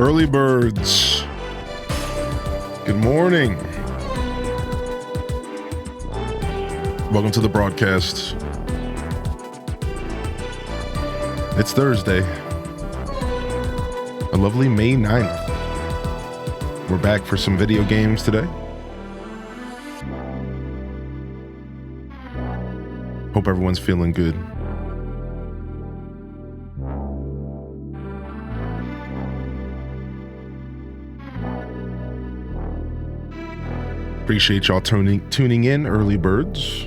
Early birds, good morning. Welcome to the broadcast. It's Thursday, a lovely May 9th. We're back for some video games today. Hope everyone's feeling good. Appreciate y'all tuning in, early birds.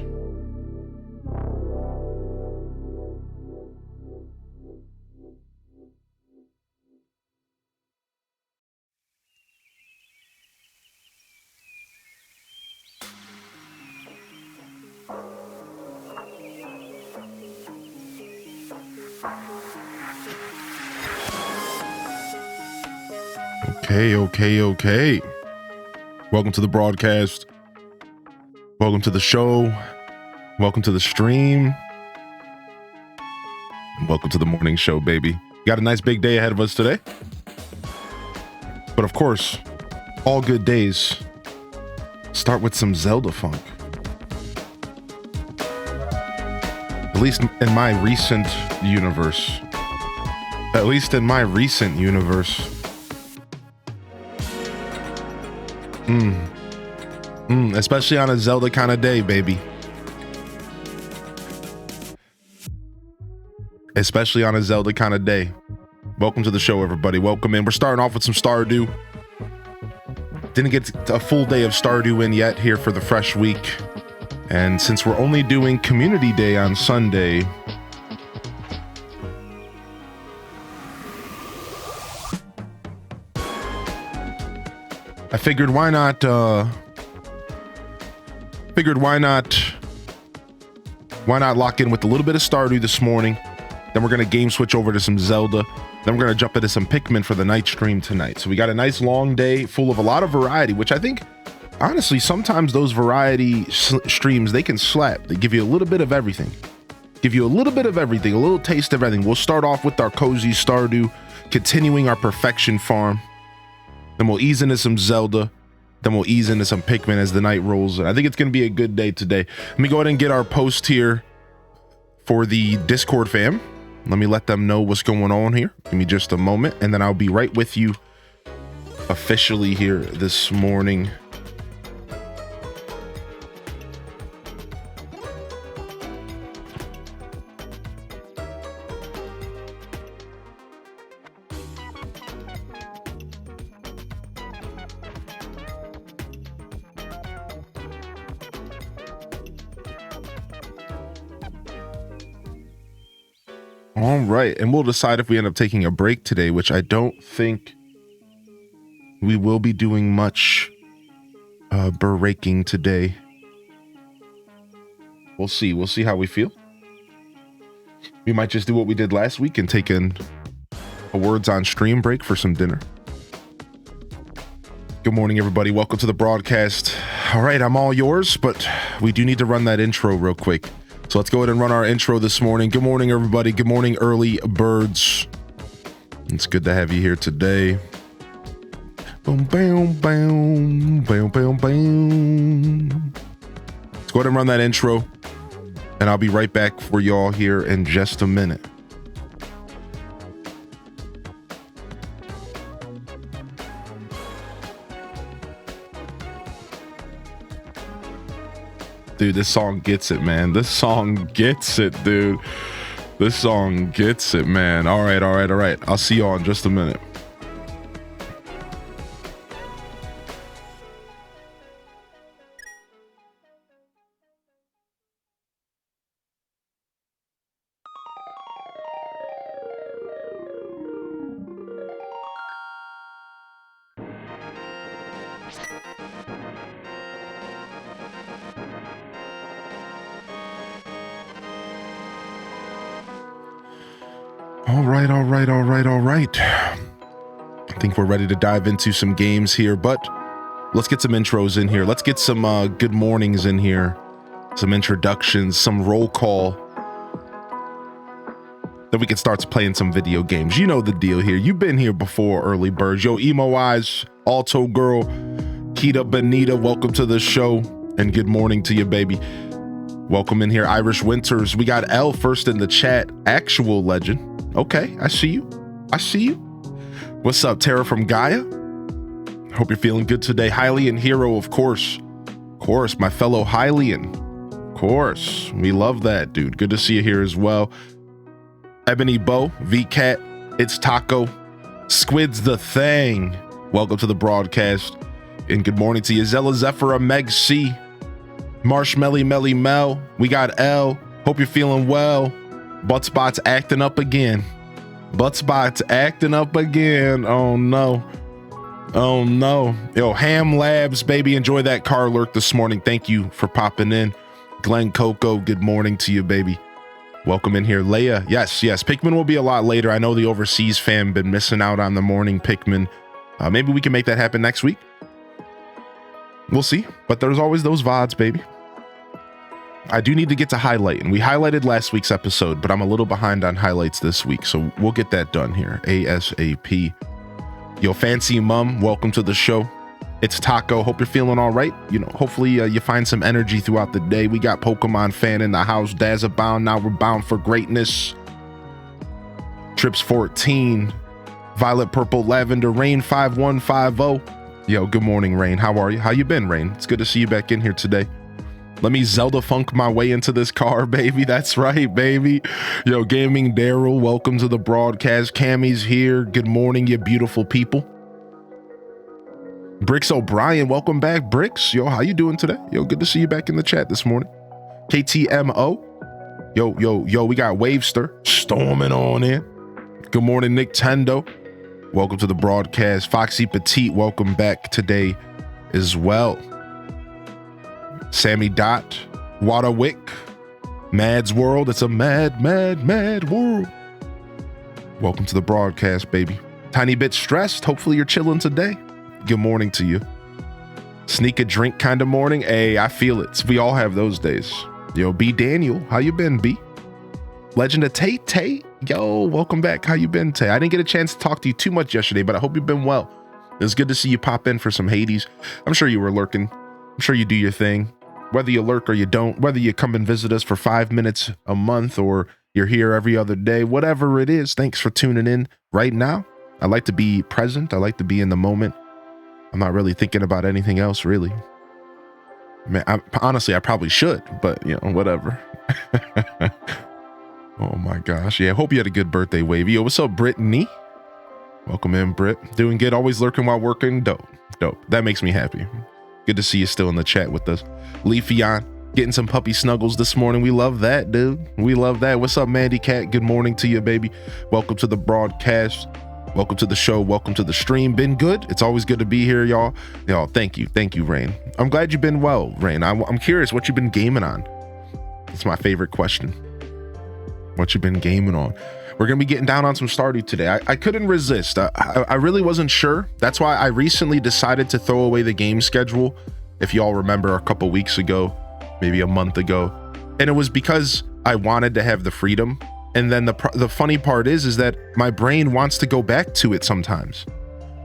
Okay. Welcome to the broadcast. Welcome to the show. Welcome to the stream. Welcome to the morning show, baby. Got a nice big day ahead of us today. But of course, all good days start with some Zelda funk. At least in my recent universe. Especially on a Zelda kind of day, baby. Especially on a Zelda kind of day. Welcome to the show, everybody. Welcome in. We're starting off with some Stardew. Didn't get a full day of Stardew in yet here for the fresh week. And since we're only doing Community Day on Sunday, I figured why not lock in with a little bit of Stardew this morning. Then we're going to game switch over to some Zelda. Then we're going to jump into some Pikmin for the night stream tonight. So we got a nice long day full of a lot of variety, which I think, honestly, sometimes those variety streams, they can slap. They give you a little bit of everything. A little taste of everything. We'll start off with our cozy Stardew, continuing our perfection farm. Then we'll ease into some Zelda. Then we'll ease into some Pikmin as the night rolls. I think it's going to be a good day today. Let me go ahead and get our post here for the Discord fam. Let me let them know what's going on here. Give me just a moment, and then I'll be right with you officially here this morning. All right, and we'll decide if we end up taking a break today, which I don't think we will be doing much breaking today. We'll see how we feel. We might just do what we did last week and take a words on stream break for some dinner. Good morning, everybody. Welcome to the broadcast. All right, I'm all yours, but we do need to run that intro real quick. So let's go ahead and run our intro this morning. Good morning, everybody. Good morning, early birds. It's good to have you here today. Boom, boom, boom, boom, boom, boom. Let's go ahead and run that intro, and I'll be right back for y'all here in just a minute. Dude, this song gets it, man. This song gets it, dude. This song gets it, man. All right. I'll see y'all in just a minute. All right. I think we're ready to dive into some games here, but let's get some intros in here. Let's get some good mornings in here, some introductions, some roll call. Then we can start playing some video games. You know the deal here. You've been here before, early birds. Yo, Emo Eyes, Alto Girl, Kita Benita, welcome to the show, and good morning to you, baby. Welcome in here, Irish Winters. We got L first in the chat, actual legend. Okay, I see you. What's up, Tara from Gaia? Hope you're feeling good today. Hylian Hero, of course. My fellow Hylian. Of course. We love that, dude. Good to see you here as well. Ebony Bow, VCat, It's Taco, Squid's the Thing. Welcome to the broadcast. And good morning to you, Zella Zephyrah, Meg C, Marshmelly Melly Mel. We got L. Hope you're feeling well. Buttspot's acting up again. Oh no. Yo, Ham Labs, baby. Enjoy that car lurk this morning. Thank you for popping in. Glenn Coco, good morning to you, baby. Welcome in here. Leia, yes. Pikmin will be a lot later. I know the overseas fam been missing out on the morning Pikmin. Maybe we can make that happen next week. We'll see. But there's always those VODs, baby. I do need to get to highlight, and we highlighted last week's episode, but I'm a little behind on highlights this week, so we'll get that done here ASAP. Yo, Fancy Mum, welcome to the show. It's Taco. Hope you're feeling all right. You know, hopefully you find some energy throughout the day. We got Pokemon Fan in the house. Dazza Bound. Now we're bound for greatness. Trips 14. Violet Purple Lavender. Rain 5150. Yo, good morning, Rain. How are you? How you been, Rain? It's good to see you back in here today. Let me Zelda funk my way into this car, baby. That's right, baby. Yo, Gaming Daryl, welcome to the broadcast. Cammy's here. Good morning, you beautiful people. Bricks O'Brien, welcome back, Bricks. Yo, how you doing today? Yo, good to see you back in the chat this morning. KTMO. Yo, we got Wavester storming on in. Good morning, Nintendo. Welcome to the broadcast. Foxy Petite, welcome back today as well. Sammy Dot, Wadawick, Mad's World. It's a mad world. Welcome to the broadcast, baby. Tiny bit stressed. Hopefully you're chilling today. Good morning to you. Sneak a drink kind of morning. Hey, I feel it. We all have those days. Yo, B Daniel, how you been, B? Legend of Tate. Yo, welcome back. How you been, Tay? I didn't get a chance to talk to you too much yesterday, but I hope you've been well. It was good to see you pop in for some Hades. I'm sure you were lurking. I'm sure you do your thing. Whether you lurk or you don't, whether you come and visit us for 5 minutes a month or you're here every other day, whatever it is, thanks for tuning in right now. I like to be present. I like to be in the moment. I'm not really thinking about anything else, really. Man, honestly, I probably should, but you know, whatever. Oh my gosh. Yeah, hope you had a good birthday, Wavy. Yo, what's up, Brittany? Welcome in, Britt. Doing good. Always lurking while working. Dope. That makes me happy. Good to see you still in the chat with us. Leafeon, getting some puppy snuggles this morning. We love that, dude. We love that. What's up, Mandy Cat? Good morning to you, baby. Welcome to the broadcast. Welcome to the show. Welcome to the stream. Been good? It's always good to be here, y'all. Thank you, Rain. I'm glad you've been well, Rain. I'm curious what you've been gaming on. It's my favorite question. What you've been gaming on. We're going to be getting down on some Stardew today. I couldn't resist. I really wasn't sure. That's why I recently decided to throw away the game schedule. If you all remember a couple weeks ago, maybe a month ago. And it was because I wanted to have the freedom. And then the funny part is that my brain wants to go back to it sometimes.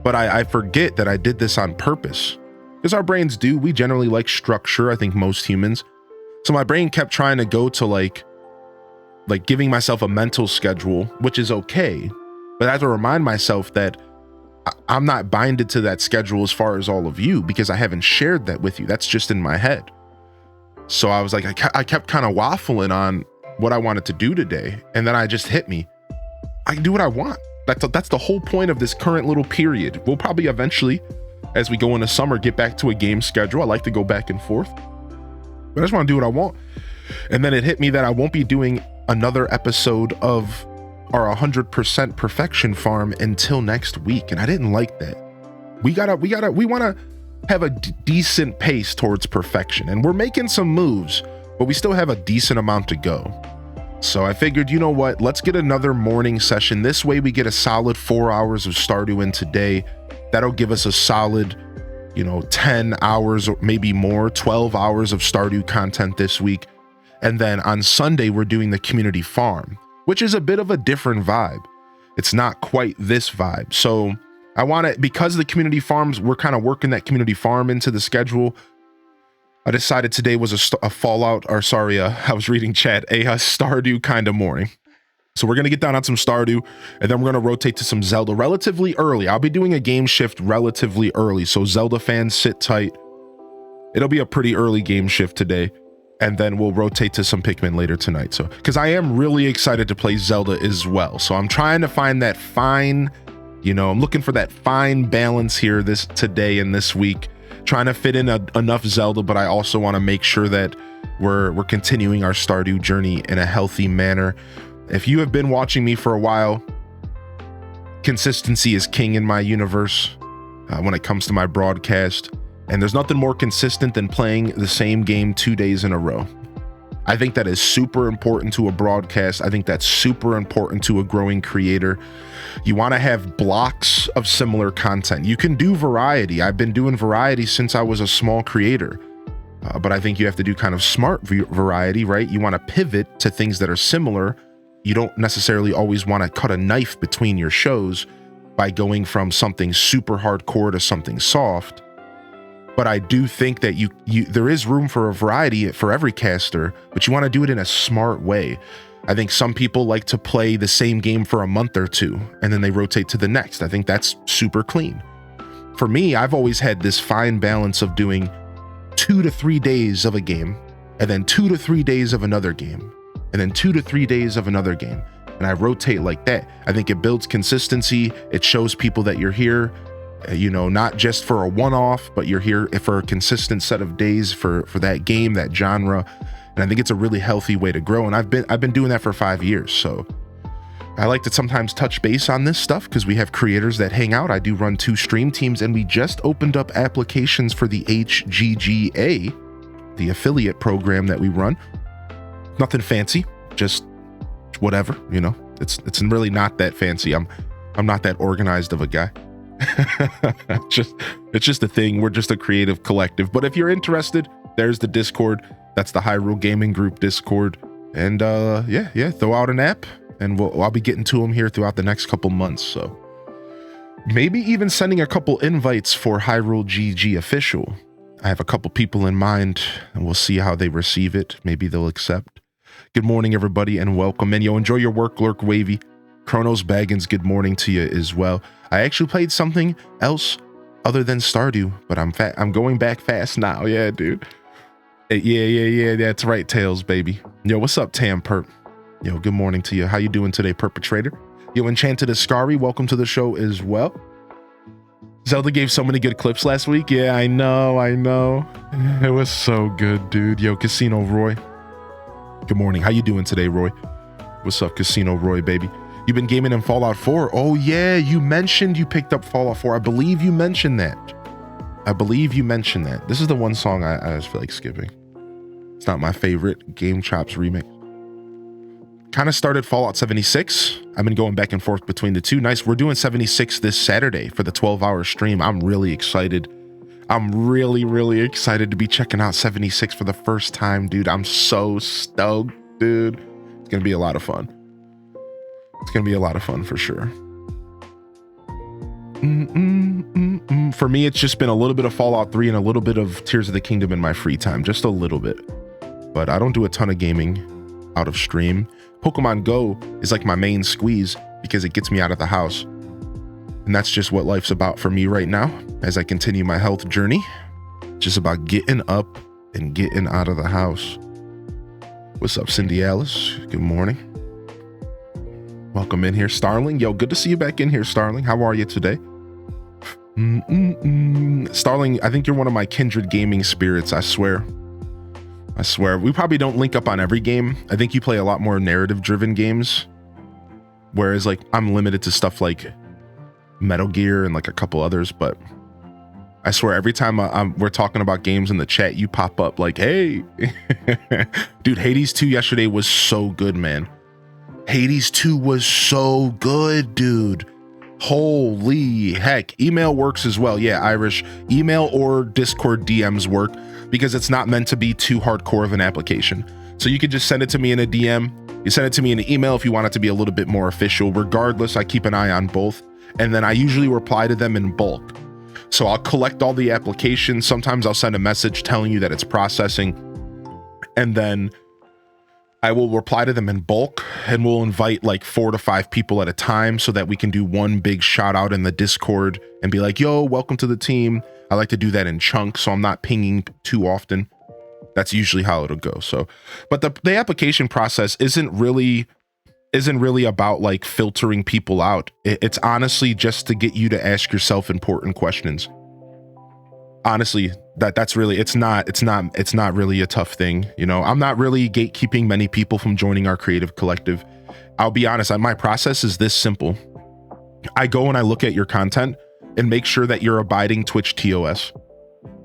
But I forget that I did this on purpose. Because our brains do. We generally like structure. I think most humans. So my brain kept trying to go to like giving myself a mental schedule, which is okay. But I have to remind myself that I'm not binded to that schedule as far as all of you, because I haven't shared that with you. That's just in my head. So I was like, I kept kind of waffling on what I wanted to do today. And then I just hit me. I can do what I want. That's the whole point of this current little period. We'll probably eventually, as we go into summer, get back to a game schedule. I like to go back and forth, but I just want to do what I want. And then it hit me that I won't be doing another episode of our 100% perfection farm until next week. And I didn't like that. We want to have a decent pace towards perfection, and we're making some moves, but we still have a decent amount to go. So I figured, you know what, let's get another morning session. This way we get a solid 4 hours of Stardew in today. That'll give us a solid, 10 hours or maybe more, 12 hours of Stardew content this week. And then on Sunday, we're doing the community farm, which is a bit of a different vibe. It's not quite this vibe. So I want to, because of the community farms, we're kind of working that community farm into the schedule. I decided today was a Fallout, or sorry, I was reading chat, a Stardew kind of morning. So we're going to get down on some Stardew, and then we're going to rotate to some Zelda relatively early. I'll be doing a game shift relatively early, so Zelda fans, sit tight. It'll be a pretty early game shift today, and then we'll rotate to some Pikmin later tonight. So, because I am really excited to play Zelda as well. So I'm trying to find that fine, I'm looking for that fine balance here today and this week. Trying to fit in enough Zelda, but I also want to make sure that we're continuing our Stardew journey in a healthy manner. If you have been watching me for a while, consistency is king in my universe when it comes to my broadcast, and there's nothing more consistent than playing the same game 2 days in a row. I think that is super important to a broadcast. I think that's super important to a growing creator. You want to have blocks of similar content. You can do variety. I've been doing variety since I was a small creator, but I think you have to do kind of smart variety, right? You want to pivot to things that are similar. You don't necessarily always want to cut a knife between your shows by going from something super hardcore to something soft. But I do think that there is room for a variety for every caster, but you want to do it in a smart way. I think some people like to play the same game for a month or two, and then they rotate to the next. I think that's super clean. For me, I've always had this fine balance of doing 2 to 3 days of a game, and then 2 to 3 days of another game, and then 2 to 3 days of another game. And I rotate like that. I think it builds consistency. It shows people that you're here, not just for a one-off, but you're here for a consistent set of days for that game, that genre. And I think it's a really healthy way to grow. And I've been doing that for 5 years. So I like to sometimes touch base on this stuff because we have creators that hang out. I do run 2 stream teams, and we just opened up applications for the HGGA, the affiliate program that we run. Nothing fancy, just whatever, it's really not that fancy. I'm not that organized of a guy. It's just a thing. We're just a creative collective. But if you're interested, there's the Discord. That's the Hyrule Gaming Group Discord. And throw out an app, and I'll be getting to them here throughout the next couple months. So maybe even sending a couple invites for Hyrule GG official. I have a couple people in mind, and we'll see how they receive it. Maybe they'll accept. Good morning, everybody, and welcome. And enjoy your work, Lurk Wavy. Chronos Baggins, good morning to you as well. I actually played something else other than Stardew, but I'm going back fast now. Yeah, dude. Yeah, that's right, Tails, baby. Yo, what's up, Tam Perp? Yo, good morning to you. How you doing today, Perpetrator? Yo, Enchanted Ascari, welcome to the show as well. Zelda gave so many good clips last week. Yeah, I know. It was so good, dude. Yo, Casino Roy. Good morning. How you doing today, Roy? What's up, Casino Roy, baby? You've been gaming in Fallout 4. Oh, yeah, you mentioned you picked up Fallout 4. I believe you mentioned that. This is the one song I just feel like skipping. It's not my favorite. Game Chops remix. Kind of started Fallout 76. I've been going back and forth between the two. Nice. We're doing 76 this Saturday for the 12-hour stream. I'm really excited. I'm really excited to be checking out 76 for the first time, dude. I'm so stoked, dude. It's going to be a lot of fun. It's going to be a lot of fun for sure. For me, it's just been a little bit of Fallout 3 and a little bit of Tears of the Kingdom in my free time. Just a little bit. but I don't do a ton of gaming out of stream. Pokemon Go is like my main squeeze because it gets me out of the house. And that's just what life's about for me right now as I continue my health journey. It's just about getting up and getting out of the house. What's up, Cindy Alice? Good morning. Welcome in here, Starling. Yo, good to see you back in here, Starling. How are you today? Starling, I think you're one of my kindred gaming spirits, I swear. I swear. We probably don't link up on every game. I think you play a lot more narrative-driven games, whereas like I'm limited to stuff like Metal Gear and like a couple others, but I swear every time we're talking about games in the chat, you pop up like, hey. Dude, Hades 2 yesterday was so good, man. Hades 2 was so good, dude. Holy heck. Email works as well. Yeah, Irish. Email or Discord DMs work because it's not meant to be too hardcore of an application. So you could just send it to me in a DM. You send it to me in an email if you want it to be a little bit more official. Regardless, I keep an eye on both. And then I usually reply to them in bulk. So I'll collect all the applications. Sometimes I'll send a message telling you that it's processing. And then I will reply to them in bulk, and we'll invite like 4 to 5 people at a time so that we can do one big shout out in the Discord and be like, yo, welcome to the team. I like to do that in chunks, so I'm not pinging too often. That's usually how it'll go. So, but the application process isn't really about like filtering people out. It's honestly just to get you to ask yourself important questions. Honestly, that's really, it's not really a tough thing. You know, I'm not really gatekeeping many people from joining our creative collective. I'll be honest, my process is this simple. I go and I look at your content and make sure that you're abiding Twitch TOS.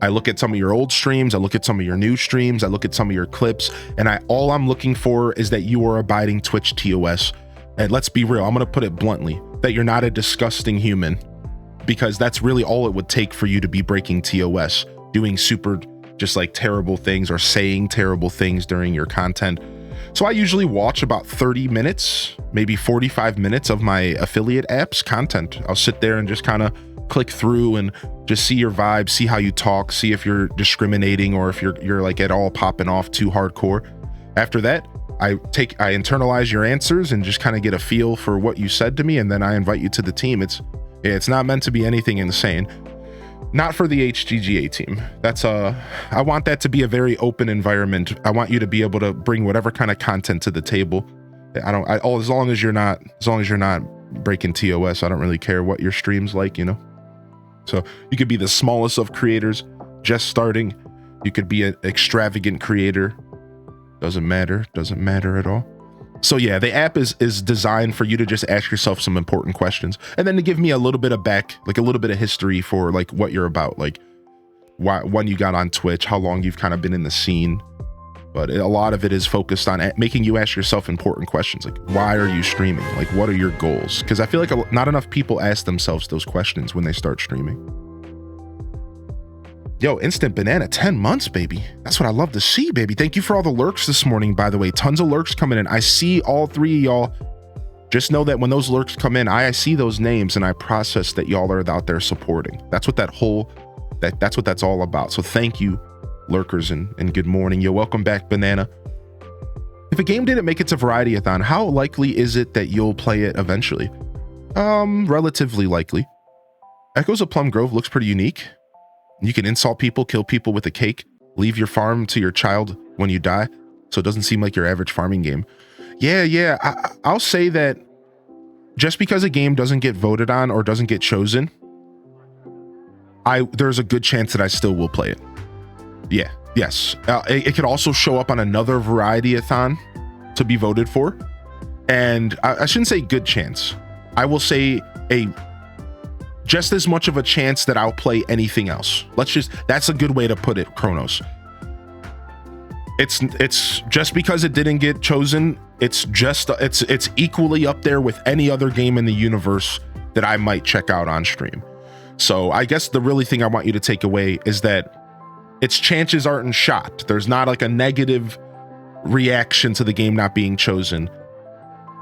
I look at some of your old streams, I look at some of your new streams, I look at some of your clips, and all I'm looking for is that you are abiding Twitch TOS. And let's be real, I'm gonna put it bluntly, that you're not a disgusting human, because that's really all it would take for you to be breaking TOS, doing super just like terrible things or saying terrible things during your content. So I usually watch about 30 minutes, maybe 45 minutes of my affiliate apps content. I'll sit there and just kind of click through and just see your vibe, see how you talk, see if you're discriminating or if you're like at all popping off too hardcore. After that, I internalize your answers and just kind of get a feel for what you said to me, and then I invite you to the team. It's not meant to be anything insane. Not for the HGGA team. I want that to be a very open environment. I want you to be able to bring whatever kind of content to the table. As long as you're not breaking TOS, I don't really care what your stream's like, you know? So you could be the smallest of creators, just starting. You could be an extravagant creator. Doesn't matter at all. So yeah, the app is designed for you to just ask yourself some important questions, and then to give me a little bit of a little bit of history for like what you're about, like when you got on Twitch, how long you've kind of been in the scene. But a lot of it is focused on making you ask yourself important questions, like why are you streaming? Like what are your goals? Because I feel like not enough people ask themselves those questions when they start streaming. Yo, Instant Banana, 10 months, baby. That's what I love to see, baby. Thank you for all the lurks this morning, by the way. Tons of lurks coming in. I see all 3 of y'all. Just know that when those lurks come in, I see those names and I process that y'all are out there supporting. That's what that's what that's all about. So thank you, lurkers, and good morning. Yo, welcome back, Banana. If a game didn't make it to Variety-a-thon, how likely is it that you'll play it eventually? Relatively likely. Echoes of Plum Grove looks pretty unique. You can insult people, kill people with a cake, leave your farm to your child when you die. So it doesn't seem like your average farming game. Yeah. I'll say that just because a game doesn't get voted on or doesn't get chosen, there's a good chance that I still will play it. Yeah, yes. It could also show up on another Variety-a-thon to be voted for. And I shouldn't say good chance. I will say just as much of a chance that I'll play anything else. That's a good way to put it, Kronos. It's just because it didn't get chosen, it's equally up there with any other game in the universe that I might check out on stream. So I guess the really thing I want you to take away is that its chances aren't shot. There's not like a negative reaction to the game not being chosen,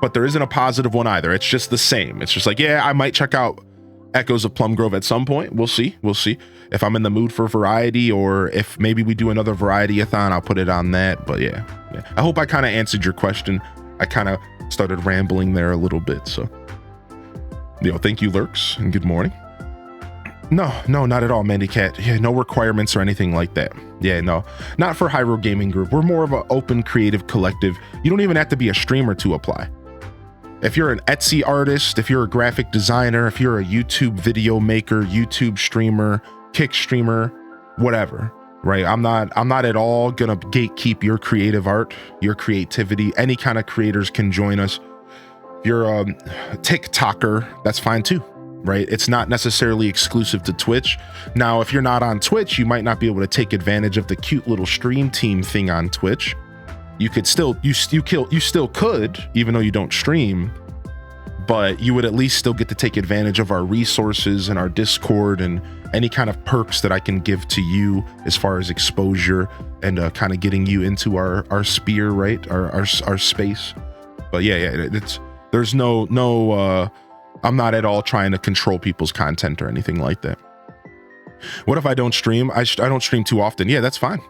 but there isn't a positive one either. It's just the same. It's just like, yeah, I might check out Echoes of Plum Grove at some point. We'll see. if I'm in the mood for variety, or if maybe we do another variety-a-thon, I'll put it on that. But yeah. I hope I kind of answered your question. I kind of started rambling there a little bit. So, thank you, Lurks, and good morning. No, not at all, Mandy Cat. Yeah, no requirements or anything like that. Yeah, no, not for Hyrule Gaming Group. We're more of an open creative collective. You don't even have to be a streamer to apply. If you're an Etsy artist, if you're a graphic designer, if you're a YouTube video maker, YouTube streamer, Kick streamer, whatever, right? I'm not at all gonna gatekeep your creative art, your creativity. Any kind of creators can join us. If you're a TikToker, that's fine too, right? It's not necessarily exclusive to Twitch. Now, if you're not on Twitch, you might not be able to take advantage of the cute little stream team thing on Twitch. You could still, you still could, even though you don't stream, but you would at least still get to take advantage of our resources and our Discord and any kind of perks that I can give to you as far as exposure and kind of getting you into our sphere, right? Our space. But yeah, there's no I'm not at all trying to control people's content or anything like that. What if I don't stream? I don't stream too often. Yeah, that's fine.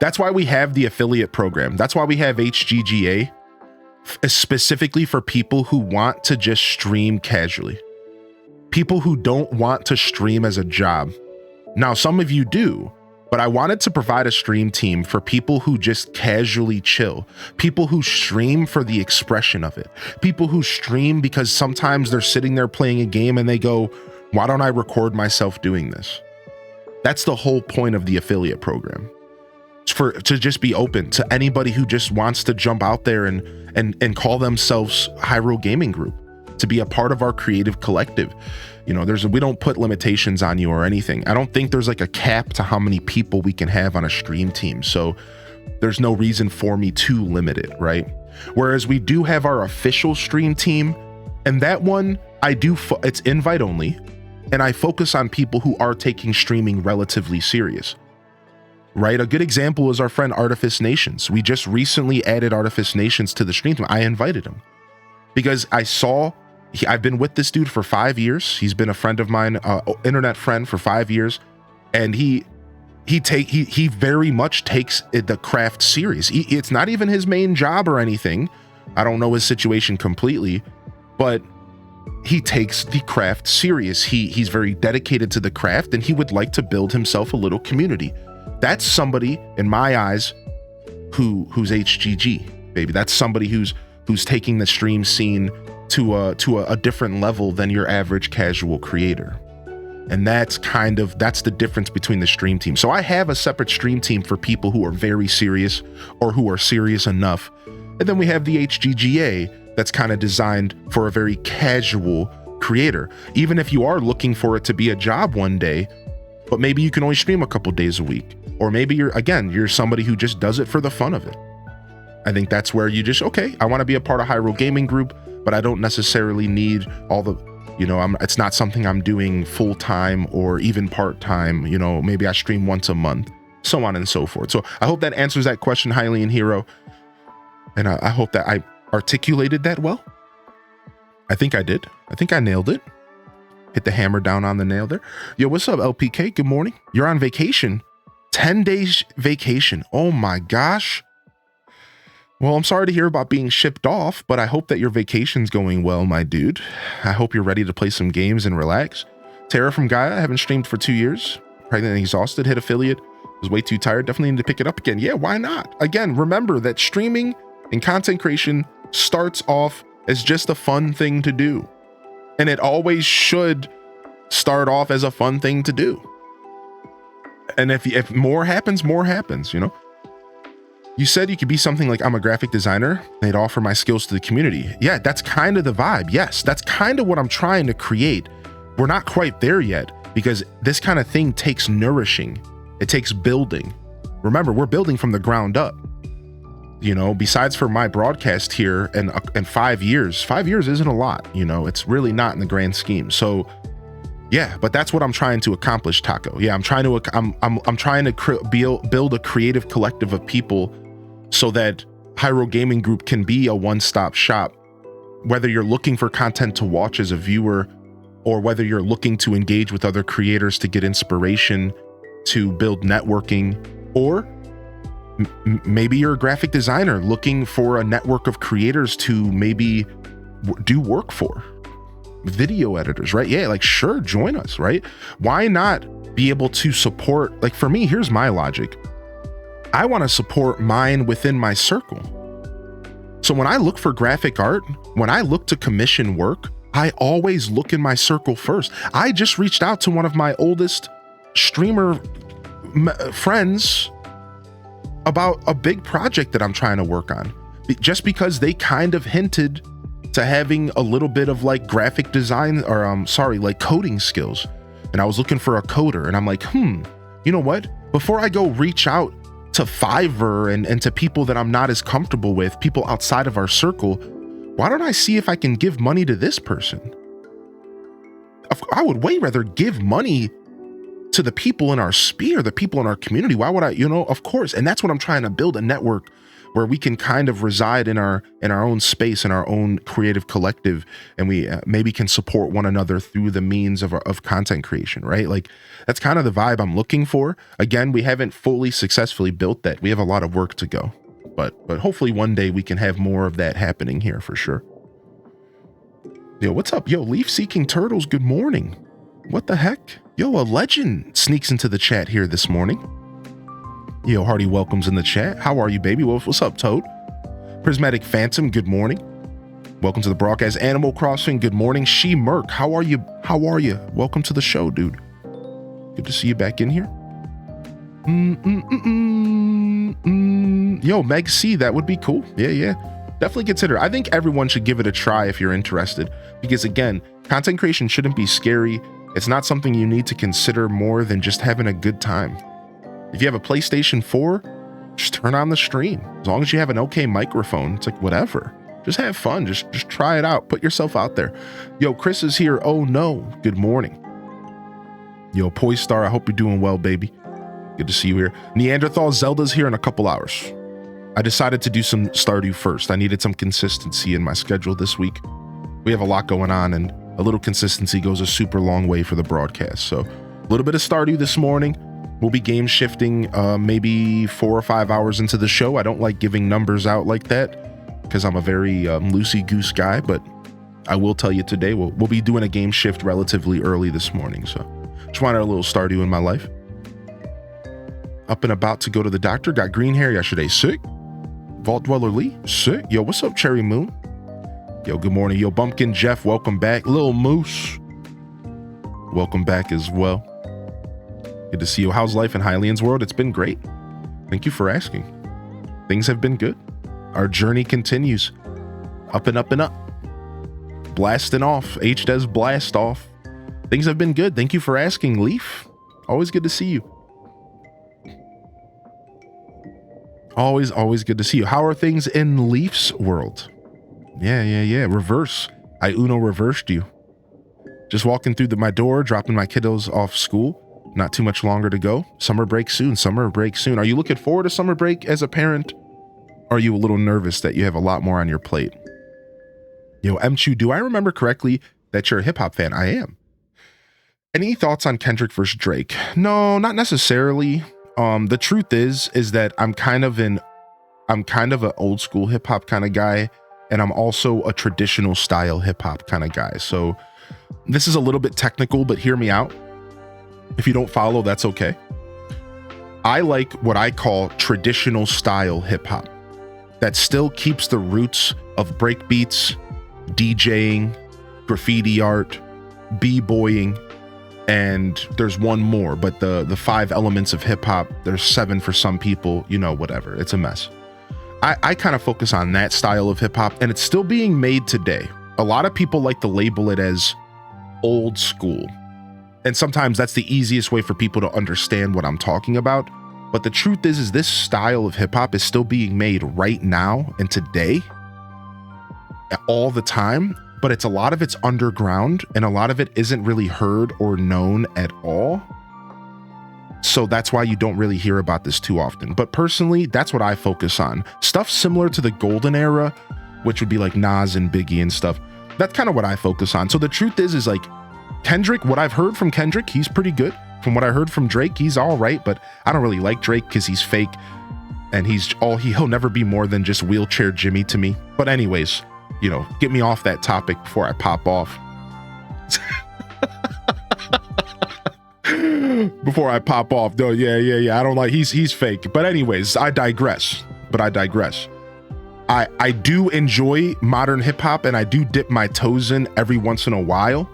That's why we have the affiliate program. That's why we have HGGA, specifically for people who want to just stream casually. People who don't want to stream as a job. Now, some of you do, but I wanted to provide a stream team for people who just casually chill. People who stream for the expression of it. People who stream because sometimes they're sitting there playing a game and they go, why don't I record myself doing this? That's the whole point of the affiliate program. To just be open to anybody who just wants to jump out there and call themselves Hyrule Gaming Group, to be a part of our creative collective. We don't put limitations on you or anything. I don't think there's like a cap to how many people we can have on a stream team. So there's no reason for me to limit it, right? Whereas we do have our official stream team, and that one it's invite only, and I focus on people who are taking streaming relatively serious. Right? A good example is our friend Artifice Nations. We just recently added Artifice Nations to the stream team. I invited him because I've been with this dude for 5 years. He's been a friend of mine, internet friend for 5 years. And he very much takes the craft serious. It's not even his main job or anything. I don't know his situation completely, but he takes the craft serious. He's very dedicated to the craft, and he would like to build himself a little community. That's somebody in my eyes who's HGG, baby. That's somebody who's taking the stream scene to a different level than your average casual creator. And that's the difference between the stream team. So I have a separate stream team for people who are very serious or who are serious enough. And then we have the HGGA that's kind of designed for a very casual creator. Even if you are looking for it to be a job one day, but maybe you can only stream a couple days a week. Or maybe you're somebody who just does it for the fun of it. I think that's where you just, okay, I want to be a part of Hyrule Gaming Group, but I don't necessarily need all the, it's not something I'm doing full time or even part time. Maybe I stream once a month, so on and so forth. So I hope that answers that question, Hylian Hero. And I hope that I articulated that well. I think I did. I think I nailed it. Hit the hammer down on the nail there. Yo, what's up, LPK? Good morning. You're on vacation. 10 days vacation. Oh my gosh. Well, I'm sorry to hear about being shipped off, but I hope that your vacation's going well, my dude. I hope you're ready to play some games and relax. Tara from Gaia, I haven't streamed for 2 years. Pregnant and exhausted, hit affiliate. Was way too tired. Definitely need to pick it up again. Yeah, why not? Again, remember that streaming and content creation starts off as just a fun thing to do. And it always should start off as a fun thing to do. And if more happens, You said you could be something like, I'm a graphic designer, and I'd offer my skills to the community. Yeah, that's kind of the vibe. Yes, that's kind of what I'm trying to create. We're not quite there yet, because this kind of thing takes nourishing. It takes building. Remember, we're building from the ground up. Besides for my broadcast here and 5 years, 5 years isn't a lot, it's really not in the grand scheme. So yeah, but that's what I'm trying to accomplish, Taco. Yeah, I'm trying to build a creative collective of people so that Hyrule Gaming Group can be a one-stop shop, whether you're looking for content to watch as a viewer or whether you're looking to engage with other creators to get inspiration to build networking, or maybe you're a graphic designer looking for a network of creators to maybe do work for. Video editors, right? Yeah, like sure, join us, right? Why not be able to support? Like for me, here's my logic. I want to support mine within my circle. So when I look for graphic art, when I look to commission work, I always look in my circle first. I just reached out to one of my oldest streamer friends about a big project that I'm trying to work on, just because they kind of hinted to having a little bit of like graphic design or like coding skills. And I was looking for a coder, and I'm like, you know what? Before I go reach out to Fiverr and to people that I'm not as comfortable with, people outside of our circle, why don't I see if I can give money to this person? I would way rather give money to the people in our sphere, the people in our community. Why would I, of course. And that's what I'm trying to build, a network where we can kind of reside in our own space, in our own creative collective, and we maybe can support one another through the means of content creation, right? Like that's kind of the vibe I'm looking for. Again, we haven't fully successfully built that. We have a lot of work to go, but hopefully one day we can have more of that happening here for sure. Yo, what's up? Yo, Leaf Seeking Turtles, good morning. What the heck? Yo, a legend sneaks into the chat here this morning. Yo, Hardy welcomes in the chat. How are you, baby? Well, what's up, Toad? Prismatic Phantom, good morning. Welcome to the broadcast. Animal Crossing, good morning. She Merc, how are you? How are you? Welcome to the show, dude. Good to see you back in here. Yo, Meg C, that would be cool. Yeah. Definitely consider. I think everyone should give it a try if you're interested, because again, content creation shouldn't be scary. It's not something you need to consider more than just having a good time. If you have a PlayStation 4, just turn on the stream. As long as you have an okay microphone, it's like whatever. Just have fun. Just try it out. Put yourself out there. Yo, Chris is here. Oh no. Good morning. Yo, Poistar, I hope you're doing well, baby. Good to see you here. Neanderthal Zelda's here in a couple hours. I decided to do some Stardew first. I needed some consistency in my schedule this week. We have a lot going on, and a little consistency goes a super long way for the broadcast. So a little bit of Stardew this morning. We'll be game shifting maybe 4 or 5 hours into the show. I don't like giving numbers out like that because I'm a very loosey-goose guy, but I will tell you today we'll be doing a game shift relatively early this morning. So just wanted a little Stardew in my life. Up and about to go to the doctor. Got green hair yesterday. Sick. Vault Dweller Lee. Sick. Yo, what's up, Cherry Moon? Yo, good morning. Yo, Bumpkin Jeff, welcome back. Lil Moose, welcome back as well. Good to see you. How's life in Hylian's world? It's been great. Thank you for asking. Things have been good. Our journey continues. Up and up and up. Blasting off. H-Des blast off. Things have been good. Thank you for asking, Leaf. Always good to see you. Always good to see you. How are things in Leaf's world? Yeah. Reverse. I Uno reversed you. Just walking through my door, dropping my kiddos off school. Not too much longer to go. Summer break soon. Are you looking forward to summer break as a parent? Or are you a little nervous that you have a lot more on your plate? Yo, M2, do I remember correctly that you're a hip hop fan? I am. Any thoughts on Kendrick versus Drake? No, not necessarily. The truth is that I'm kind of an old school hip hop kind of guy, and I'm also a traditional style hip hop kind of guy. So this is a little bit technical, but hear me out. If you don't follow, that's okay. I like what I call traditional style hip hop that still keeps the roots of break beats, DJing, graffiti art, b-boying, and there's one more, but the 5 elements of hip hop, there's 7 for some people, whatever. It's a mess. I kind of focus on that style of hip hop, and it's still being made today. A lot of people like to label it as old school. And sometimes that's the easiest way for people to understand what I'm talking about. But the truth is this style of hip hop is still being made right now and today, all the time. But a lot of it's underground, and a lot of it isn't really heard or known at all. So that's why you don't really hear about this too often. But personally, that's what I focus on. Stuff similar to the golden era, which would be like Nas and Biggie and stuff. That's kind of what I focus on. So the truth is like Kendrick, what I've heard from Kendrick, he's pretty good. From what I heard from Drake, he's all right, but I don't really like Drake because he's fake, and he'll never be more than just wheelchair Jimmy to me. But anyways, you know, get me off that topic before I pop off. Before I pop off, though, yeah. I don't like, he's fake. But anyways, I digress. I do enjoy modern hip hop, and I do dip my toes in every once in a while,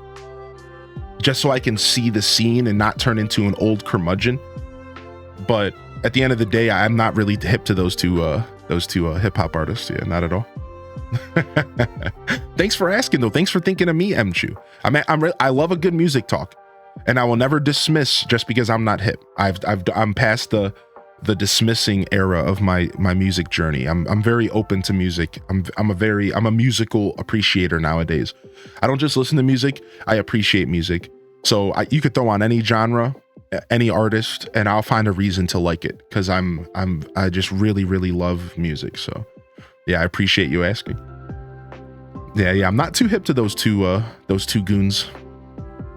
just so I can see the scene and not turn into an old curmudgeon. But at the end of the day, I'm not really hip to those two hip hop artists. Yeah, not at all. Thanks for asking, though. Thanks for thinking of me, Mchu. I love a good music talk, and I will never dismiss just because I'm not hip. I'm past the dismissing era of my music journey. I'm very open to music. I'm a musical appreciator nowadays. I don't just listen to music, I appreciate music. So you could throw on any genre, any artist, and I'll find a reason to like it, because I just really, really love music. So yeah, I appreciate you asking. Yeah, I'm not too hip to those two goons,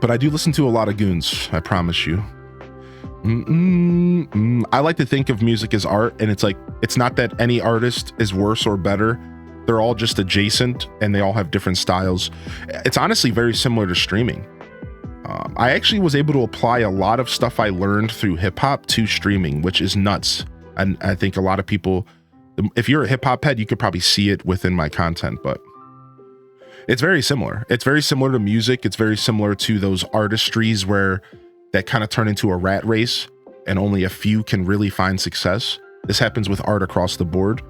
but I do listen to a lot of goons, I promise you. I like to think of music as art, and it's not that any artist is worse or better. They're all just adjacent, and they all have different styles. It's honestly very similar to streaming. I actually was able to apply a lot of stuff I learned through hip hop to streaming, which is nuts. And I think a lot of people, if you're a hip hop head, you could probably see it within my content, but it's very similar. It's very similar to music. It's very similar to those artistries that kind of turn into a rat race and only a few can really find success. This happens with art across the board,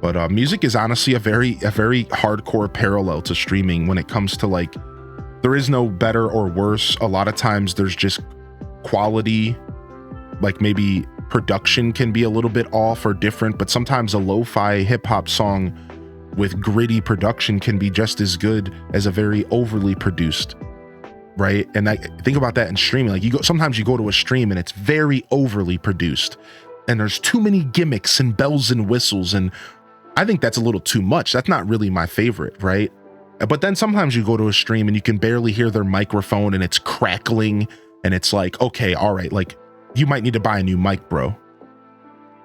but music is honestly a very hardcore parallel to streaming when it comes to, like, there is no better or worse. A lot of times there's just quality, like maybe production can be a little bit off or different, but sometimes a lo-fi hip hop song with gritty production can be just as good as a very overly produced, right? And I think about that in streaming. Like, sometimes you go to a stream and it's very overly produced, and there's too many gimmicks and bells and whistles, and I think that's a little too much. That's not really my favorite, right? But then sometimes you go to a stream and you can barely hear their microphone and it's crackling, and it's like, okay, all right, like, you might need to buy a new mic, bro.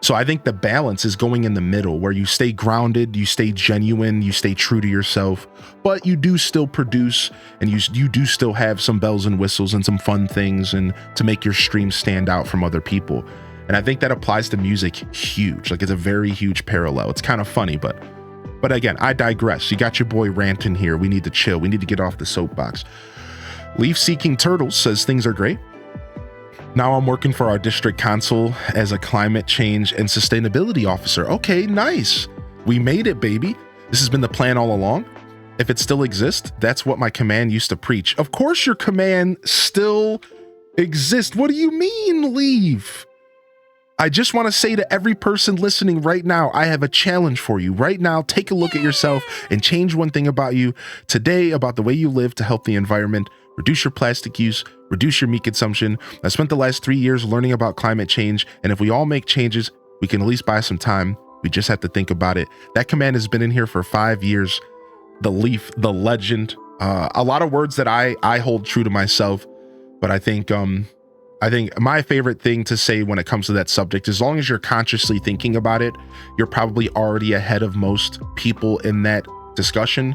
So I think the balance is going in the middle, where you stay grounded, you stay genuine, you stay true to yourself, but you do still produce, and you do still have some bells and whistles and some fun things, and to make your stream stand out from other people. And I think that applies to music huge. Like, it's a very huge parallel. It's kind of funny, but again, I digress. You got your boy ranting here. We need to chill. We need to get off the soapbox. Leaf Seeking Turtles says things are great. Now I'm working for our district council as a climate change and sustainability officer. Okay, nice. We made it, baby. This has been the plan all along. If it still exists, that's what my command used to preach. Of course your command still exists. What do you mean, Leaf? I just want to say to every person listening right now, I have a challenge for you. Right now, take a look at yourself and change one thing about you today, about the way you live, to help the environment. Reduce your plastic use, reduce your meat consumption. I spent the last 3 years learning about climate change, and if we all make changes, we can at least buy some time. We just have to think about it. That command has been in here for 5 years. The Leaf, the legend. A lot of words that I hold true to myself, but I think my favorite thing to say when it comes to that subject, as long as you're consciously thinking about it, you're probably already ahead of most people in that discussion,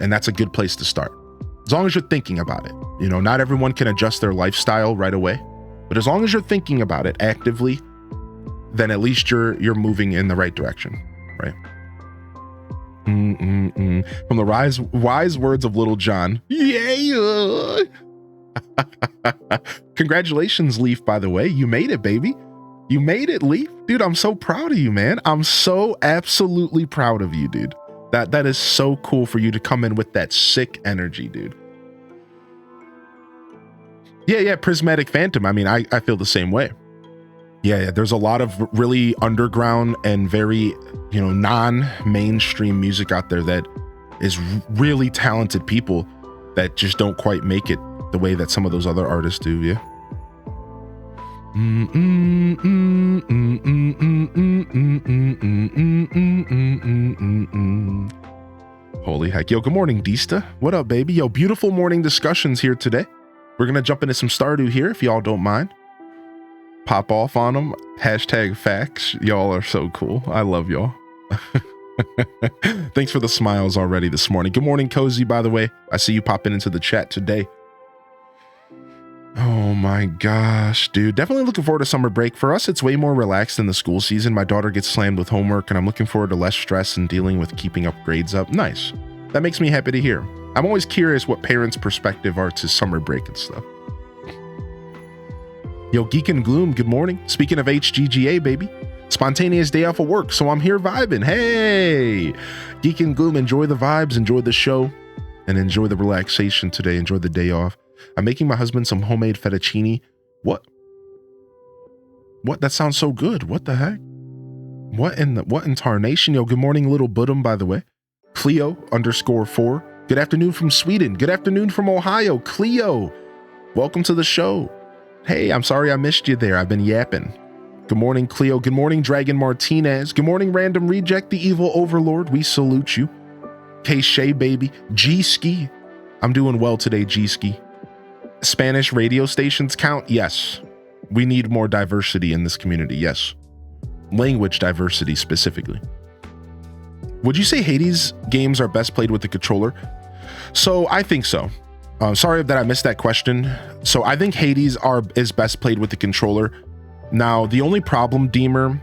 and that's a good place to start. As long as you're thinking about it. You know, not everyone can adjust their lifestyle right away, but as long as you're thinking about it actively, then at least you're moving in the right direction, right? From the wise words of Little John. Yeah. Congratulations, Leaf, by the way. You made it, baby. You made it, Leaf. Dude, I'm so proud of you, man. I'm so absolutely proud of you, dude. That is so cool for you to come in with that sick energy, dude. Yeah, Prismatic Phantom. I mean, I feel the same way. Yeah, there's a lot of really underground and very, non-mainstream music out there that is really talented people that just don't quite make it the way that some of those other artists do, yeah. Holy heck. Yo, good morning, Dista. What up, baby? Yo, beautiful morning discussions here today. We're going to jump into some Stardew here, if y'all don't mind. Pop off on them. Hashtag facts. Y'all are so cool. I love y'all. Thanks for the smiles already this morning. Good morning, Cozy, by the way. I see you popping into the chat today. Oh my gosh, dude. Definitely looking forward to summer break. For us, it's way more relaxed than the school season. My daughter gets slammed with homework, and I'm looking forward to less stress and dealing with keeping up grades up. Nice. That makes me happy to hear. I'm always curious what parents' perspective are to summer break and stuff. Yo, Geek and Gloom, good morning. Speaking of HGGA, baby. Spontaneous day off of work, so I'm here vibing. Hey! Geek and Gloom, enjoy the vibes, enjoy the show, and enjoy the relaxation today. Enjoy the day off. I'm making my husband some homemade fettuccine. What? That sounds so good. What the heck? What in tarnation? Yo, good morning, little Budum, by the way. Cleo_4. Good afternoon from Sweden. Good afternoon from Ohio. Cleo, welcome to the show. Hey, I'm sorry I missed you there. I've been yapping. Good morning, Cleo. Good morning, Dragon Martinez. Good morning, Random Reject, the evil overlord. We salute you. K-Shay, baby. G-Ski. I'm doing well today, G-Ski. Spanish radio stations count? Yes. We need more diversity in this community. Yes. Language diversity specifically. Would you say Hades games are best played with the controller? So I think so. Sorry that I missed that question. So I think Hades is best played with the controller. Now, the only problem, Deemer,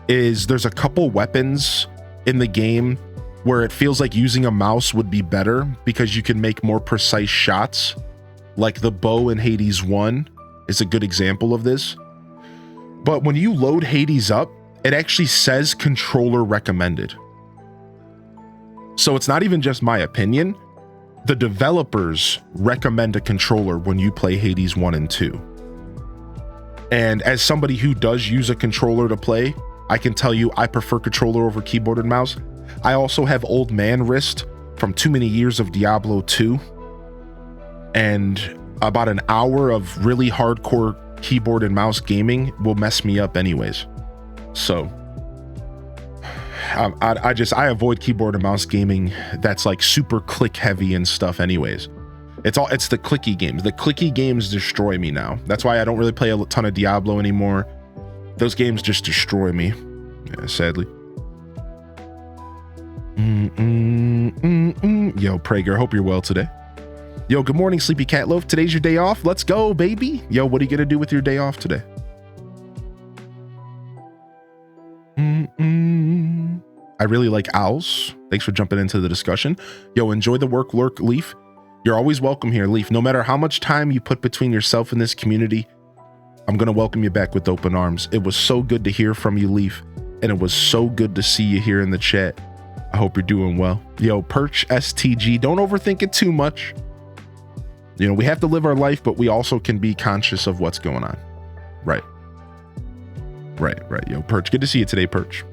is there's a couple weapons in the game where it feels like using a mouse would be better because you can make more precise shots. Like the bow in Hades 1 is a good example of this. But when you load Hades up, it actually says controller recommended. So it's not even just my opinion. The developers recommend a controller when you play Hades 1 and 2. And as somebody who does use a controller to play, I can tell you I prefer controller over keyboard and mouse. I also have old man wrist from too many years of Diablo 2. And about an hour of really hardcore keyboard and mouse gaming will mess me up anyways. So I avoid keyboard and mouse gaming that's like super click heavy and stuff anyways. It's the clicky games. The clicky games destroy me now. That's why I don't really play a ton of Diablo anymore. Those games just destroy me. Yeah, sadly. Yo, Prager, hope you're well today. Yo, good morning, Sleepy Cat Loaf. Today's your day off. Let's go, baby. Yo, what are you gonna do with your day off today? I really like owls. Thanks for jumping into the discussion. Yo, enjoy the work, Lurk, Leaf. You're always welcome here, Leaf. No matter how much time you put between yourself and this community, I'm gonna welcome you back with open arms. It was so good to hear from you, Leaf, and it was so good to see you here in the chat. I hope you're doing well. Yo, Perch STG, don't overthink it too much. You know, we have to live our life, but we also can be conscious of what's going on. Right. Yo, Perch, good to see you today, Perch.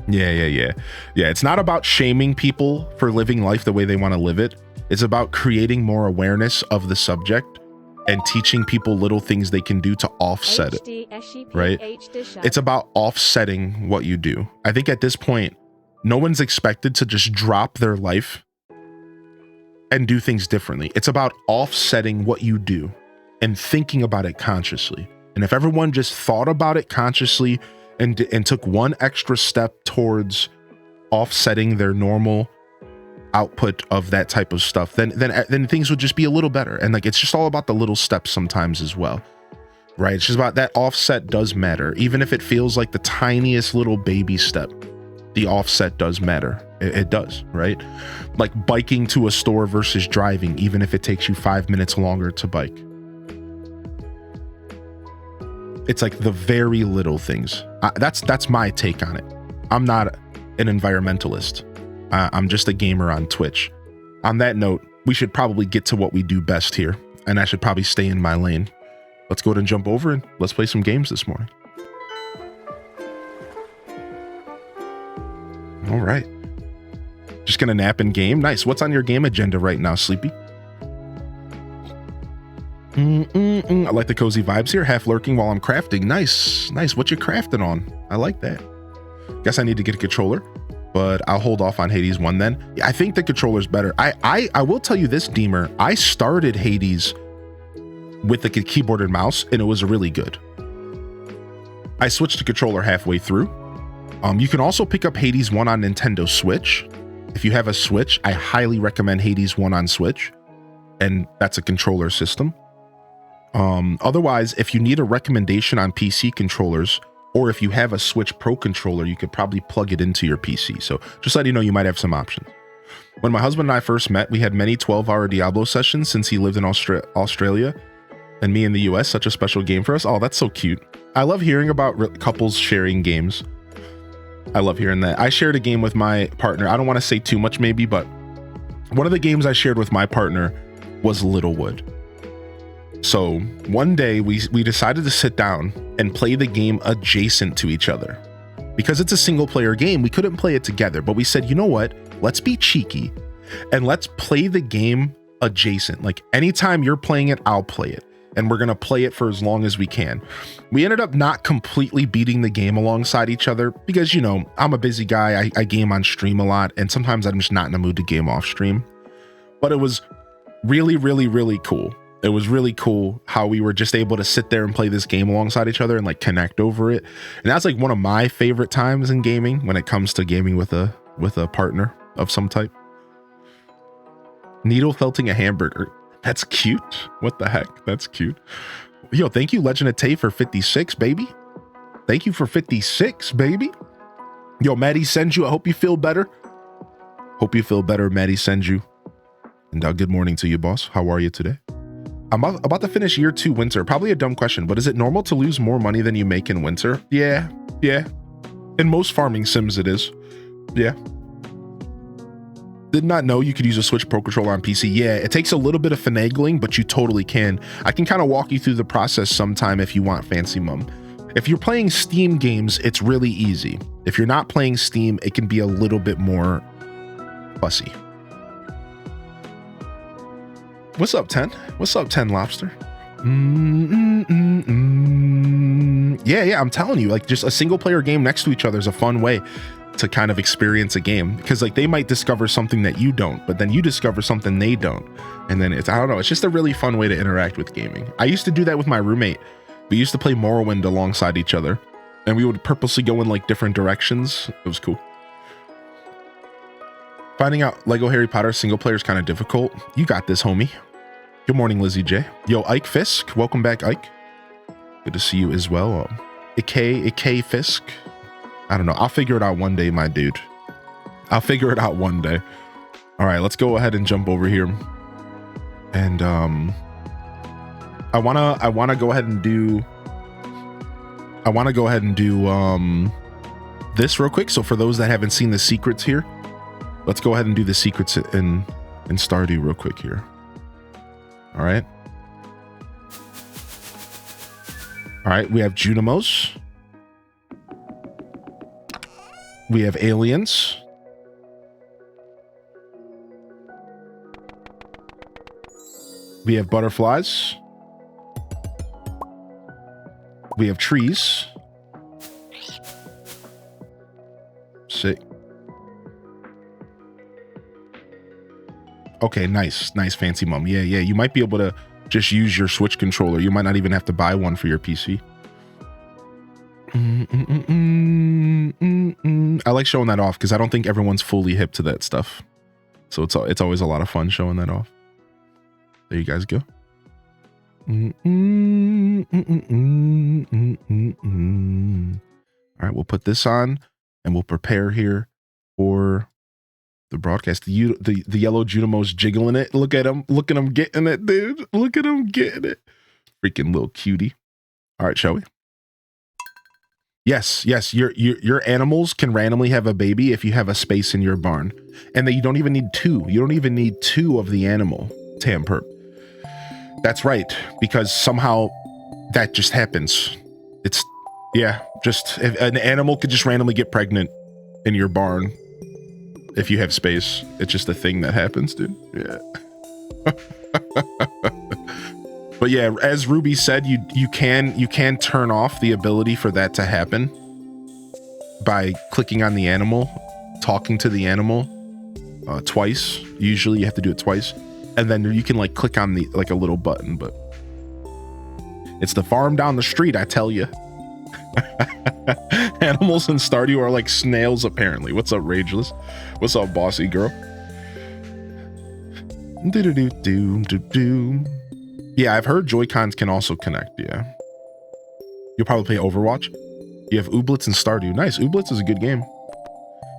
Yeah. It's not about shaming people for living life the way they want to live it. It's about creating more awareness of the subject and teaching people little things they can do to offset it, right? It's about offsetting what you do. I think at this point, no one's expected to just drop their life and do things differently. It's about offsetting what you do and thinking about it consciously. And if everyone just thought about it consciously and took one extra step towards offsetting their normal output of that type of stuff, then things would just be a little better. And like, it's just all about the little steps sometimes as well, right? It's just about that offset does matter. Even if it feels like the tiniest little baby step, the offset does matter. It does, right? Like biking to a store versus driving, even if it takes you 5 minutes longer to bike. It's like the very little things. That's my take on it. I'm not an environmentalist. I'm just a gamer on Twitch. On that note, we should probably get to what we do best here, and I should probably stay in my lane. Let's go ahead and jump over and let's play some games this morning. All right. Just gonna nap and game. Nice. What's on your game agenda right now, Sleepy? I like the cozy vibes here. Half lurking while I'm crafting. Nice. What you crafting on? I like that. Guess I need to get a controller, but I'll hold off on Hades 1 then. Yeah, I think the controller's better. I will tell you this, Deemer. I started Hades with the keyboard and mouse, and it was really good. I switched to controller halfway through. You can also pick up Hades 1 on Nintendo Switch. If you have a Switch, I highly recommend Hades 1 on Switch, and that's a controller system. Otherwise, if you need a recommendation on PC controllers, or if you have a Switch Pro controller, you could probably plug it into your PC. So just let you know, you might have some options. When my husband and I first met, we had many 12-hour Diablo sessions since he lived in Australia and me in the US. Such a special game for us. Oh, that's so cute. I love hearing about couples sharing games. I love hearing that. I shared a game with my partner. I don't want to say too much maybe, but one of the games I shared with my partner was Littlewood. So one day we decided to sit down and play the game adjacent to each other. Because it's a single player game, we couldn't play it together, but we said, you know what? Let's be cheeky and let's play the game adjacent. Like anytime you're playing it, I'll play it. And we're going to play it for as long as we can. We ended up not completely beating the game alongside each other because, you know, I'm a busy guy. I game on stream a lot, and sometimes I'm just not in the mood to game off stream. But it was really, really, really cool. It was really cool how we were just able to sit there and play this game alongside each other and like connect over it. And that's like one of my favorite times in gaming when it comes to gaming with a partner of some type. Needle felting a hamburger. That's cute. What the heck? That's cute. Yo, thank you, Legend of Tay, for 56, baby. Thank you for 56, baby. Yo, Maddie sends you. I hope you feel better. Hope you feel better, Maddie sends you. And good morning to you, boss. How are you today? I'm about to finish year 2 winter. Probably a dumb question, but is it normal to lose more money than you make in winter? Yeah. In most farming sims, it is. Yeah. Did not know you could use a Switch Pro controller on PC. Yeah, it takes a little bit of finagling, but you totally can. I can kind of walk you through the process sometime if you want, Fancy Mum. If you're playing Steam games, it's really easy. If you're not playing Steam, it can be a little bit more fussy. What's up, 10? What's up, 10 Lobster? Yeah, I'm telling you, like just a single player game next to each other is a fun way to kind of experience a game, because like they might discover something that you don't, but then you discover something they don't, and then it's, I don't know, it's just a really fun way to interact with gaming. I used to do that with my roommate. We used to play Morrowind alongside each other, and we would purposely go in like different directions. It was cool. Finding out Lego Harry Potter single player is kind of difficult. You got this, homie. Good morning, Lizzie J. Yo, Ike Fisk, welcome back, Ike. Good to see you as well. Ike Fisk. I don't know. I'll figure it out one day, my dude. I'll figure it out one day. All right, let's go ahead and jump over here. And I wanna go ahead and do this real quick. So for those that haven't seen the secrets here, let's go ahead and do the secrets in Stardew real quick here. All right. All right, we have Junimos. We have aliens. We have butterflies. We have trees. Sick. Okay, nice, Fancy Mum. Yeah, you might be able to just use your Switch controller. You might not even have to buy one for your PC. I like showing that off because I don't think everyone's fully hip to that stuff. So it's always a lot of fun showing that off. There you guys go. All right, we'll put this on and we'll prepare here for the broadcast. The yellow Junimo's jiggling it. Look at him getting it, dude. Look at him getting it. Freaking little cutie. All right, shall we? Yes. Your animals can randomly have a baby if you have a space in your barn, and that you don't even need 2. You don't even need 2 of the animal. Tamperp. That's right, because somehow that just happens. It's just if an animal could just randomly get pregnant in your barn if you have space. It's just a thing that happens, dude. Yeah. But yeah, as Ruby said, you can turn off the ability for that to happen by clicking on the animal, talking to the animal twice. Usually you have to do it twice, and then you can like click on the like a little button. But It's the farm down the street, I tell you. Animals in Stardew are like snails, apparently. What's up, Rageless? What's up, bossy girl? Yeah, I've heard Joy-Cons can also connect, yeah. You'll probably play Overwatch. You have Ooblets and Stardew. Nice, Ooblets is a good game.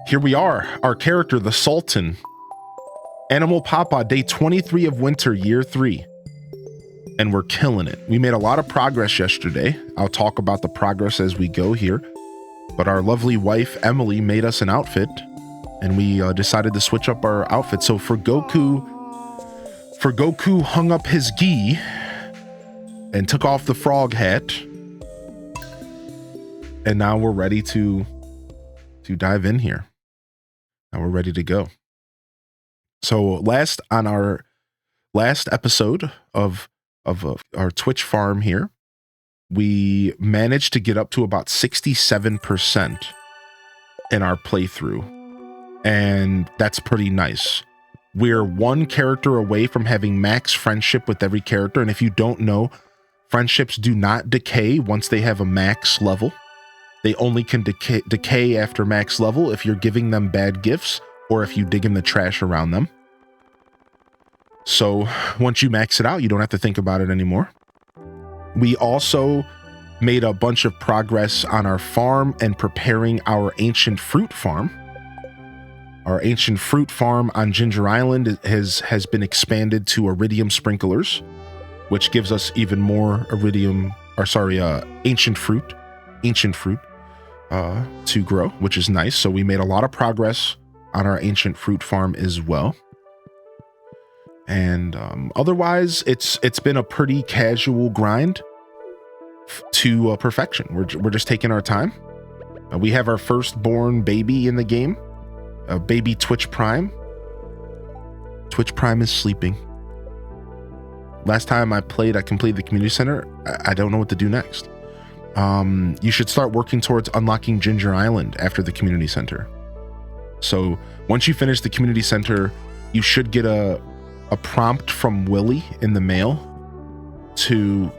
Here we are, our character, the Sultan. Animal Papa, day 23 of winter, year 3. And we're killing it. We made a lot of progress yesterday. I'll talk about the progress as we go here. But our lovely wife, Emily, made us an outfit. And we decided to switch up our outfit. So for Goku hung up his gi and took off the frog hat. And now we're ready to dive in here. Now we're ready to go. So on our last episode of our Twitch farm here, we managed to get up to about 67% in our playthrough, and that's pretty nice. We're one character away from having max friendship with every character, and if you don't know, friendships do not decay once they have a max level. They only can decay after max level if you're giving them bad gifts or if you dig in the trash around them. So once you max it out, you don't have to think about it anymore. We also made a bunch of progress on our farm and preparing our ancient fruit farm. Our ancient fruit farm on Ginger Island has been expanded to iridium sprinklers, which gives us even more ancient fruit to grow, which is nice. So we made a lot of progress on our ancient fruit farm as well. And otherwise, it's been a pretty casual grind to perfection. We're just taking our time. We have our firstborn baby in the game, baby Twitch Prime. Twitch Prime is sleeping. Last time I completed the community center. I don't know what to do next. You should start working towards unlocking Ginger Island after the community center. So once you finish the community center, you should get a prompt from Willie in the mail to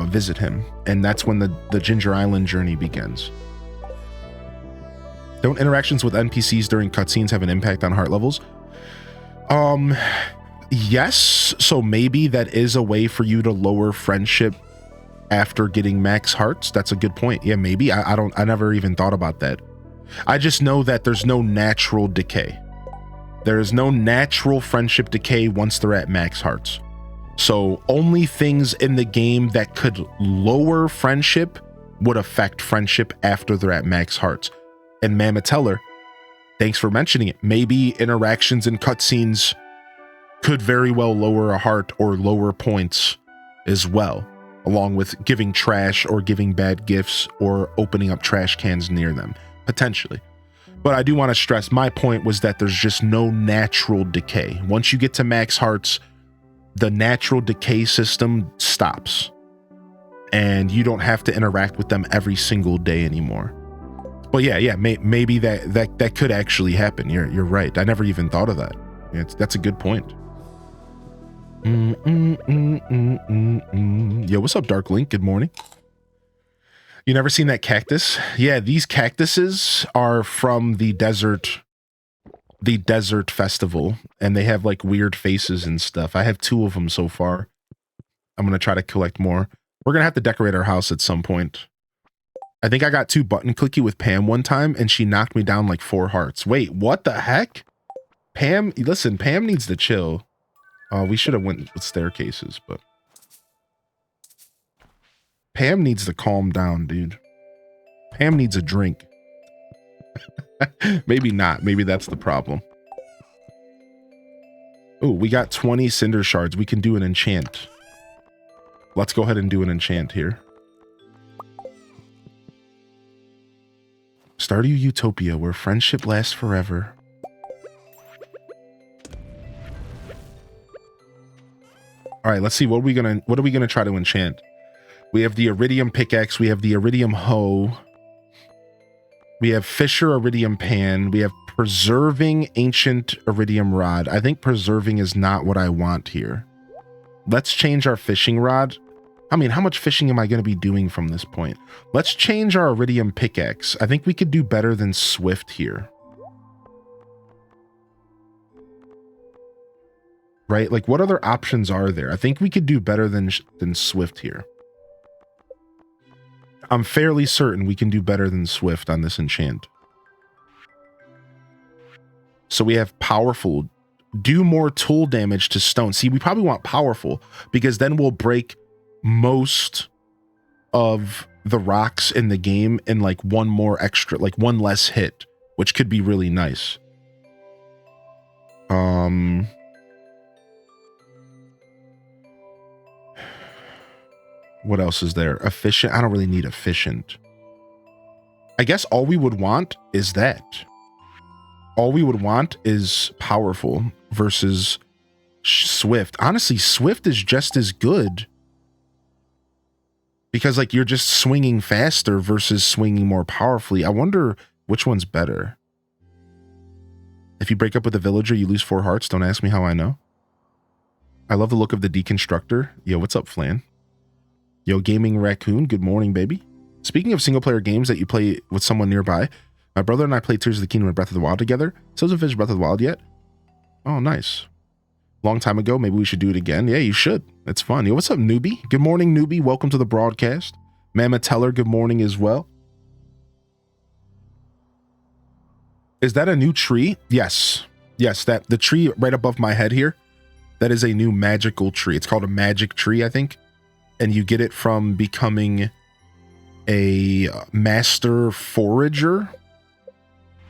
visit him, and that's when the Ginger Island journey begins. Don't interactions with NPCs during cutscenes have an impact on heart levels? Yes, so maybe that is a way for you to lower friendship after getting max hearts. That's a good point. Yeah, maybe. I never even thought about that. I just know that there's no natural decay. There is no natural friendship decay once they're at max hearts. So only things in the game that could lower friendship would affect friendship after they're at max hearts. And Mamateller, thanks for mentioning it. Maybe interactions in cutscenes could very well lower a heart or lower points as well, along with giving trash or giving bad gifts or opening up trash cans near them. Potentially. But I do want to stress, my point was that there's just no natural decay. Once you get to max hearts, the natural decay system stops. And you don't have to interact with them every single day anymore. But yeah, maybe that could actually happen. You're right. I never even thought of that. That's a good point. Yo, what's up, Dark Link? Good morning. You never seen that cactus? Yeah, these cactuses are from the desert festival, and they have like weird faces and stuff. I have 2 of them so far. I'm gonna try to collect more. We're gonna have to decorate our house at some point. I think I got 2 button clicky with Pam one time, and she knocked me down like 4 hearts. Wait, what the heck? Pam, listen, Pam needs to chill. We should have went with staircases, but Pam needs to calm down, dude. Pam needs a drink. Maybe not. Maybe that's the problem. Oh, we got 20 cinder shards. We can do an enchant. Let's go ahead and do an enchant here. Stardew Utopia, where friendship lasts forever. All right, let's see. What are we gonna try to enchant? We have the iridium pickaxe. We have the iridium hoe. We have Fisher iridium pan. We have Preserving ancient iridium rod. I think preserving is not what I want here. Let's change our fishing rod. I mean, how much fishing am I going to be doing from this point? Let's change our iridium pickaxe. I think we could do better than Swift here. Right? Like, what other options are there? I think we could do better than Swift here. I'm fairly certain we can do better than Swift on this enchant. So we have powerful. Do more tool damage to stone. See, we probably want powerful because then we'll break most of the rocks in the game in like one more extra, like one less hit, which could be really nice. What else is there? Efficient. I don't really need efficient. I guess all we would want is that. All we would want is powerful versus Swift. Honestly, Swift is just as good because like you're just swinging faster versus swinging more powerfully. I wonder which one's better. If you break up with a villager, you lose 4 hearts. Don't ask me how I know. I love the look of the deconstructor. Yo, what's up, Flan? Yo, Gaming Raccoon, good morning, baby. Speaking of single-player games that you play with someone nearby, my brother and I played Tears of the Kingdom and Breath of the Wild together. Still hasn't finished Breath of the Wild yet. Oh, nice. Long time ago, maybe we should do it again. Yeah, you should. It's fun. Yo, what's up, newbie? Good morning, newbie. Welcome to the broadcast. Mama Teller, good morning as well. Is that a new tree? Yes. Yes, that the tree right above my head here, that is a new magical tree. It's called a magic tree, I think. And you get it from becoming a master forager.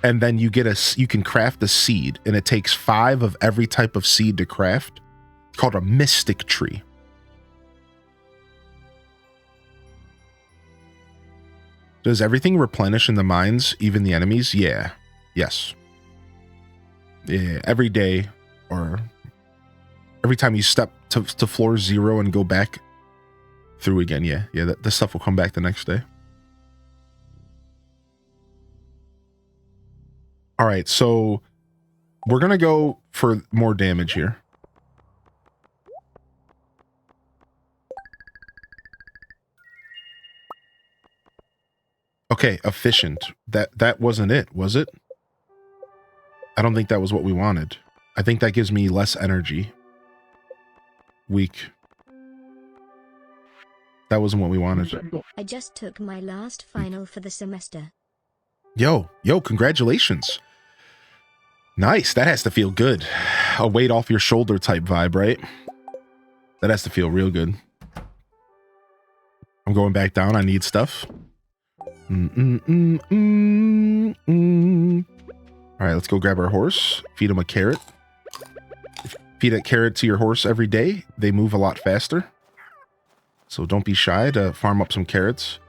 And then you get you can craft a seed, and it takes 5 of every type of seed to craft. It's called a mystic tree. Does everything replenish in the mines, even the enemies? Yeah. Yes. Yeah, every day or every time you step to floor 0 and go back through again. Yeah, the stuff will come back the next day. All right, so we're going to go for more damage here. Okay, efficient. That wasn't it, was it? I don't think that was what we wanted. I think that gives me less energy. Weak. That wasn't what we wanted. I just took my last final for the semester. Yo, congratulations. Nice. That has to feel good. A weight off your shoulder type vibe, right? That has to feel real good. I'm going back down. I need stuff. All right, let's go grab our horse. Feed him a carrot. Feed a carrot to your horse every day. They move a lot faster. So don't be shy to farm up some carrots.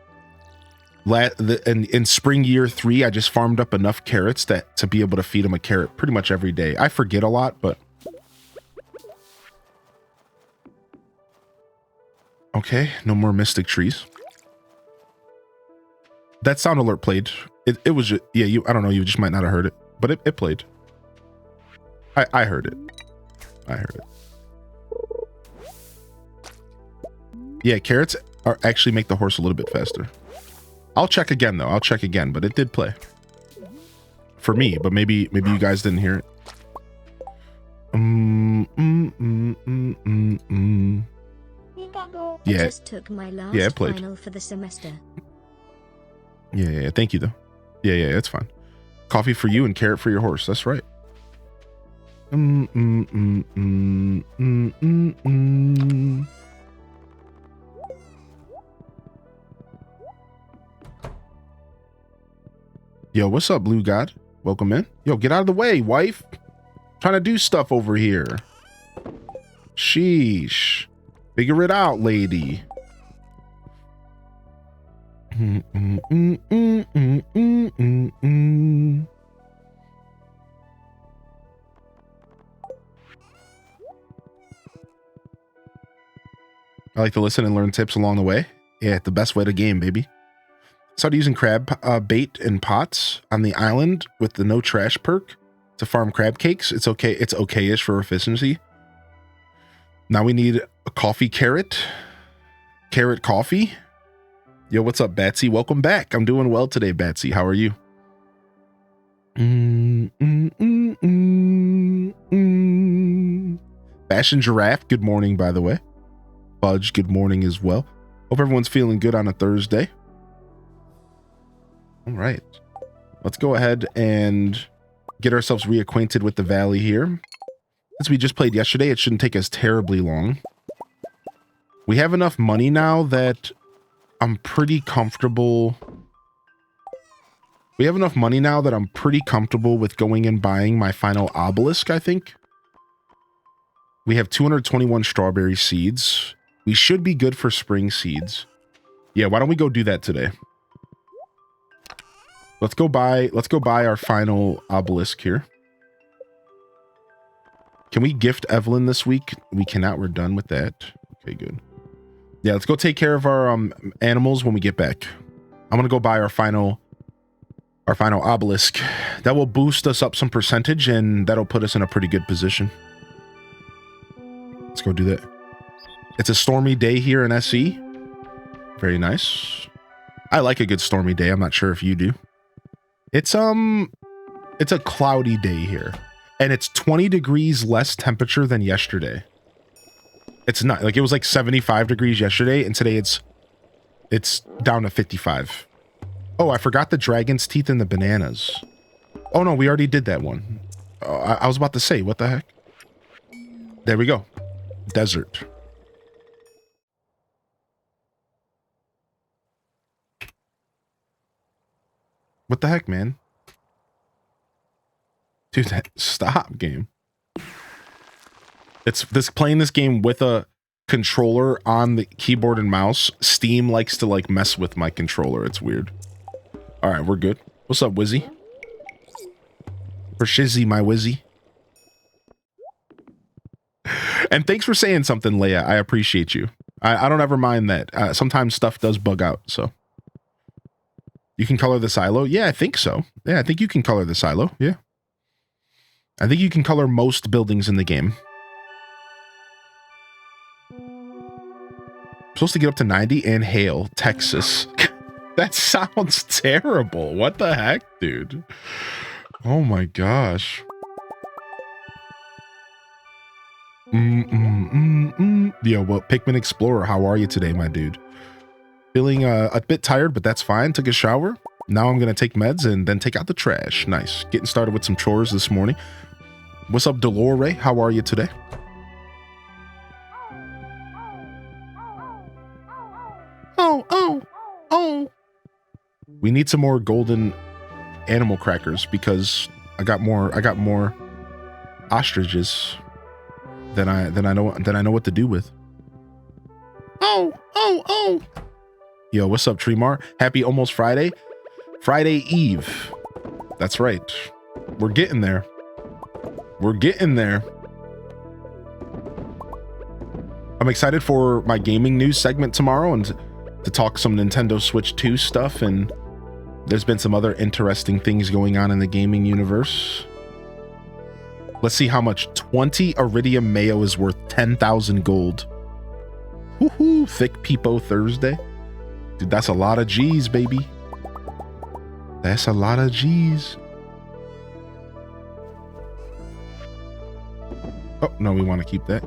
In SpringY4, I just farmed up enough carrots to be able to feed him a carrot pretty much every day. I forget a lot, but... Okay, no more mystic trees. That sound alert played. It was just... Yeah, I don't know, you just might not have heard it. But it played. I heard it. I heard it. Yeah, carrots actually make the horse a little bit faster. I'll check again, though. I'll check again, but it did play. For me, but maybe you guys didn't hear it. Yeah. I just took my last final for the semester. Yeah, thank you, though. Yeah, it's fine. Coffee for you and carrot for your horse. That's right. Yo, what's up, Blue God? Welcome in. Yo, get out of the way, wife. Trying to do stuff over here. Sheesh. Figure it out, lady. I like to listen and learn tips along the way. Yeah, the best way to game, baby. Started using crab bait and pots on the island with the no trash perk to farm crab cakes. It's okay. It's okay-ish for efficiency. Now we need a coffee carrot. Carrot coffee. Yo, what's up, Batsy? Welcome back. I'm doing well today, Batsy. How are you? Fashion Giraffe, good morning, by the way. Fudge, good morning as well. Hope everyone's feeling good on a Thursday. All right. Let's go ahead and get ourselves reacquainted with the valley here. Since we just played yesterday, it shouldn't take us terribly long. We have enough money now that I'm pretty comfortable. We have enough money now that I'm pretty comfortable with going and buying my final obelisk, I think. We have 221 strawberry seeds. We should be good for spring seeds. Yeah, why don't we go do that today? Let's go buy our final obelisk here. Can we gift Evelyn this week? We cannot. We're done with that. Okay, good. Yeah, let's go take care of our animals when we get back. I'm gonna go buy our final obelisk. That will boost us up some percentage, and that'll put us in a pretty good position. Let's go do that. It's a stormy day here in SE. Very nice. I like a good stormy day. I'm not sure if you do. It's a cloudy day here, and it's 20 degrees less temperature than yesterday. It's not like it was like 75 degrees yesterday, and today it's down to 55. Oh, I forgot the dragon's teeth and the bananas. Oh no, we already did that one. I was about to say, what the heck? There we go. Desert. What the heck, man? Dude, stop, game. It's playing this game with a controller on the keyboard and mouse. Steam likes to like mess with my controller. It's weird. All right, we're good. What's up, Wizzy? For shizzy, my Wizzy. And thanks for saying something, Leia. I appreciate you. I don't ever mind that. Sometimes stuff does bug out, so. You can color the silo? Yeah, I think so. Yeah, I think you can color the silo. Yeah. I think you can color most buildings in the game. I'm supposed to get up to 90 and hail, Texas. That sounds terrible. What the heck, dude? Oh my gosh. Yo, well, Pikmin Explorer, how are you today, my dude? Feeling a bit tired, but that's fine. Took a shower. Now I'm going to take meds and then take out the trash. Nice. Getting started with some chores this morning. What's up, Delore? How are you today? Oh. We need some more golden animal crackers because I got more ostriches than I know what to do with. Oh. Yo, what's up, Tremar? Happy almost Friday. Friday Eve. That's right. We're getting there. We're getting there. I'm excited for my gaming news segment tomorrow and to talk some Nintendo Switch 2 stuff, and there's been some other interesting things going on in the gaming universe. Let's see how much 20 Iridium Mayo is worth 10,000 gold. Woohoo, thick peepo Thursday. Dude, that's a lot of G's, baby. That's a lot of G's. Oh, no, we want to keep that.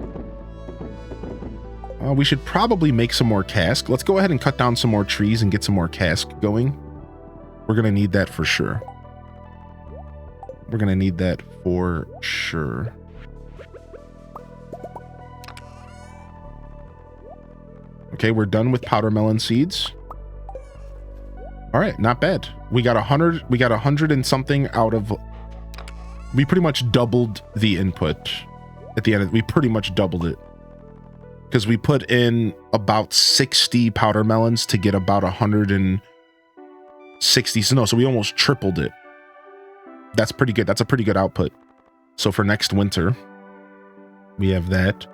We should probably make some more cask. Let's go ahead and cut down some more trees and get some more cask going. We're going to need that for sure. We're going to need that for sure. Okay, we're done with powder melon seeds. All right, not bad. We got 100 and something out of. We pretty much doubled the input at the end. We pretty much doubled it because we put in about 60 powder melons to get about 160. So we almost tripled it. That's pretty good. That's a pretty good output. So for next winter, we have that.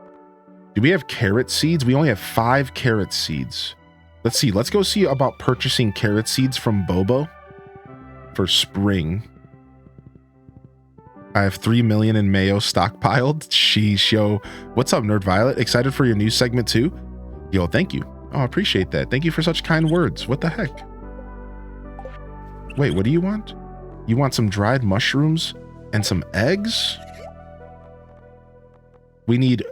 Do we have carrot seeds? We only have 5 carrot seeds. Let's see. Let's go see about purchasing carrot seeds from Bobo for spring. I have 3 million in mayo stockpiled. Sheesh, yo. What's up, Nerd Violet? Excited for your new segment too? Yo, thank you. Oh, I appreciate that. Thank you for such kind words. What the heck? Wait, what do you want? You want some dried mushrooms and some eggs? We need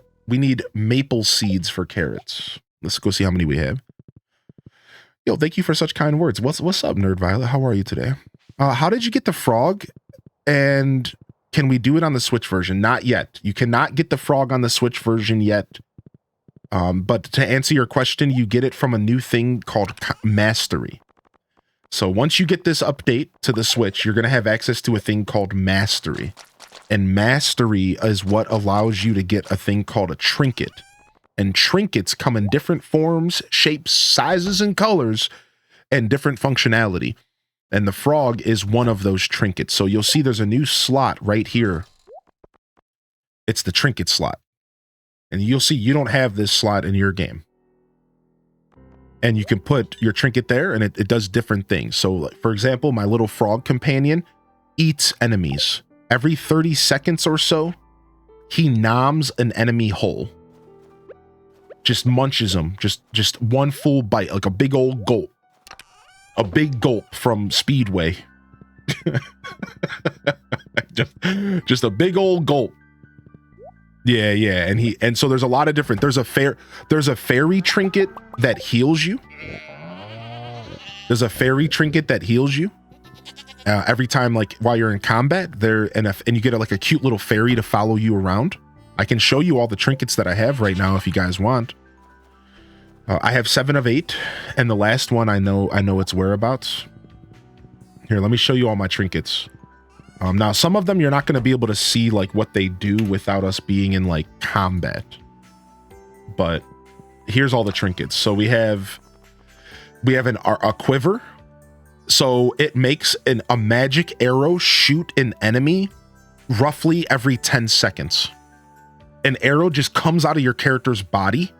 maple seeds for carrots. Let's go see how many we have. Yo, thank you for such kind words. What's up, Nerd Violet? How are you today? How did you get the frog? And can we do it on the Switch version? Not yet. You cannot get the frog on the Switch version yet. But to answer your question, you get it from a new thing called Mastery. So once you get this update to the Switch, you're going to have access to a thing called Mastery. And Mastery is what allows you to get a thing called a trinket. And trinkets come in different forms, shapes, sizes, and colors, and different functionality. And the frog is one of those trinkets. So you'll see there's a new slot right here. It's the trinket slot. And you'll see you don't have this slot in your game. And you can put your trinket there, and it does different things. So, for example, my little frog companion eats enemies. Every 30 seconds or so, he noms an enemy whole. Just munches them. Just one full bite, like a big old gulp. A big gulp from Speedway. just a big old gulp. Yeah, and so there's a lot of different. There's a fairy trinket that heals you. There's a fairy trinket that heals you. Every time, like while you're in combat, and you get like a cute little fairy to follow you around. I can show you all the trinkets that I have right now if you guys want. I have 7 of 8, and the last one I know its whereabouts. Here, let me show you all my trinkets. Now, some of them you're not going to be able to see like what they do without us being in like combat. But here's all the trinkets. So we have a quiver. So it makes a magic arrow shoot an enemy roughly every 10 seconds. An arrow just comes out of your character's body.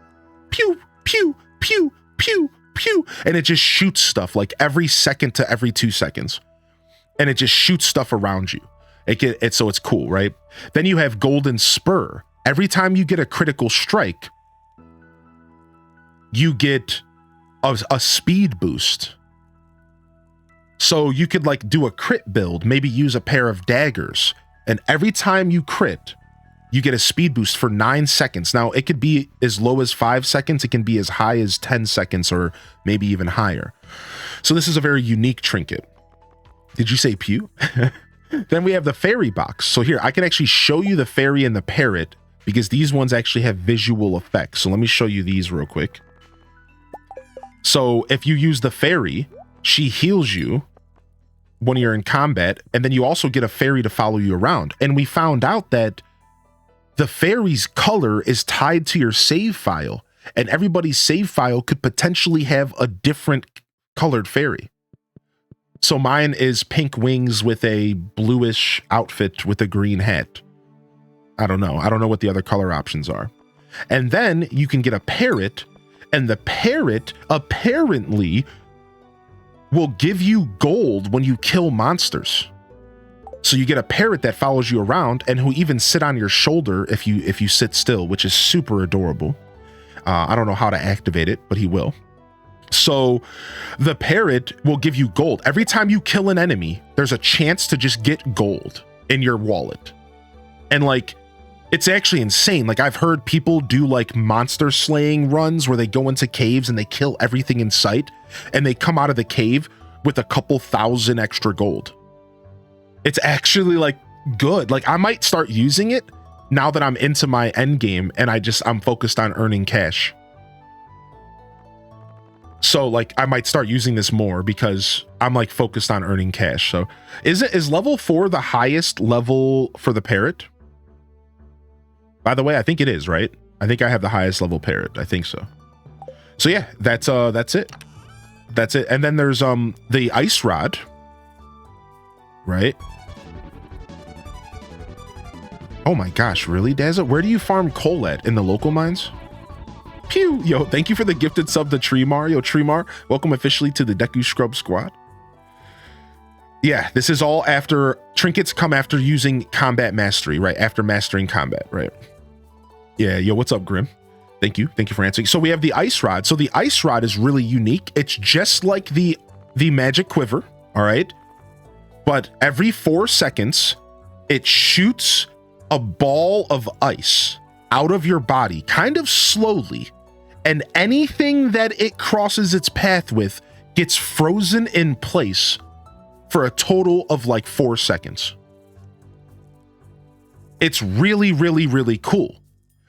Pew, pew, pew, pew, pew. And it just shoots stuff like every second to every 2 seconds. And it just shoots stuff around you. So it's cool, right? Then you have Golden Spur. Every time you get a critical strike, you get a speed boost. So you could like do a crit build, maybe use a pair of daggers. And every time you crit, you get a speed boost for 9 seconds. Now, it could be as low as 5 seconds. It can be as high as 10 seconds or maybe even higher. So this is a very unique trinket. Did you say pew? Then we have the fairy box. So here, I can actually show you the fairy and the parrot because these ones actually have visual effects. So let me show you these real quick. So if you use the fairy, she heals you when you're in combat, and then you also get a fairy to follow you around. And we found out that the fairy's color is tied to your save file, and everybody's save file could potentially have a different colored fairy. So mine is pink wings with a bluish outfit with a green hat. I don't know what the other color options are. And then you can get a parrot, and the parrot apparently will give you gold when you kill monsters. So you get a parrot that follows you around and who even sit on your shoulder if you sit still, which is super adorable. I don't know how to activate it, but he will. So the parrot will give you gold. Every time you kill an enemy, there's a chance to just get gold in your wallet. And like, it's actually insane. Like, I've heard people do like monster slaying runs where they go into caves and they kill everything in sight, and they come out of the cave with a couple thousand extra gold. It's actually like good. Like, I might start using it now that I'm into my end game and I'm focused on earning cash. So like, I might start using this more because I'm like focused on earning cash. So is level 4 the highest level for the parrot? By the way, I think it is, right? I think I have the highest level parrot. I think so. So yeah, that's it. That's it. And then there's the ice rod, right? Oh my gosh, really, Dazza? Where do you farm coal at? In the local mines? Pew. Yo, thank you for the gifted sub to Treemar. Yo, Treemar, welcome officially to the Deku Scrub Squad. Yeah, this is all after trinkets come after using combat mastery, right? After mastering combat, right? Yeah, yo, what's up, Grim? Thank you for answering. So we have the ice rod. So the ice rod is really unique. It's just like the magic quiver, all right? But every 4 seconds, it shoots a ball of ice out of your body, kind of slowly, and anything that it crosses its path with gets frozen in place for a total of like 4 seconds. It's really, really, really cool.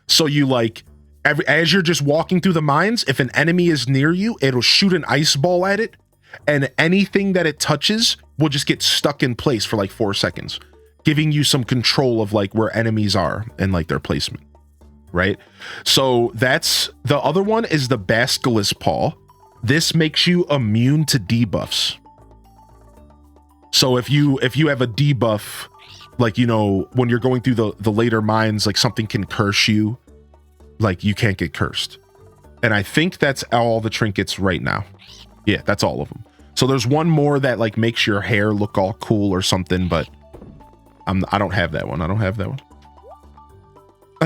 So you like, as you're just walking through the mines, if an enemy is near you, it'll shoot an ice ball at it, and anything that it touches will just get stuck in place for like 4 seconds, giving you some control of like where enemies are and like their placement, right? So that's, the other one is the Basilisk Paw. This makes you immune to debuffs. So if you have a debuff, like, you know, when you're going through the later mines, like something can curse you, like you can't get cursed. And I think that's all the trinkets right now. Yeah, that's all of them. So there's one more that like makes your hair look all cool or something, but I don't have that one. I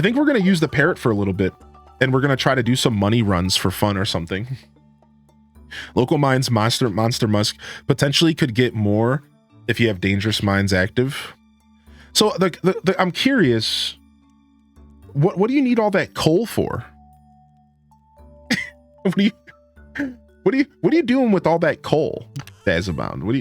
think we're going to use the parrot for a little bit, and we're going to try to do some money runs for fun or something. Local mines, monster musk potentially could get more if you have dangerous mines active. So I'm curious, what do you need all that coal for? What are you doing with all that coal, Bazabound? What are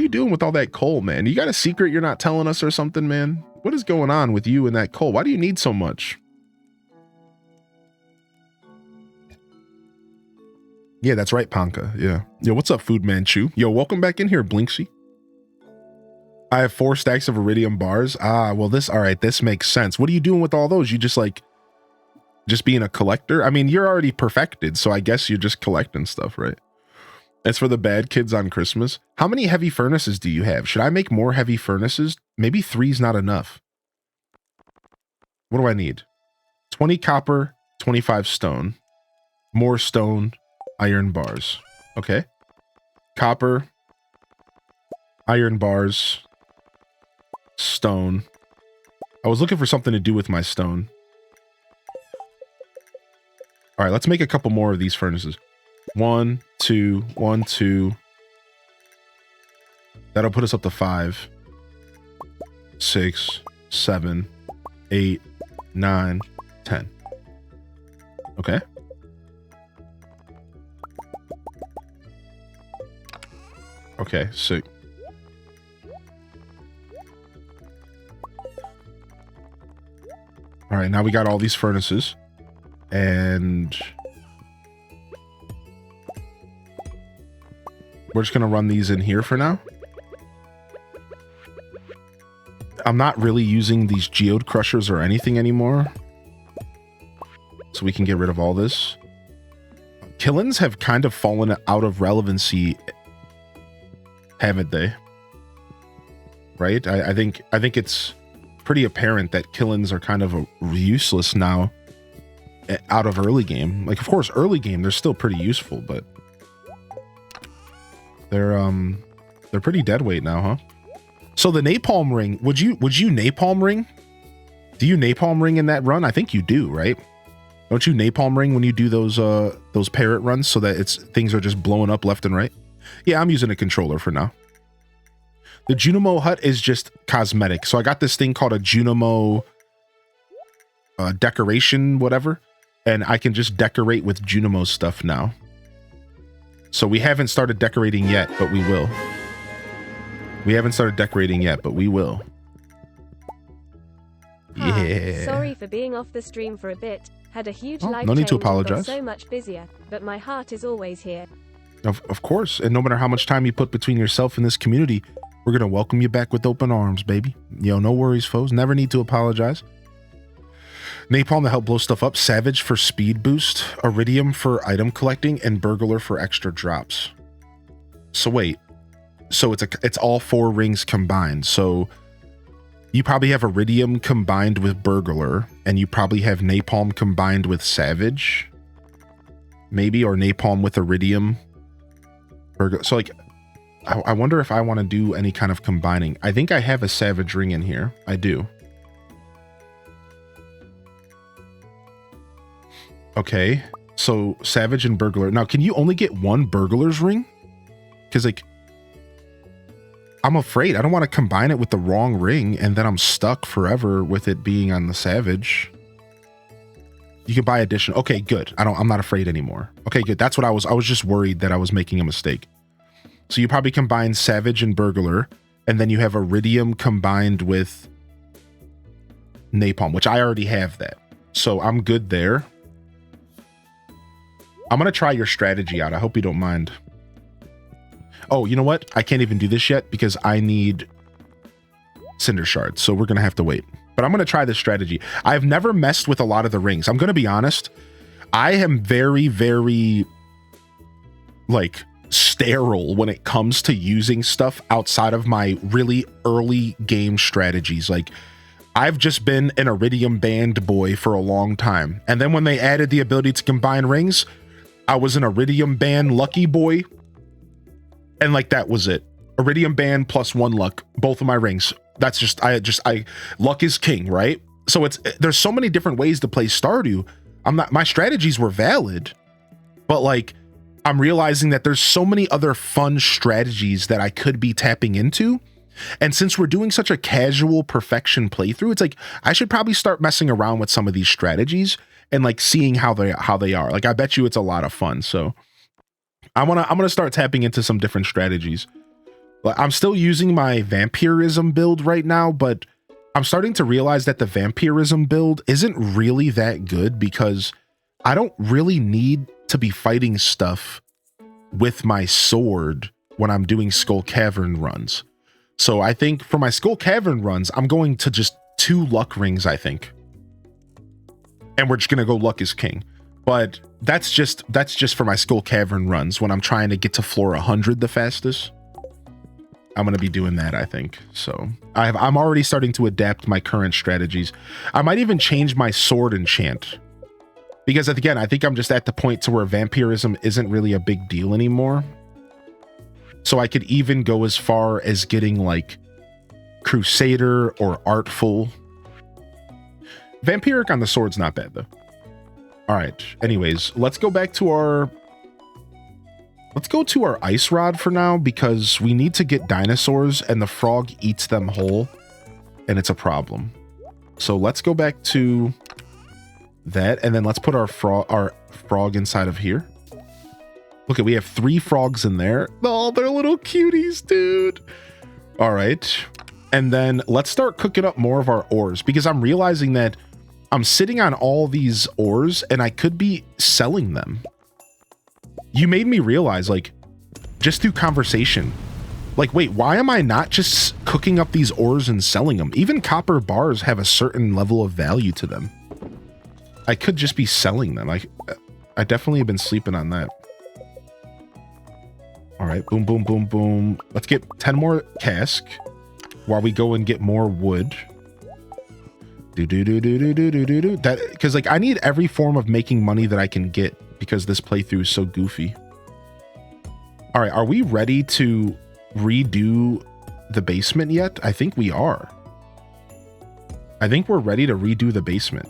you doing with all that coal, man? You got a secret you're not telling us or something, man? What is going on with you and that coal? Why do you need so much? Yeah, that's right, Panka. Yeah. Yo, what's up, Food Manchu? Yo, welcome back in here, Blinksy. I have 4 stacks of iridium bars. Ah, well, all right, this makes sense. What are you doing with all those? You just being a collector? I mean, you're already perfected, so I guess you're just collecting stuff, right? It's for the bad kids on Christmas. How many heavy furnaces do you have? Should I make more heavy furnaces? Maybe 3's not enough. What do I need? 20 copper, 25 stone. More stone, iron bars. Okay. Copper, iron bars, stone. I was looking for something to do with my stone. All right, let's make a couple more of these furnaces. 1, 2, 1, 2. That'll put us up to 5, 6, 7, 8, 9, 10. Okay. Okay, sick. All right, now we got all these furnaces, and we're just gonna run these in here for now. I'm not really using these geode crushers or anything anymore, so we can get rid of all this. Killins have kind of fallen out of relevancy, haven't they? Right? I think it's pretty apparent that killins are kind of useless now out of early game. Like, of course, early game they're still pretty useful, but they're pretty dead weight now, huh? So the napalm ring, would you napalm ring? Do you napalm ring in that run? I think you do, right? Don't you napalm ring when you do those parrot runs so that things are just blowing up left and right? Yeah, I'm using a controller for now. The Junimo hut is just cosmetic. So I got this thing called a Junimo decoration, whatever, and I can just decorate with Junimo stuff now. So we haven't started decorating yet, but we will. We haven't started decorating yet, but we will. Yeah. Sorry for being off the stream for a bit. Had a huge life no need to change and apologize. got so much busier, but my heart is always here. Of course, and no matter how much time you put between yourself and this community, we're gonna welcome you back with open arms, baby. Yo, no worries, foes. Never need to apologize. Napalm to help blow stuff up, Savage for speed boost, Iridium for item collecting, and Burglar for extra drops. So wait, so it's all 4 rings combined. So You probably have Iridium combined with Burglar, and you probably have Napalm combined with Savage. Maybe, or Napalm with Iridium. So like, I wonder if I want to do any kind of combining. I think I have a Savage ring in here. I do. Okay, so Savage and Burglar. Now, can you only get one Burglar's ring? Because like, I'm afraid I don't want to combine it with the wrong ring and then I'm stuck forever with it being on the Savage. You can buy additional. Okay, good. I'm not afraid anymore. Okay, good. That's what I was just worried that I was making a mistake. So you probably combine Savage and Burglar, and then you have Iridium combined with Napalm, which I already have that. So I'm good there. I'm going to try your strategy out. I hope you don't mind. Oh, you know what? I can't even do this yet because I need Cinder Shards. So we're going to have to wait. But I'm going to try this strategy. I've never messed with a lot of the rings. I'm going to be honest. I am very, very, like, sterile when it comes to using stuff outside of my really early game strategies. Like, I've just been an Iridium band boy for a long time. And then when they added the ability to combine rings, I was an Iridium band lucky boy. And like, that was it. Iridium band plus 1 luck, both of my rings. That's just, luck is king, right? So there's so many different ways to play Stardew. My strategies were valid, but like, I'm realizing that there's so many other fun strategies that I could be tapping into. And since we're doing such a casual perfection playthrough, it's like, I should probably start messing around with some of these strategies and like seeing how they are. Like, I bet you it's a lot of fun. So I'm gonna start tapping into some different strategies. I'm still using my vampirism build right now, but I'm starting to realize that the vampirism build isn't really that good because I don't really need to be fighting stuff with my sword when I'm doing Skull Cavern runs. So I think for my Skull Cavern runs, I'm going to just 2 luck rings, I think. And we're just gonna go luck is king. But that's just for my Skull Cavern runs when I'm trying to get to floor 100 the fastest. I'm going to be doing that, I think. So I'm already starting to adapt my current strategies. I might even change my sword enchant. Because again, I think I'm just at the point to where vampirism isn't really a big deal anymore. So I could even go as far as getting like Crusader or Artful. Vampiric on the sword's not bad though. All right. Anyways, let's go to our ice rod for now because we need to get dinosaurs and the frog eats them whole and it's a problem. So let's go back to that and then let's put our frog inside of here. Look, we have 3 frogs in there. Oh, they're little cuties, dude. All right. And then let's start cooking up more of our ores because I'm realizing that I'm sitting on all these ores and I could be selling them. You made me realize, like, just through conversation, like, wait, why am I not just cooking up these ores and selling them? Even copper bars have a certain level of value to them. I could just be selling them. I definitely have been sleeping on that. All right, boom, boom, boom, boom. Let's get 10 more cask while we go and get more wood. That, because like I need every form of making money that I can get because this playthrough is so goofy. All right, are we ready to redo the basement yet? I think we are. I think we're ready to redo the basement.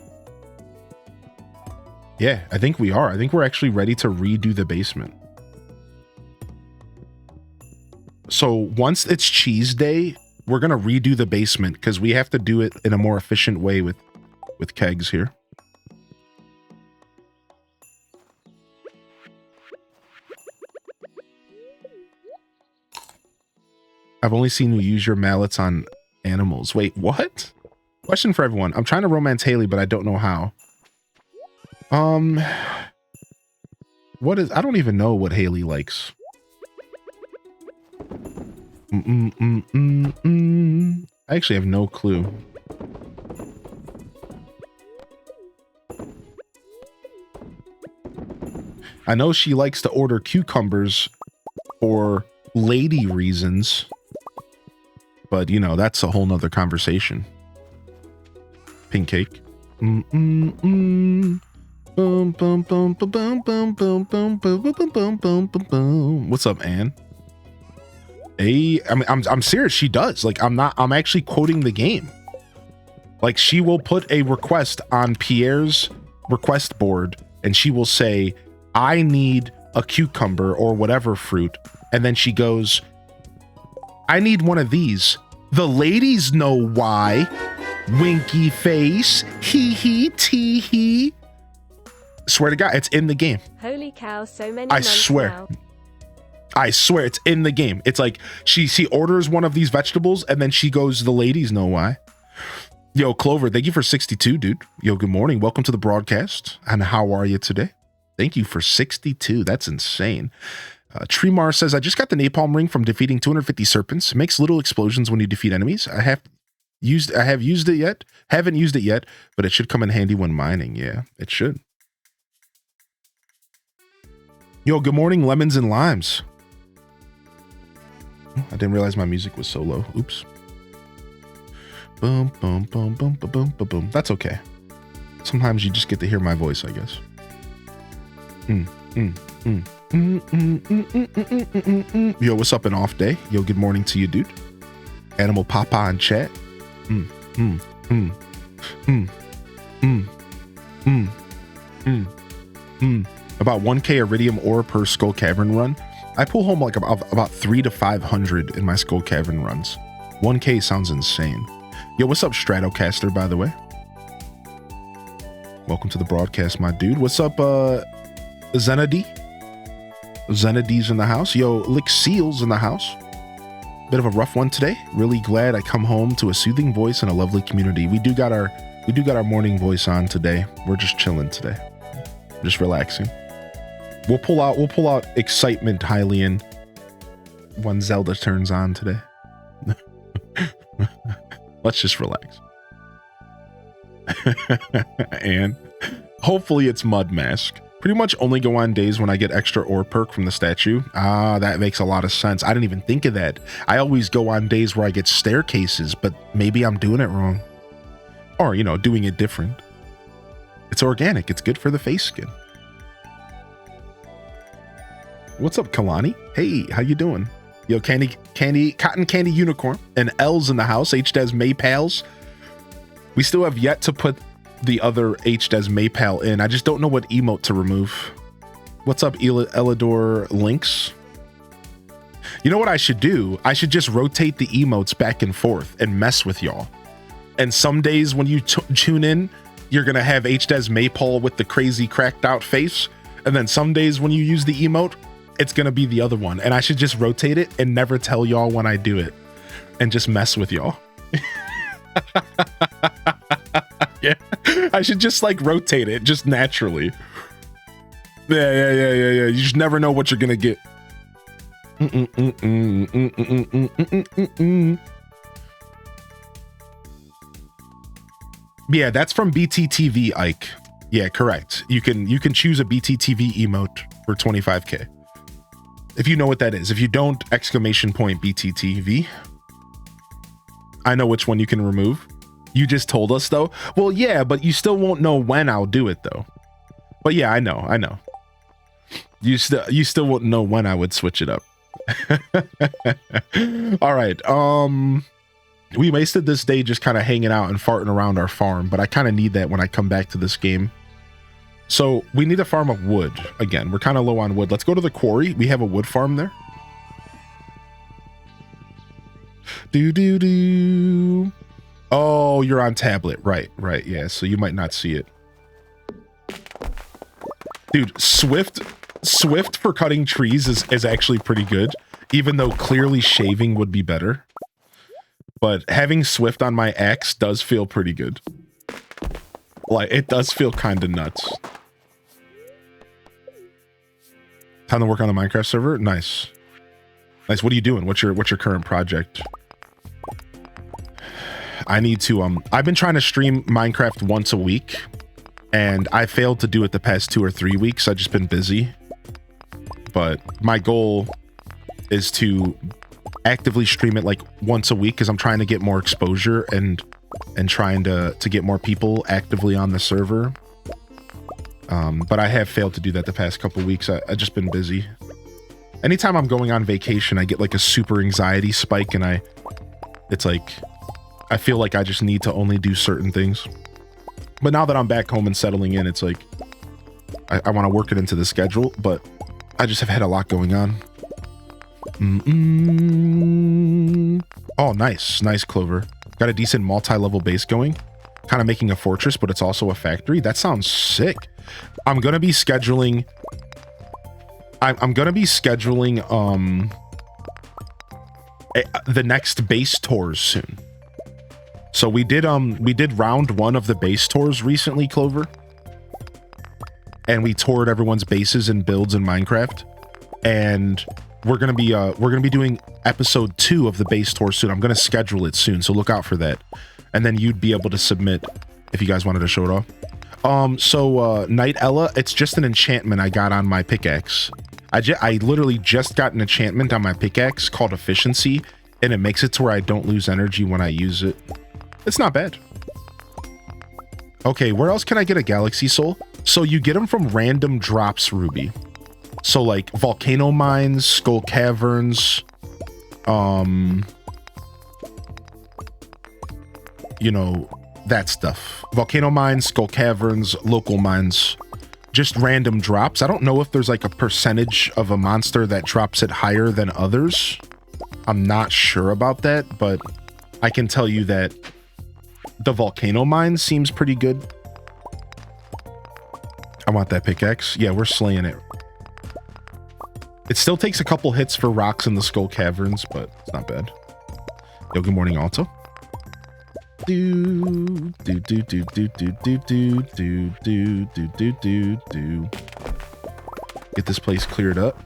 Yeah, I think we are. I think we're actually ready to redo the basement. So once it's cheese day, we're going to redo the basement because we have to do it in a more efficient way with kegs here. I've only seen you use your mallets on animals. Wait, what? Question for everyone. I'm trying to romance Haley, but I don't know how. What is... I don't even know what Haley likes. I actually have no clue. I know she likes to order cucumbers for lady reasons, but you know, that's a whole nother conversation. Pink cake. Boom, boom, boom, boom, boom, boom, boom, boom, boom, boom, boom, boom. What's up, Anne? Hey, I mean, I'm serious. She does. Like, I'm actually quoting the game. Like, she will put a request on Pierre's request board, and she will say, I need a cucumber or whatever fruit. And then she goes, I need one of these. The ladies know why. Winky face. Hee hee tee hee. Swear to God, it's in the game. Holy cow, so many I months swear. now. I swear it's in the game. It's like she orders one of these vegetables and then she goes, the ladies know why. Yo, Clover, thank you for 62, dude. Yo, good morning. Welcome to the broadcast. And how are you today? Thank you for 62. That's insane. Tremar says, I just got the napalm ring from defeating 250 serpents. It makes little explosions when you defeat enemies. I have used it yet. Haven't used it yet, but it should come in handy when mining. Yeah, it should. Yo, good morning, lemons and limes. I didn't realize my music was so low. Oops. Boom, boom, boom, boom, boom, boom, boom, boom. That's okay. Sometimes you just get to hear my voice, I guess. Yo, what's up, an off day? Yo, good morning to you, dude. Animal Papa in chat. About 1k iridium ore per Skull Cavern run. I pull home like about 300 to 500 in my Skull Cavern runs. 1k sounds insane. Yo, what's up, Stratocaster, by the way? Welcome to the broadcast, my dude. What's up, Zenady? Zenady's in the house. Yo, Lick Seals in the house. Bit of a rough one today. Really glad I come home to a soothing voice and a lovely community. We do got our morning voice on today. We're just chilling today. Just relaxing. We'll pull out excitement, Hylian, when Zelda turns on today. Let's just relax. And hopefully it's Mud Mask. Pretty much only go on days when I get extra ore perk from the statue. Ah, that makes a lot of sense. I didn't even think of that. I always go on days where I get staircases, but maybe I'm doing it wrong. Or, you know, doing it different. It's organic. It's good for the face skin. What's up, Kalani? Hey, how you doing? Yo, cotton candy unicorn and L's in the house. HDes Maypals. We still have yet to put the other HDes Maypal in. I just don't know what emote to remove. What's up, Elidor Lynx? You know what I should do? I should just rotate the emotes back and forth and mess with y'all. And some days when you tune in, you're gonna have HDes Maypal with the crazy cracked out face. And then some days when you use the emote, it's gonna be the other one. And I should just rotate it and never tell y'all when I do it and just mess with y'all. Yeah, I should just like rotate it just naturally. Yeah. You just never know what you're gonna get. Yeah, that's from BTTV, Ike. Yeah, correct. You can choose a BTTV emote for 25k. If you know what that is. If you don't, exclamation point BTTV. I know which one you can remove. You just told us though. Well, yeah, but you still won't know when I'll do it though. But yeah, I know. You still won't know when I would switch it up. All right. We wasted this day just kind of hanging out and farting around our farm, but I kind of need that when I come back to this game. So we need a farm of wood. Again, we're kind of low on wood. Let's go to the quarry. We have a wood farm there. Do. Oh, you're on tablet. Right. Yeah, so you might not see it. Dude, Swift for cutting trees is actually pretty good, even though clearly shaving would be better. But having Swift on my axe does feel pretty good. Like, it does feel kind of nuts. Time to work on the Minecraft server? Nice. What are you doing? What's your current project? I need to, I've been trying to stream Minecraft once a week, and I failed to do it the past 2 or 3 weeks. I've just been busy. But my goal is to actively stream it like once a week because I'm trying to get more exposure and and trying to get more people actively on the server. But I have failed to do that the past couple weeks. I've just been busy. Anytime I'm going on vacation, I get like a super anxiety spike, and it's like, I feel like I just need to only do certain things. But now that I'm back home and settling in, it's like, I want to work it into the schedule, but I just have had a lot going on. Oh, nice, Clover. Got a decent multi-level base going. Kind of making a fortress, but it's also a factory. That sounds sick. I'm gonna be scheduling the next base tours soon. So we did round 1 of the base tours recently, Clover. And we toured everyone's bases and builds in Minecraft. And we're gonna be doing episode 2 of the base tour soon. I'm gonna schedule it soon, so look out for that. And then you'd be able to submit if you guys wanted to show it off. Night Ella, it's just an enchantment I got on my pickaxe. I literally just got an enchantment on my pickaxe called Efficiency, and it makes it to where I don't lose energy when I use it. It's not bad. Okay, where else can I get a Galaxy Soul? So you get them from random drops, Ruby. So like volcano mines, skull caverns, you know, that stuff. Volcano mines, skull caverns, local mines, just random drops. I don't know if there's like a percentage of a monster that drops it higher than others. I'm not sure about that, but I can tell you that the volcano mine seems pretty good. I want that pickaxe. Yeah, we're slaying it. It still takes a couple hits for rocks in the skull caverns, but it's not bad. Yo, good morning, Alto. Get this place cleared up.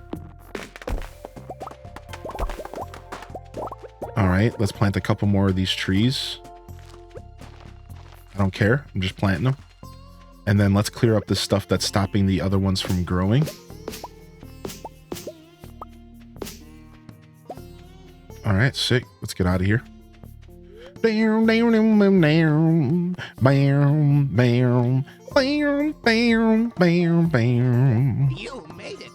All right, let's plant a couple more of these trees. I don't care. I'm just planting them. And then let's clear up this stuff that's stopping the other ones from growing. All right, sick. Let's get out of here. You made it.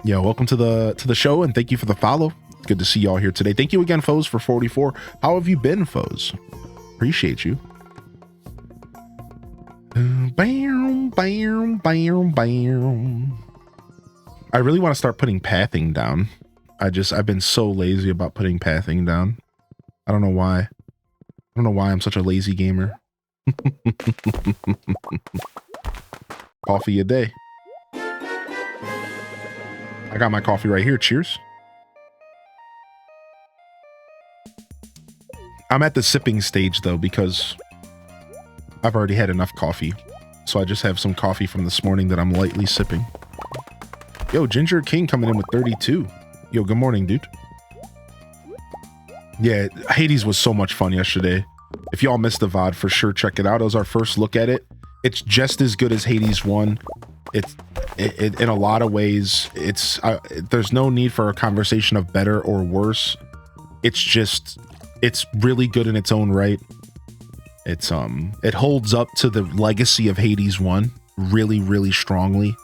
Yo, welcome to the show, and thank you for the follow. It's good to see y'all here today. Thank you again, Foes, for 44. How have you been, Foes? Appreciate you. I really want to start putting pathing down. I've been so lazy about putting pathing down. I don't know why. I don't know why I'm such a lazy gamer. Coffee a day. I got my coffee right here. Cheers. I'm at the sipping stage though, because I've already had enough coffee. So I just have some coffee from this morning that I'm lightly sipping. Yo, Ginger King coming in with 32. Yo, good morning, dude. Yeah, Hades was so much fun yesterday. If y'all missed the VOD, for sure check it out. It was our first look at it. It's just as good as Hades 1. It in a lot of ways, there's no need for a conversation of better or worse. It's really good in its own right. It holds up to the legacy of Hades 1 really, really strongly.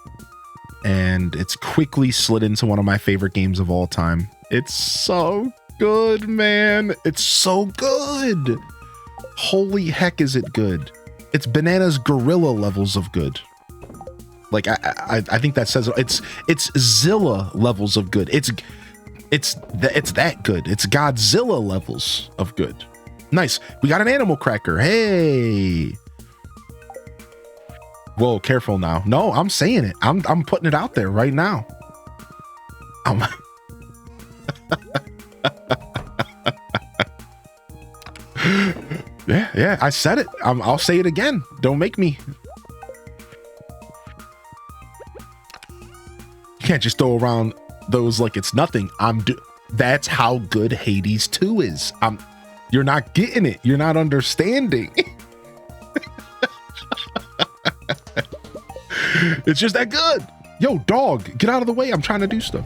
And it's quickly slid into one of my favorite games of all time. It's so good, man. It's so good. Holy heck, is it good? It's bananas gorilla levels of good. Like I think that says it's Zilla levels of good. It's that good. It's Godzilla levels of good. Nice. We got an animal cracker. Hey. Whoa, careful now. No, I'm saying it. I'm putting it out there right now. Yeah, I said it. I'll say it again. Don't make me. You can't just throw around those like it's nothing. That's how good Hades 2 is. You're not getting it. You're not understanding. It's just that good. Yo, dog, get out of the way. I'm trying to do stuff.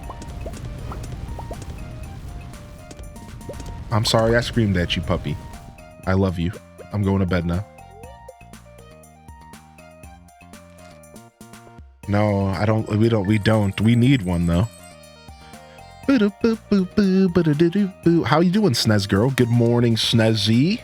I'm sorry I screamed at you, puppy. I love you. I'm going to bed now. No, I don't. We don't. We need one though. How you doing, Snez girl? Good morning, Snezzy.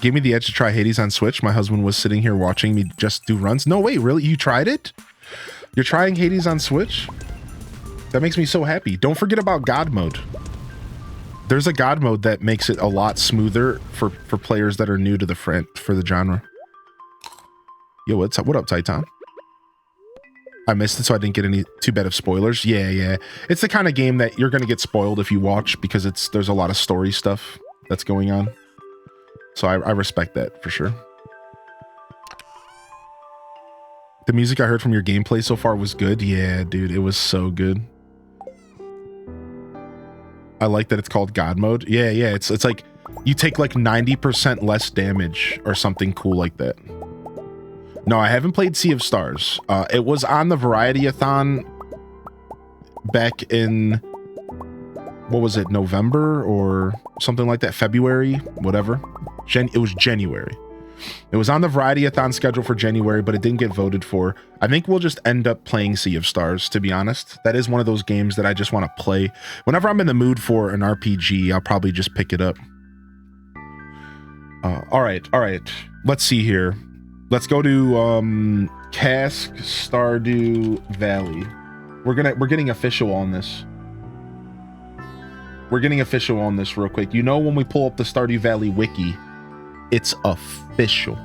Gave me the edge to try Hades on Switch. My husband was sitting here watching me just do runs. No, wait, really? You tried it? You're trying Hades on Switch? That makes me so happy. Don't forget about God mode. There's a God mode that makes it a lot smoother for players that are new to the genre. Yo, what's up? What up, Titan? I missed it, so I didn't get any too bad of spoilers. Yeah. It's the kind of game that you're gonna get spoiled if you watch because there's a lot of story stuff that's going on. So I respect that for sure. The music I heard from your gameplay so far was good. Yeah, dude, it was so good. I like that it's called God mode. Yeah, it's like you take like 90% less damage or something cool like that. No, I haven't played Sea of Stars. It was on the Variety-a-thon back in, what was it, November or something like that? February, whatever. It was January. It was on the Variety-a-thon schedule for January, but it didn't get voted for. I think we'll just end up playing Sea of Stars, to be honest. That is one of those games that I just want to play. Whenever I'm in the mood for an RPG, I'll probably just pick it up. All right. Let's see here. Let's go to Cask Stardew Valley. We're getting official on this. We're getting official on this real quick. You know, when we pull up the Stardew Valley wiki, it's official.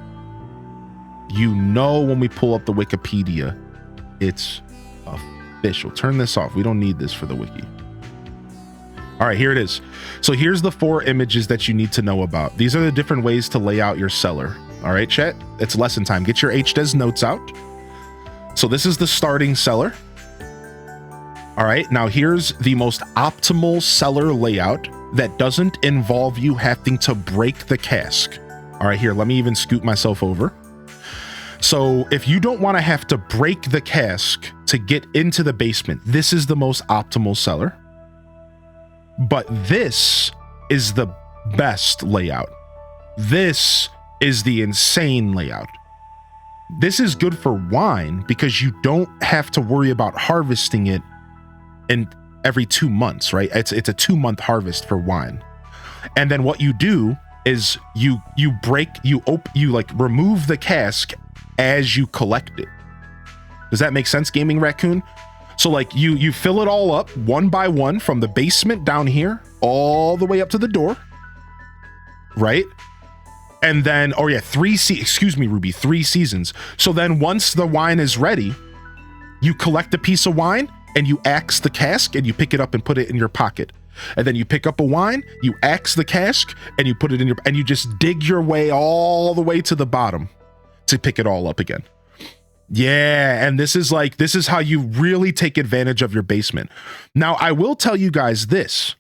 You know, when we pull up the Wikipedia, it's official. Turn this off. We don't need this for the wiki. All right, here it is. So here's the 4 images that you need to know about. These are the different ways to lay out your cellar. All right, chat, it's lesson time. Get your HDES notes out. So this is the starting cellar. All right, now here's the most optimal cellar layout that doesn't involve you having to break the cask. All right, here, let me even scoot myself over. So if you don't want to have to break the cask to get into the basement, this is the most optimal cellar. But this is the best layout. This is the insane layout. This is good for wine because you don't have to worry about harvesting it in every 2 months, right? It's a 2-month harvest for wine. And then what you do is you remove the cask as you collect it. Does that make sense, Gaming Raccoon? So like you fill it all up one by one from the basement down here all the way up to the door, right? And then, oh yeah, 3 seasons. So then once the wine is ready, you collect a piece of wine and you axe the cask and you pick it up and put it in your pocket. And then you pick up a wine, you axe the cask and you put it in and you just dig your way all the way to the bottom to pick it all up again. Yeah, and this is how you really take advantage of your basement. Now, I will tell you guys this.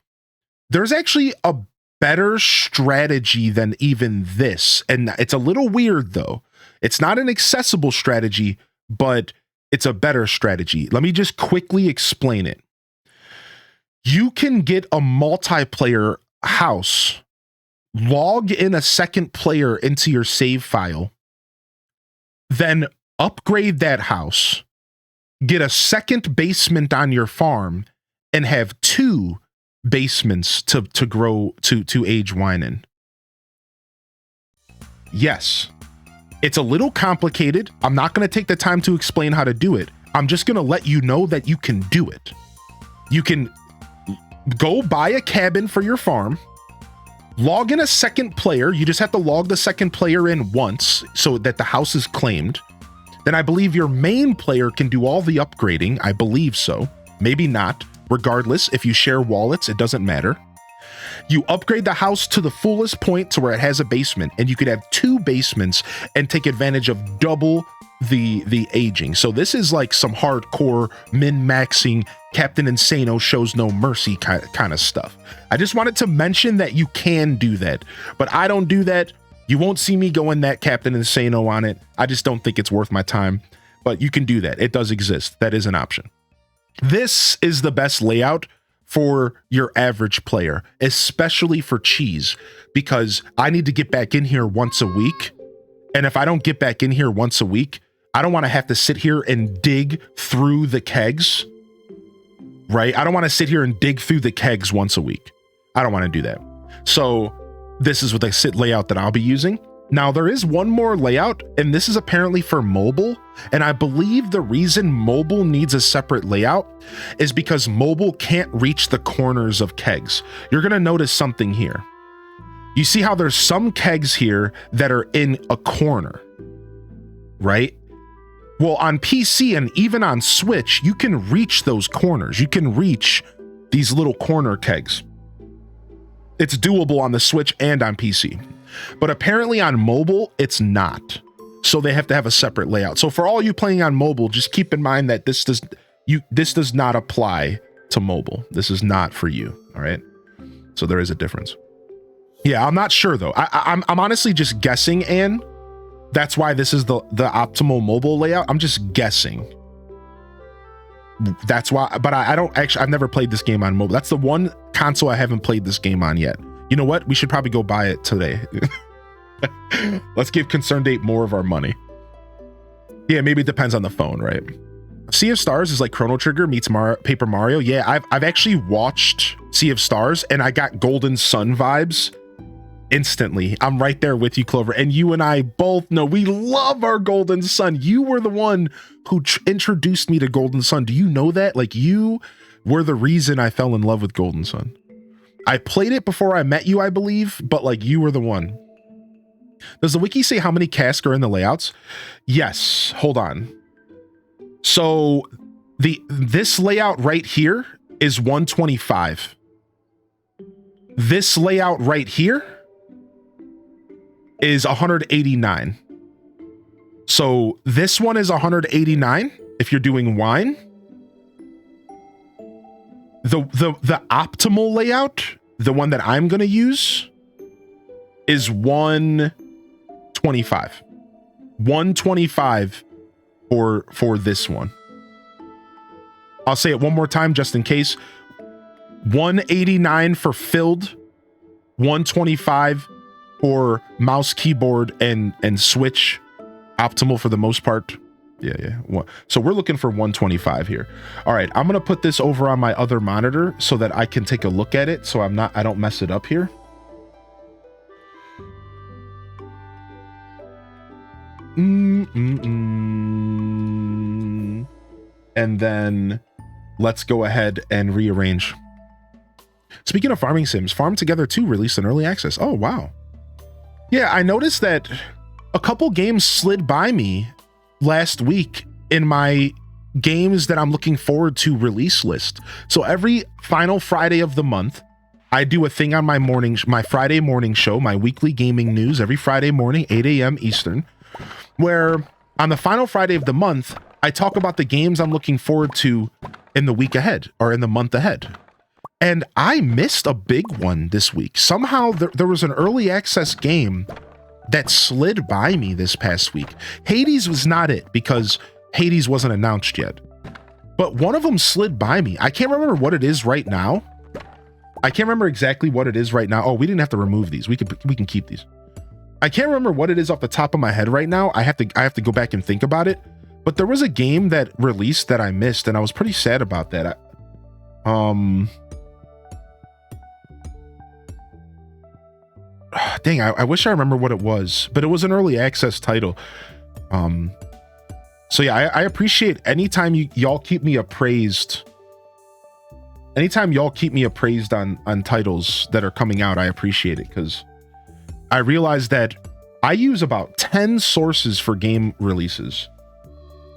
There's actually a better strategy than even this. And it's a little weird though. It's not an accessible strategy, but it's a better strategy. Let me just quickly explain it. You can get a multiplayer house, log in a second player into your save file, then upgrade that house, get a second basement on your farm, and have 2 basements to grow to age wine in. Yes, it's a little complicated. I'm not going to take the time to explain how to do it. I'm just going to let you know that you can do it. You can go buy a cabin for your farm, log in a second player. You just have to log the second player in once so that the house is claimed. Then I believe your main player can do all the upgrading. I believe so. Maybe not. Regardless, if you share wallets, it doesn't matter. You upgrade the house to the fullest point to where it has a basement, and you could have 2 basements and take advantage of double the aging. So this is like some hardcore min-maxing Captain Insano shows no mercy kind of stuff. I just wanted to mention that you can do that, but I don't do that. You won't see me going that Captain Insano on it. I just don't think it's worth my time, but you can do that. It does exist. That is an option. This is the best layout for your average player, especially for cheese, because I need to get back in here once a week. And if I don't get back in here once a week, I don't want to have to sit here and dig through the kegs, right? I don't want to sit here and dig through the kegs once a week. I don't want to do that. So this is what the layout that I'll be using. Now there is one more layout, and this is apparently for mobile. And I believe the reason mobile needs a separate layout is because mobile can't reach the corners of kegs. You're going to notice something here. You see how there's some kegs here that are in a corner, right? Well, on PC and even on Switch, you can reach those corners. You can reach these little corner kegs. It's doable on the Switch and on PC. But apparently on mobile, it's not. So they have to have a separate layout. So for all you playing on mobile, just keep in mind that this does not apply to mobile. This is not for you. All right. So there is a difference. Yeah, I'm not sure though. I'm honestly just guessing, Anne. That's why this is the optimal mobile layout. I'm just guessing. That's why, but I don't actually, I've never played this game on mobile. That's the one console I haven't played this game on yet. You know what? We should probably go buy it today. Let's give ConcernedApe more of our money. Yeah, maybe it depends on the phone, right? Sea of Stars is like Chrono Trigger meets Paper Mario. Yeah, I've actually watched Sea of Stars and I got Golden Sun vibes instantly. I'm right there with you, Clover. And you and I both know we love our Golden Sun. You were the one who introduced me to Golden Sun. Do you know that? Like, you were the reason I fell in love with Golden Sun. I played it before I met you, I believe, but like you were the one. Does the wiki say how many casks are in the layouts? Yes, hold on. So this layout right here is 125. This layout right here is 189. So this one is 189 if you're doing wine. The optimal layout, the one that I'm going to use, is 125. 125 for this one. I'll say it one more time just in case. 189 for filled, 125 for mouse, keyboard, and Switch. Optimal for the most part. Yeah. So we're looking for 125 here. All right, I'm gonna put this over on my other monitor so that I can take a look at it, so I don't mess it up here. And then let's go ahead and rearrange. Speaking of farming sims, Farm Together 2 released in early access. Oh, wow. Yeah, I noticed that a couple games slid by me last week in my games that I'm looking forward to release list. So every final Friday of the month, I do a thing on my Friday morning show, my weekly gaming news every Friday morning, 8 a.m. Eastern, where on the final Friday of the month, I talk about the games I'm looking forward to in the week ahead or in the month ahead. And I missed a big one this week. Somehow there was an early access game that slid by me this past week. Hades was not it because Hades wasn't announced yet. But one of them slid by me. I can't remember what it is right now. I can't remember exactly what it is right now. Oh, we didn't have to remove these. We can keep these. I can't remember what it is off the top of my head right now. I have to go back and think about it. But there was a game that released that I missed, and I was pretty sad about that. Dang, I wish I remember what it was, but it was an early access title. So yeah, I appreciate anytime y'all keep me appraised. Anytime y'all keep me appraised on titles that are coming out, I appreciate it, because I realize that I use about 10 sources for game releases.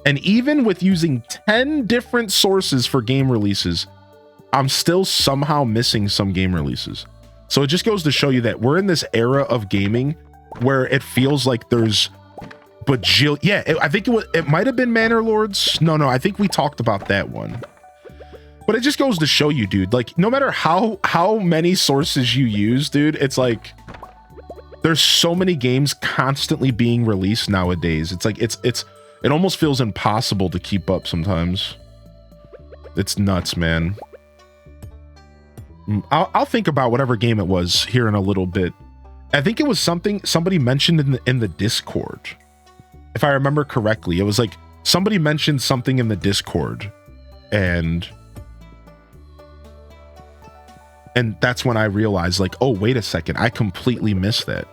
And even with using 10 different sources for game releases, I'm still somehow missing some game releases. So it just goes to show you that we're in this era of gaming where it feels like there's I think it might have been Manor Lords. No, I think we talked about that one. But it just goes to show you, dude, like no matter how many sources you use, dude, it's like there's so many games constantly being released nowadays. It's like it almost feels impossible to keep up sometimes. It's nuts, man. I'll think about whatever game it was here in a little bit. I think it was something somebody mentioned in the Discord. If I remember correctly, it was like somebody mentioned something in the Discord, and that's when I realized, like, oh, wait a second, I completely missed that.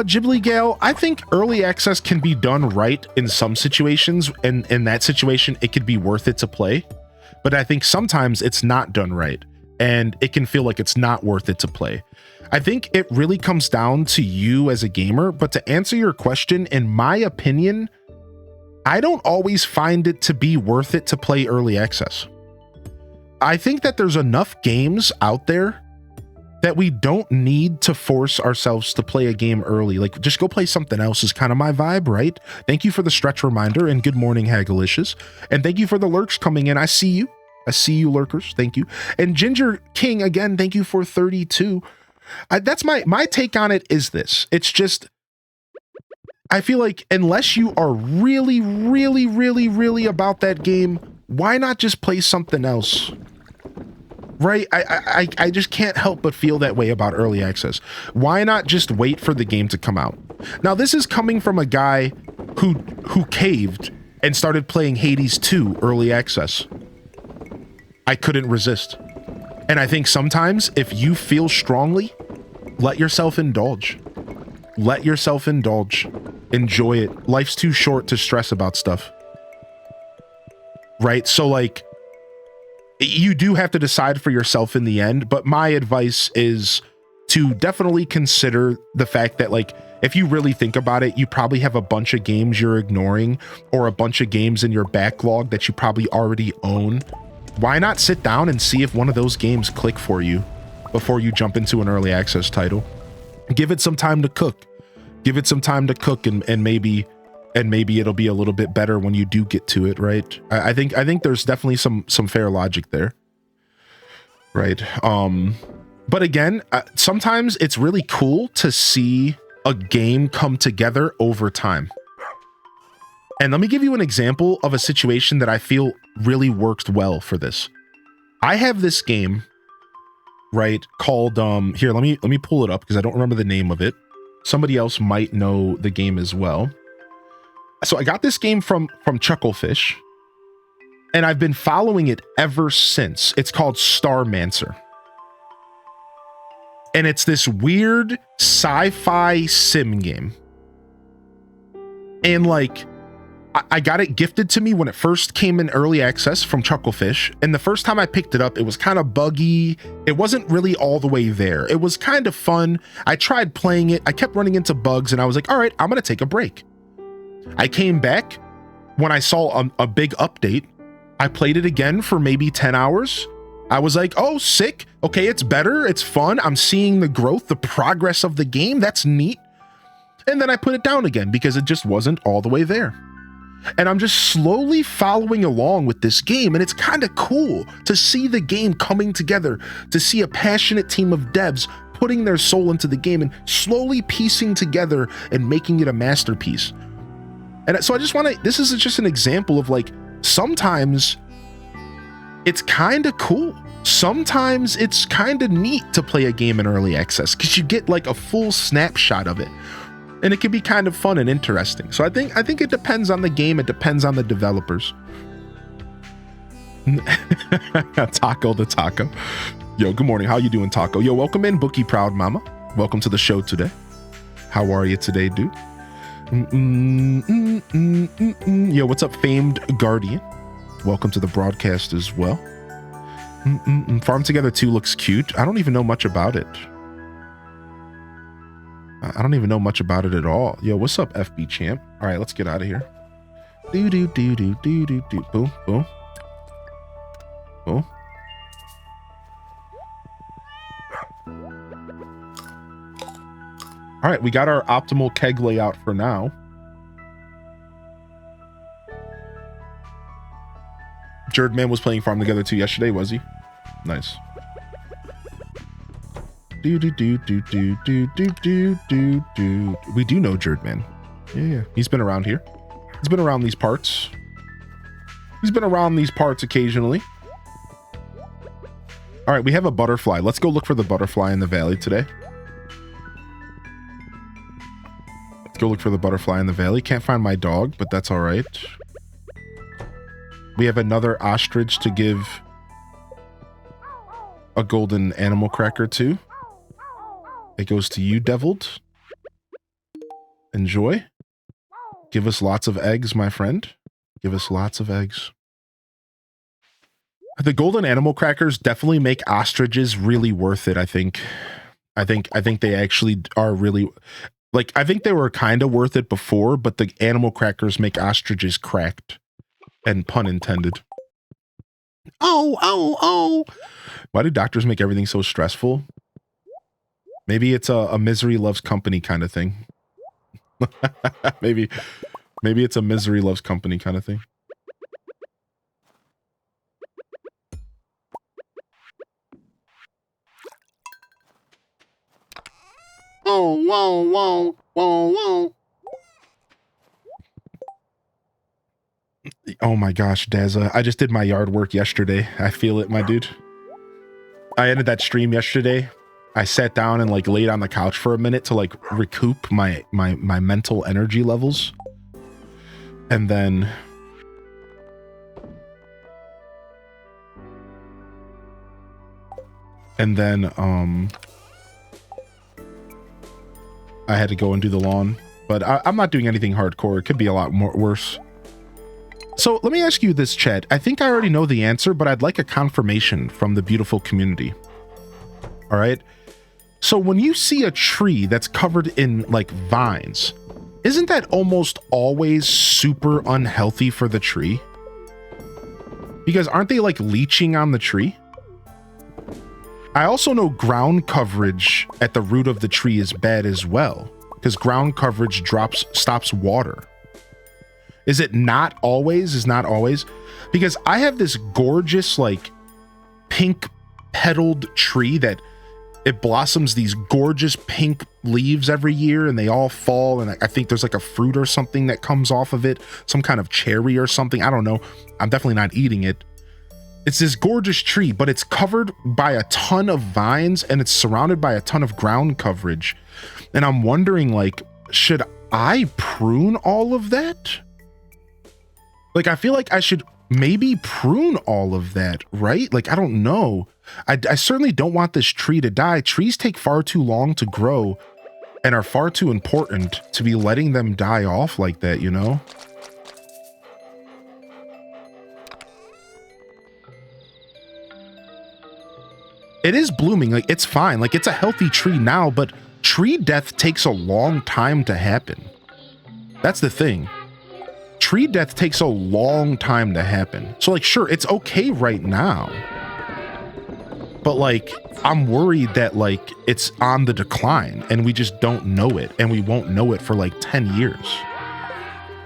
Ghibli Gale, I think early access can be done right in some situations, and in that situation it could be worth it to play, but I think sometimes it's not done right and it can feel like it's not worth it to play. I think it really comes down to you as a gamer, but to answer your question, in my opinion, I don't always find it to be worth it to play early access. I think that there's enough games out there that we don't need to force ourselves to play a game early. Like, just go play something else is kind of my vibe, right? Thank you for the stretch reminder, and good morning, Hagalicious. And thank you for the lurks coming in. I see you. I see you, lurkers. Thank you. And Ginger King, again, thank you for 32. That's my take on it is this. It's just, I feel like unless you are really, really, really, really about that game, why not just play something else? Right? I just can't help but feel that way about early access. Why not just wait for the game to come out? Now, this is coming from a guy who caved and started playing Hades 2 early access. I couldn't resist. And I think sometimes if you feel strongly, let yourself indulge. Let yourself indulge. Enjoy it. Life's too short to stress about stuff. Right? So, like, you do have to decide for yourself in the end, but my advice is to definitely consider the fact that, like, if you really think about it, you probably have a bunch of games you're ignoring or a bunch of games in your backlog that you probably already own. Why not sit down and see if one of those games click for you before you jump into an early access title? Give it some time to cook. Give it some time to cook, and maybe it'll be a little bit better when you do get to it, right? I think there's definitely some fair logic there, right? But again, sometimes it's really cool to see a game come together over time. And let me give you an example of a situation that I feel really worked well for this. I have this game, right, called here, let me pull it up because I don't remember the name of it. Somebody else might know the game as well. So I got this game from Chucklefish, and I've been following it ever since. It's called Starmancer. And it's this weird sci-fi sim game. And like, I got it gifted to me when it first came in early access from Chucklefish. And the first time I picked it up, it was kind of buggy. It wasn't really all the way there. It was kind of fun. I tried playing it. I kept running into bugs, and I was like, all right, I'm going to take a break. I came back when I saw a big update. I played it again for maybe 10 hours. I was like, oh, sick. Okay, it's better. It's fun. I'm seeing the growth, the progress of the game. That's neat. And then I put it down again because it just wasn't all the way there. And I'm just slowly following along with this game. And it's kind of cool to see the game coming together, to see a passionate team of devs putting their soul into the game and slowly piecing together and making it a masterpiece. And so I just want to, this is just an example of like, sometimes it's kind of cool. Sometimes it's kind of neat to play a game in early access because you get like a full snapshot of it. And it can be kind of fun and interesting. So I think it depends on the game. It depends on the developers. Taco the Taco. Yo, good morning. How you doing, Taco? Yo, welcome in, Bookie Proud Mama. Welcome to the show today. How are you today, dude? Yo, what's up, Famed Guardian? Welcome to the broadcast as well. Farm Together 2 looks cute. I don't even know much about it. I don't even know much about it at all. Yo, what's up, FB Champ? All right, let's get out of here. Do do do do do do do. Boom boom boom. All right, we got our optimal keg layout for now. Jerdman was playing Farm Together 2 yesterday, was he? Nice. Do do do do do do do do do do. We do know Jerdman. Yeah, he's been around here. He's been around these parts. He's been around these parts occasionally. All right, we have a butterfly. Let's go look for the butterfly in the valley today. Let's go look for the butterfly in the valley. Can't find my dog, but that's all right. We have another ostrich to give a golden animal cracker to. It goes to you, Deviled. Enjoy. Give us lots of eggs, my friend. Give us lots of eggs. The golden animal crackers definitely make ostriches really worth it, I think. I think they actually are really, like, I think they were kind of worth it before, but the animal crackers make ostriches cracked. And pun intended. Oh. Why do doctors make everything so stressful? Maybe it's a misery loves company kind of thing. Maybe it's a misery loves company kind of thing. Oh, whoa. Oh my gosh, Dazza. I just did my yard work yesterday. I feel it, my dude. I ended that stream yesterday. I sat down and like laid on the couch for a minute to like recoup my mental energy levels. And then I had to go and do the lawn, but I'm not doing anything hardcore. It could be a lot more worse. So let me ask you this, chat. I think I already know the answer, but I'd like a confirmation from the beautiful community. All right. So when you see a tree that's covered in like vines, isn't that almost always super unhealthy for the tree? Because aren't they like leaching on the tree? I also know ground coverage at the root of the tree is bad as well, because ground coverage stops water. Is it not always? Is not always? Because I have this gorgeous like pink petaled tree that it blossoms these gorgeous pink leaves every year and they all fall, and I think there's like a fruit or something that comes off of it, some kind of cherry or something. I don't know. I'm definitely not eating it. It's this gorgeous tree, but it's covered by a ton of vines and it's surrounded by a ton of ground coverage. And I'm wondering, like, should I prune all of that? Like, I feel like I should maybe prune all of that, right? Like, I don't know. I certainly don't want this tree to die. Trees take far too long to grow and are far too important to be letting them die off like that, you know? It is blooming, like it's fine, like it's a healthy tree now, but tree death takes a long time to happen. That's the thing. Tree death takes a long time to happen. So like, sure, it's okay right now, but like, I'm worried that like it's on the decline and we just don't know it, and we won't know it for like 10 years.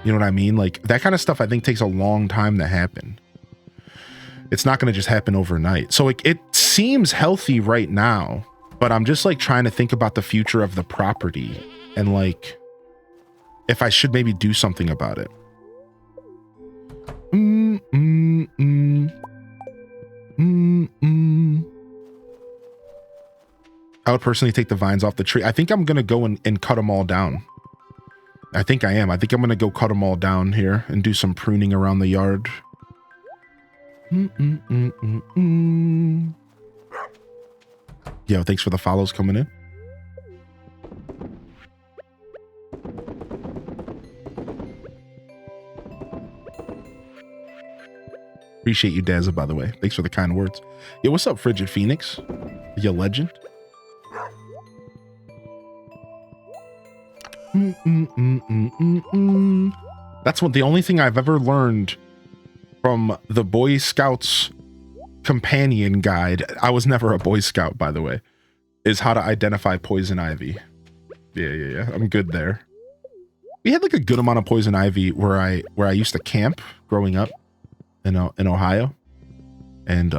You know what I mean? Like that kind of stuff I think takes a long time to happen. It's not going to just happen overnight. So like, it seems healthy right now, but I'm just like trying to think about the future of the property and like if I should maybe do something about it. I would personally take the vines off the tree. I think I'm going to go and cut them all down. I think I am. I think I'm going to go cut them all down here and do some pruning around the yard. Yo, thanks for the follows coming in. Appreciate you, Dazza, by the way. Thanks for the kind words. Yo, what's up, Frigid Phoenix? You legend. That's the only thing I've ever learned from the Boy Scouts companion guide. I was never a Boy Scout, by the way, is how to identify poison ivy. Yeah. I'm good there. We had like a good amount of poison ivy where I used to camp growing up in Ohio. And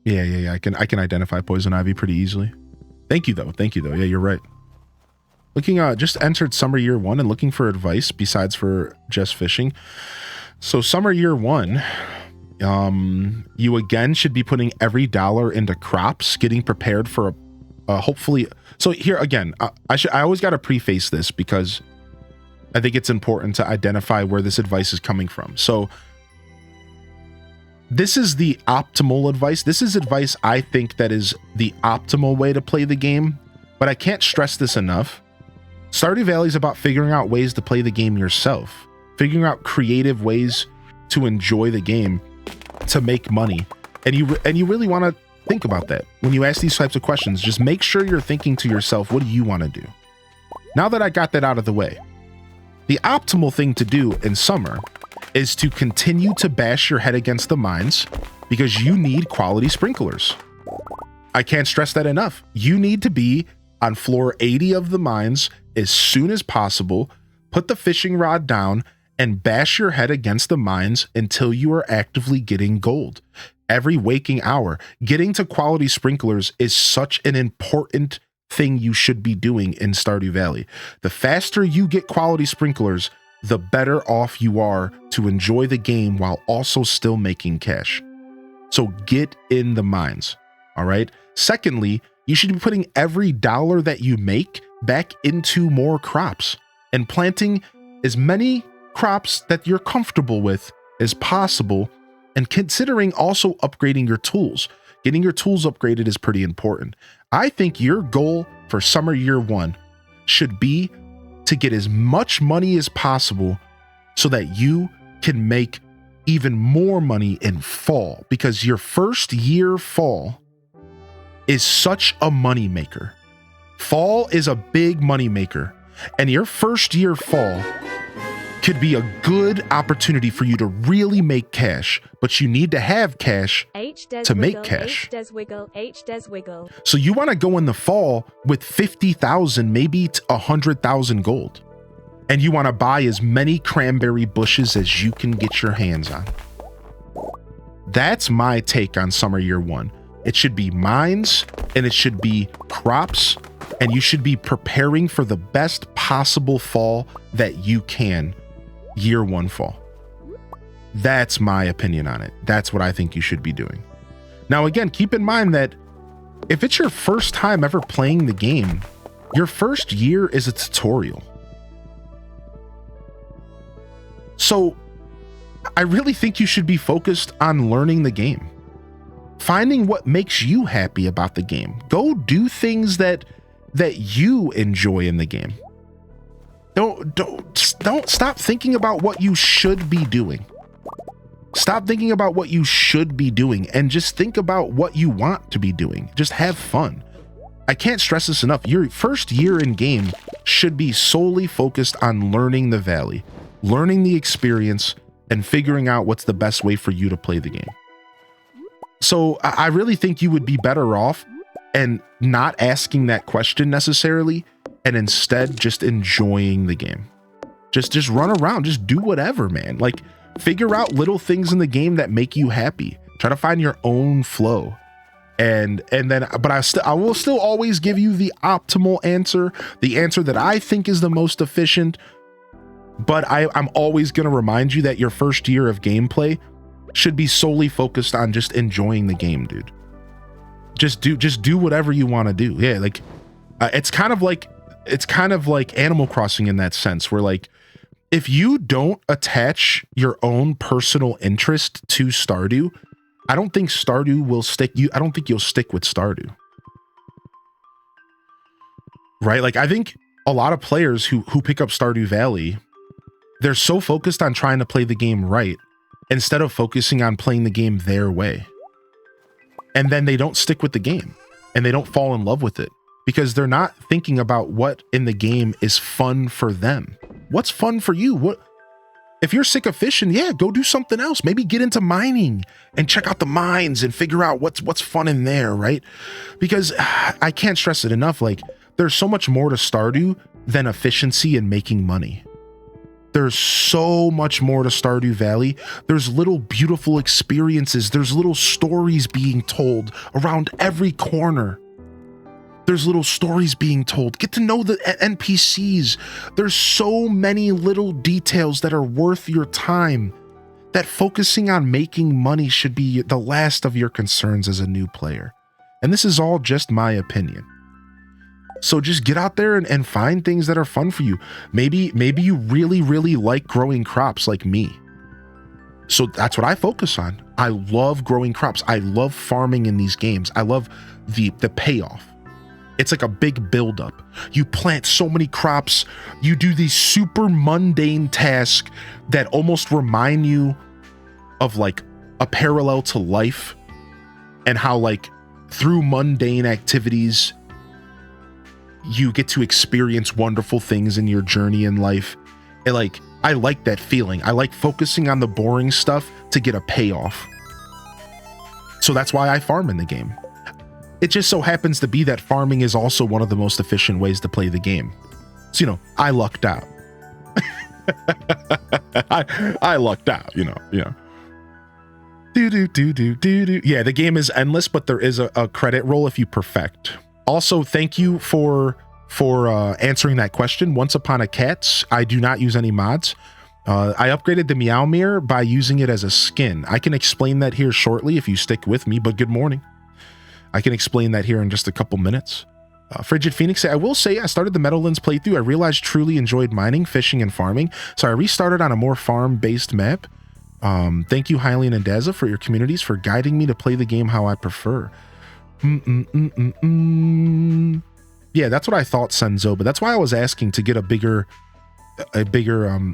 yeah, I can identify poison ivy pretty easily. Thank you though. Yeah, you're right. just entered summer year 1 and looking for advice besides for just fishing. So summer year 1, you again should be putting every dollar into crops, getting prepared for hopefully. So here again, I always got to preface this because I think it's important to identify where this advice is coming from. So this is the optimal advice. This is advice I think that is the optimal way to play the game, but I can't stress this enough. Stardew Valley is about figuring out ways to play the game yourself, figuring out creative ways to enjoy the game, to make money. And you really want to think about that. When you ask these types of questions, just make sure you're thinking to yourself, what do you want to do? Now that I got that out of the way, the optimal thing to do in summer is to continue to bash your head against the mines because you need quality sprinklers. I can't stress that enough. You need to be on floor 80 of the mines as soon as possible, put the fishing rod down, and bash your head against the mines until you are actively getting gold. Every waking hour, getting to quality sprinklers is such an important thing you should be doing in Stardew Valley. The faster you get quality sprinklers, the better off you are to enjoy the game while also still making cash. So get in the mines, all right? Secondly, you should be putting every dollar that you make back into more crops and planting as many crops that you're comfortable with as possible, and considering also upgrading your tools. Getting your tools upgraded is pretty important. I think your goal for summer year 1 should be to get as much money as possible so that you can make even more money in fall, because your first year fall is such a money maker. Fall is a big money maker, and your first year fall could be a good opportunity for you to really make cash, but you need to have cash to make cash. So you want to go in the fall with 50,000, maybe 100,000 gold. And you want to buy as many cranberry bushes as you can get your hands on. That's my take on summer year 1. It should be mines and it should be crops, and you should be preparing for the best possible fall that you can. Year 1 fall. That's my opinion on it. That's what I think you should be doing. Now, again, keep in mind that if it's your first time ever playing the game, your first year is a tutorial. So I really think you should be focused on learning the game, finding what makes you happy about the game. Go do things that you enjoy in the game. Don't stop thinking about what you should be doing. Stop thinking about what you should be doing and just think about what you want to be doing. Just have fun. I can't stress this enough. Your first year in game should be solely focused on learning the valley, learning the experience, and figuring out what's the best way for you to play the game. So I really think you would be better off and not asking that question necessarily, and instead just enjoying the game. Just run around, just do whatever, man. Like, figure out little things in the game that make you happy. Try to find your own flow. And then, but I will still always give you the optimal answer, the answer that I think is the most efficient. But I'm always going to remind you that your first year of gameplay should be solely focused on just enjoying the game, dude. Just do whatever you want to do. Yeah, like it's kind of like Animal Crossing in that sense, where like if you don't attach your own personal interest to Stardew, I don't think Stardew will stick you. I don't think you'll stick with Stardew. Right? Like I think a lot of players who pick up Stardew Valley, they're so focused on trying to play the game right instead of focusing on playing the game their way. And then they don't stick with the game and they don't fall in love with it because they're not thinking about what in the game is fun for them. What's fun for you? What if you're sick of fishing? Yeah, go do something else. Maybe get into mining and check out the mines and figure out what's fun in there, right? Because I can't stress it enough. Like there's so much more to Stardew than efficiency and making money. There's so much more to Stardew Valley. There's little beautiful experiences. There's little stories being told around every corner. There's little stories being told. Get to know the NPCs. There's so many little details that are worth your time, that focusing on making money should be the last of your concerns as a new player. And this is all just my opinion. So just get out there and find things that are fun for you. Maybe you really, really like growing crops like me. So that's what I focus on. I love growing crops. I love farming in these games. I love the payoff. It's like a big buildup. You plant so many crops. You do these super mundane tasks that almost remind you of like a parallel to life, and how like through mundane activities, you get to experience wonderful things in your journey in life. And like, I like that feeling. I like focusing on the boring stuff to get a payoff. So that's why I farm in the game. It just so happens to be that farming is also one of the most efficient ways to play the game. So, you know, I lucked out. I lucked out, you know. Yeah, the game is endless, but there is a credit roll if you perfect. Also, thank you for answering that question. Once Upon a Cats, I do not use any mods. I upgraded the Meowmere by using it as a skin. I can explain that here shortly if you stick with me, but good morning. I can explain that here in just a couple minutes. Frigid Phoenix, I will say I started the Meadowlands playthrough. I realized truly enjoyed mining, fishing, and farming, so I restarted on a more farm-based map. Thank you, Hylian and Daza, for your communities for guiding me to play the game how I prefer. Yeah, that's what I thought, Senzo, but that's why I was asking to get a bigger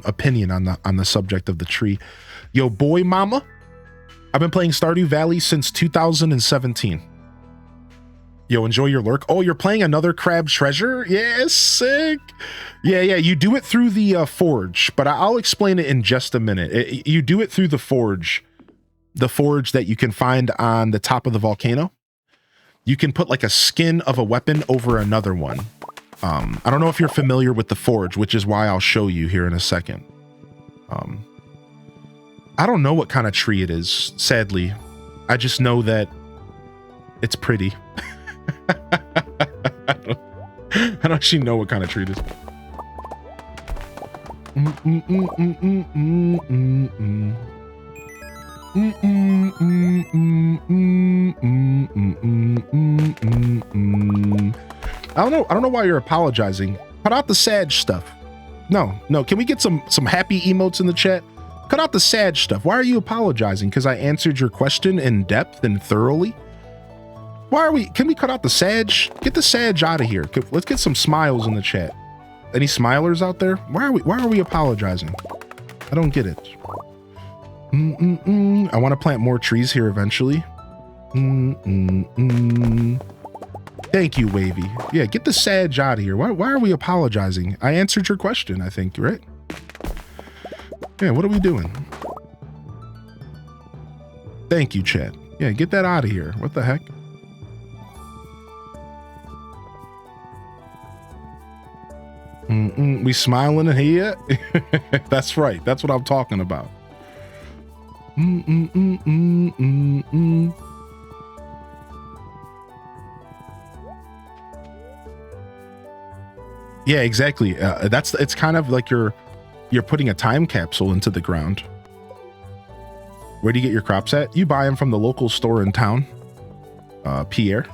opinion on the subject of the tree. Yo, boy mama, I've been playing Stardew Valley since 2017. Yo, enjoy your lurk. Oh, you're playing another crab treasure? Yeah, sick. Yeah, you do it through the forge, but I'll explain it in just a minute. You do it through the forge that you can find on the top of the volcano. You can put like a skin of a weapon over another one. I don't know if you're familiar with the forge, which is why I'll show you here in a second. I don't know what kind of tree it is, sadly. I just know that it's pretty. I don't actually know what kind of tree it is. I don't know why you're apologizing. Cut out the sad stuff. No. Can we get some happy emotes in the chat? Cut out the sad stuff. Why are you apologizing? Because I answered your question in depth and thoroughly. Can we cut out the sad? Get the sad out of here. Let's get some smiles in the chat. Any smilers out there? Why are we apologizing? I don't get it. I want to plant more trees here eventually. Thank you, Wavy. Yeah, get the sad out of here. Why are we apologizing? I answered your question, I think, right? Yeah, what are we doing? Thank you, chat. Yeah, get that out of here. What the heck? We smiling here? That's right. That's what I'm talking about. Yeah, exactly. It's kind of like you're putting a time capsule into the ground. Where do you get your crops at? You buy them from the local store in town, Pierre,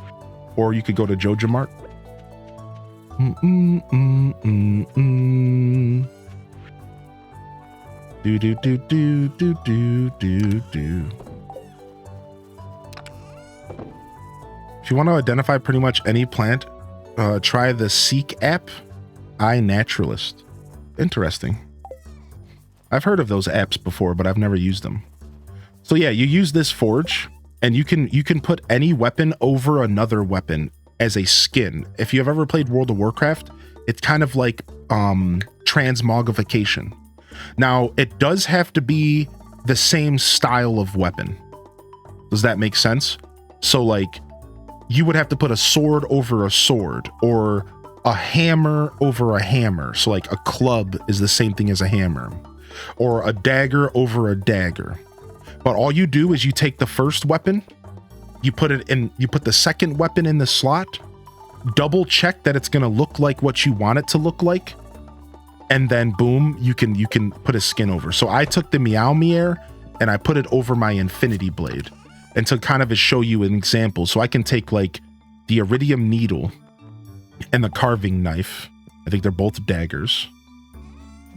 or you could go to Joja Mart. Do. If you want to identify pretty much any plant, try the Seek app, iNaturalist. Interesting. I've heard of those apps before, but I've never used them. So yeah, you use this forge, and you can put any weapon over another weapon as a skin. If you've ever played World of Warcraft, it's kind of like transmogrification. Now, it does have to be the same style of weapon. Does that make sense? So like, you would have to put a sword over a sword, or a hammer over a hammer. So like a club is the same thing as a hammer, or a dagger over a dagger. But all you do is you take the first weapon, you put the second weapon in the slot, double check that it's going to look like what you want it to look like. And then boom, you can put a skin over. So I took the Meow and I put it over my Infinity Blade. And to kind of show you an example. So I can take like the Iridium Needle and the Carving Knife. I think they're both daggers,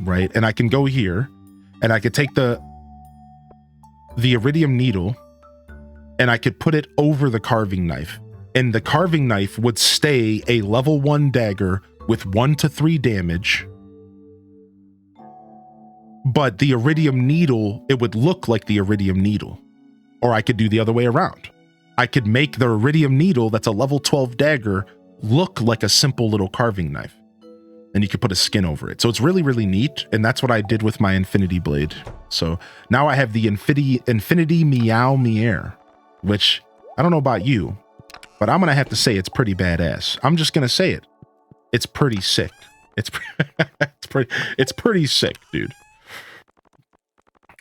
right? And I can go here and I could take the Iridium Needle and I could put it over the Carving Knife. And the Carving Knife would stay a level 1 dagger with 1 to 3 damage. But the Iridium Needle, it would look like the Iridium Needle. Or I could do the other way around. I could make the Iridium Needle that's a level 12 dagger look like a simple little carving knife. And you could put a skin over it. So it's really, really neat. And that's what I did with my Infinity Blade. So now I have the Infinity Meow, which I don't know about you, but I'm going to have to say it's pretty badass. I'm just going to say it. It's pretty sick. It's pretty sick, dude.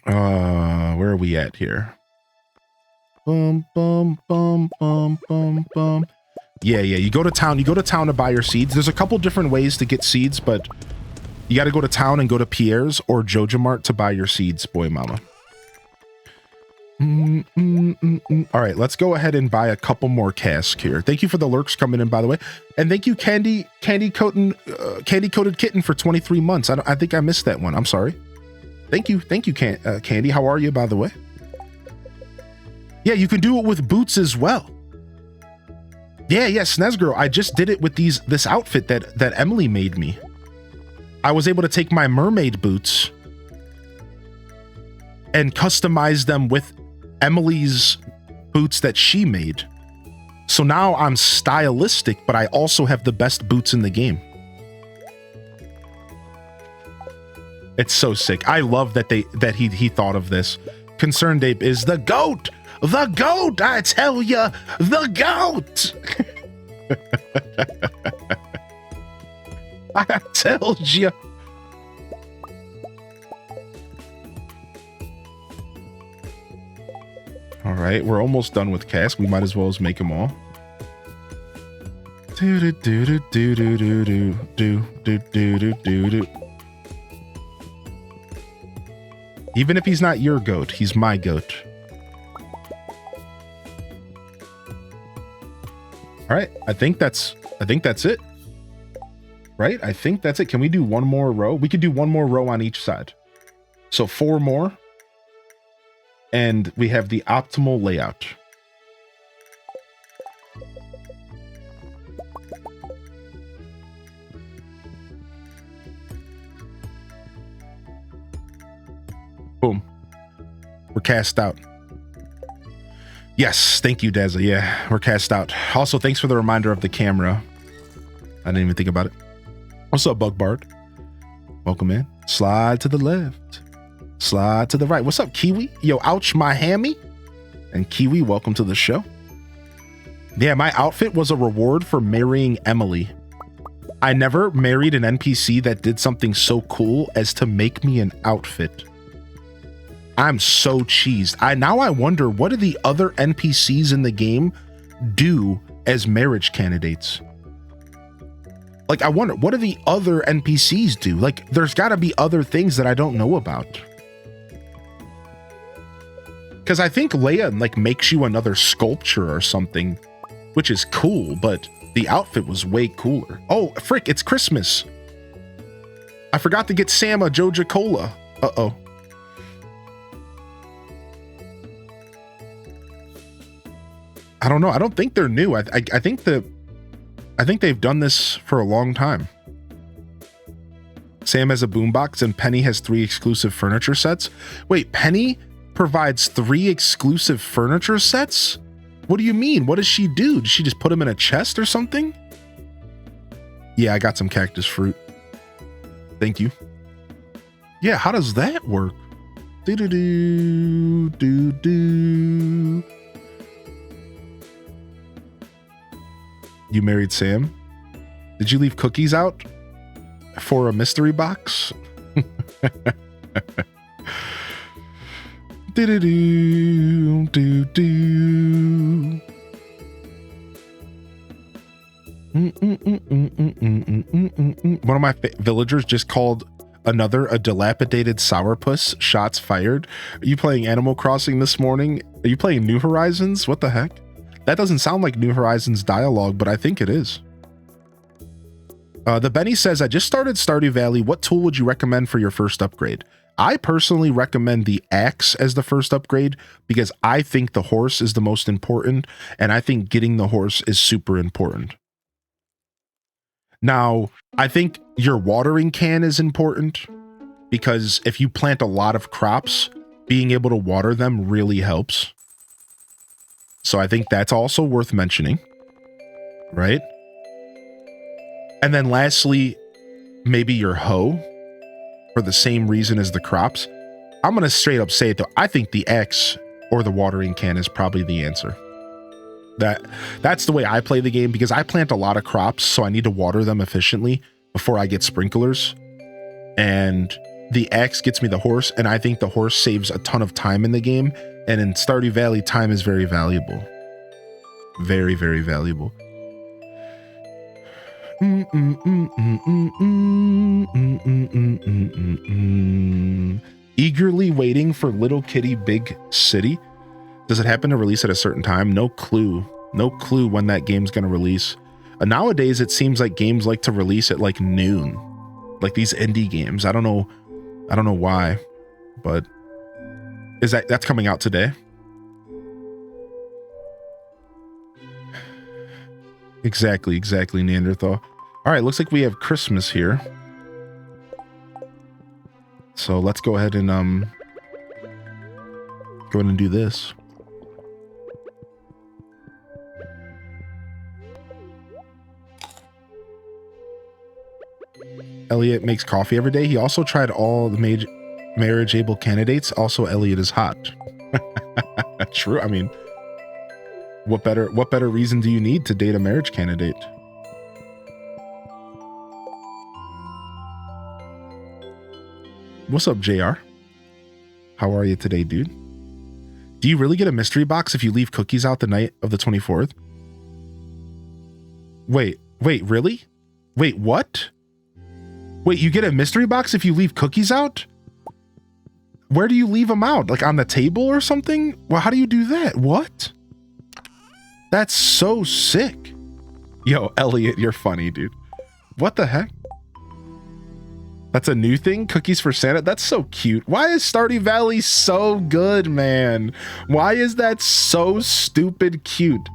Where are we at here? Bum, bum, bum, bum, bum, bum. Yeah, you go to town to buy your seeds. There's a couple different ways to get seeds, but you got to go to town and go to Pierre's or Jojamart to buy your seeds, boy mama. All right, let's go ahead and buy a couple more casks here. Thank you for the lurks coming in, by the way. And thank you, Candy Coated Kitten for 23 months. I think I missed that one. I'm sorry. Thank you, Candy. How are you, by the way? Yeah, you can do it with boots as well. Yeah, Snez Girl. I just did it with this outfit that Emily made me. I was able to take my mermaid boots and customize them with Emily's boots that she made. So now I'm stylistic, but I also have the best boots in the game. It's so sick. I love that he thought of this. Concerned Ape is the GOAT. The GOAT, I tell ya, the GOAT. I tell ya. All right, we're almost done with cask. We might as well make them all. Do do do do do do do do do do do do. Even if he's not your goat, he's my goat. All right, I think that's it. Right? I think that's it. Can we do one more row? We could do one more row on each side. So 4 more. And we have the optimal layout. Boom. We're cast out. Yes, thank you, Dazza. Yeah, we're cast out. Also, thanks for the reminder of the camera. I didn't even think about it. What's up, Bug Bard? Welcome in. Slide to the left. Slide to the right. What's up, Kiwi? Yo, ouch, my hammy. And Kiwi, welcome to the show. Yeah, my outfit was a reward for marrying Emily. I never married an NPC that did something so cool as to make me an outfit. I'm so cheesed. Now I wonder, what do the other NPCs in the game do as marriage candidates? Like, I wonder, what do the other NPCs do? Like, there's got to be other things that I don't know about. Because I think Leia, like, makes you another sculpture or something, which is cool, but the outfit was way cooler. Oh, frick, it's Christmas. I forgot to get Sam a Joja Cola. Uh-oh. I don't know. I don't think they're new. I think they've done this for a long time. Sam has a boombox and Penny has 3 exclusive furniture sets. Wait, Penny provides 3 exclusive furniture sets? What do you mean? What does she do? Does she just put them in a chest or something? Yeah, I got some cactus fruit. Thank you. Yeah, how does that work? Do-do-do, do-do. You married Sam? Did you leave cookies out for a mystery box? Do-do-do, do-do. One of my villagers just called another a dilapidated sourpuss. Shots fired. Are you playing Animal Crossing this morning? Are you playing New Horizons? What the heck? That doesn't sound like New Horizons dialogue, but I think it is. The Benny says, I just started Stardew Valley. What tool would you recommend for your first upgrade? I personally recommend the axe as the first upgrade because I think the horse is the most important, and I think getting the horse is super important. Now, I think your watering can is important because if you plant a lot of crops, being able to water them really helps. So I think that's also worth mentioning, right? And then lastly, maybe your hoe for the same reason as the crops. I'm going to straight up say it though. I think the axe or the watering can is probably the answer. That's the way I play the game because I plant a lot of crops, so I need to water them efficiently before I get sprinklers. And the axe gets me the horse, and I think the horse saves a ton of time in the game. And in Stardew Valley, time is very valuable. Very, very valuable. Eagerly waiting for Little Kitty Big City. Does it happen to release at a certain time? No clue. No clue when that game's going to release. Nowadays, it seems like games like to release at like noon. Like these indie games. I don't know why, but that's coming out today? Exactly, Neanderthal. All right, looks like we have Christmas here. So let's go ahead and do this. Elliot makes coffee every day. He also tried all the marriage-able candidates. Also, Elliot is hot. True. I mean, what better reason do you need to date a marriage candidate? What's up, JR? How are you today, dude? Do you really get a mystery box if you leave cookies out the night of the 24th? Wait, really? Wait, what? Wait, you get a mystery box if you leave cookies out? Where do you leave them out? Like on the table or something? Well, how do you do that? What? That's so sick. Yo, Elliot, you're funny, dude. What the heck? That's a new thing? Cookies for Santa? That's so cute. Why is Stardew Valley so good, man? Why is that so stupid cute?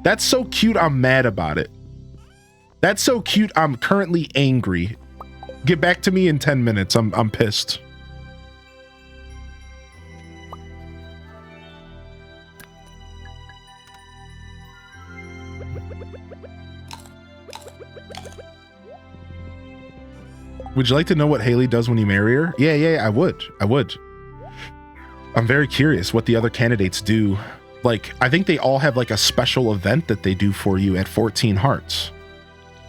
That's so cute, I'm mad about it. That's so cute, I'm currently angry. Get back to me in 10 minutes. I'm pissed. Would you like to know what Haley does when you marry her? Yeah, I would. I'm very curious what the other candidates do. Like, I think they all have like a special event that they do for you at 14 hearts.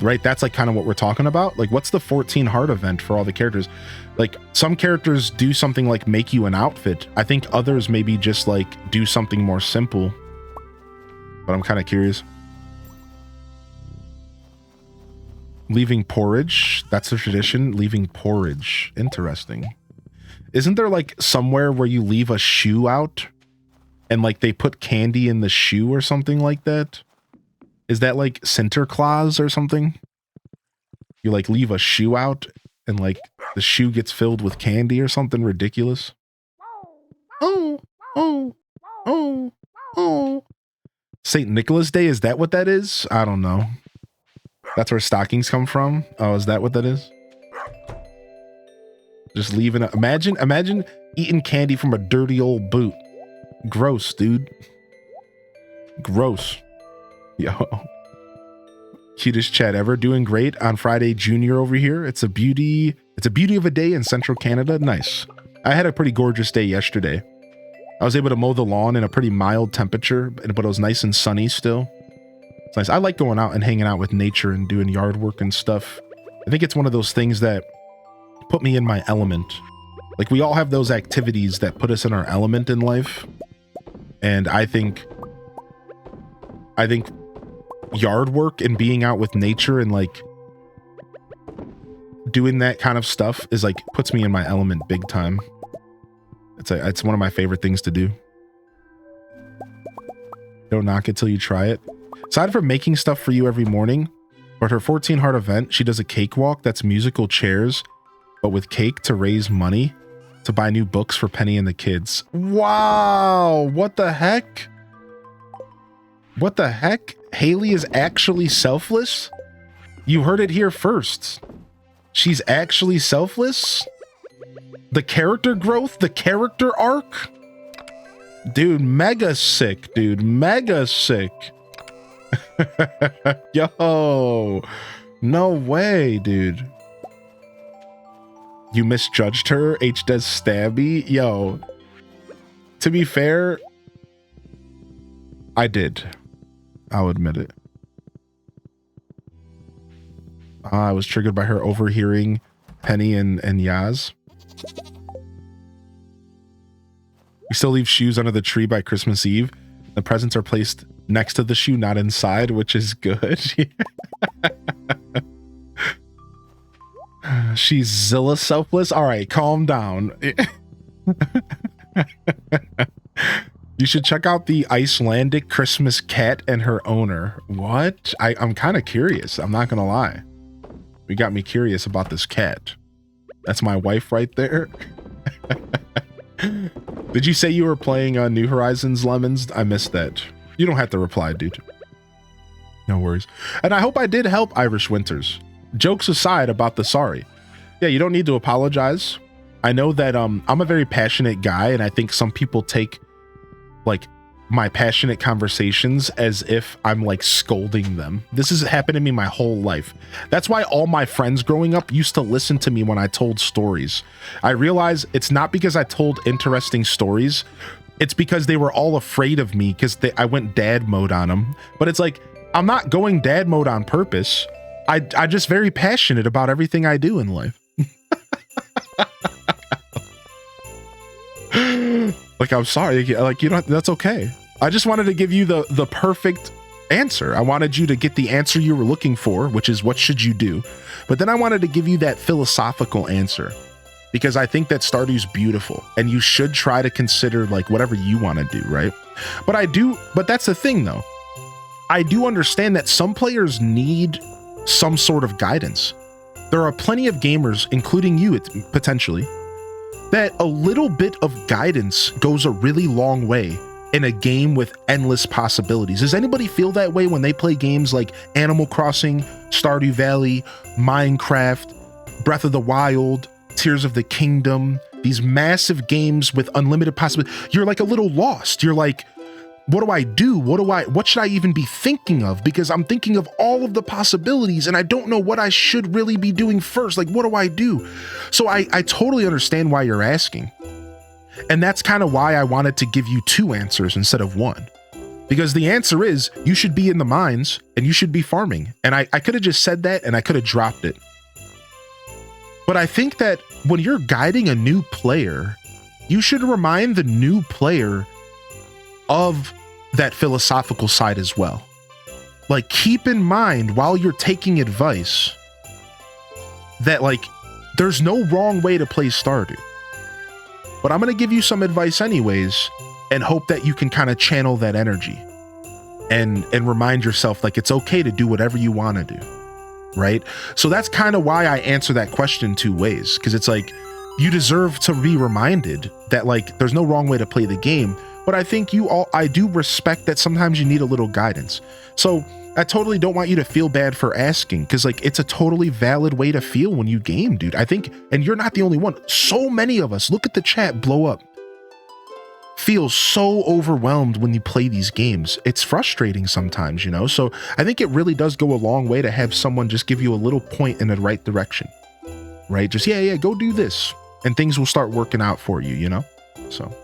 Right? That's like kind of what we're talking about. Like, what's the 14 heart event for all the characters? Like, some characters do something like make you an outfit. I think others maybe just like do something more simple. But I'm kind of curious. Leaving porridge. That's a tradition. Leaving porridge. Interesting. Isn't there like somewhere where you leave a shoe out and like they put candy in the shoe or something like that? Is that like Sinterklaas or something? You like leave a shoe out and like the shoe gets filled with candy or something ridiculous? Oh. St. Nicholas Day, is that what that is? I don't know. That's where stockings come from? Oh, is that what that is? Just leaving it. Imagine eating candy from a dirty old boot. Gross, dude. Gross. Yo. Cutest chat ever. Doing great on Friday Junior over here. It's a beauty of a day in central Canada. Nice. I had a pretty gorgeous day yesterday. I was able to mow the lawn in a pretty mild temperature, but it was nice and sunny still. It's nice. I like going out and hanging out with nature and doing yard work and stuff. I think it's one of those things that put me in my element. Like, we all have those activities that put us in our element in life. And I think yard work and being out with nature and like doing that kind of stuff is like puts me in my element big time. It's one of my favorite things to do. Don't knock it till you try it. Aside from making stuff for you every morning, but her 14 heart event, she does a cakewalk that's musical chairs, but with cake to raise money to buy new books for Penny and the kids. Wow, what the heck? What the heck? Haley is actually selfless? You heard it here first. She's actually selfless? The character growth, the character arc? Dude, mega sick, dude. Mega sick. Yo. No way, dude. You misjudged her? H does stabby? Yo. To be fair, I did. I'll admit it. I was triggered by her overhearing Penny and Yaz. We still leave shoes under the tree by Christmas Eve. The presents are placed next to the shoe, not inside, which is good. She's Zilla selfless. All right, calm down. You should check out the Icelandic Christmas cat and her owner. What? I'm kind of curious. I'm not gonna lie. You got me curious about this cat. That's my wife right there. Did you say you were playing New Horizons Lemons? I missed that. You don't have to reply, dude. No worries. And I hope I did help Irish Winters. Jokes aside about the sorry. Yeah, you don't need to apologize. I know that I'm a very passionate guy, and I think some people take like my passionate conversations as if I'm like scolding them. This has happened to me my whole life. That's why all my friends growing up used to listen to me when I told stories. I realize it's not because I told interesting stories. It's because they were all afraid of me because I went dad mode on them. But it's like, I'm not going dad mode on purpose. I'm just very passionate about everything I do in life. Like, I'm sorry, like, you don't, that's okay. I just wanted to give you the perfect answer. I wanted you to get the answer you were looking for, which is what should you do? But then I wanted to give you that philosophical answer because I think that Stardew's beautiful and you should try to consider like whatever you want to do, right? But that's the thing though. I do understand that some players need some sort of guidance. There are plenty of gamers, including you potentially, that a little bit of guidance goes a really long way in a game with endless possibilities. Does anybody feel that way when they play games like Animal Crossing, Stardew Valley, Minecraft, Breath of the Wild, Tears of the Kingdom, these massive games with unlimited possibilities? You're like a little lost. You're like, what do I do? What should I even be thinking of? Because I'm thinking of all of the possibilities and I don't know what I should really be doing first. Like, what do I do? So I totally understand why you're asking. And that's kind of why I wanted to give you two answers instead of one. Because the answer is you should be in the mines and you should be farming. And I could have just said that and I could have dropped it. But I think that when you're guiding a new player, you should remind the new player of that philosophical side as well. Like, keep in mind while you're taking advice that like there's no wrong way to play Stardew. But I'm going to give you some advice anyways and hope that you can kind of channel that energy and remind yourself like it's okay to do whatever you want to do, right? So that's kind of why I answer that question two ways, because it's like you deserve to be reminded that like there's no wrong way to play the game. But I think I do respect that sometimes you need a little guidance. So I totally don't want you to feel bad for asking, because like it's a totally valid way to feel when you game, dude. I think, and you're not the only one. So many of us, look at the chat blow up, feel so overwhelmed when you play these games. It's frustrating sometimes, you know? So I think it really does go a long way to have someone just give you a little point in the right direction, right? Just, yeah, go do this. And things will start working out for you, you know? So.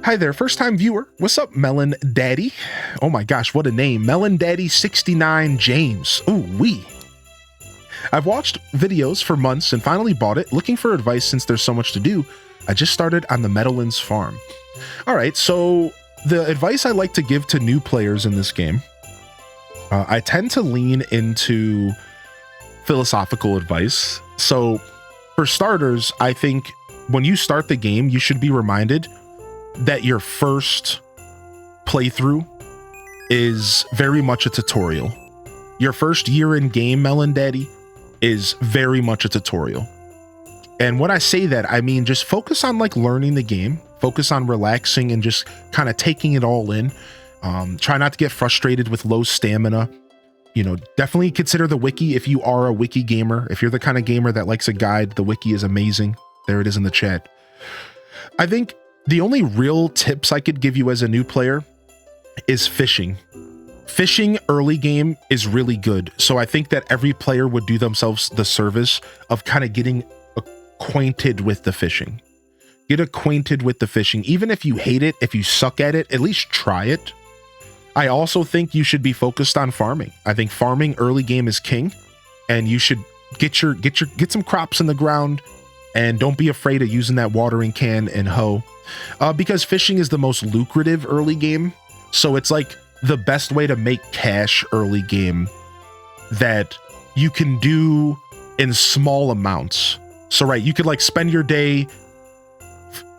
Hi there, first time viewer. What's up, Melon Daddy? Oh my gosh, what a name. Melon Daddy 69 James. Ooh, wee. I've watched videos for months and finally bought it, looking for advice since there's so much to do. I just started on the Meadowlands farm. All right, so the advice I like to give to new players in this game I tend to lean into philosophical advice. So for starters, I think when you start the game, you should be reminded that your first playthrough is very much a tutorial. Your first year in game, Melon Daddy, is very much a tutorial. And when I say that, I mean just focus on like learning the game, focus on relaxing and just kind of taking it all in. Try not to get frustrated with low stamina. You know, definitely consider the wiki if you are a wiki gamer. If you're the kind of gamer that likes a guide, the wiki is amazing. There it is in the chat. I think the only real tips I could give you as a new player is fishing. Fishing early game is really good. So I think that every player would do themselves the service of kind of getting acquainted with the fishing. Get acquainted with the fishing. Even if you hate it, if you suck at it, at least try it. I also think you should be focused on farming. I think farming early game is king, and you should get some crops in the ground, and don't be afraid of using that watering can and hoe, because fishing is the most lucrative early game. So it's like the best way to make cash early game that you can do in small amounts. So right, you could like spend your day,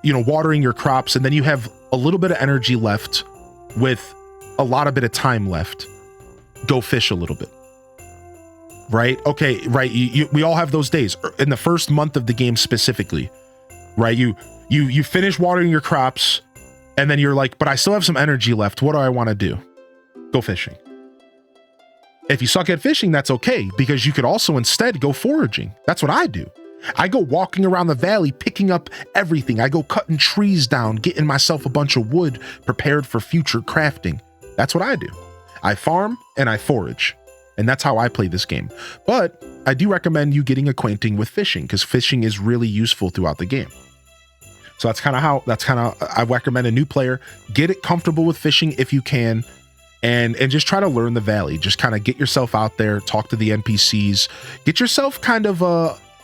you know, watering your crops, and then you have a little bit of energy left with a lot of bit of time left. Go fish a little bit. Right? Okay, right. We all have those days in the first month of the game specifically, right? You finish watering your crops, and then you're like, but I still have some energy left. What do I want to do? Go fishing. If you suck at fishing, that's okay, because you could also instead go foraging. That's what I do. I go walking around the valley, picking up everything. I go cutting trees down, getting myself a bunch of wood prepared for future crafting. That's what I do. I farm and I forage. And that's how I play this game. But I do recommend you getting acquainted with fishing, because fishing is really useful throughout the game. So that's kind of I recommend a new player, get it comfortable with fishing if you can, and just try to learn the valley. Just kind of get yourself out there, talk to the NPCs, get yourself kind of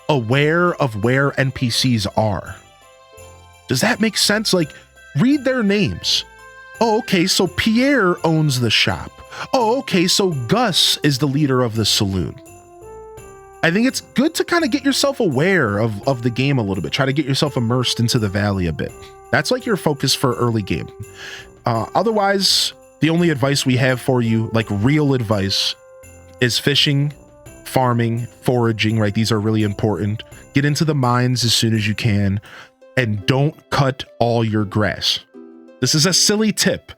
aware of where NPCs are. Does that make sense? Like, read their names. Oh, okay, so Pierre owns the shop. Oh, okay, so Gus is the leader of the saloon. I think it's good to kind of get yourself aware of the game a little bit. Try to get yourself immersed into the valley a bit. That's like your focus for early game. Otherwise, the only advice we have for you, like real advice, is fishing, farming, foraging, right? These are really important. Get into the mines as soon as you can, and don't cut all your grass. This is a silly tip.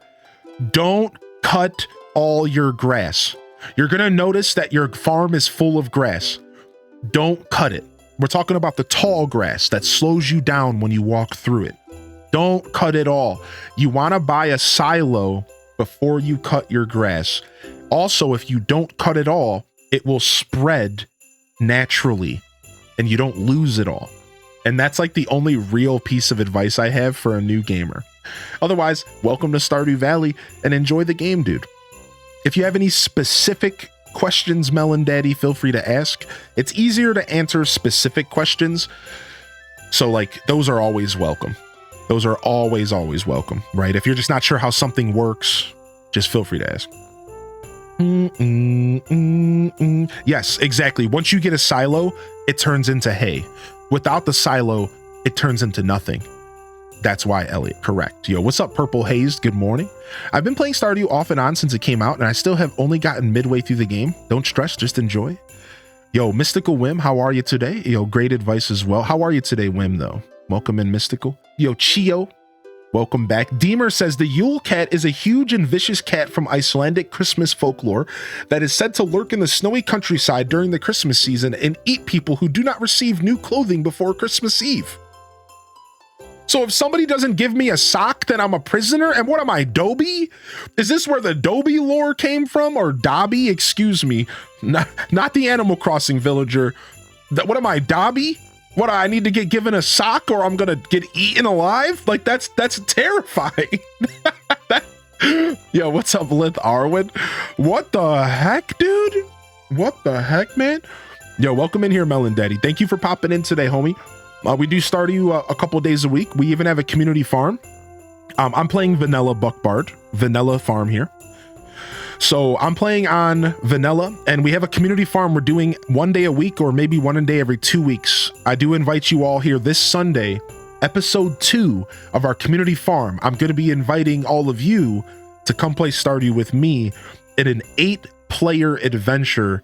Don't cut all your grass. You're going to notice that your farm is full of grass. Don't cut it. We're talking about the tall grass that slows you down when you walk through it. Don't cut it all. You want to buy a silo before you cut your grass. Also, if you don't cut it all, it will spread naturally and you don't lose it all. And that's like the only real piece of advice I have for a new gamer. Otherwise, welcome to Stardew Valley and enjoy the game, dude. If you have any specific questions, Melon Daddy, feel free to ask. It's easier to answer specific questions. So like, those are always welcome. Those are always welcome, right? If you're just not sure how something works, just feel free to ask. Yes, exactly. Once you get a silo, it turns into hay. Without the silo, it turns into nothing. That's why, Elliot. Correct. Yo, what's up, Purple Hazed? Good morning. I've been playing Stardew off and on since it came out, and I still have only gotten midway through the game. Don't stress, just enjoy. Yo, Mystical Whim, how are you today? Yo, great advice as well. How are you today, Whim, though? Welcome in, Mystical. Yo, Chio, welcome back. Deemer says the Yule cat is a huge and vicious cat from Icelandic Christmas folklore that is said to lurk in the snowy countryside during the Christmas season and eat people who do not receive new clothing before Christmas Eve. So if somebody doesn't give me a sock, then I'm a prisoner? And what am I, Dobby? Is this where the Dobby lore came from? Or Dobby? Excuse me. Not the Animal Crossing villager. What am I, Dobby? What, I need to get given a sock or I'm gonna get eaten alive? Like, that's terrifying. Yo, what's up, Lith Arwen? What the heck, dude? What the heck, man? Yo, welcome in here, Melon Daddy. Thank you for popping in today, homie. We do Stardew a couple days a week. We even have a community farm. I'm playing Vanilla Buckbard, Vanilla Farm here. So I'm playing on vanilla, and we have a community farm we're doing 1 day a week, or maybe 1 day every 2 weeks. I do invite you all here this Sunday, episode 2 of our community farm. I'm going to be inviting all of you to come play Stardew with me in an 8-player adventure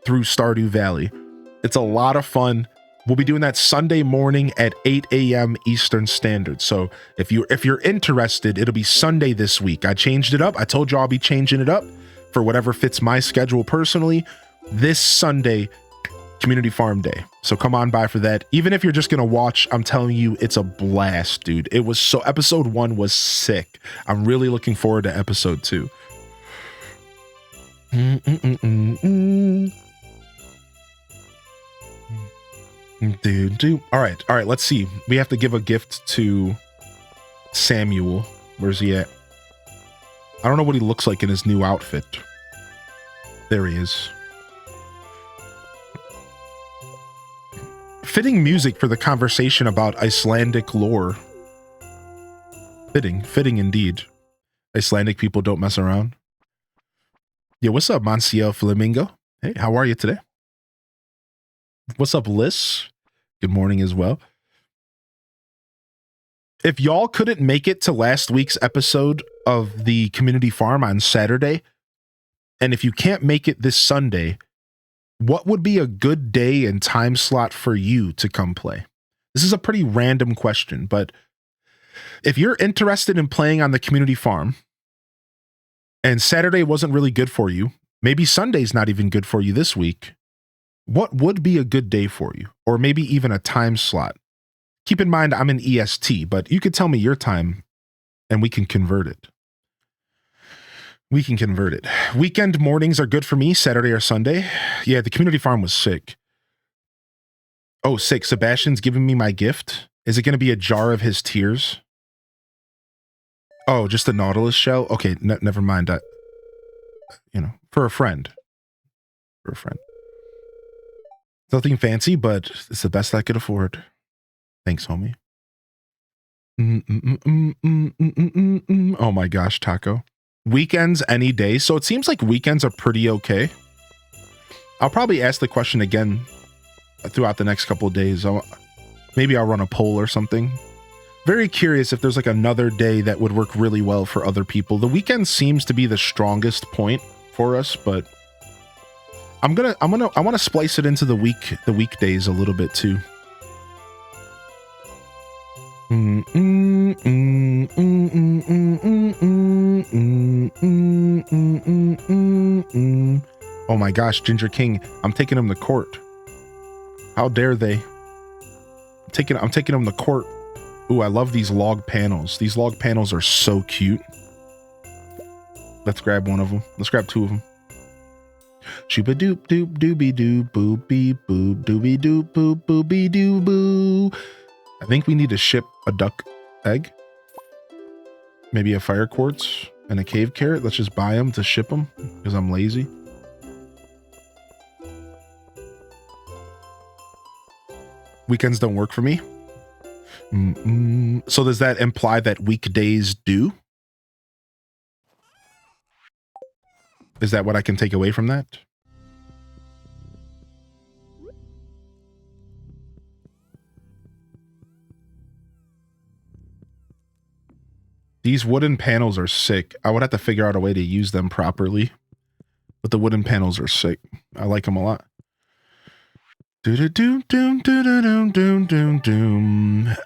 through Stardew Valley. It's a lot of fun. We'll be doing that Sunday morning at 8 a.m. Eastern Standard. So if you're interested, it'll be Sunday this week. I changed it up. I told you I'll be changing it up for whatever fits my schedule personally. This Sunday, Community Farm Day. So come on by for that. Even if you're just gonna watch, I'm telling you, it's a blast, dude. It was so, episode 1 was sick. I'm really looking forward to episode 2. All right, let's see. We have to give a gift to Samuel. Where's he at? I don't know what he looks like in his new outfit. There he is. Fitting music for the conversation about Icelandic lore. Fitting indeed. Icelandic people don't mess around. Yeah, what's up, Monsieur Flamingo? Hey, how are you today? What's up, Liz? Good morning as well. If y'all couldn't make it to last week's episode of the community farm on Saturday, and if you can't make it this Sunday, what would be a good day and time slot for you to come play? This is a pretty random question, but if you're interested in playing on the community farm and Saturday wasn't really good for you, maybe Sunday's not even good for you this week, what would be a good day for you? Or maybe even a time slot? Keep in mind, I'm in EST, but you could tell me your time and we can convert it. Weekend mornings are good for me, Saturday or Sunday. Yeah, the community farm was sick. Oh, sick. Sebastian's giving me my gift. Is it going to be a jar of his tears? Oh, just a Nautilus shell? Okay, never mind. For a friend. Nothing fancy, but it's the best I could afford. Thanks, homie. Oh my gosh, Taco. Weekends any day. So it seems like weekends are pretty okay. I'll probably ask the question again throughout the next couple of days. Maybe I'll run a poll or something. Very curious if there's like another day that would work really well for other people. The weekend seems to be the strongest point for us, but I want to splice it into the weekdays a little bit too. Oh my gosh, Ginger King, I'm taking him to court. How dare they? I'm taking him to court. Ooh, I love these log panels. These log panels are so cute. Let's grab one of them. Let's grab 2 of them. Shooba doop doop doobie doo boopy boop doobie doop boop boopy doo boo. I think we need to ship a duck egg. Maybe a fire quartz and a cave carrot. Let's just buy them to ship them because I'm lazy. Weekends don't work for me. So does that imply that weekdays do? Is that what I can take away from that? These wooden panels are sick. I would have to figure out a way to use them properly. But the wooden panels are sick. I like them a lot.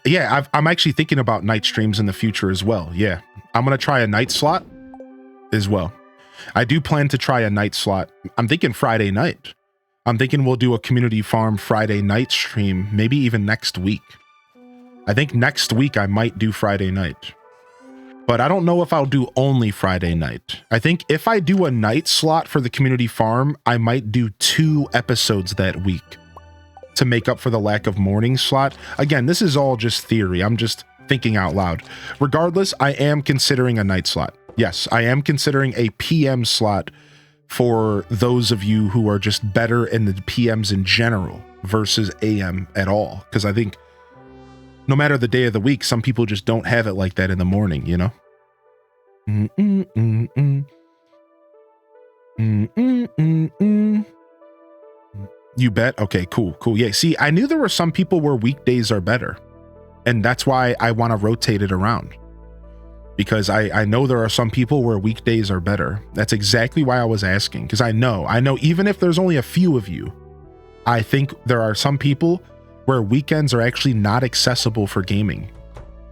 Yeah, I'm actually thinking about night streams in the future as well. Yeah, I'm going to try a night slot as well. I do plan to try a night slot. I'm thinking Friday night. I'm thinking we'll do a community farm Friday night stream, maybe even next week. I think next week I might do Friday night. But I don't know if I'll do only Friday night. I think if I do a night slot for the community farm, I might do 2 episodes that week to make up for the lack of morning slot. Again, this is all just theory. I'm just thinking out loud. Regardless, I am considering a night slot. Yes, I am considering a PM slot for those of you who are just better in the PMs in general versus AM at all. Because I think no matter the day of the week, some people just don't have it like that in the morning, you know? You bet? Okay, cool. Yeah, see, I knew there were some people where weekdays are better. And that's why I want to rotate it around. Because I know there are some people where weekdays are better. That's exactly why I was asking. Because I know even if there's only a few of you, I think there are some people where weekends are actually not accessible for gaming.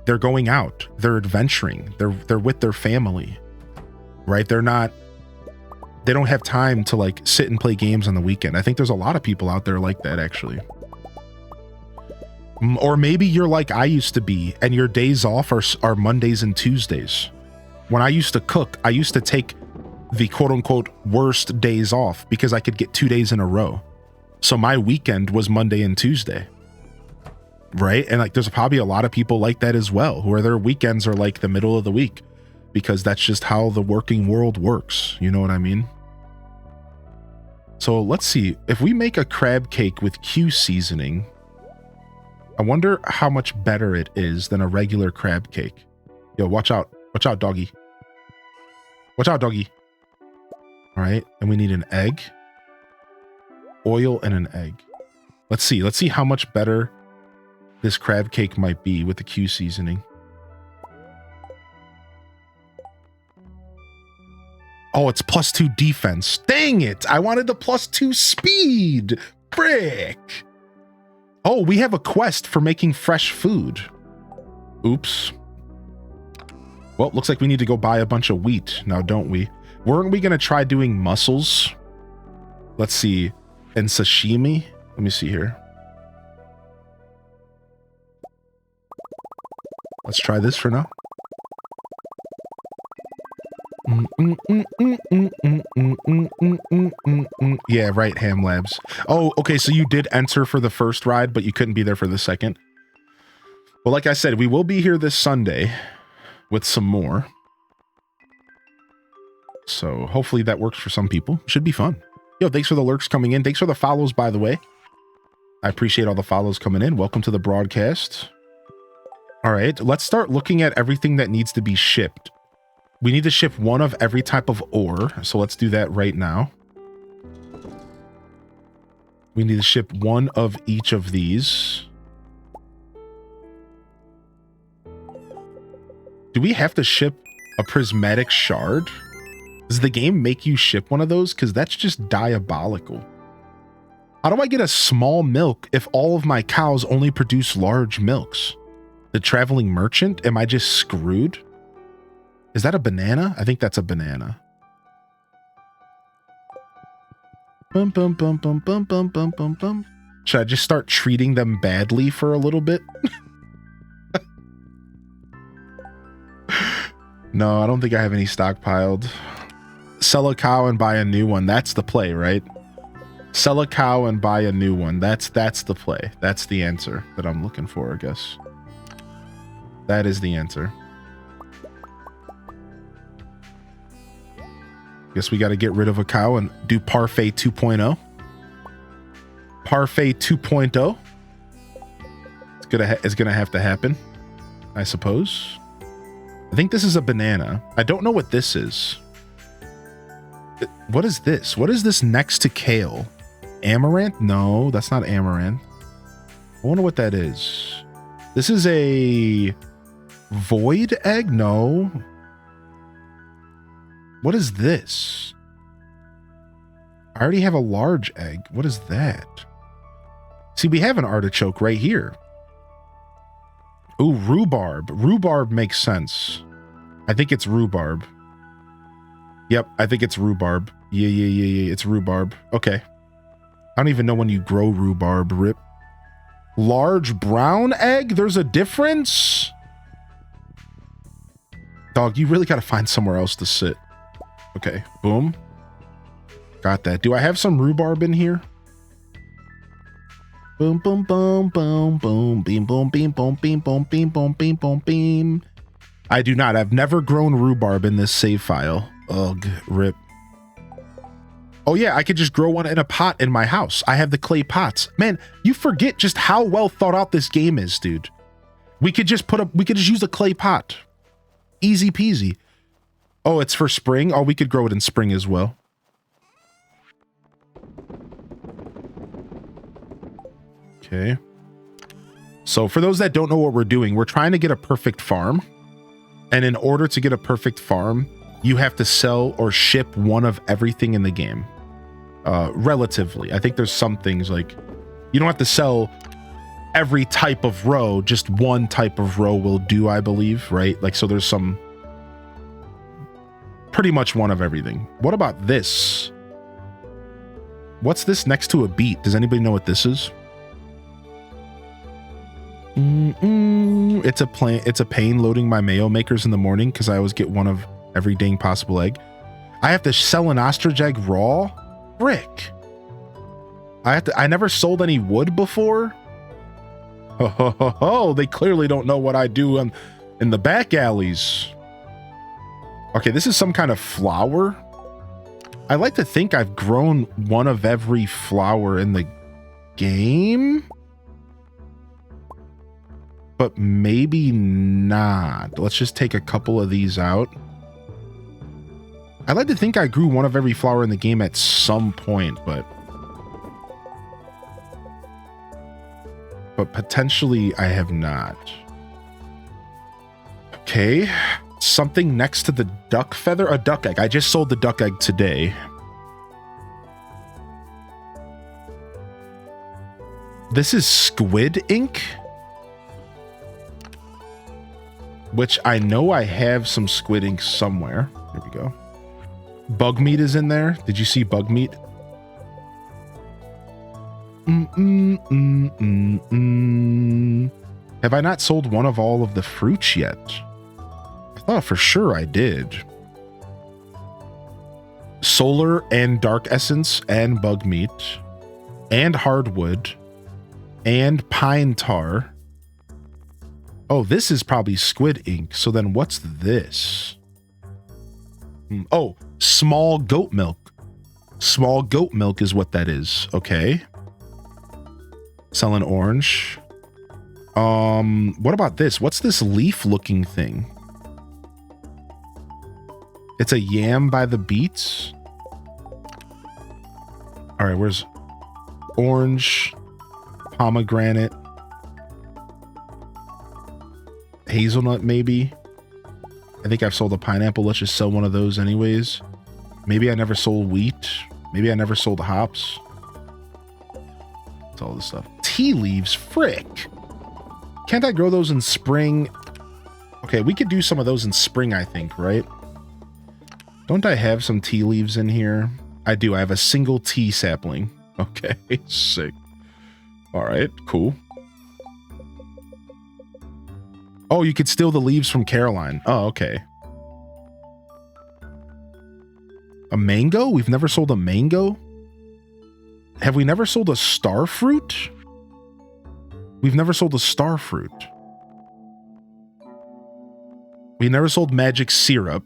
They're going out, they're adventuring, they're with their family, right? They don't have time to like sit and play games on the weekend. I think there's a lot of people out there like that actually. Or maybe you're like I used to be and your days off are Mondays and Tuesdays. When I used to cook, I used to take the quote unquote worst days off because I could get 2 days in a row. So my weekend was Monday and Tuesday. Right? And like there's probably a lot of people like that as well, where their weekends are like the middle of the week because that's just how the working world works. You know what I mean? So let's see. If we make a crab cake with Q seasoning, I wonder how much better it is than a regular crab cake. Yo, watch out. Watch out, doggy. Watch out, doggy. All right. And we need an egg, oil, and an egg. Let's see. Let's see how much better this crab cake might be with the Q seasoning. Oh, it's +2 defense. Dang it. I wanted the +2 speed. Frick. Oh, we have a quest for making fresh food. Oops. Well, looks like we need to go buy a bunch of wheat now, don't we? Weren't we going to try doing mussels? Let's see. And sashimi? Let me see here. Let's try this for now. Yeah, right, Ham Labs. Oh, okay, so you did enter for the first ride, but you couldn't be there for the second. Well, like I said, we will be here this Sunday with some more. So hopefully that works for some people. Should be fun. Yo, thanks for the lurks coming in. Thanks for the follows, by the way. I appreciate all the follows coming in. Welcome to the broadcast. All right, let's start looking at everything that needs to be shipped. We need to ship one of every type of ore, so let's do that right now. We need to ship one of each of these. Do we have to ship a prismatic shard? Does the game make you ship one of those? Because that's just diabolical. How do I get a small milk if all of my cows only produce large milks? The traveling merchant? Am I just screwed? Is that a banana? I think that's a banana. Bum, bum, bum, bum, bum, bum, bum, bum, bum. Should I just start treating them badly for a little bit? No, I don't think I have any stockpiled. Sell a cow and buy a new one. That's the play, right? Sell a cow and buy a new one. That's the play. That's the answer that I'm looking for, I guess. That is the answer. Guess we got to get rid of a cow and do Parfait 2.0. Parfait 2.0. It's gonna have to happen, I suppose. I think this is a banana. I don't know what this is. What is this? What is this next to kale? Amaranth? No, that's not amaranth. I wonder what that is. This is a void egg? No. What is this? I already have a large egg. What is that? See, we have an artichoke right here. Ooh, rhubarb. Rhubarb makes sense. I think it's rhubarb. Yep, I think it's rhubarb. Yeah. It's rhubarb. Okay. I don't even know when you grow rhubarb. Rip. Large brown egg? There's a difference? Dog, you really got to find somewhere else to sit. Okay, boom. Got that. Do I have some rhubarb in here? Boom, boom, boom, boom, boom, beam, boom, beam, boom, beam, boom, beam, boom, beam, boom, beam. I do not. I've never grown rhubarb in this save file. Ugh, rip. Oh yeah, I could just grow one in a pot in my house. I have the clay pots. Man, you forget just how well thought out this game is, dude. We could just use a clay pot. Easy peasy. Oh, it's for spring? Oh, we could grow it in spring as well. Okay. So for those that don't know what we're doing, we're trying to get a perfect farm. And in order to get a perfect farm, you have to sell or ship one of everything in the game. Relatively. I think there's some things like you don't have to sell every type of row, just one type of row will do, I believe, right? Like, so there's some pretty much one of everything. What about this? What's this next to a beet? Does anybody know what this is? It's a pain loading my mayo makers in the morning because I always get one of every dang possible egg. I have to sell an ostrich egg raw? Frick. I never sold any wood before. Oh, they clearly don't know what I do in the back alleys. Okay, this is some kind of flower. I like to think I've grown one of every flower in the game, but maybe not. Let's just take a couple of these out. I like to think I grew one of every flower in the game at some point, but potentially I have not. Okay, something next to the duck feather, a duck egg. I just sold the duck egg today. This is squid ink, which I know I have some squid ink somewhere. Here we go. Bug meat is in there. Did you see bug meat? Have I not sold one of all of the fruits yet? I thought for sure I did. Solar and dark essence and bug meat and hardwood and pine tar. Oh, this is probably squid ink. So then what's this? Oh, small goat milk. Small goat milk is what that is. Okay. Selling orange. What about this? What's this leaf looking thing? It's a yam by the beets. All right, where's orange, pomegranate, hazelnut maybe? I think I've sold a pineapple. Let's just sell one of those anyways. Maybe I never sold wheat. Maybe I never sold hops. That's all this stuff. Tea leaves, frick. Can't I grow those in spring? Okay, we could do some of those in spring, I think, right? Don't I have some tea leaves in here? I do. I have a single tea sapling. Okay, sick. All right, cool. Oh, you could steal the leaves from Caroline. Oh, okay. A mango? We've never sold a mango? Have we never sold a star fruit? We've never sold a star fruit. We never sold magic syrup.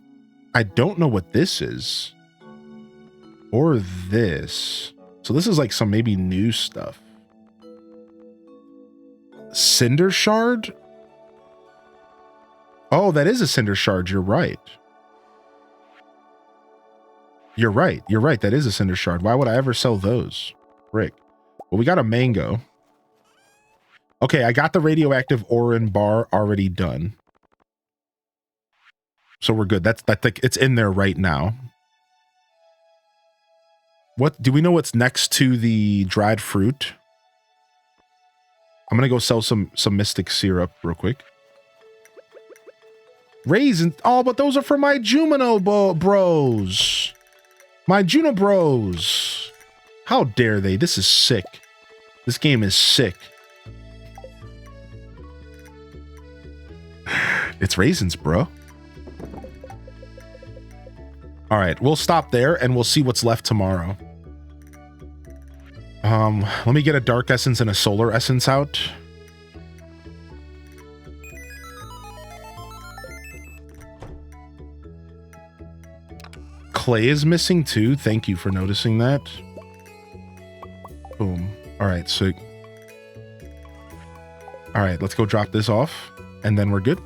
I don't know what this is. Or this. So this is like some maybe new stuff. Cinder shard? Oh, that is a cinder shard. You're right. You're right. You're right. That is a cinder shard. Why would I ever sell those? Rick. Well, we got a mango. Okay, I got the radioactive Orin bar already done. So we're good. That's it's in there right now. What do we know what's next to the dried fruit? I'm gonna go sell some mystic syrup real quick. Raisins. Oh, but those are for my Juno bros. My Juno bros. How dare they? This is sick. This game is sick. It's raisins, bro. All right, we'll stop there and we'll see what's left tomorrow. Let me get a dark essence and a solar essence out. Clay is missing too. Thank you for noticing that. Boom. All right, so all right, let's go drop this off and then we're good.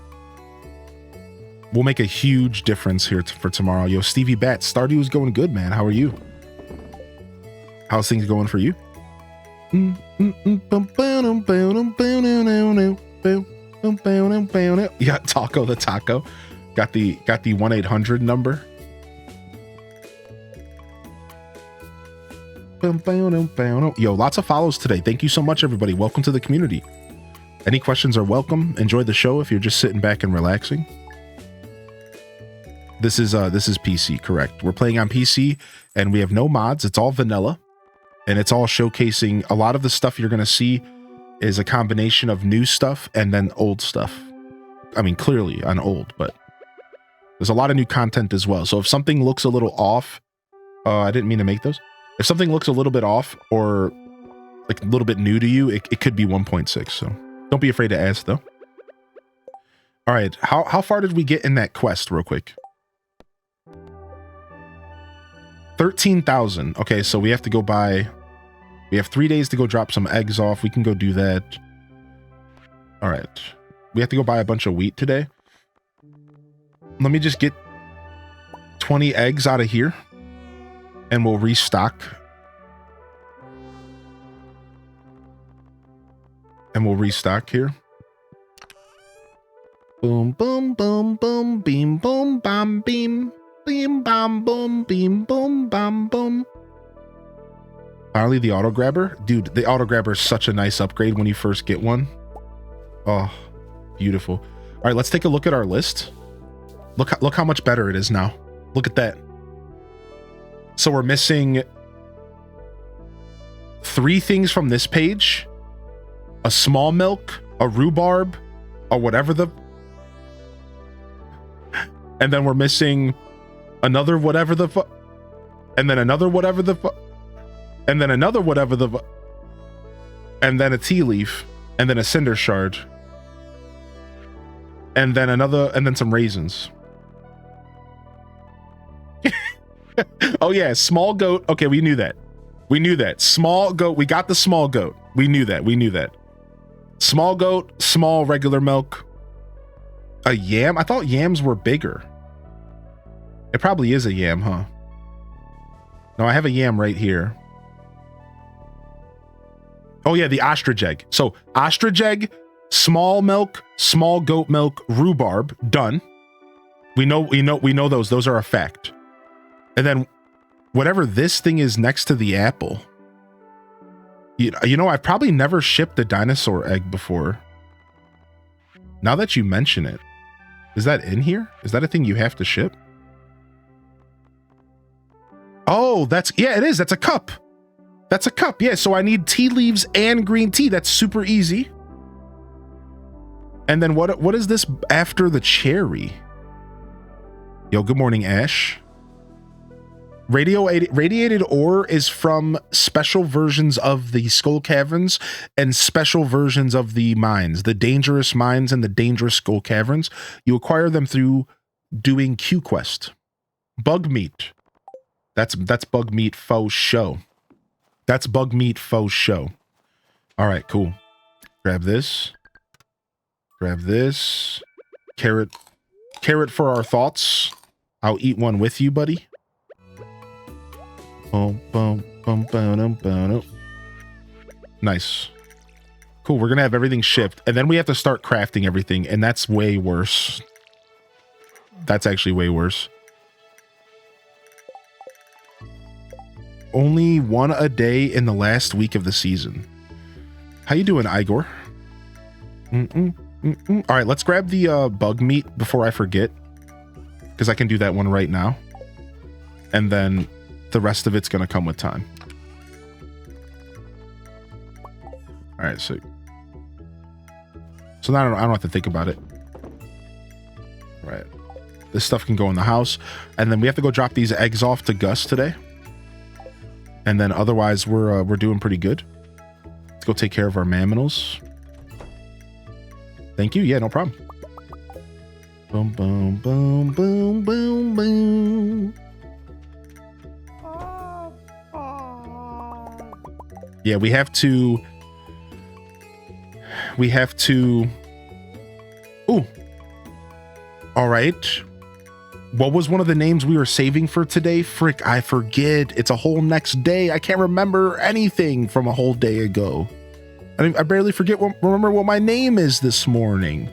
We'll make a huge difference here for tomorrow. Yo, Stevie Bat, Stardew is going good, man. How are you? How's things going for you? You got Taco the Taco. Got the 1-800 number. Yo, lots of follows today. Thank you so much, everybody. Welcome to the community. Any questions are welcome. Enjoy the show if you're just sitting back and relaxing. This is PC, correct? We're playing on PC and we have no mods. It's all vanilla and it's all showcasing a lot of the stuff you're going to see is a combination of new stuff and then old stuff. I mean, clearly on old, but there's a lot of new content as well. So if something looks a little off, I didn't mean to make those. If something looks a little bit off or like a little bit new to you, it could be 1.6. So don't be afraid to ask though. All right. How far did we get in that quest real quick? 13,000. Okay. So we have to go buy, we have 3 days to go drop some eggs off. We can go do that. All right. We have to go buy a bunch of wheat today. Let me just get 20 eggs out of here and we'll restock. And we'll restock here. Boom, boom, boom, boom, beam, boom, bam, beam, beam, bam, boom, beam, boom, bam, boom. Finally, the auto grabber. Dude, the auto grabber is such a nice upgrade when you first get one. Oh, beautiful. All right, let's take a look at our list. Look how much better it is now. Look at that. So we're missing 3 things from this page. A small milk, a rhubarb, or whatever the... And then we're missing another whatever the fu... And then another whatever the fu... And then another whatever the fu... And then a tea leaf. And then a cinder shard. And then another... And then some raisins. Oh yeah, small goat. Okay, we knew that. We knew that. Small goat. We got the small goat. We knew that. We knew that. Small goat, small regular milk. A yam? I thought yams were bigger. It probably is a yam, huh? No, I have a yam right here. Oh yeah, the ostrich egg. So ostrich egg, small milk, small goat milk, rhubarb, done. We know those. Those are a fact. And then whatever this thing is next to the apple. You know, I've probably never shipped a dinosaur egg before. Now that you mention it, is that in here? Is that a thing you have to ship? Oh, yeah, it is. That's a cup. That's a cup. Yeah, so I need tea leaves and green tea. That's super easy. And then what is this after the cherry? Yo, good morning, Ash. Radiated ore is from special versions of the skull caverns and special versions of the mines, the dangerous mines and the dangerous skull caverns. You acquire them through doing Q quest. Bug meat. That's bug meat faux show. That's bug meat faux show. All right, cool. Grab this. Grab this. Carrot for our thoughts. I'll eat one with you, buddy. Nice. Cool, we're gonna have everything shipped, and then we have to start crafting everything, and that's way worse. That's actually way worse. Only one a day in the last week of the season. How you doing, Igor? All right, let's grab the bug meat before I forget, because I can do that one right now. And then the rest of it's going to come with time. All right, so now I don't have to think about it. All right. This stuff can go in the house. And then we have to go drop these eggs off to Gus today. And then otherwise we're doing pretty good. Let's go take care of our mamminals. Thank you. Yeah, no problem. Boom, boom, boom, boom, boom, boom. Yeah, we have to. Ooh. All right. What was one of the names we were saving for today? Frick, I forget. It's a whole next day. I can't remember anything from a whole day ago. I barely remember what my name is this morning.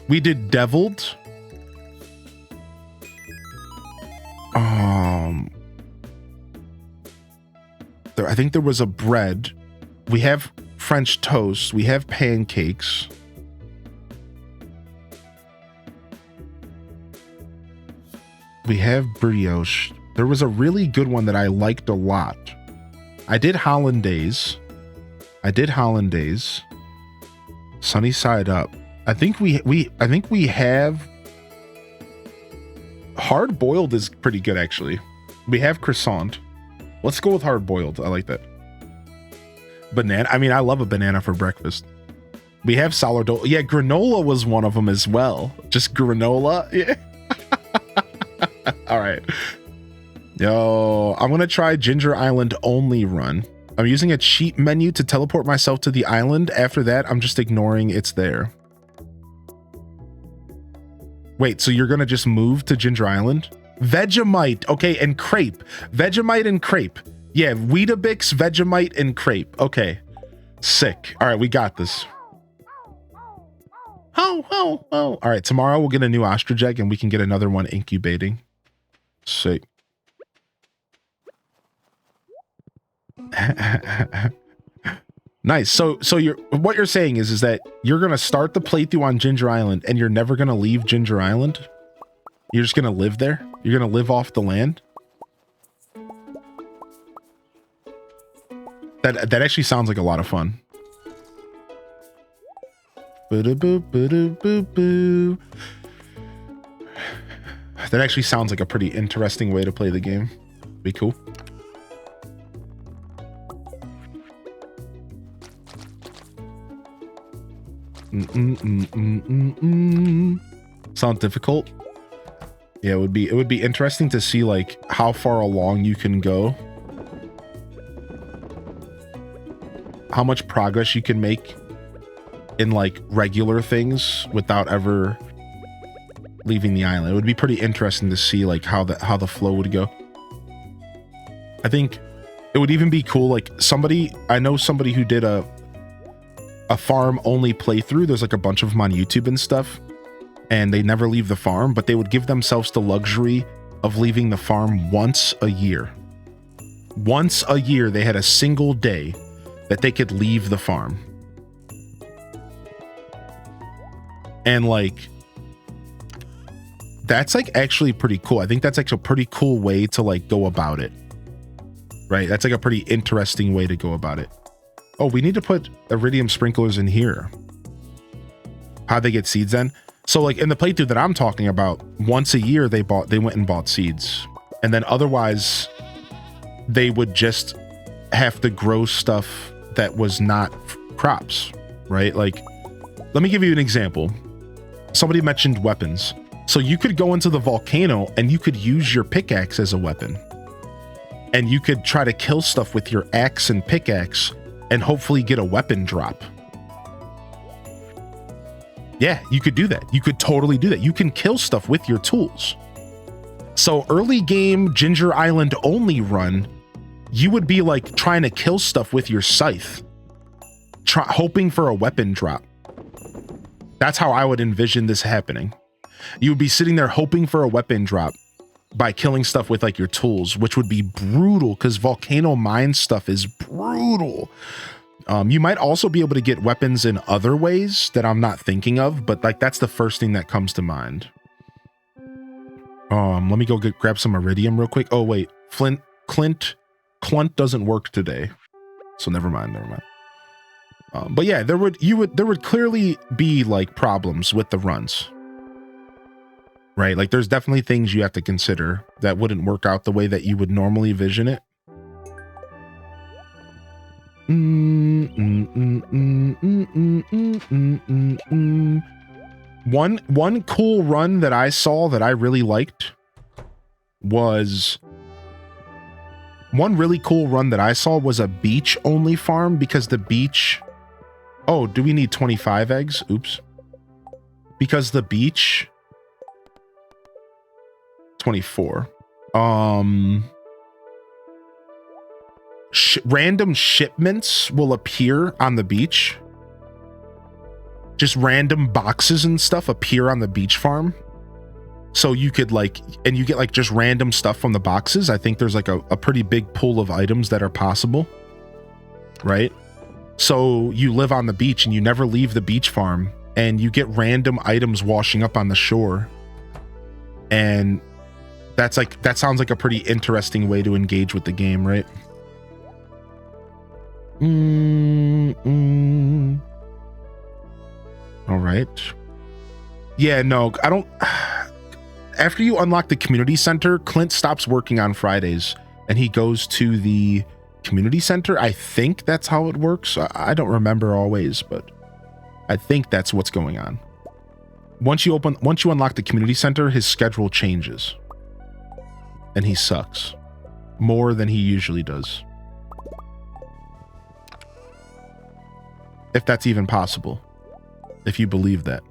We did deviled. I think there was a bread. We have French toast. We have pancakes. We have brioche. There was a really good one that I liked a lot. I did hollandaise. Sunny side up. I think we have hard boiled is pretty good actually. We have croissant. Let's go with hard boiled. I like that. Banana. I mean, I love a banana for breakfast. We have sourdough. Yeah, granola was one of them as well. Just granola. Yeah. All right. Yo, I'm going to try Ginger Island only run. I'm using a cheat menu to teleport myself to the island. After that, I'm just ignoring it's there. Wait, so you're going to just move to Ginger Island? Vegemite. Okay, and crepe. Vegemite and crepe. Yeah, Weetabix, Vegemite, and crepe. Okay. Sick. All right, we got this. Oh. All right, tomorrow we'll get a new ostrich egg and we can get another one incubating. Sick. Nice. So what you're saying is that you're gonna start the playthrough on Ginger Island and you're never gonna leave Ginger Island? You're just gonna live there? You're gonna live off the land? That actually sounds like a lot of fun. That actually sounds like a pretty interesting way to play the game. Be cool. Sound difficult? Yeah, it would be interesting to see like how far along you can go. How much progress you can make in like regular things without ever leaving the island. It would be pretty interesting to see like how the flow would go. I think it would even be cool, like I know somebody who did a farm only playthrough. There's like a bunch of them on YouTube and stuff, and they never leave the farm, but they would give themselves the luxury of leaving the farm once a year. Once a year, they had a single day that they could leave the farm. And like, that's like actually pretty cool. I think that's like a pretty cool way to like go about it. Right? That's like a pretty interesting way to go about it. Oh, we need to put iridium sprinklers in here. How'd they get seeds then? So like in the playthrough that I'm talking about, once a year they went and bought seeds. And then otherwise they would just have to grow stuff that was not crops, right? Like, let me give you an example. Somebody mentioned weapons. So you could go into the volcano and you could use your pickaxe as a weapon. And you could try to kill stuff with your axe and pickaxe and hopefully get a weapon drop. Yeah, you could do that. You could totally do that. You can kill stuff with your tools. So early game Ginger Island only run, you would be like trying to kill stuff with your scythe, hoping for a weapon drop. That's how I would envision this happening. You would be sitting there hoping for a weapon drop by killing stuff with like your tools, which would be brutal because volcano mine stuff is brutal. You might also be able to get weapons in other ways that I'm not thinking of, but like that's the first thing that comes to mind. Let me go grab some iridium real quick. Oh wait, Clint doesn't work today, so never mind. But yeah, there would clearly be like problems with the runs, right? Like there's definitely things you have to consider that wouldn't work out the way that you would normally vision it. One cool run that I saw that I really liked was a beach only farm, because the beach, oh, do we need 25 eggs? Oops. Because the beach 24. Random shipments will appear on the beach. Just random boxes and stuff appear on the beach farm. So you could like, and you get like just random stuff from the boxes. I think there's like a pretty big pool of items that are possible, right? So you live on the beach and you never leave the beach farm, and you get random items washing up on the shore. And that sounds like a pretty interesting way to engage with the game, right? All right. Yeah, no, I don't. After you unlock the community center, Clint stops working on Fridays and he goes to the community center. I think that's how it works. I don't remember always, but I think that's what's going on. Once you unlock the community center, his schedule changes and he sucks more than he usually does. If that's even possible. If you believe that.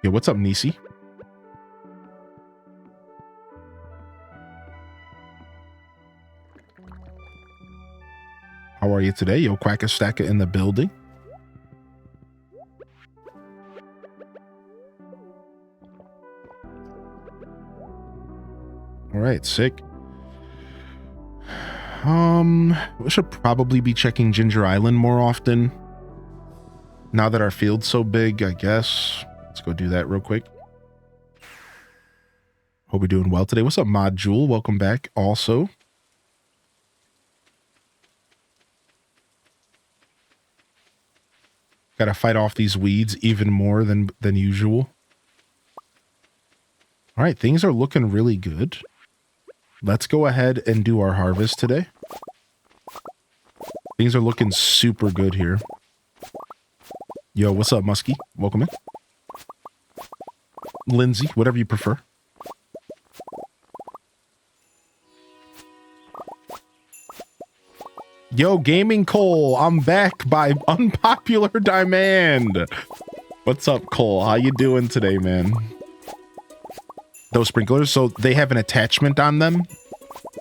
Yeah, what's up, Nisi? How are you today? Yo, Quackastacka in the building. All right, sick. We should probably be checking Ginger Island more often. Now that our field's so big, I guess. Let's go do that real quick. Hope you're doing well today. What's up, Mod Jewel? Welcome back also. Gotta fight off these weeds even more than usual. All right, things are looking really good. Let's go ahead and do our harvest today. Things are looking super good here. Yo, what's up, Muskie? Welcome in. Lindsay, whatever you prefer. Yo, Gaming Cole, I'm back by unpopular demand. What's up, Cole? How you doing today, man? Those sprinklers, so they have an attachment on them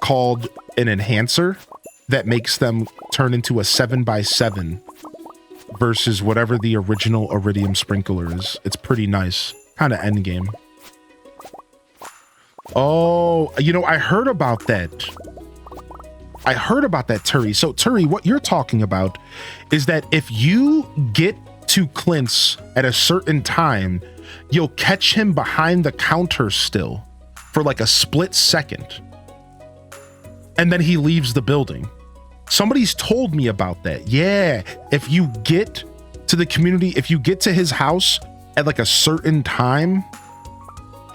called an enhancer that makes them turn into a 7x7 versus whatever the original Iridium sprinkler is. It's pretty nice. Kind of endgame. Oh, you know, I heard about that. Turi. So, Turi, what you're talking about is that if you get to Clint's at a certain time, you'll catch him behind the counter still for like a split second. And then he leaves the building. Somebody's told me about that. Yeah. If you get to the community, if you get to his house at like a certain time,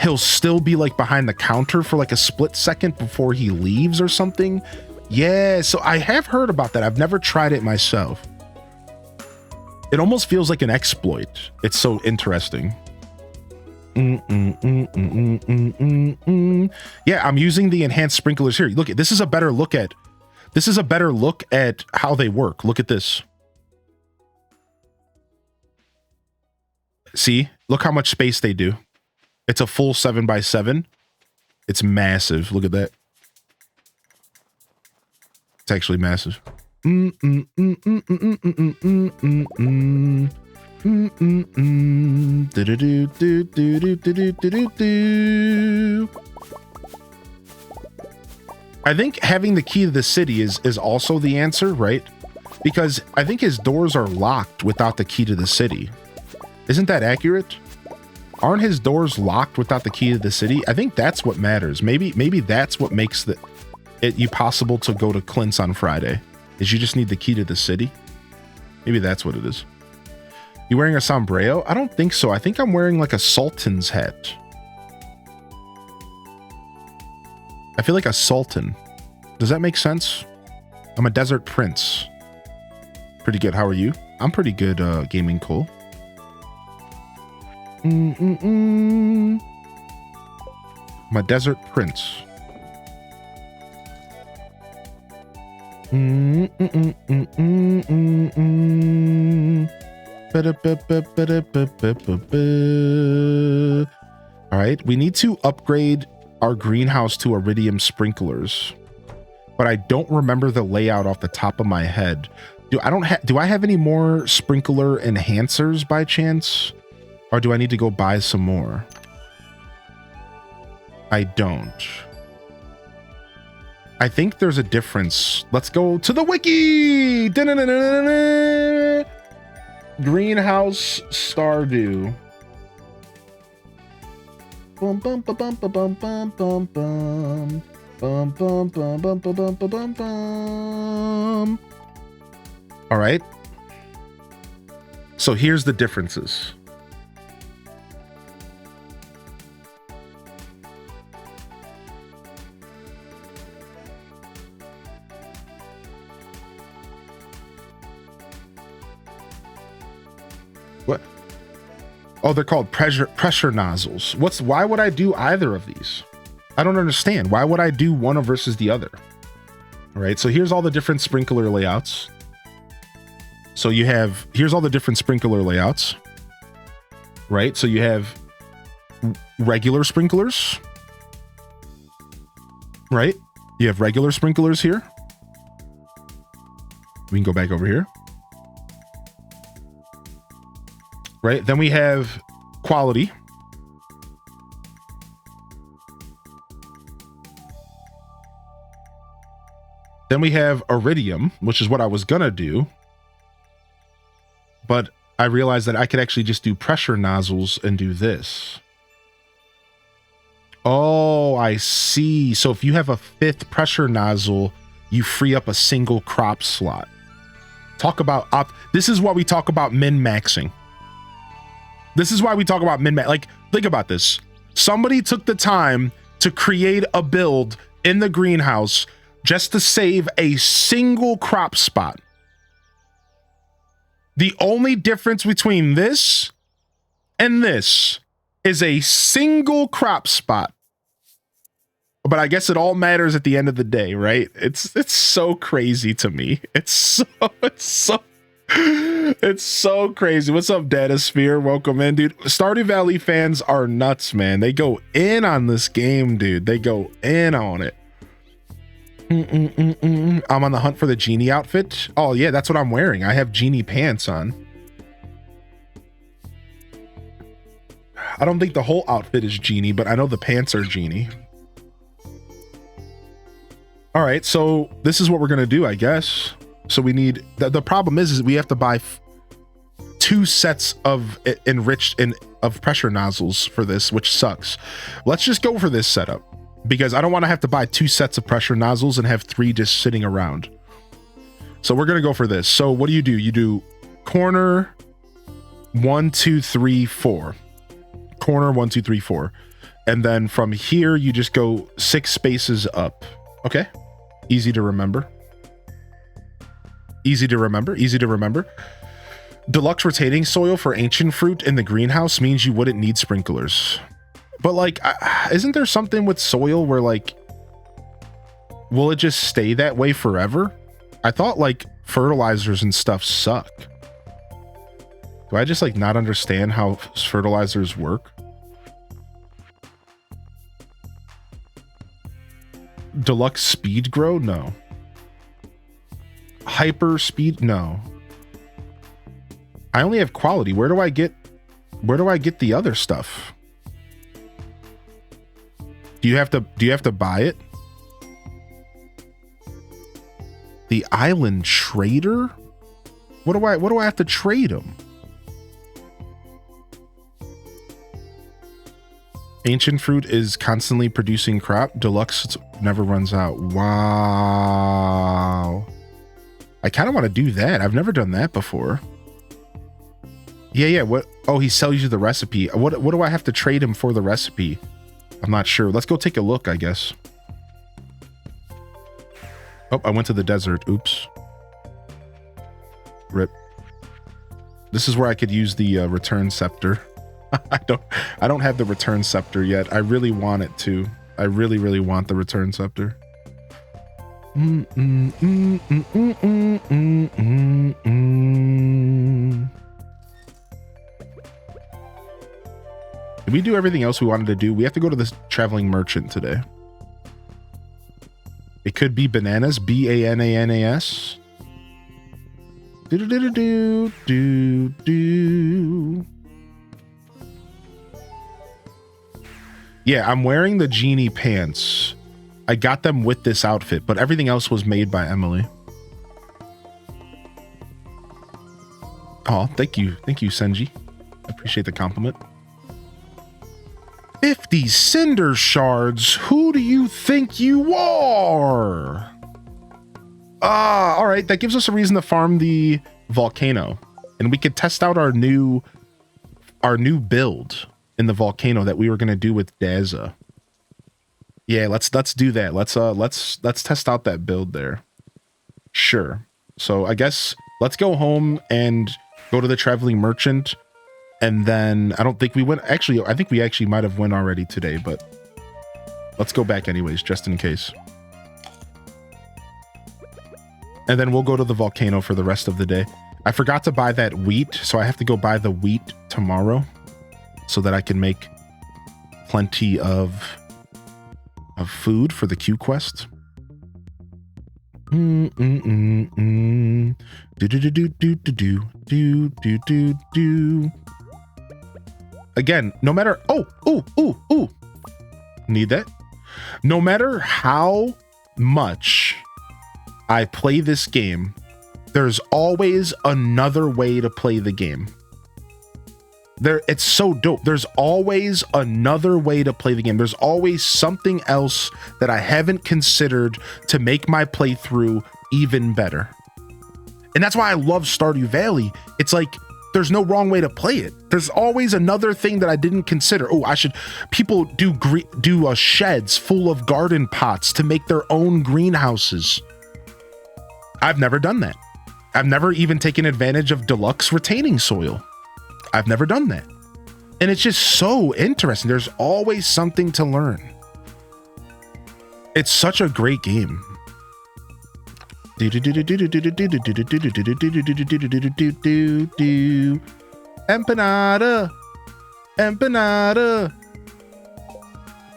he'll still be like behind the counter for like a split second before he leaves or something. Yeah. So I have heard about that. I've never tried it myself. It almost feels like an exploit. It's so interesting. Yeah, I'm using the enhanced sprinklers here. Look, this is a better look at how they work. Look at this. See, look how much space they do. It's a full 7x7. It's massive. Look at that. It's actually massive. I think having the key to the city is also the answer, right? Because I think his doors are locked without the key to the city. Isn't that accurate? Aren't his doors locked without the key to the city? I think that's what matters. Maybe that's what makes it possible to go to Clint's on Friday. Is you just need the key to the city? Maybe that's what it is. You wearing a sombrero? I don't think so. I think I'm wearing like a sultan's hat. I feel like a sultan. Does that make sense? I'm a desert prince. Pretty good. How are you? I'm pretty good, Gaming Cole. I'm a desert prince. All right, we need to upgrade our greenhouse to iridium sprinklers, but I don't remember the layout off the top of my head. Do I have any more sprinkler enhancers by chance, or do I need to go buy some more? I don't. I think there's a difference. Let's go to the wiki. Greenhouse Stardew. Bum bum bum bum bum bum bum bum bum bum bum bum bum bum bum. All right. So here's the differences. What? Oh, they're called pressure nozzles. Why would I do either of these? I don't understand. Why would I do one versus the other? All right, so here's all the different sprinkler layouts. So here's all the different sprinkler layouts, right? So you have regular sprinklers, right? You have regular sprinklers here. We can go back over here. Right, then we have quality. Then we have iridium, which is what I was gonna do. But I realized that I could actually just do pressure nozzles and do this. Oh, I see. So if you have a 5th pressure nozzle, you free up a single crop slot. Talk about this is what we talk about min-maxing. This is why we talk about min-max. Like, think about this. Somebody took the time to create a build in the greenhouse just to save a single crop spot. The only difference between this and this is a single crop spot. But I guess it all matters at the end of the day, right? It's so crazy to me. It's so crazy. What's up, Datasphere? Welcome in, dude. Stardew Valley fans are nuts, man. They go in on this game, dude. They go in on it. I'm on the hunt for the genie outfit. Oh yeah, that's what I'm wearing. I have genie pants on. I don't think the whole outfit is genie, but I know the pants are genie. All right, so this is what we're gonna do, I guess. So we need the problem is we have to buy 2 sets of enriched of pressure nozzles for this, which sucks. Let's just go for this setup because I don't want to have to buy 2 sets of pressure nozzles and have 3 just sitting around. So we're gonna go for this. So what do? You do corner 1, 2, 3, 4. Corner 1, 2, 3, 4, and then from here you just go 6 spaces up. Okay, easy to remember. Easy to remember. Deluxe retaining soil for ancient fruit in the greenhouse means you wouldn't need sprinklers. But like, isn't there something with soil where like, will it just stay that way forever? I thought like fertilizers and stuff suck. Do I just like not understand how fertilizers work? Deluxe speed grow? No. Hyper speed? No. I only have quality. Where do I get the other stuff? Do you have to buy it? The island trader? What do I have to trade him? Ancient fruit is constantly producing crop. Deluxe never runs out. Wow. I kind of want to do that. I've never done that before. Yeah. What? Oh, he sells you the recipe. What do I have to trade him for the recipe? I'm not sure. Let's go take a look, I guess. Oh, I went to the desert. Oops. Rip. This is where I could use the return scepter. I don't have the return scepter yet. I really want it to. I really want the return scepter. Did we do everything else we wanted to do? We have to go to this traveling merchant today. It could be bananas, Bananas. Do. Yeah, I'm wearing the genie pants. I got them with this outfit, but everything else was made by Emily. Oh, thank you. Thank you, Senji. I appreciate the compliment. 50 cinder shards. Who do you think you are? All right. That gives us a reason to farm the volcano, and we could test out our new build in the volcano that we were going to do with Daza. Yeah, let's do that. Let's test out that build there. Sure. So I guess let's go home and go to the traveling merchant. And then I don't think we went. Actually, I think we actually might have went already today, but let's go back anyways, just in case. And then we'll go to the volcano for the rest of the day. I forgot to buy that wheat, so I have to go buy the wheat tomorrow so that I can make plenty of food for the Q quest. Again, no matter need that. No matter how much I play this game, there's always another way to play the game. It's so dope. There's always another way to play the game. There's always something else that I haven't considered to make my playthrough even better. And that's why I love Stardew Valley. It's like there's no wrong way to play it. There's always another thing that I didn't consider. Oh, people do sheds full of garden pots to make their own greenhouses. I've never done that. I've never even taken advantage of deluxe retaining soil. I've never done that. And it's just so interesting. There's always something to learn. It's such a great game. Empanada. Empanada.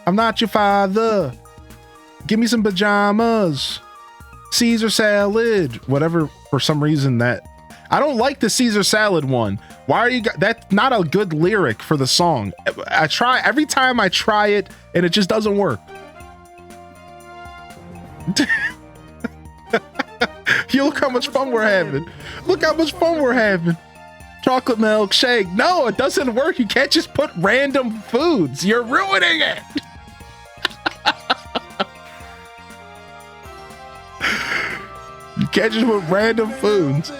I'm not your father. Give me some pajamas. Caesar salad. Whatever, for some reason that... I don't like the Caesar salad one. Why are you... That's not a good lyric for the song. I try... Every time I try it, and it just doesn't work. You look how much fun we're having. Look how much fun we're having. Chocolate milkshake. No, it doesn't work. You can't just put random foods. You're ruining it. You can't just put random foods.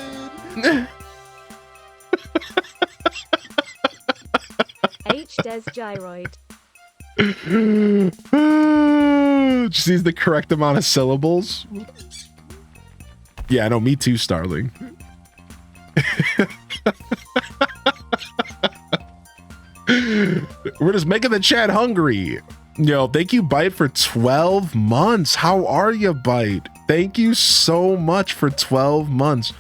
H. Des Gyroid. Just needs the correct amount of syllables. Yeah, no, me too, Starling. We're just making the chat hungry. Yo, thank you, Bite, for 12 months. How are you, Bite? Thank you so much for 12 months.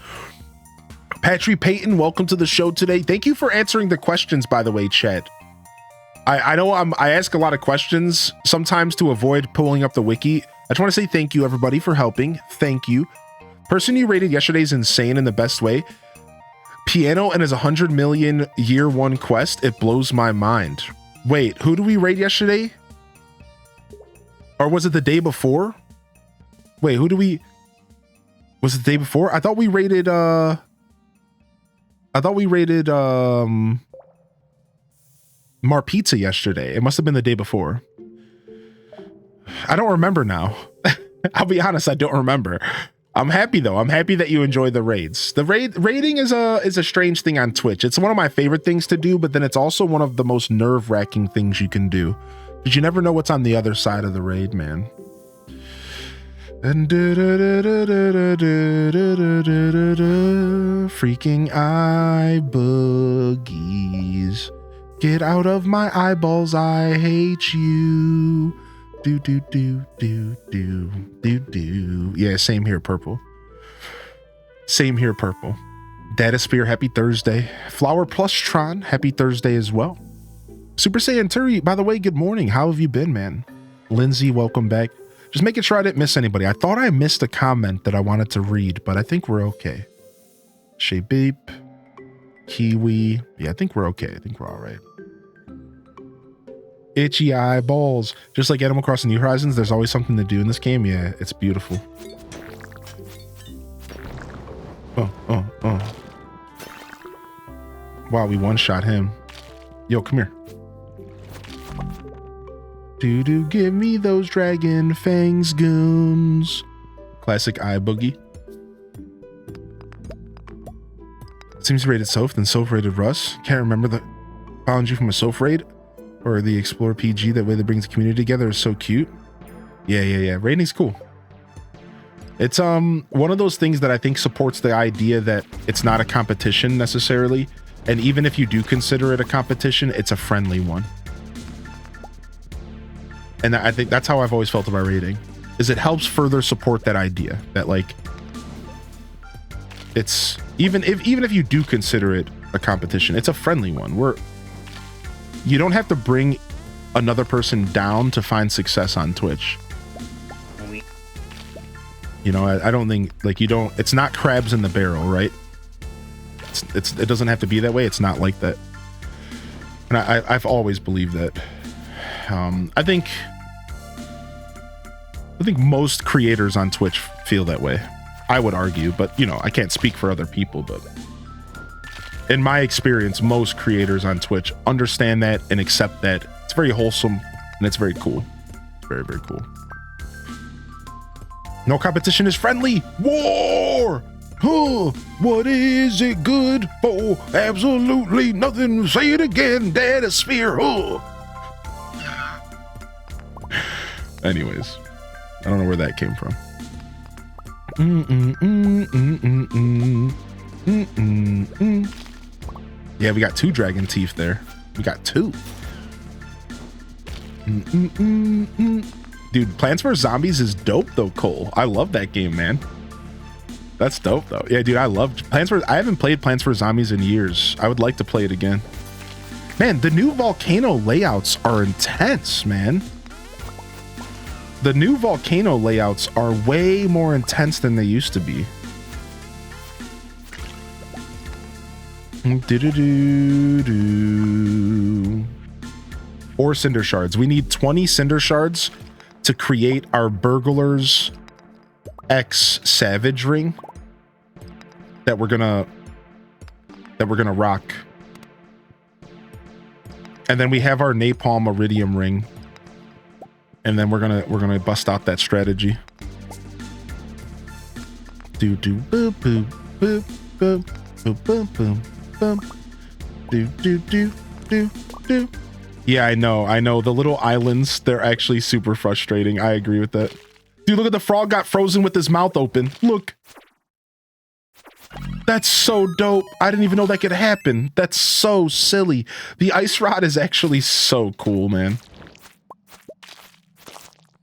Patrick Payton, welcome to the show today. Thank you for answering the questions, by the way, chat. I know I ask a lot of questions sometimes to avoid pulling up the wiki. I just want to say thank you, everybody, for helping. Thank you. Person you rated yesterday is insane in the best way. Piano and his 100 million year one quest. It blows my mind. Wait, who do we rate yesterday? Or was it the day before? Wait, who do we... Was it the day before? I thought we rated Mar Pizza yesterday. It must have been the day before. I don't remember now. I'll be honest, I don't remember. I'm happy though. I'm happy that you enjoy the raids. The raiding is a strange thing on Twitch. It's one of my favorite things to do, but then it's also one of the most nerve-wracking things you can do. Because you never know what's on the other side of the raid, man. And freaking eye boogies. Get out of my eyeballs, I hate you. Yeah, same here, Purple. Same here, Purple. Data Spear, happy Thursday. Flower Plus Tron, happy Thursday as well. Super Saiyan Turi, by the way, good morning. How have you been, man? Lindsay, welcome back. Just making sure I didn't miss anybody. I thought I missed a comment that I wanted to read, but I think we're okay. Shay Beep, Kiwi. Yeah, I think we're okay. I think we're all right. Itchy eyeballs. Just like Animal Crossing New Horizons, there's always something to do in this game. Yeah, it's beautiful. Oh. Wow, we one-shot him. Yo, come here. Give me those dragon fangs, goons. Classic eye boogie. Seems rated Soph, then Soph rated Russ. Can't remember the found you from a Soph raid or the Explore PG. That way that brings the community together is so cute. Yeah. Rating's cool. It's one of those things that I think supports the idea that it's not a competition necessarily. And even if you do consider it a competition, it's a friendly one. And I think that's how I've always felt about rating, is it helps further support that idea that, like, it's even if you do consider it a competition, it's a friendly one where you don't have to bring another person down to find success on Twitch. You know, I don't think, like, it's not crabs in the barrel, right? It doesn't have to be that way. It's not like that. And I've always believed that. I think most creators on Twitch feel that way. I would argue, but you know, I can't speak for other people, but in my experience, most creators on Twitch understand that and accept that. It's very wholesome and it's very cool. It's very, very cool. No competition is friendly. War! Huh, what is it good for? Absolutely nothing. Say it again, Data Spear. Huh. Anyways, I don't know where that came from. Yeah, we got 2 dragon teeth there. We got 2. Dude, Plants vs. Zombies is dope though, Cole. I love that game, man. That's dope though. Yeah, dude, I love Plants vs. I haven't played Plants vs. Zombies in years. I would like to play it again. Man, the new volcano layouts are intense, man. The new volcano layouts are way more intense than they used to be. Or cinder shards. We need 20 cinder shards to create our burglars X savage ring that we're gonna rock. And then we have our napalm iridium ring. And then we're gonna bust out that strategy. Do boop boop boop boop boop boop boop boop do. Yeah, I know. The little islands, they're actually super frustrating. I agree with that. Dude, look at the frog got frozen with his mouth open. Look. That's so dope. I didn't even know that could happen. That's so silly. The ice rod is actually so cool, man.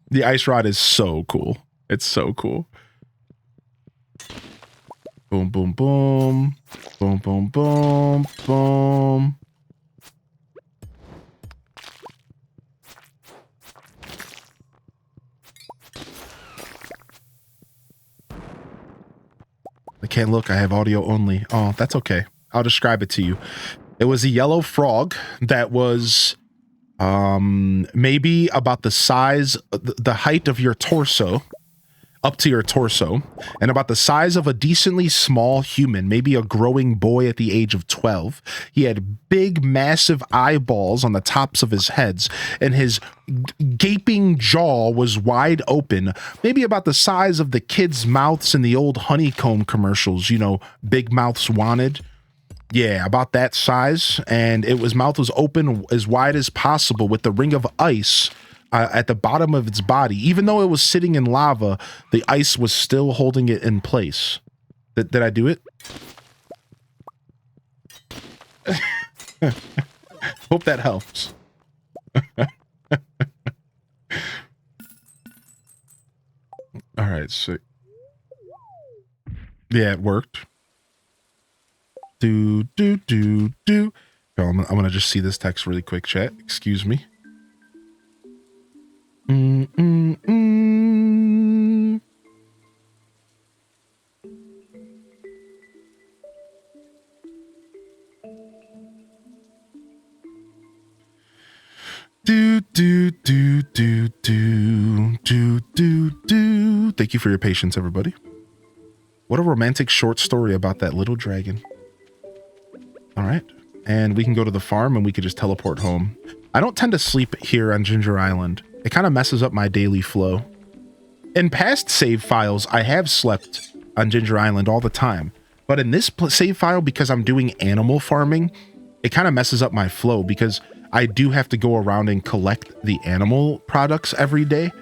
The ice rod is so cool. It's so cool. Boom, boom, boom. Boom, boom, boom, boom. I can't look. I have audio only. Oh, that's okay. I'll describe it to you. It was a yellow frog that was maybe about the size, the height of your torso, up to your torso, and about the size of a decently small human, maybe a growing boy at the age of 12. He had big, massive eyeballs on the tops of his heads, and his gaping jaw was wide open, maybe about the size of the kids' mouths in the old honeycomb commercials, you know, big mouths wanted. Yeah, about that size, and his mouth was open as wide as possible with the ring of ice at the bottom of its body. Even though it was sitting in lava, the ice was still holding it in place. Did I do it? Hope that helps. right, so yeah, it worked. Do. Oh, I'm gonna just see this text really quick, chat. Excuse me. Do. Thank you for your patience, everybody. What a romantic short story about that little dragon. All right. And we can go to the farm and we could just teleport home. I don't tend to sleep here on Ginger Island. It kind of messes up my daily flow. In past save files, I have slept on Ginger Island all the time. But in this save file, because I'm doing animal farming, it kind of messes up my flow because I do have to go around and collect the animal products every day.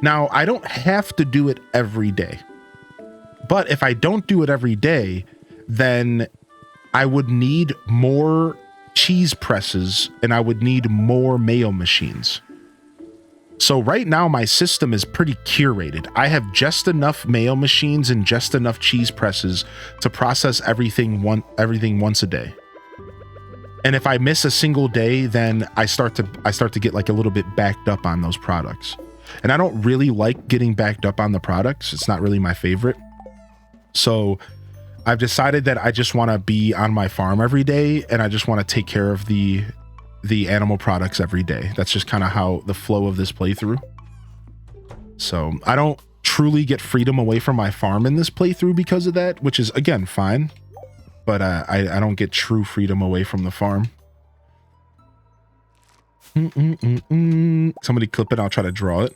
Now, I don't have to do it every day. But if I don't do it every day, then I would need more cheese presses and I would need more mayo machines. So right now my system is pretty curated. I have just enough mayo machines and just enough cheese presses to process everything once a day. And if I miss a single day, then I start to get like a little bit backed up on those products. And I don't really like getting backed up on the products. It's not really my favorite. So I've decided that I just want to be on my farm every day and I just want to take care of the animal products every day. That's just kind of how the flow of this playthrough. So I don't truly get freedom away from my farm in this playthrough because of that, which is again fine, but I don't get true freedom away from the farm. Somebody clip it, I'll try to draw it.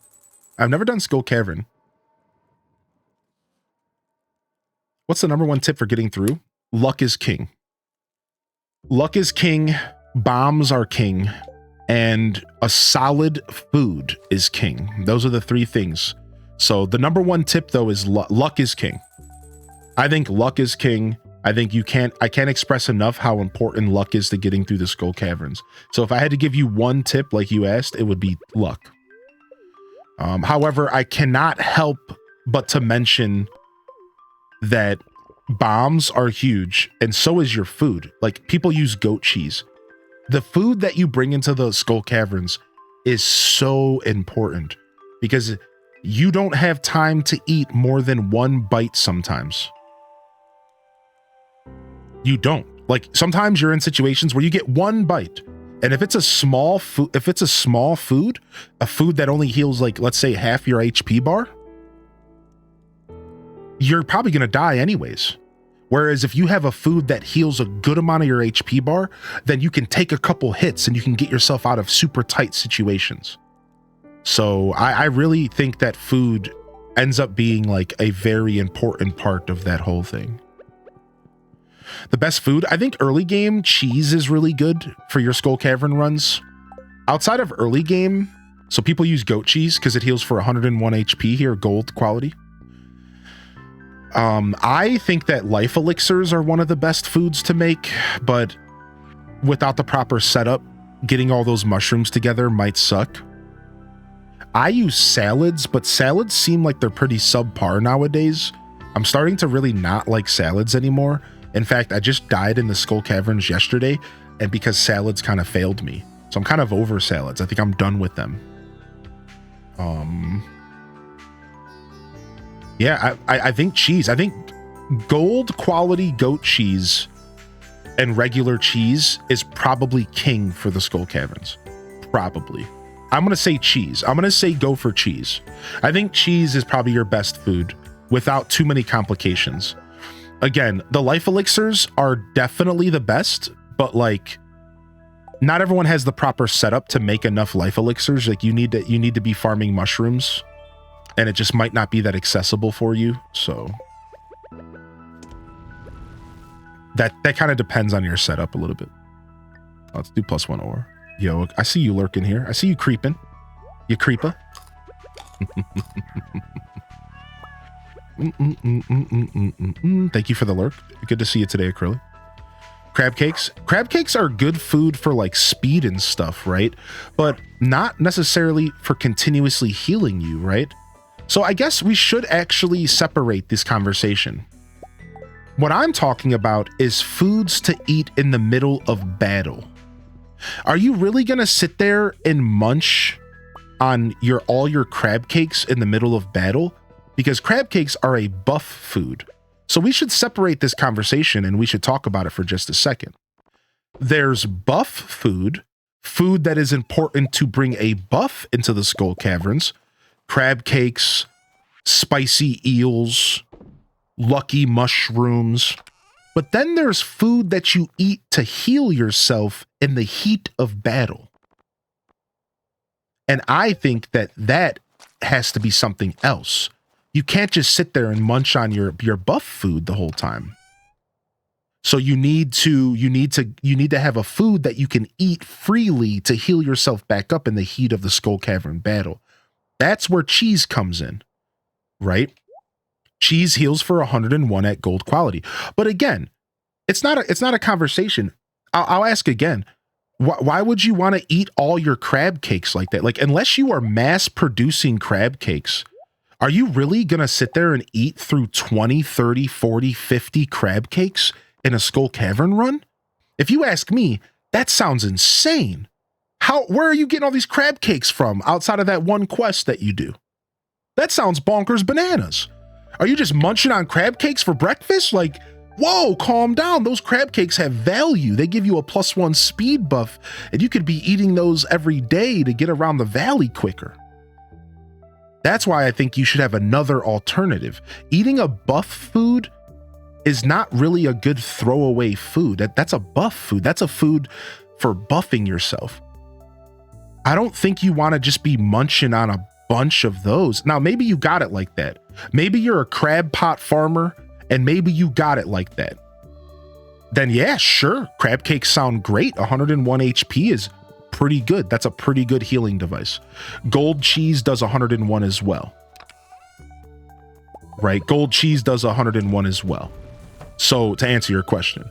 I've never done Skull Cavern. What's the number one tip for getting through? Luck is king. Luck is king, bombs are king, and a solid food is king. Those are the three things. So the number one tip though is luck is king. I think luck is king. I think I can't express enough how important luck is to getting through the Skull Caverns. So if I had to give you one tip like you asked, it would be luck. However, I cannot help but to mention that bombs are huge and so is your food. Like people use goat cheese. The food that you bring into the Skull Caverns is so important because you don't have time to eat more than one bite sometimes. You don't. Like sometimes you're in situations where you get one bite. And if it's a small food, a food that only heals like, let's say half your HP bar, you're probably going to die anyways. Whereas if you have a food that heals a good amount of your HP bar, then you can take a couple hits and you can get yourself out of super tight situations. So I really think that food ends up being like a very important part of that whole thing. The best food, I think early game cheese is really good for your Skull Cavern runs. Outside of early game, so people use goat cheese because it heals for 101 HP here, gold quality. I think that life elixirs are one of the best foods to make, but without the proper setup, getting all those mushrooms together might suck. I use salads, but salads seem like they're pretty subpar nowadays. I'm starting to really not like salads anymore. In fact, I just died in the Skull Caverns yesterday, and because salads kind of failed me. So I'm kind of over salads. I think I'm done with them. Yeah, I think cheese. I think gold quality goat cheese and regular cheese is probably king for the Skull Caverns. Probably. I'm going to say cheese. I'm going to say go for cheese. I think cheese is probably your best food without too many complications. Again, the life elixirs are definitely the best, but like not everyone has the proper setup to make enough life elixirs. Like you need to be farming mushrooms. And it just might not be that accessible for you. So that kind of depends on your setup a little bit. Let's do +1 ore. Yo, I see you lurking here. I see you creeping. You creeper. Thank you for the lurk. Good to see you today, Acrylic. Crab cakes. Crab cakes are good food for like speed and stuff, right? But not necessarily for continuously healing you, right? So I guess we should actually separate this conversation. What I'm talking about is foods to eat in the middle of battle. Are you really going to sit there and munch on all your crab cakes in the middle of battle? Because crab cakes are a buff food. So we should separate this conversation and we should talk about it for just a second. There's buff food, food that is important to bring a buff into the Skull Caverns. Crab cakes, spicy eels, lucky mushrooms. But then there's food that you eat to heal yourself in the heat of battle. And I think that has to be something else. You can't just sit there and munch on your buff food the whole time. So you need to have a food that you can eat freely to heal yourself back up in the heat of the Skull Cavern battle. That's where cheese comes in, right? Cheese heals for 101 at gold quality. But again, it's not a conversation. I'll ask again. Why would you want to eat all your crab cakes like that? Like, unless you are mass producing crab cakes, are you really going to sit there and eat through 20, 30, 40, 50 crab cakes in a Skull Cavern run? If you ask me, that sounds insane. Where are you getting all these crab cakes from outside of that one quest that you do? That sounds bonkers bananas. Are you just munching on crab cakes for breakfast? Like, whoa, calm down. Those crab cakes have value. They give you a +1 speed buff, and you could be eating those every day to get around the valley quicker. That's why I think you should have another alternative. Eating a buff food is not really a good throwaway food. That's a buff food. That's a food for buffing yourself. I don't think you want to just be munching on a bunch of those. Now, maybe you got it like that. Maybe you're a crab pot farmer and maybe you got it like that. Then yeah, sure. Crab cakes sound great. 101 HP is pretty good. That's a pretty good healing device. Gold cheese does 101 as well. Right? Gold cheese does 101 as well. So to answer your question,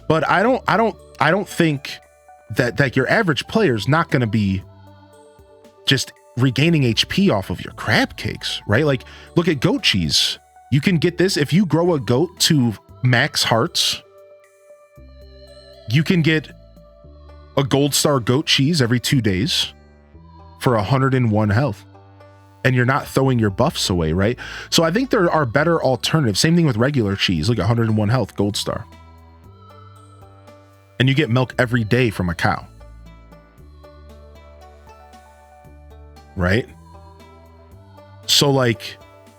but I don't think that your average player is not going to be just regaining HP off of your crab cakes, right? Like, look at goat cheese. You can get this if you grow a goat to max hearts. You can get a gold star goat cheese every 2 days for 101 health. And you're not throwing your buffs away, right? So I think there are better alternatives. Same thing with regular cheese, like 101 health, gold star. And you get milk every day from a cow. Right? So like,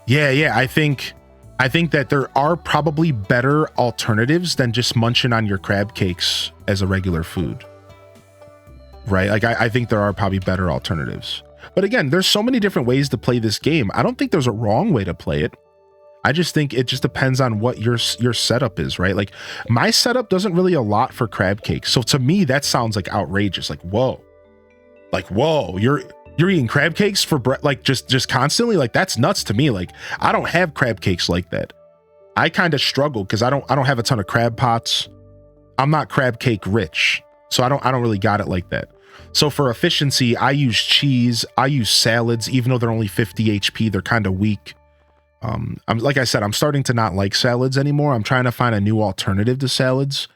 yeah, I think that there are probably better alternatives than just munching on your crab cakes as a regular food. Right? Like I think there are probably better alternatives. But again, there's so many different ways to play this game. I don't think there's a wrong way to play it. I just think it just depends on what your setup is, right? Like my setup doesn't really allot for crab cakes. So to me, that sounds like outrageous. Like, whoa, you're eating crab cakes for like just constantly. Like that's nuts to me. Like I don't have crab cakes like that. I kind of struggle because I don't have a ton of crab pots. I'm not crab cake rich. So I don't really got it like that. So for efficiency, I use cheese. I use salads, even though they're only 50 HP, they're kind of weak. Like I said, I'm starting to not like salads anymore. I'm trying to find a new alternative to salads.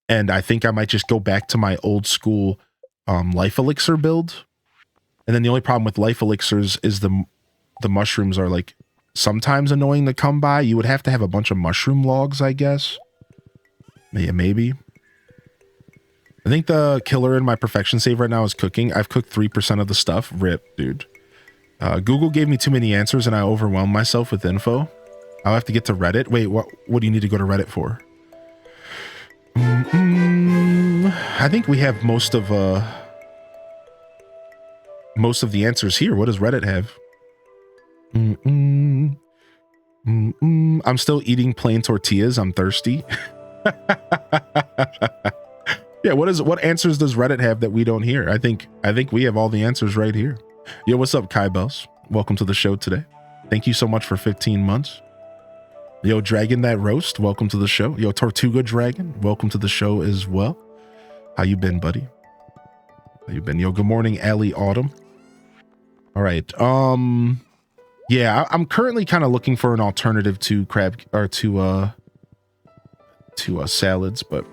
And I think I might just go back to my old school life elixir build. And then the only problem with life elixirs is the mushrooms are like sometimes annoying to come by. You would have to have a bunch of mushroom logs, I guess. Yeah, maybe. I think the killer in my perfection save right now is cooking. I've cooked 3% of the stuff. Rip, dude. Google gave me too many answers and I overwhelmed myself with info. I'll have to get to Reddit. Wait, what do you need to go to Reddit for? I think we have most of the answers here. What does Reddit have? I'm still eating plain tortillas. I'm thirsty. Yeah, what answers does Reddit have that we don't hear? I think we have all the answers right here. Yo, what's up, Kai Bells? Welcome to the show today. Thank you so much for 15 months. Yo, Dragon That Roast, welcome to the show. Yo, Tortuga Dragon, welcome to the show as well. How you been, buddy? How you been? Yo, good morning, Allie Autumn. All right. Yeah, I'm currently kind of looking for an alternative to crab or to salads, but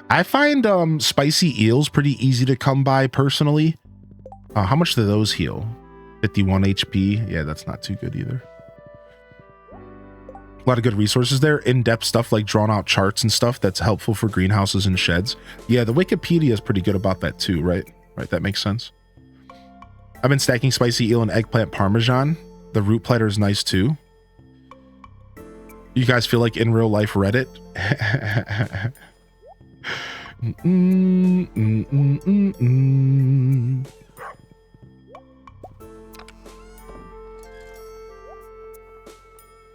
I find spicy eels pretty easy to come by personally. How much do those heal? 51 HP. Yeah, that's not too good either. A lot of good resources there. In-depth stuff like drawn out charts and stuff that's helpful for greenhouses and sheds. Yeah, the Wikipedia is pretty good about that too, right? Right, that makes sense. I've been stacking spicy eel and eggplant parmesan. The root platter is nice too. You guys feel like in real life Reddit?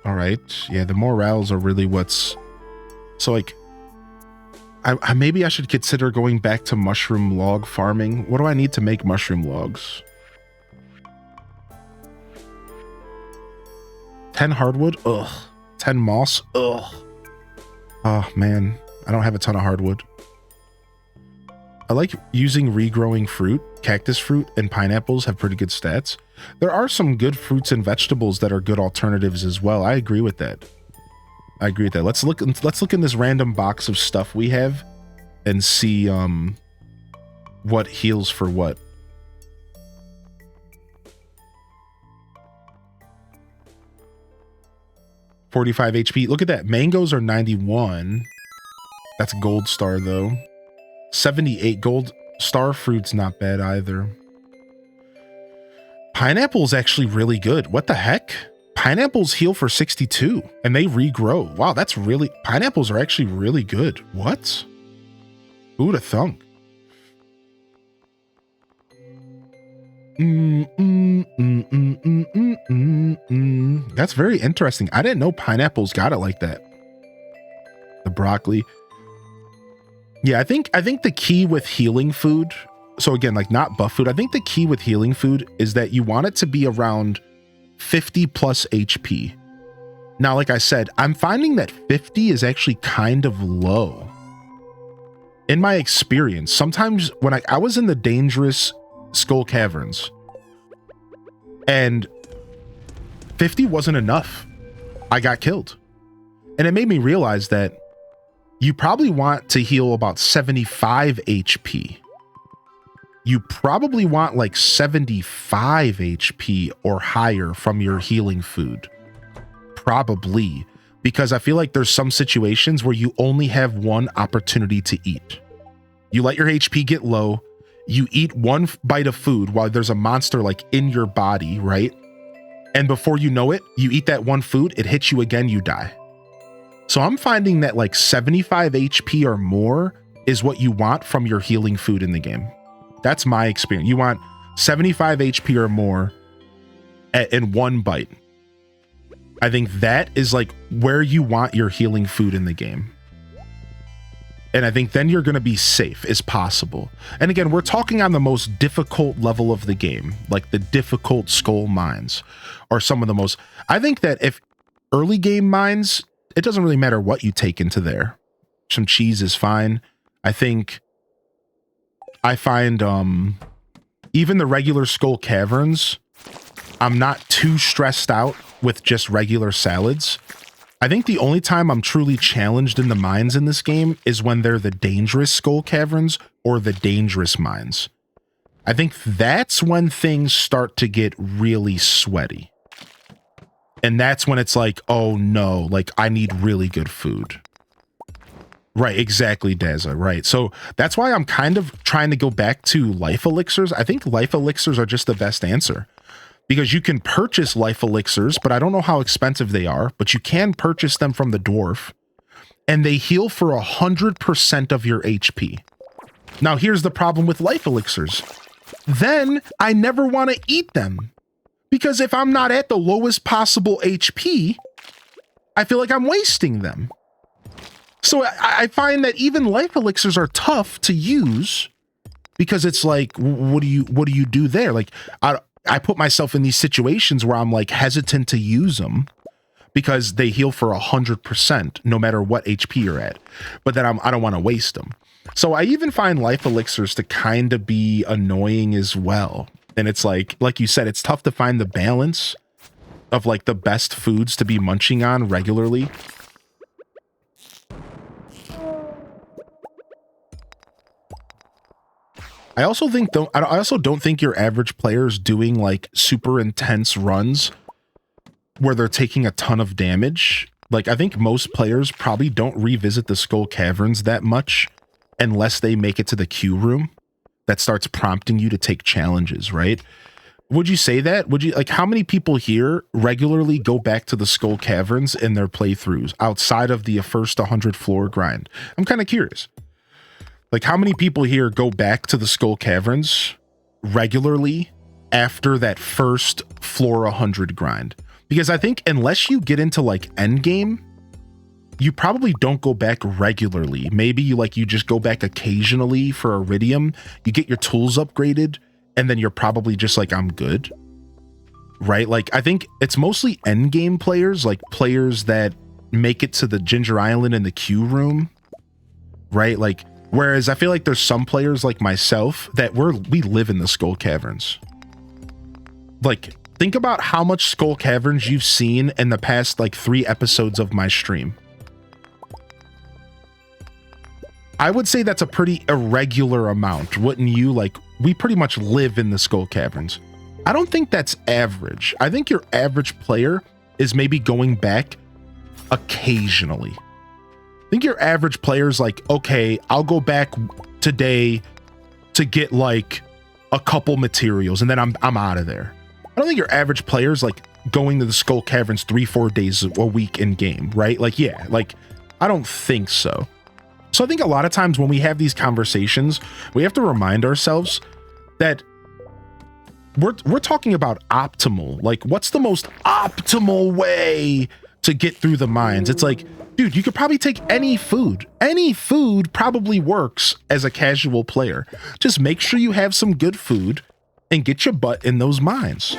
All right. Yeah, the morels are really what's... So, like, I maybe I should consider going back to mushroom log farming. What do I need to make mushroom logs? 10 hardwood? Ugh. 10 moss? Ugh. Oh, man. I don't have a ton of hardwood. I like using regrowing fruit. Cactus fruit and pineapples have pretty good stats. There are some good fruits and vegetables that are good alternatives as well. I agree with that. I agree with that. Let's look in this random box of stuff we have and see what heals for what. $45 HP. Look at that. Mangoes are 91. That's gold star though. 78 gold star fruit's not bad either. Pineapple's actually really good. What the heck? Pineapples heal for 62 and they regrow. Wow, that's really... Pineapples are actually really good. What? Who'd have thunk? That's very interesting. I didn't know pineapples got it like that. The broccoli. Yeah, I think the key with healing food, so again, like not buff food, I think the key with healing food is that you want it to be around 50 plus HP. Now, like I said, I'm finding that 50 is actually kind of low. In my experience, sometimes when I was in the dangerous Skull Caverns and 50 wasn't enough, I got killed. And it made me realize that you probably want to heal about 75 HP. You probably want like 75 HP or higher from your healing food. Probably. Because I feel like there's some situations where you only have one opportunity to eat. You let your HP get low. You eat one bite of food while there's a monster like in your body, right? And before you know it, you eat that one food, it hits you again, you die. So I'm finding that like 75 HP or more is what you want from your healing food in the game. That's my experience. You want 75 HP or more in one bite. I think that is like where you want your healing food in the game. And I think then you're going to be safe as possible. And again, we're talking on the most difficult level of the game, like the difficult skull mines are some of the most... I think that if early game mines, it doesn't really matter what you take into there. Some cheese is fine. I find even the regular Skull Caverns, I'm not too stressed out with just regular salads. I think the only time I'm truly challenged in the mines in this game is when they're the dangerous Skull Caverns or the dangerous mines. I think that's when things start to get really sweaty. And that's when it's like, oh no, like I need really good food. Right, exactly, Daza, right. So that's why I'm kind of trying to go back to life elixirs. I think life elixirs are just the best answer. Because you can purchase life elixirs, but I don't know how expensive they are, but you can purchase them from the dwarf. And they heal for 100% of your HP. Now here's the problem with life elixirs. Then I never want to eat them. Because if I'm not at the lowest possible HP, I feel like I'm wasting them. So I find that even life elixirs are tough to use because it's like, what do you do there? Like, I put myself in these situations where I'm like hesitant to use them because they heal for 100% no matter what HP you're at. But then I don't want to waste them. So I even find life elixirs to kind of be annoying as well. And it's like you said, it's tough to find the balance of like the best foods to be munching on regularly. I also don't think your average player is doing like super intense runs where they're taking a ton of damage. Like, I think most players probably don't revisit the Skull Caverns that much unless they make it to the queue room that starts prompting you to take challenges, right? Would you say that? Would you, like, how many people here regularly go back to the Skull Caverns in their playthroughs outside of the first 100 floor grind? I'm kind of curious. Like, how many people here go back to the Skull Caverns regularly after that first floor 100 grind? Because I think unless you get into like endgame, you probably don't go back regularly. Maybe you just go back occasionally for Iridium, you get your tools upgraded, and then you're probably just like, I'm good. Right? Like, I think it's mostly endgame players, like players that make it to the Ginger Island and the queue room. Right? Like, whereas I feel like there's some players like myself that we live in the Skull Caverns. Like, think about how much Skull Caverns you've seen in the past like 3 episodes of my stream. I would say that's a pretty irregular amount, wouldn't you? Like, we pretty much live in the Skull Caverns. I don't think that's average. I think your average player is maybe going back occasionally. I think your average player is like, okay, I'll go back today to get like a couple materials and then I'm out of there. I don't think your average player is like going to the Skull Caverns 3-4 days a week in game, right? Like, yeah, like, I don't think so. So I think a lot of times when we have these conversations, we have to remind ourselves that we're talking about optimal. Like, what's the most optimal way to get through the mines? It's like, dude, you could probably take any food. Any food probably works as a casual player. Just make sure you have some good food and get your butt in those mines.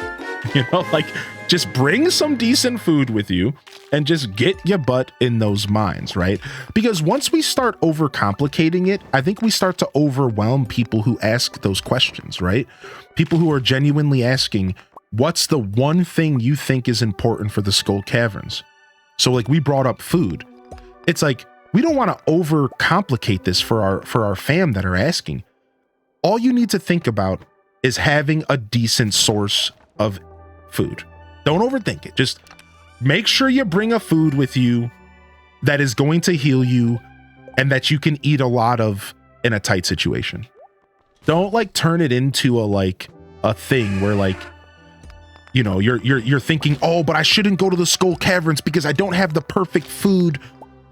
You know, like, just bring some decent food with you and just get your butt in those mines, right? Because once we start overcomplicating it, I think we start to overwhelm people who ask those questions, right? People who are genuinely asking, what's the one thing you think is important for the Skull Caverns? So like, we brought up food. It's like, we don't want to overcomplicate this for our fam that are asking. All you need to think about is having a decent source of food. Don't overthink it. Just make sure you bring a food with you that is going to heal you and that you can eat a lot of in a tight situation. Don't like turn it into a thing where like, you know, you're thinking, oh, but I shouldn't go to the Skull Caverns because I don't have the perfect food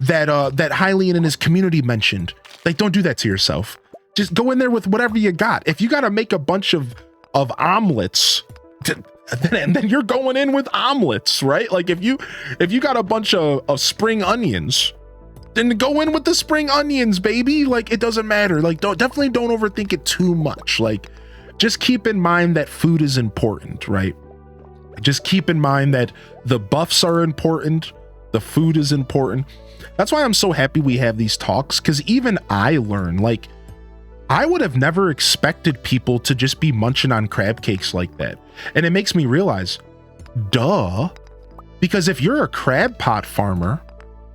that Hylian and his community mentioned. Like, don't do that to yourself. Just go in there with whatever you got. If you got to make a bunch of omelets, then you're going in with omelets, right? Like, if you got a bunch of spring onions, then go in with the spring onions, baby. Like, it doesn't matter. Like, definitely don't overthink it too much. Like, just keep in mind that food is important, right? Just keep in mind that the buffs are important. The food is important. That's why I'm so happy we have these talks, because even I learn, like, I would have never expected people to just be munching on crab cakes like that. And it makes me realize, duh, because if you're a crab pot farmer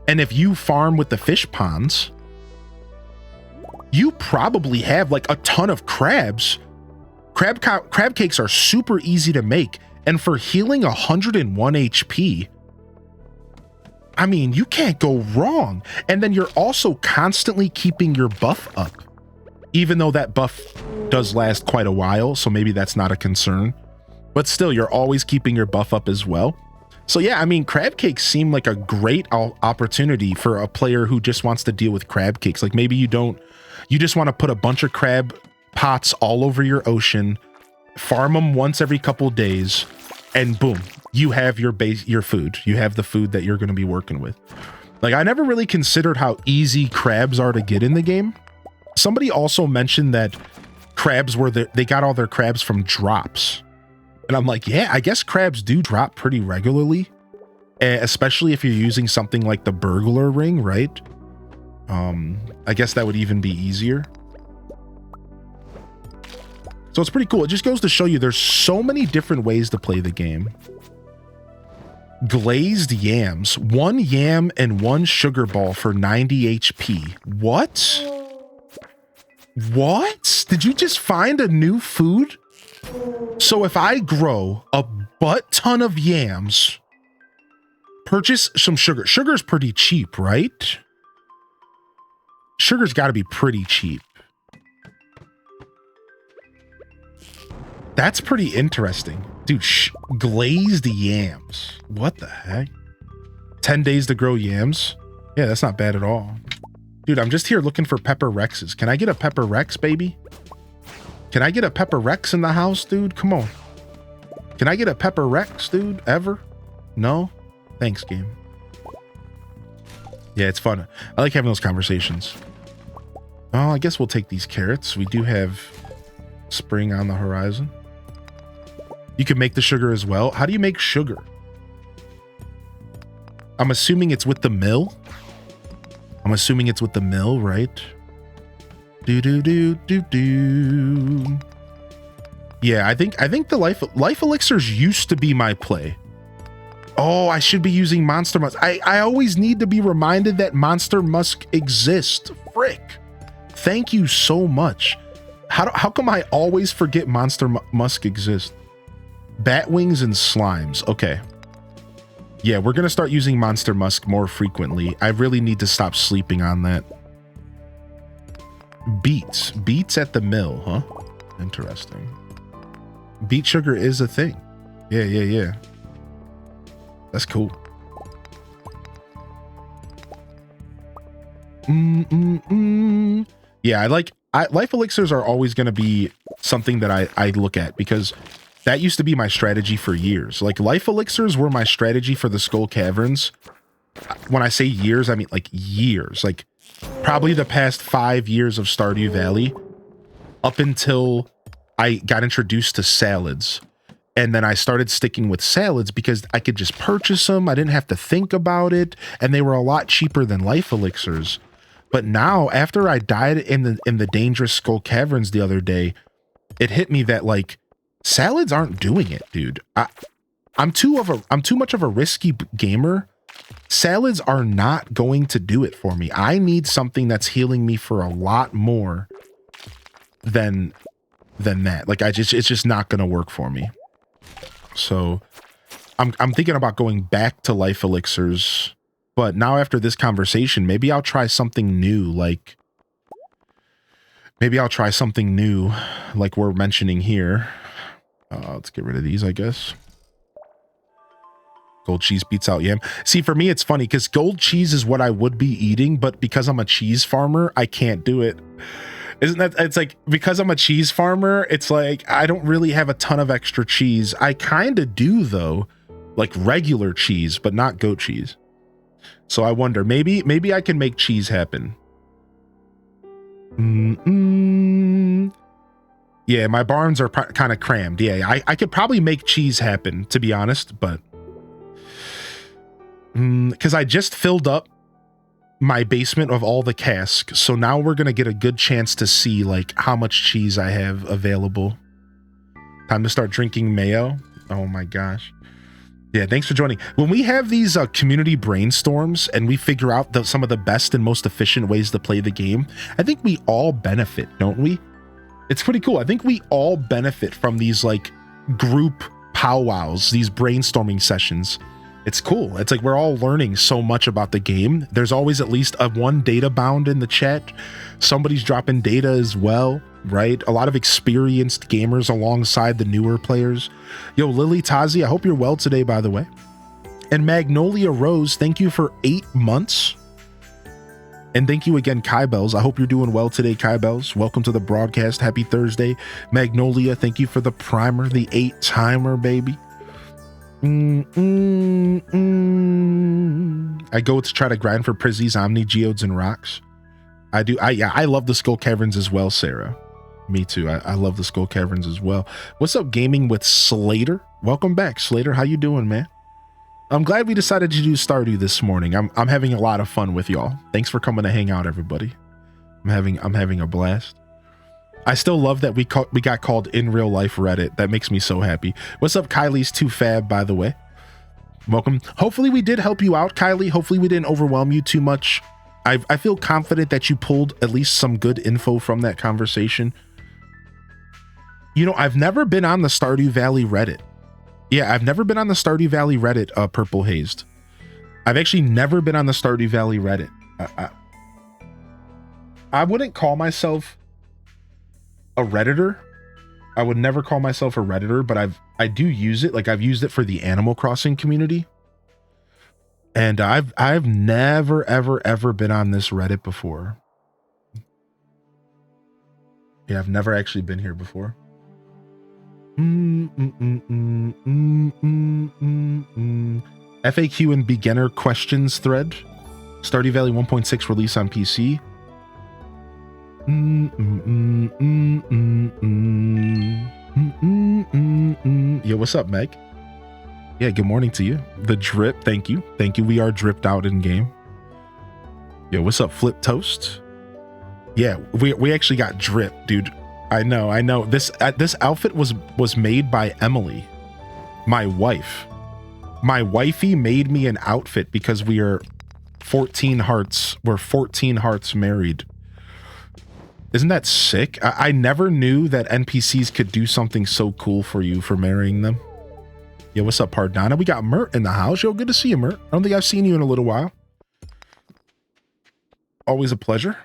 and if you farm with the fish ponds, you probably have like a ton of crabs. Crab cakes are super easy to make. And for healing 101 HP, I mean, you can't go wrong. And then you're also constantly keeping your buff up, even though that buff does last quite a while. So maybe that's not a concern, but still, you're always keeping your buff up as well. So yeah, I mean, crab cakes seem like a great opportunity for a player who just wants to deal with crab cakes. Like, maybe you just want to put a bunch of crab pots all over your ocean, farm them once every couple days, and boom, you have your food. You have the food that you're going to be working with. Like, I never really considered how easy crabs are to get in the game. Somebody also mentioned that crabs they got all their crabs from drops. And I'm like, yeah, I guess crabs do drop pretty regularly, especially if you're using something like the burglar ring, right? I guess that would even be easier. So it's pretty cool. It just goes to show you there's so many different ways to play the game. Glazed yams. 1 yam and 1 sugar ball for 90 HP. What? What? Did you just find a new food? So if I grow a butt ton of yams, purchase some sugar. Sugar's pretty cheap, right? Sugar's got to be pretty cheap. That's pretty interesting. Dude, glazed yams. What the heck? 10 days to grow yams? Yeah, that's not bad at all. Dude, I'm just here looking for Pepper Rexes. Can I get a Pepper Rex, baby? Can I get a Pepper Rex in the house, dude? Come on. Can I get a Pepper Rex, dude? Ever? No? Thanks, game. Yeah, it's fun. I like having those conversations. Oh, I guess we'll take these carrots. We do have spring on the horizon. You can make the sugar as well. How do you make sugar? I'm assuming it's with the mill. I'm assuming it's with the mill, right? Do do do do do. Yeah, I think the life elixirs used to be my play. Oh, I should be using Monster Musk. I always need to be reminded that Monster Musk exists. Frick. Thank you so much. How come I always forget Monster Musk exists? Bat wings and slimes. Okay. Yeah, we're going to start using Monster Musk more frequently. I really need to stop sleeping on that. Beets. Beets at the mill, huh? Interesting. Beet sugar is a thing. Yeah. That's cool. Yeah, life elixirs are always going to be something that I look at because that used to be my strategy for years. Like, life elixirs were my strategy for the Skull Caverns. When I say years, I mean like years. Like, probably the past 5 years of Stardew Valley up until I got introduced to salads. And then I started sticking with salads because I could just purchase them. I didn't have to think about it. And they were a lot cheaper than life elixirs. But now, after I died in the dangerous Skull Caverns the other day, it hit me that, like, salads aren't doing it, dude. I'm too much of a risky gamer. Salads are not going to do it for me. I need something that's healing me for a lot more than that. Like, it's just not going to work for me. So I'm thinking about going back to life elixirs, but now after this conversation, maybe I'll try something new. Like, maybe I'll try something new, like we're mentioning here. Let's get rid of these, I guess. Gold cheese beats out yam. See, for me, it's funny because gold cheese is what I would be eating, but because I'm a cheese farmer, I can't do it. Isn't that, it's like, because I'm a cheese farmer, it's like, I don't really have a ton of extra cheese. I kind of do though, like regular cheese, but not goat cheese. So I wonder, maybe I can make cheese happen. Yeah, my barns are kind of crammed. Yeah, I could probably make cheese happen, to be honest, but because I just filled up my basement of all the casks, so now we're gonna get a good chance to see like how much cheese I have available. Time to start drinking mayo. Oh my gosh. Yeah, thanks for joining. When we have these community brainstorms and we figure out some of the best and most efficient ways to play the game, I think we all benefit, don't we? It's pretty cool. I think we all benefit from these like group powwows, these brainstorming sessions. It's cool. It's like we're all learning so much about the game. There's always at least one data bound in the chat. Somebody's dropping data as well, right? A lot of experienced gamers alongside the newer players. Yo, Lily Tazi, I hope you're well today, by the way. And Magnolia Rose, thank you for 8 months. And thank you again, Kai Bells. I hope you're doing well today, Kai Bells. Welcome to the broadcast. Happy Thursday. Magnolia, thank you for the primer, the 8-timer, baby. I go to try to grind for Prizzies, Omni, Geodes, and Rocks. I love the Skull Caverns as well, Sarah. Me too. I love the Skull Caverns as well. What's up, gaming with Slater? Welcome back, Slater. How you doing, man? I'm glad we decided to do Stardew this morning. I'm having a lot of fun with y'all. Thanks for coming to hang out, everybody. I'm having a blast. I still love that we got called in real life Reddit. That makes me so happy. What's up, Kylie's too fab, by the way. Welcome. Hopefully we did help you out, Kylie. Hopefully we didn't overwhelm you too much. I feel confident that you pulled at least some good info from that conversation. You know, I've never been on the Stardew Valley Reddit. Yeah, I've never been on the Stardew Valley Reddit, Purple Hazed. I've actually never been on the Stardew Valley Reddit. I wouldn't call myself a Redditor. I would never call myself a Redditor, but I do use it. Like, I've used it for the Animal Crossing community. And I've never, ever been on this Reddit before. Yeah, I've never actually been here before. FAQ and beginner questions thread. Stardew Valley 1.6 release on PC. Yo, what's up, Meg? Yeah, good morning to you. The drip, thank you. Thank you. We are dripped out in game. Yo, what's up, Flip Toast? Yeah, we actually got drip, dude. I know. This outfit was made by Emily, my wife. My wifey made me an outfit because we are 14 hearts. We're 14 hearts married. Isn't that sick? I never knew that NPCs could do something so cool for you for marrying them. Yo, what's up, Pardana? We got Mert in the house. Yo, good to see you, Mert. I don't think I've seen you in a little while. Always a pleasure.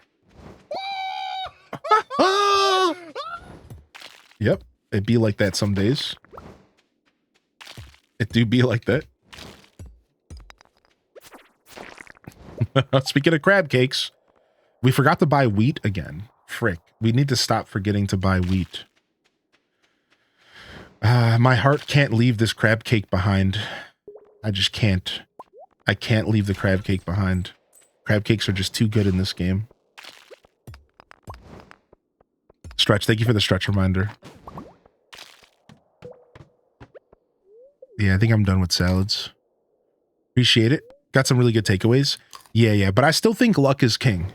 Yep, it be like that some days. It do be like that. Speaking of crab cakes, we forgot to buy wheat again. Frick, we need to stop forgetting to buy wheat. My heart can't leave this crab cake behind. I just can't. I can't leave the crab cake behind. Crab cakes are just too good in this game. Stretch, thank you for the stretch reminder. Yeah, I think I'm done with salads. Appreciate it. Got some really good takeaways. Yeah, but I still think luck is king.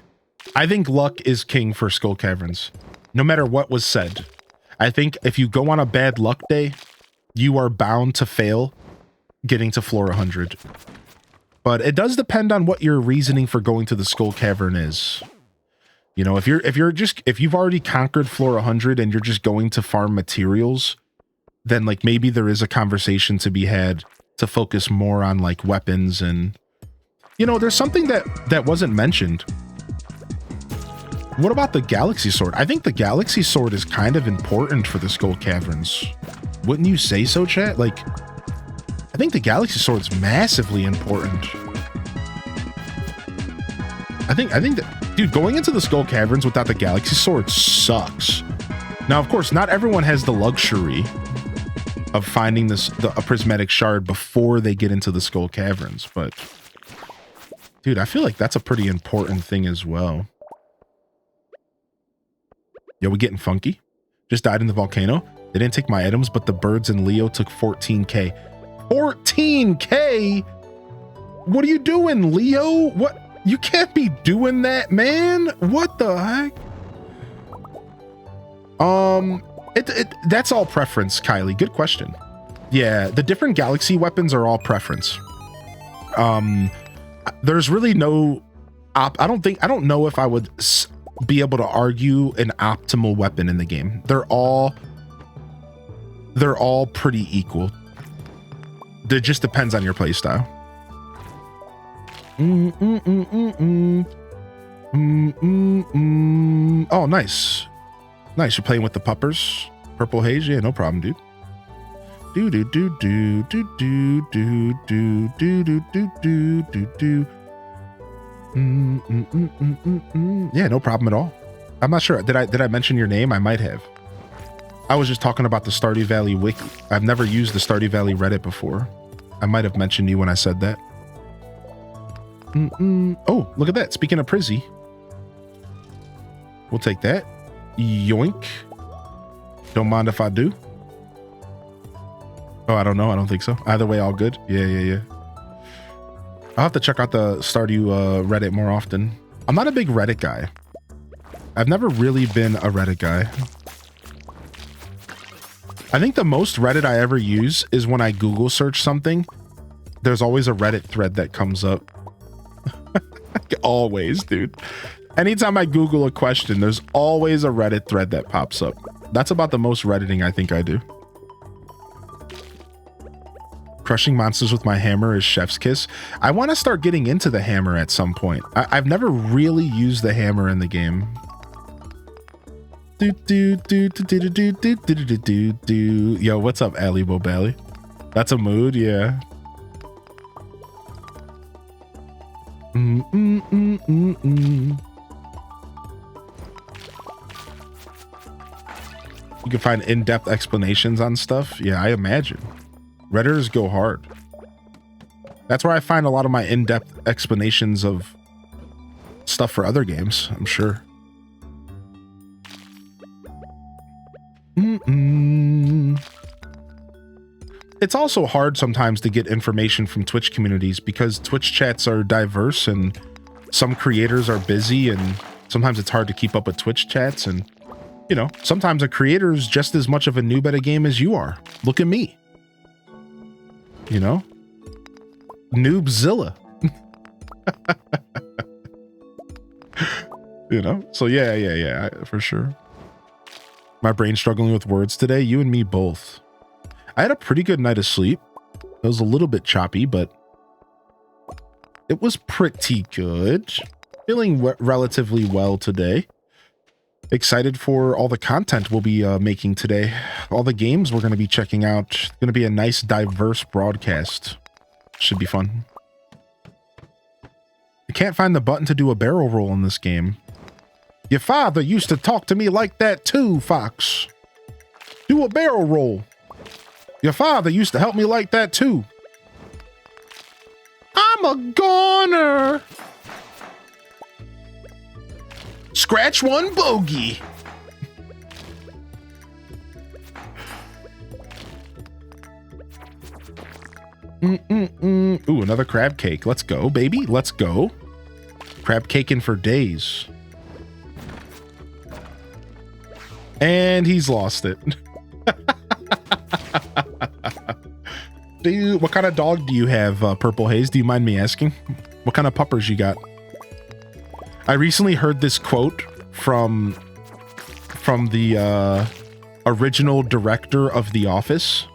I think luck is king for Skull Caverns, no matter what was said. I think if you go on a bad luck day, you are bound to fail getting to floor 100. But it does depend on what your reasoning for going to the Skull Cavern is. You know, if you've already conquered floor 100 and you're just going to farm materials, then like maybe there is a conversation to be had to focus more on like weapons. And you know, there's something that wasn't mentioned. What about the Galaxy Sword? I think the Galaxy Sword is kind of important for the Skull Caverns. Wouldn't you say so, chat? Like, I think the Galaxy Sword's massively important. I think that, dude, going into the Skull Caverns without the Galaxy Sword sucks. Now, of course, not everyone has the luxury of finding a prismatic shard before they get into the Skull Caverns, but dude, I feel like that's a pretty important thing as well. Yo, we getting funky? Just died in the volcano. They didn't take my items, but the birds and Leo took 14K. 14K? What are you doing, Leo? What? You can't be doing that, man. What the heck? That's all preference, Kylie. Good question. Yeah, the different galaxy weapons are all preference. There's really no I don't know if I would be able to argue an optimal weapon in the game. They're all pretty equal. It just depends on your playstyle. Oh, nice. Nice, you're playing with the puppers. Purple Haze, yeah, no problem, dude. Do do do do do do do do do do do do do. Yeah, no problem at all. I'm not sure. Did I mention your name? I might have. I was just talking about the Stardew Valley wiki. I've never used the Stardew Valley Reddit before. I might have mentioned you when I said that. Oh, look at that. Speaking of Prizzy, we'll take that. Yoink. Don't mind if I do. Oh, I don't know. I don't think so. Either way, all good. Yeah. I'll have to check out the Stardew Reddit more often. I'm not a big Reddit guy. I've never really been a Reddit guy. I think the most Reddit I ever use is when I Google search something. There's always a Reddit thread that comes up. Always, dude. Anytime I Google a question, there's always a Reddit thread that pops up. That's about the most Redditing I think I do. Crushing monsters with my hammer is chef's kiss. I want to start getting into the hammer at some point. I've never really used the hammer in the game. Yo, what's up, Ali Bobali? That's a mood, yeah. You can find in-depth explanations on stuff. Yeah, I imagine. Redditors go hard. That's where I find a lot of my in-depth explanations of stuff for other games, I'm sure. It's also hard sometimes to get information from Twitch communities because Twitch chats are diverse and some creators are busy and sometimes it's hard to keep up with Twitch chats, and you know, sometimes a creator is just as much of a noob at a game as you are. Look at me. You know? Noobzilla. You know? So yeah, for sure. My brain's struggling with words today. You and me both. I had a pretty good night of sleep. It was a little bit choppy, but it was pretty good. Feeling relatively well today. Excited for all the content we'll be making today. All the games we're going to be checking out. It's going to be a nice, diverse broadcast. Should be fun. I can't find the button to do a barrel roll in this game. Your father used to talk to me like that too, Fox. Do a barrel roll. Your father used to help me like that too. I'm a goner. Scratch one bogey. Ooh, another crab cake. Let's go, baby. Let's go. Crab caking for days. And he's lost it. Dude, what kind of dog do you have, Purple Haze? Do you mind me asking? What kind of puppers you got? I recently heard this quote from the original director of The Office.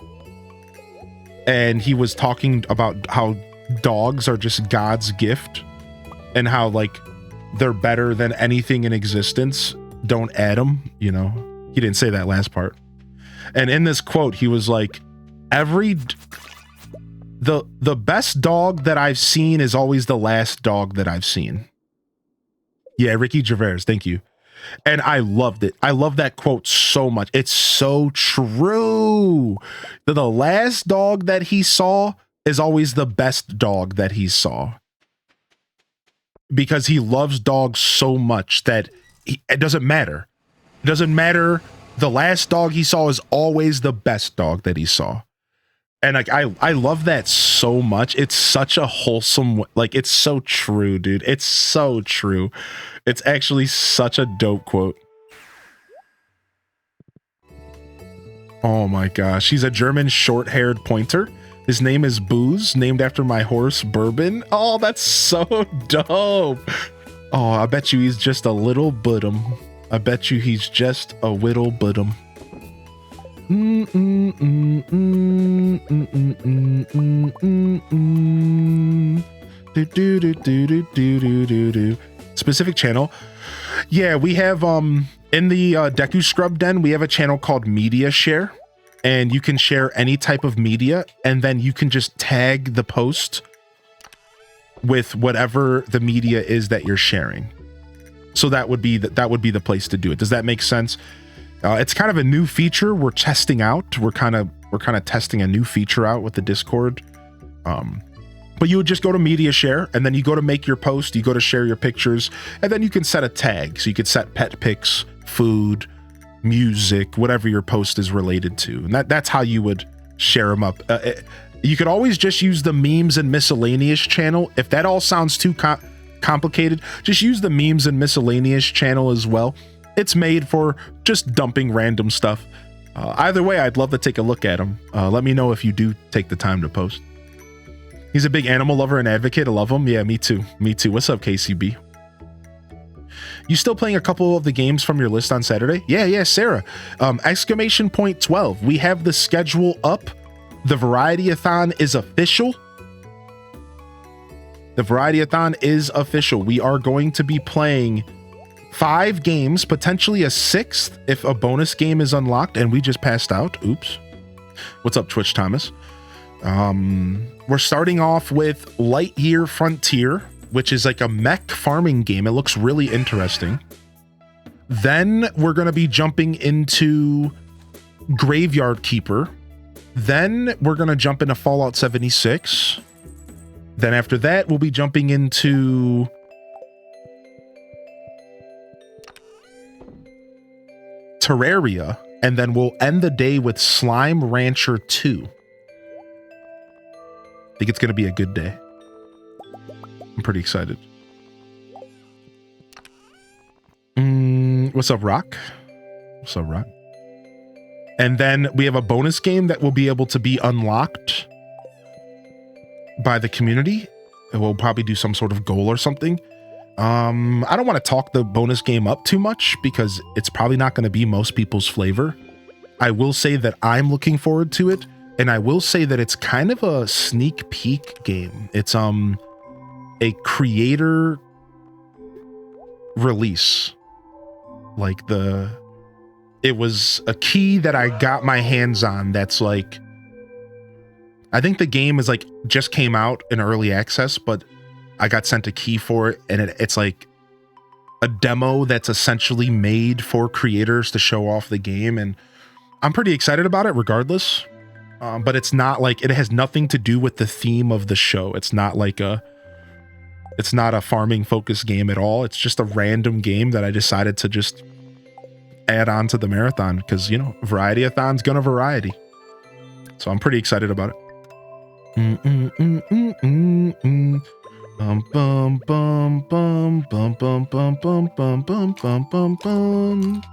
And he was talking about how dogs are just God's gift and how, like, they're better than anything in existence. Don't add them, you know. He didn't say that last part. And in this quote, he was like, the best dog that I've seen is always the last dog that I've seen. Yeah, Ricky Gervais, thank you. And I loved it. I love that quote so much. It's so true. The last dog that he saw is always the best dog that he saw. Because he loves dogs so much that it doesn't matter. It doesn't matter. The last dog he saw is always the best dog that he saw. And like I love that so much. It's such a wholesome, like, it's so true, dude. It's so true. It's actually such a dope quote. Oh my gosh. He's a German short-haired pointer. His name is Booze, named after my horse Bourbon. Oh, that's so dope. Oh, I bet you he's just a little buttum. I bet you he's just a whittle buttum. Specific channel. Yeah, we have in the Deku Scrub Den, we have a channel called Media Share, and you can share any type of media, and then you can just tag the post with whatever the media is that you're sharing. So that would be the place to do it. Does that make sense? It's kind of a new feature we're testing out. We're kind of testing a new feature out with the Discord. But you would just go to Media Share, and then you go to make your post, you go to share your pictures, and then you can set a tag. So you could set pet pics, food, music, whatever your post is related to. And that's how you would share them up. You could always just use the memes and miscellaneous channel. If that all sounds too complicated, just use the memes and miscellaneous channel as well. It's made for just dumping random stuff. Either way, I'd love to take a look at them. Let me know if you do take the time to post. He's a big animal lover and advocate. I love him. Yeah, me too. Me too. What's up, KCB? You still playing a couple of the games from your list on Saturday? Yeah, Sarah. Exclamation point 12. We have the schedule up. The Variety-a-thon is official. The Variety-a-thon is official. We are going to be playing 5 games, potentially a 6th if a bonus game is unlocked, and we just passed out. Oops. What's up, Twitch Thomas? We're starting off with Lightyear Frontier, which is like a mech farming game. It looks really interesting. Then we're going to be jumping into Graveyard Keeper. Then we're going to jump into Fallout 76. Then after that, we'll be jumping into Terraria. And then we'll end the day with Slime Rancher 2. I think it's going to be a good day. I'm pretty excited. What's up, Rock? What's up, Rock? And then we have a bonus game that will be able to be unlocked by the community. And we'll probably do some sort of goal or something. I don't want to talk the bonus game up too much because it's probably not going to be most people's flavor. I will say that I'm looking forward to it. And I will say that it's kind of a sneak peek game. It's a creator release. Like it was a key that I got my hands on that's like, I think the game is like just came out in early access, but I got sent a key for it, and it's like a demo that's essentially made for creators to show off the game, and I'm pretty excited about it regardless. But it's not like, it has nothing to do with the theme of the show. It's not like it's not a farming focused game at all. It's just a random game that I decided to just add on to the marathon because, you know, Variety-a-thon's gonna variety. So I'm pretty excited about it. Bum bum bum bum bum bum bum bum bum bum bum bum.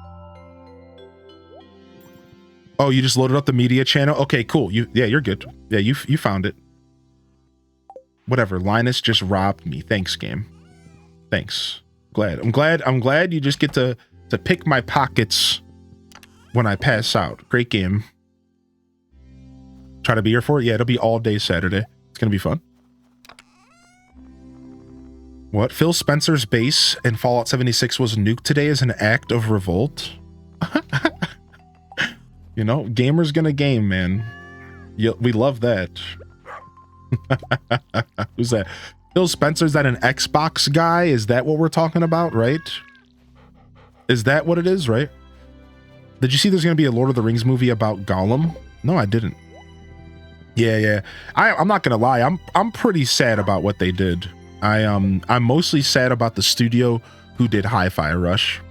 Oh, you just loaded up the media channel? Okay, cool. You're good. Yeah, you found it. Whatever. Linus just robbed me. Thanks, game. Thanks. I'm glad you just get to pick my pockets when I pass out. Great game. Try to be here for it? Yeah, it'll be all day Saturday. It's gonna be fun. What? Phil Spencer's base in Fallout 76 was nuked today as an act of revolt? You know, gamers gonna game, man. We love that. Who's that? Phil Spencer's that an Xbox guy? Is that what we're talking about, right? Is that what it is, right? Did you see there's gonna be a Lord of the Rings movie about Gollum? No, I didn't. Yeah. I'm not gonna lie. I'm pretty sad about what they did. I'm mostly sad about the studio who did Hi-Fi Rush.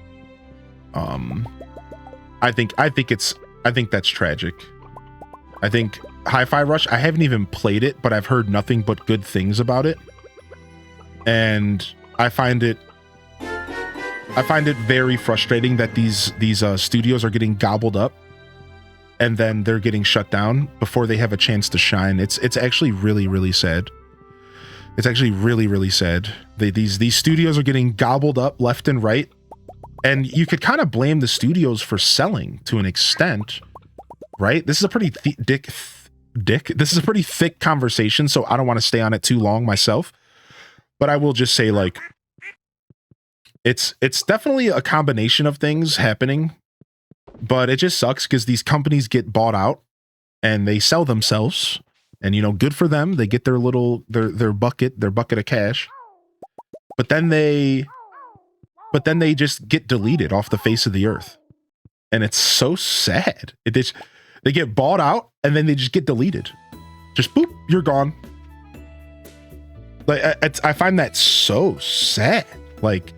I think that's tragic. I think Hi-Fi Rush, I haven't even played it, but I've heard nothing but good things about it. And I find it very frustrating that these studios are getting gobbled up and then they're getting shut down before they have a chance to shine. It's actually really, really sad. It's actually really, really sad. These studios are getting gobbled up left and right. And you could kind of blame the studios for selling to an extent, right? This is a pretty this is a pretty thick conversation, so I don't want to stay on it too long myself. But I will just say, like, it's definitely a combination of things happening, but it just sucks because these companies get bought out and they sell themselves, and, you know, good for them. They get their bucket of cash, but then they just get deleted off the face of the earth. And it's so sad. They get bought out and then they just get deleted. Just boop, you're gone. Like, I find that so sad. Like,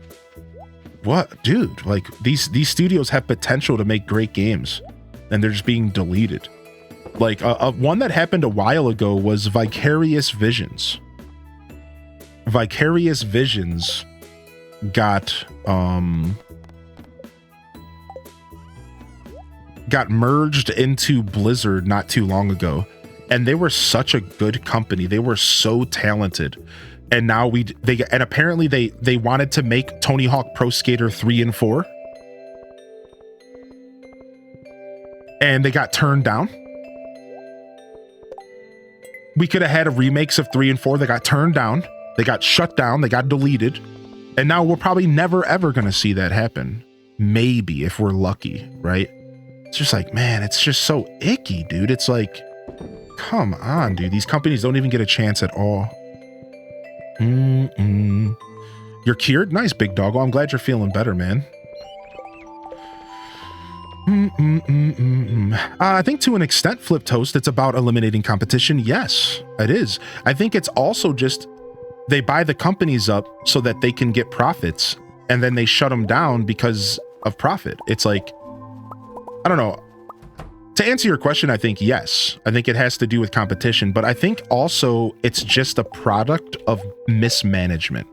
what, dude? Like, these studios have potential to make great games and they're just being deleted. Like one that happened a while ago was Vicarious Visions. Vicarious Visions got merged into Blizzard not too long ago, and they were such a good company. They were so talented, and now and apparently they wanted to make Tony Hawk Pro Skater 3 and 4, and they got turned down. We could have had remakes of 3 and 4. They got turned down. They got shut down. They got deleted. And now we're probably never, ever going to see that happen. Maybe if we're lucky, right? It's just like, man, it's just so icky, dude. It's like, come on, dude. These companies don't even get a chance at all. You're cured? Nice, big dog. Well, I'm glad you're feeling better, man. I think to an extent, Flip Toast, it's about eliminating competition. Yes, it is. I think it's also just they buy the companies up so that they can get profits, and then they shut them down because of profit. It's like, I don't know. To answer your question, I think yes. I think it has to do with competition, but I think also it's just a product of mismanagement.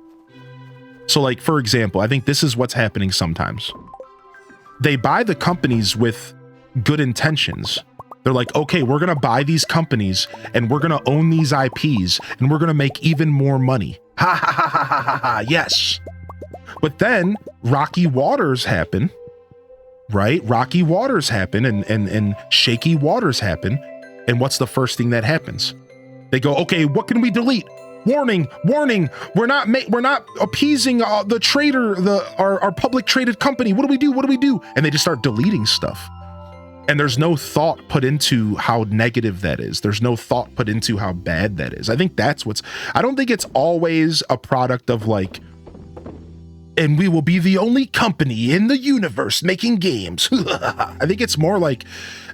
So like, for example, I think this is what's happening sometimes. They buy the companies with good intentions. They're like, okay, we're going to buy these companies and we're going to own these IPs and we're going to make even more money. Ha ha ha ha ha ha ha. Yes. But then rocky waters happen, right? Rocky waters happen and shaky waters happen. And what's the first thing that happens? They go, okay, what can we delete? Warning, warning, we're not appeasing the trader, our public traded company. What do we do? What do we do? And they just start deleting stuff. And there's no thought put into how negative that is. There's no thought put into how bad that is. I think that's I don't think it's always a product of like, and we will be the only company in the universe making games. I think it's more like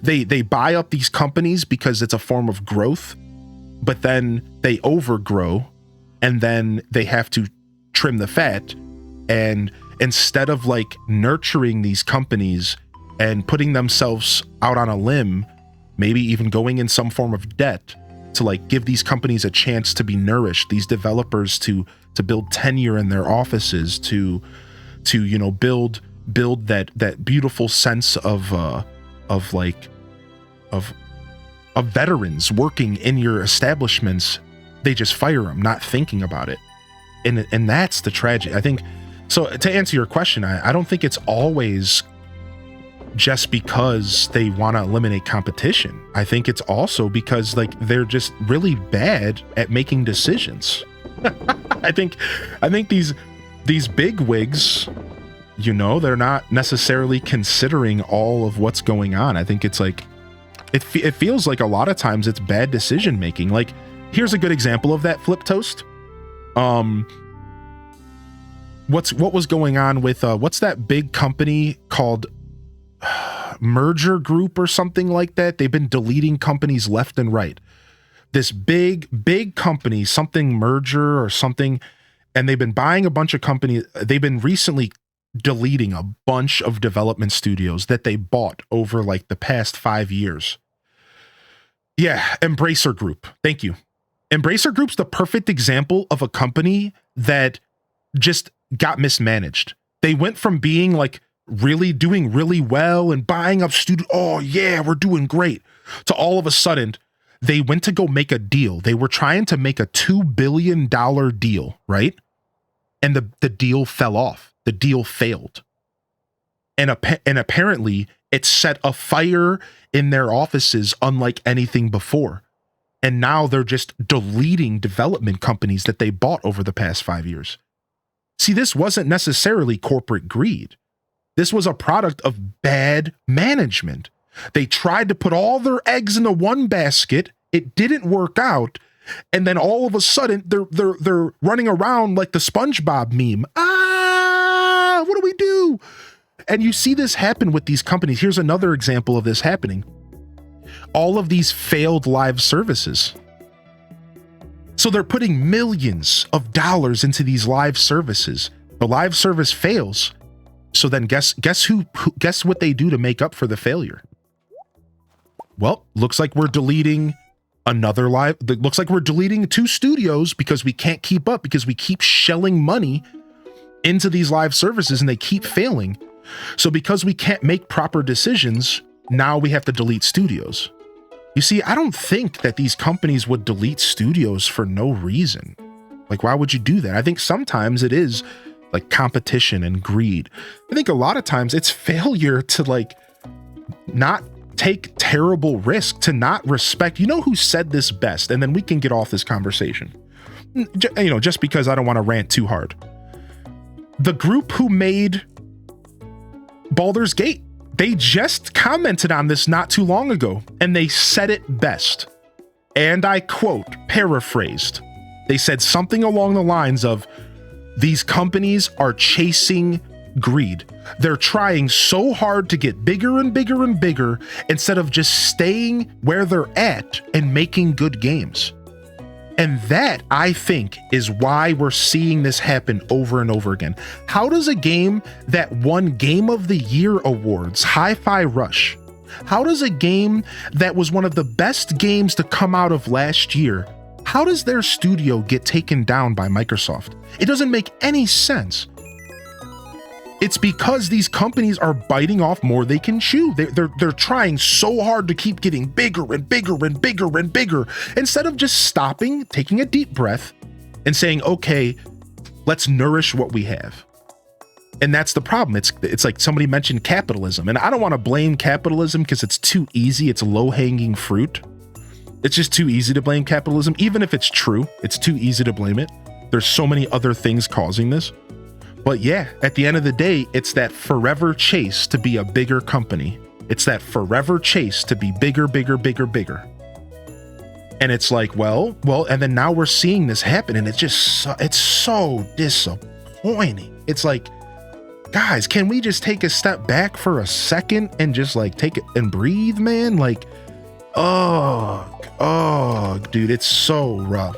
they buy up these companies because it's a form of growth, but then they overgrow and then they have to trim the fat. And instead of like nurturing these companies and putting themselves out on a limb, maybe even going in some form of debt to like give these companies a chance to be nourished, these developers to build tenure in their offices, to you know, build that beautiful sense of veterans working in your establishments, they just fire them, not thinking about it. And that's the tragedy. I think, so to answer your question, I don't think it's always just because they want to eliminate competition. I think it's also because like they're just really bad at making decisions. I think these big wigs, you know, they're not necessarily considering all of what's going on. I think it's like, it feels like a lot of times it's bad decision making. Like, here's a good example of that, Flip Toast. What was going on with what's that big company called Merger Group or something like that? They've been deleting companies left and right. This big company, something Merger or something, and they've been buying a bunch of companies. They've been recently deleting a bunch of development studios that they bought over like the past 5 years. Yeah, Embracer Group. Thank you. Embracer Group's the perfect example of a company that just got mismanaged. They went from being like really doing really well and buying up studio. Oh yeah, we're doing great. To all of a sudden, they went to go make a deal. They were trying to make a $2 billion deal, right? And the deal fell off. The deal failed. And apparently it set a fire in their offices unlike anything before. And now they're just deleting development companies that they bought over the past 5 years. See, this wasn't necessarily corporate greed. This was a product of bad management. They tried to put all their eggs into one basket. It didn't work out. And then all of a sudden they're running around like the SpongeBob meme. What do we do? And you see this happen with these companies. Here's another example of this happening. All of these failed live services. So they're putting millions of dollars into these live services. The live service fails. So then guess what they do to make up for the failure? well, looks like we're deleting another live. Looks like we're deleting 2 studios because we can't keep up, because we keep shelling money into these live services and they keep failing. So because we can't make proper decisions, now we have to delete studios. You see, I don't think that these companies would delete studios for no reason. Like, why would you do that? I think sometimes it is like competition and greed. I think a lot of times it's failure to like not take terrible risk, to not respect. You know who said this best? And then we can get off this conversation. You know, just because I don't want to rant too hard. The group who made Baldur's Gate, they just commented on this not too long ago, and they said it best. And I quote, paraphrased. They said something along the lines of, these companies are chasing greed. They're trying so hard to get bigger and bigger and bigger instead of just staying where they're at and making good games. And that, I think, is why we're seeing this happen over and over again. How does a game that won Game of the Year awards, Hi-Fi Rush, how does a game that was one of the best games to come out of last year, how does their studio get taken down by Microsoft? It doesn't make any sense. It's because these companies are biting off more they can chew. They're trying so hard to keep getting bigger and bigger and bigger and bigger, instead of just stopping, taking a deep breath, and saying, okay, let's nourish what we have. And that's the problem. It's like somebody mentioned capitalism, and I don't want to blame capitalism because it's too easy. It's low-hanging fruit. It's just too easy to blame capitalism. Even if it's true, it's too easy to blame it. There's so many other things causing this. But yeah, at the end of the day, it's that forever chase to be a bigger company. It's that forever chase to be bigger, bigger, bigger, bigger. And it's like, well, and then now we're seeing this happen, and it's so disappointing. It's like, guys, can we just take a step back for a second and just like take it and breathe, man? Like, oh, dude, it's so rough.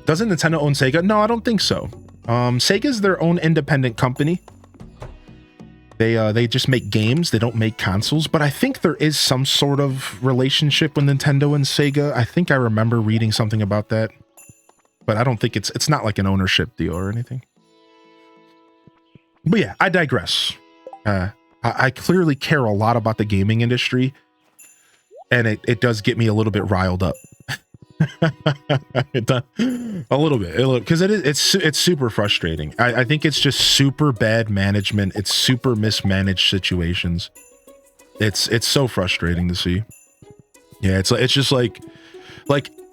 Doesn't Nintendo own Sega? No, I don't think so. Sega's their own independent company. They just make games. They don't make consoles, but I think there is some sort of relationship with Nintendo and Sega. I think I remember reading something about that, but I don't think it's not like an ownership deal or anything. But yeah, I digress. I clearly care a lot about the gaming industry, and it does get me a little bit riled up. It does, a little bit, because it's super frustrating. I think it's just super bad management. It's super mismanaged situations. It's so frustrating to see. Yeah, it's just like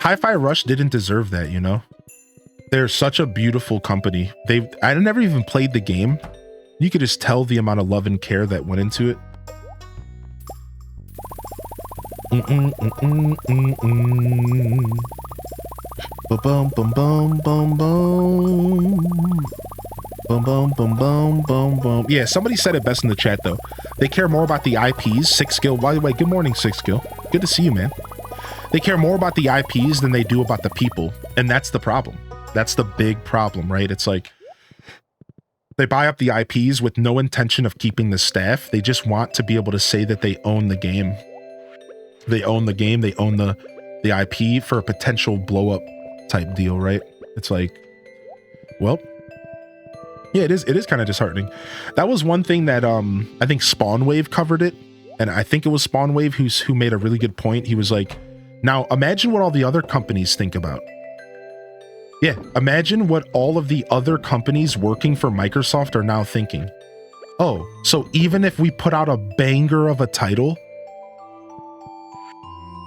Hi-Fi Rush didn't deserve that, you know? They're such a beautiful company. I never even played the game. You could just tell the amount of love and care that went into it. Bum bum bum bum bum bum. Bum bum bum bum bum bum. Yeah, somebody said it best in the chat though. They care more about the IPs. Six Skill. By the way, good morning, Six Skill. Good to see you, man. They care more about the IPs than they do about the people, and that's the problem. That's the big problem, right? It's like they buy up the IPs with no intention of keeping the staff. They just want to be able to say that they own the game. They own the game. They own the IP for a potential blow up type deal, right? It's like, well, yeah, it is kind of disheartening. That was one thing that I think Spawnwave covered it, and I think it was Spawnwave who made a really good point. He was like, now imagine what all the other companies think about. Yeah, imagine what all of the other companies working for Microsoft are now thinking. Oh, so even if we put out a banger of a title,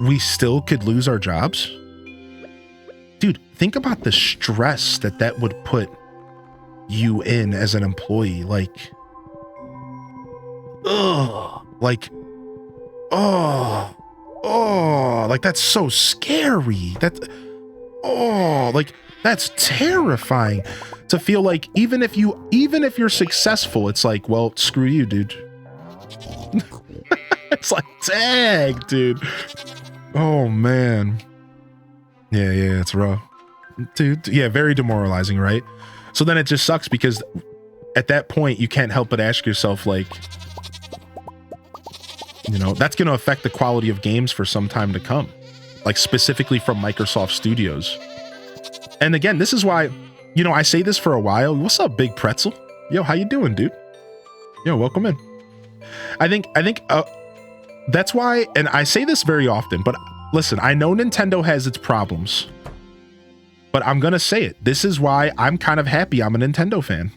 we still could lose our jobs? Dude, think about the stress that would put you in as an employee. Like, like that's so scary. That's terrifying to feel like even if you're successful, it's like, well, screw you, dude. It's like, dang, dude. Oh man. Yeah, it's rough. Dude, yeah, very demoralizing, right? So then it just sucks because at that point you can't help but ask yourself, like, You know, that's going to affect the quality of games for some time to come, like specifically from Microsoft Studios. And again, this is why, you know, I say this for a while. What's up, Big Pretzel? Yo, how you doing, dude? Yo, welcome in. I think that's why, and I say this very often, but listen, I know Nintendo has its problems, but I'm going to say it. This is why I'm kind of happy I'm a Nintendo fan.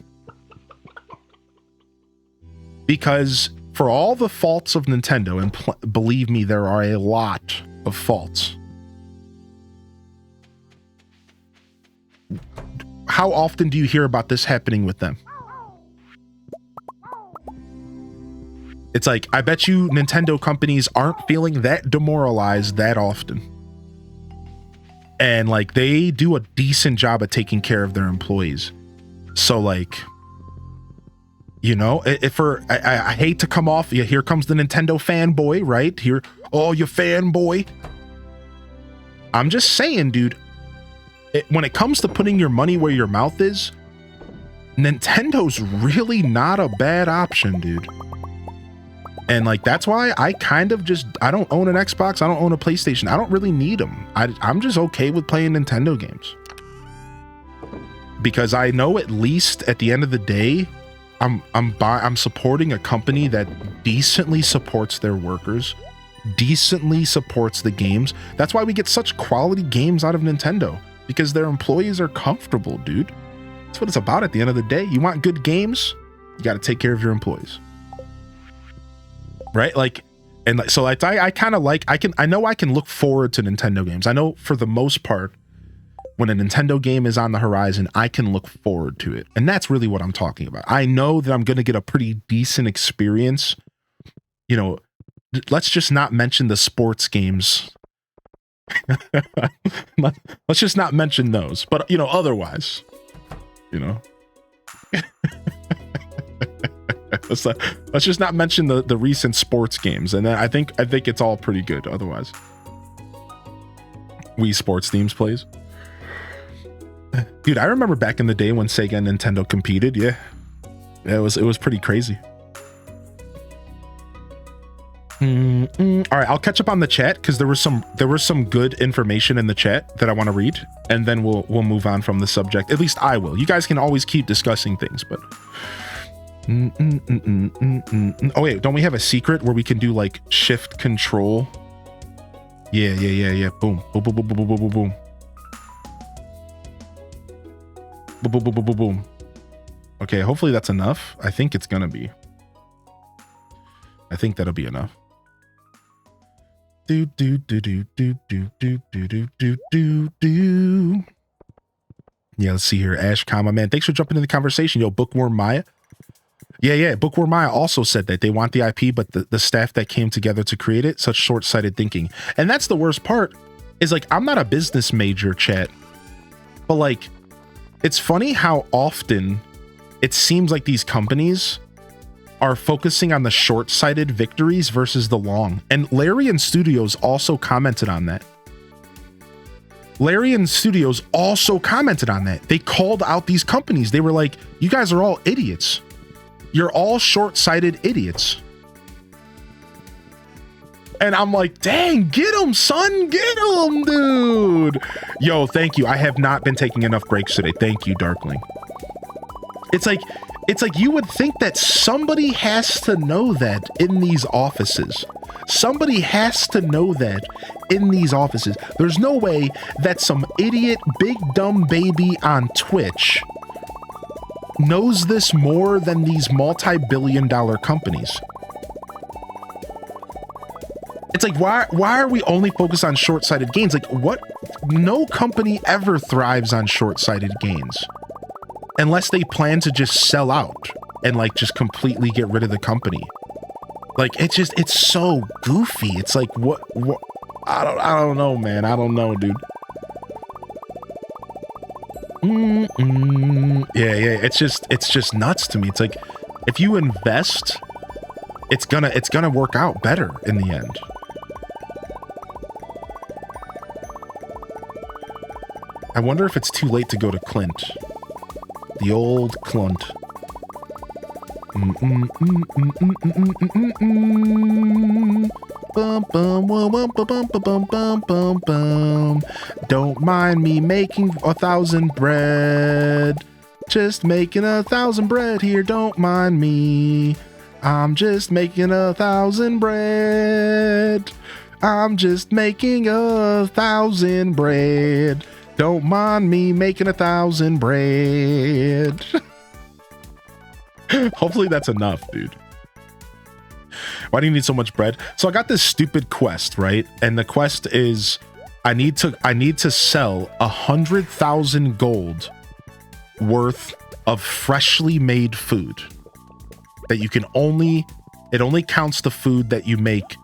Because for all the faults of Nintendo, and believe me, there are a lot of faults. How often do you hear about this happening with them? It's like, I bet you Nintendo companies aren't feeling that demoralized that often. And like, they do a decent job at taking care of their employees. So like, you know, I hate to come off, here comes the Nintendo fanboy, right? Here, oh, you fanboy. I'm just saying, dude, when it comes to putting your money where your mouth is, Nintendo's really not a bad option, dude. And like, that's why I kind of just, I don't own an Xbox. I don't own a PlayStation. I don't really need them. I'm just okay with playing Nintendo games. Because I know at least at the end of the day, I'm supporting a company that decently supports their workers, decently supports the games. That's why we get such quality games out of Nintendo, because their employees are comfortable, dude. That's what it's about at the end of the day. You want good games, you got to take care of your employees. Right? Like, and like, so like, I kind of like, I know I can look forward to Nintendo games. I know for the most part, when a Nintendo game is on the horizon, I can look forward to it. And that's really what I'm talking about. I know that I'm going to get a pretty decent experience. You know, let's just not mention the sports games. Let's just not mention those. But, you know, otherwise, you know. Let's just not mention the recent sports games. And then I think it's all pretty good otherwise. Wii Sports Themes plays. Dude, I remember back in the day when Sega and Nintendo competed. Yeah, it was pretty crazy. All right, I'll catch up on the chat because there was some good information in the chat that I want to read, and then we'll move on from the subject. At least I will. You guys can always keep discussing things, but oh wait, don't we have a secret where we can do like shift control? Yeah. Boom, boom, boom, boom, boom, boom, boom, boom. Boom, boom, boom, boom, boom. Okay, hopefully that's enough. I think it's gonna be. I think that'll be enough. Do. Yeah, let's see here. Ash, man, thanks for jumping in the conversation. Yo, Bookworm Maya. Yeah. Bookworm Maya also said that they want the IP, but the staff that came together to create it, such short-sighted thinking. And that's the worst part. Is like, I'm not a business major, chat, but like, it's funny how often it seems like these companies are focusing on the short-sighted victories versus the long. And Larian Studios also commented on that. They called out these companies. They were like, you guys are all idiots. You're all short-sighted idiots. And I'm like, dang, get him, son. Get him, dude. Yo, thank you. I have not been taking enough breaks today. Thank you, Darkling. It's like you would think that somebody has to know that in these offices. Somebody has to know that in these offices. There's no way that some idiot, big dumb baby on Twitch knows this more than these multi-billion-dollar companies. It's like, why are we only focused on short-sighted gains? Like, what? No company ever thrives on short-sighted gains. Unless they plan to just sell out and like just completely get rid of the company. Like, it's so goofy. It's like, what? I don't know, man. I don't know, dude. Yeah. It's just nuts to me. It's like, if you invest, it's gonna work out better in the end. I wonder if it's too late to go to Clint. The old Clunt. Don't mind me making 1,000 bread. Just making 1,000 bread here. Don't mind me. I'm just making 1,000 bread. I'm just making 1,000 bread. Don't mind me making 1,000 bread. Hopefully that's enough, dude. Why do you need so much bread? So I got this stupid quest, right? And the quest is I need to sell 100,000 gold worth of freshly made food. That you can it only counts the food that you make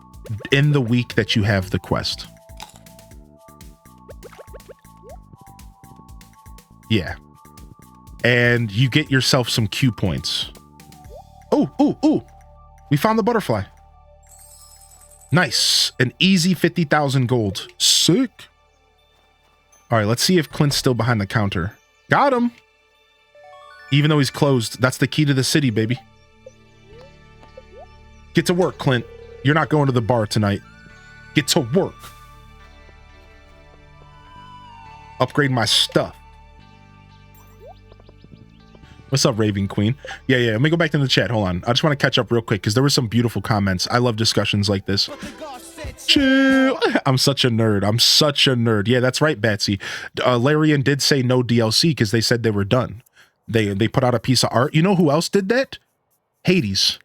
in the week that you have the quest. Yeah. And you get yourself some Q points. Oh, we found the butterfly. Nice. An easy 50,000 gold. Sick. All right, let's see if Clint's still behind the counter. Got him. Even though he's closed, that's the key to the city, baby. Get to work, Clint. You're not going to the bar tonight. Get to work. Upgrade my stuff. What's up, Raving Queen? Yeah, let me go back to the chat. Hold on. I just want to catch up real quick because there were some beautiful comments. I love discussions like this. Chill. I'm such a nerd. Yeah, that's right, Batsy. Larian did say no DLC because they said they were done. They put out a piece of art. You know who else did that? Hades.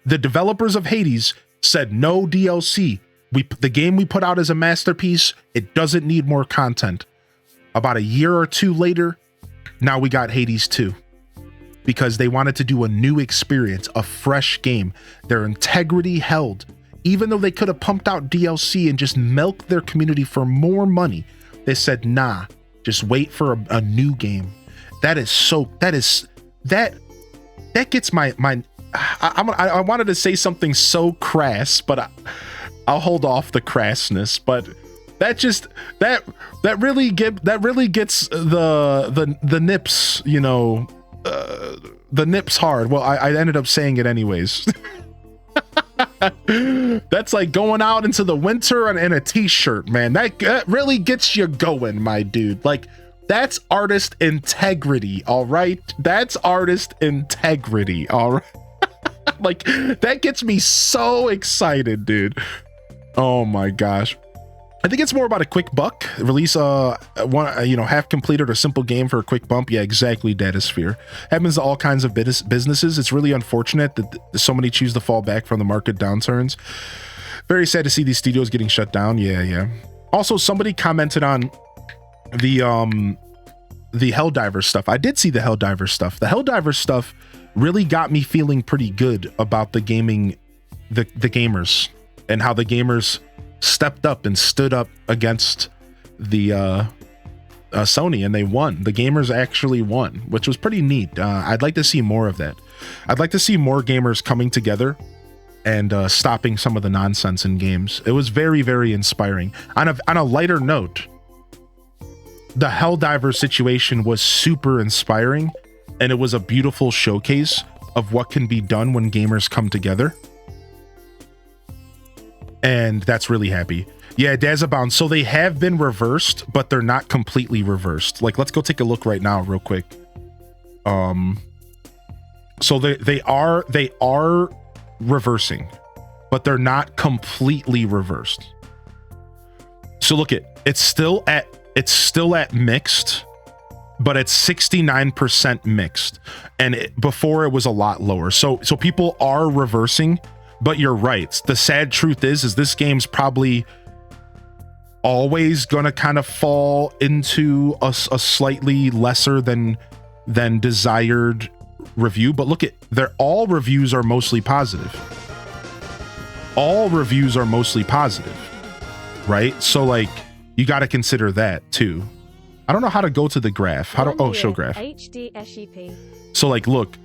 The developers of Hades said no DLC. The game we put out as a masterpiece, it doesn't need more content. About a year or two later, now we got Hades 2 because they wanted to do a new experience, a fresh game. Their integrity held. Even though they could have pumped out DLC and just milked their community for more money, they said, nah, just wait for a new game. That gets my I wanted to say something so crass, but I'll hold off the crassness, but that really gets the nips, you know, the nips hard. Well, I ended up saying it anyways. That's like going out into the winter in a t-shirt, man. That really gets you going, my dude. Like, that's artist integrity, all right? That's artist integrity, all right? Like, that gets me so excited, dude. Oh my gosh. I think it's more about a quick buck. Release half completed or simple game for a quick bump. Yeah, exactly, Datasphere. Happens to all kinds of businesses. It's really unfortunate that so many choose to fall back from the market downturns. Very sad to see these studios getting shut down. Yeah. Also, somebody commented on the Helldiver stuff. I did see the Helldiver stuff. The Helldiver stuff really got me feeling pretty good about the gamers and how the gamers stepped up and stood up against the Sony, and they won. The gamers actually won, which was pretty neat. I'd like to see more of that. I'd like to see more gamers coming together and stopping some of the nonsense in games. It was very, very inspiring. On a lighter note, the Helldiver situation was super inspiring, and it was a beautiful showcase of what can be done when gamers come together. And that's really happy. Yeah, Dazabound. So they have been reversed, but they're not completely reversed. Like, let's go take a look right now real quick. So they are reversing, but they're not completely reversed. So look it's still at mixed, but it's 69% mixed. And before it was a lot lower. So people are reversing. But you're right. The sad truth is this game's probably always gonna kind of fall into a slightly lesser than desired review. But look all reviews are mostly positive. All reviews are mostly positive, right? So like, you got to consider that too. I don't know how to go to the graph. Show graph. HDSEP. So like, look.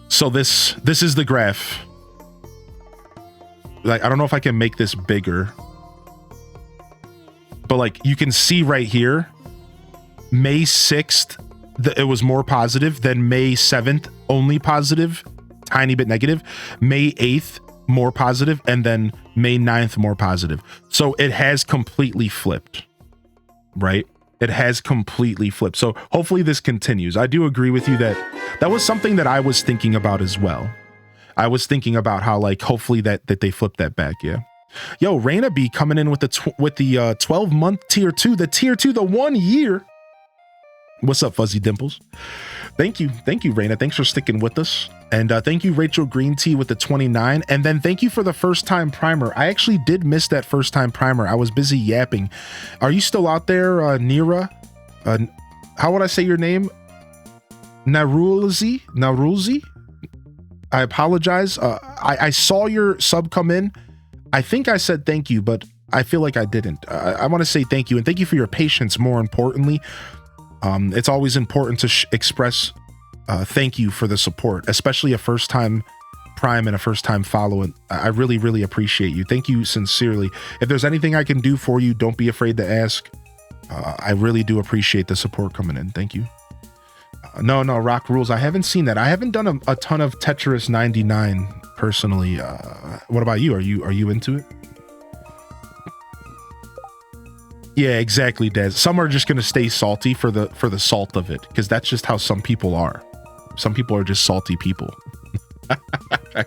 So this is the graph. Like, I don't know if I can make this bigger, but like, you can see right here, May 6th it was more positive. Then May 7th, only positive, tiny bit negative. May 8th, more positive. And then May 9th, more positive. So it has completely flipped, right? It has completely flipped. So hopefully this continues. I do agree with you that was something that I was thinking about as well. I was thinking about how, like, hopefully that they flip that back. Yeah. Yo, Raina B coming in with the 12-month tier 2, the 1 year. What's up, Fuzzy Dimples? Thank you, Raina. Thanks for sticking with us, and thank you, Rachel Green Tea, with the 29, and then thank you for the first time primer. I actually did miss that first time primer. I was busy yapping. Are you still out there, Nira? How would I say your name? Narulzi? I apologize. I saw your sub come in. I think I said thank you, but I feel like I didn't. I want to say thank you, and thank you for your patience, more importantly. It's always important to express thank you for the support, especially a first-time prime and a first-time follow. And I really, really appreciate you. Thank you sincerely. If there's anything I can do for you, don't be afraid to ask. I really do appreciate the support coming in. Thank you. No, Rock Rules. I haven't seen that. I haven't done a ton of Tetris 99 personally. What about you? Are you into it? Yeah, exactly, Des. Some are just gonna stay salty for the salt of it, because that's just how some people are. Some people are just salty people.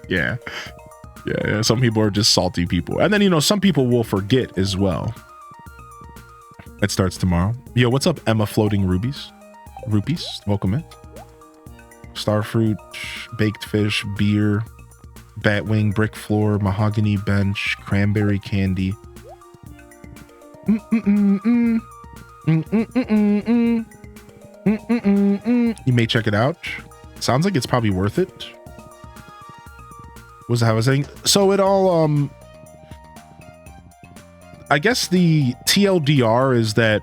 Yeah. Some people are just salty people, and then some people will forget as well. It starts tomorrow. Yo, what's up, Emma Floating Rubies? Welcome in. Starfruit, baked fish, beer, batwing, brick floor, mahogany bench, cranberry candy. You may check it out. Sounds like it's probably worth it. What was I saying? So it all, I guess the TLDR is that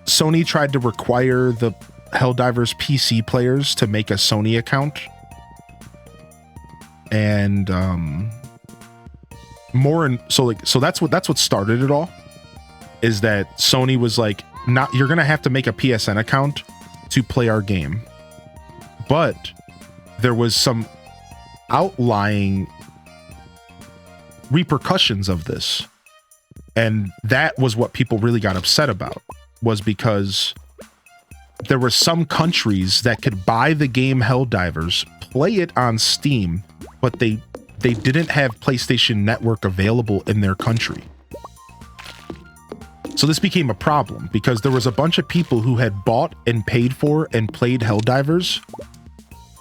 Sony tried to require the Helldivers PC players to make a Sony account. And, so that's what started it all, is that Sony was like, you're gonna have to make a PSN account to play our game. But there was some outlying repercussions of this, and that was what people really got upset about, was because there were some countries that could buy the game Helldivers, play it on Steam, but they didn't have PlayStation Network available in their country. So this became a problem, because there was a bunch of people who had bought and paid for and played Helldivers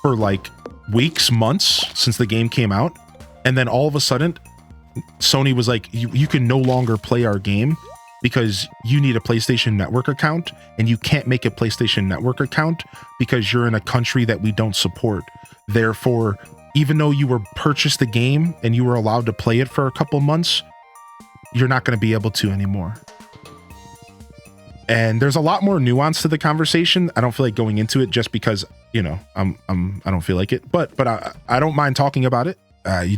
for like weeks, months since the game came out. And then all of a sudden, Sony was like, you can no longer play our game because you need a PlayStation Network account, and you can't make a PlayStation Network account because you're in a country that we don't support. Therefore, even though you were purchased the game and you were allowed to play it for a couple months, you're not going to be able to anymore. And there's a lot more nuance to the conversation. I don't feel like going into it just because, I don't feel like it, but I don't mind talking about it.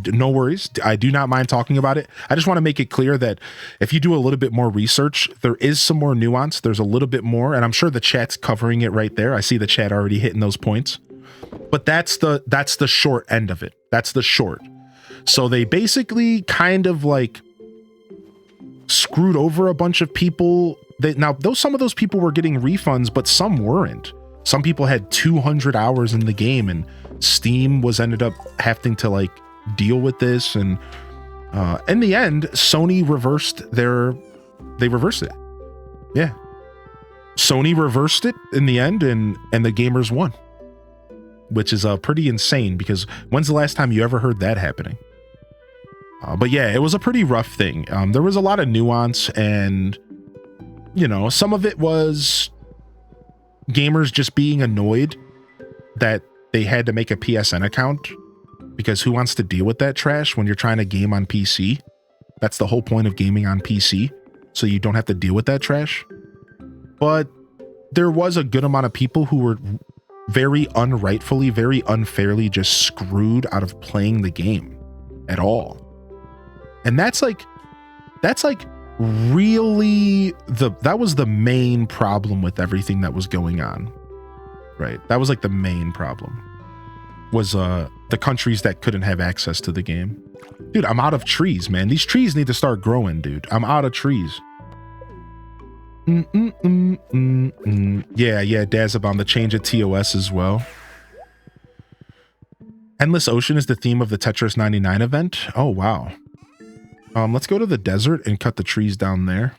No worries. I do not mind talking about it. I just want to make it clear that if you do a little bit more research, there is some more nuance. There's a little bit more, and I'm sure the chat's covering it right there. I see the chat already hitting those points. But that's the short end of it. That's the short. So they basically kind of like screwed over a bunch of people. Some of those people were getting refunds, but some weren't. Some people had 200 hours in the game, and Steam ended up having to like deal with this. And in the end, Sony reversed it. Yeah. Sony reversed it in the end, and the gamers won. Which is pretty insane, because when's the last time you ever heard that happening? But yeah, it was a pretty rough thing. There was a lot of nuance, and some of it was gamers just being annoyed that they had to make a PSN account, because who wants to deal with that trash when you're trying to game on PC? That's the whole point of gaming on PC, so you don't have to deal with that trash. But there was a good amount of people who were very unrightfully, very unfairly just screwed out of playing the game at all. And that's really that was the main problem with everything that was going on, right? That was like the main problem, was the countries that couldn't have access to the game. Dude, I'm out of trees, man. These trees need to start growing, dude. I'm out of trees. Yeah, Dazabomb, the change of TOS as well. Endless Ocean is the theme of the Tetris 99 event. Oh, wow. Let's go to the desert and cut the trees down there.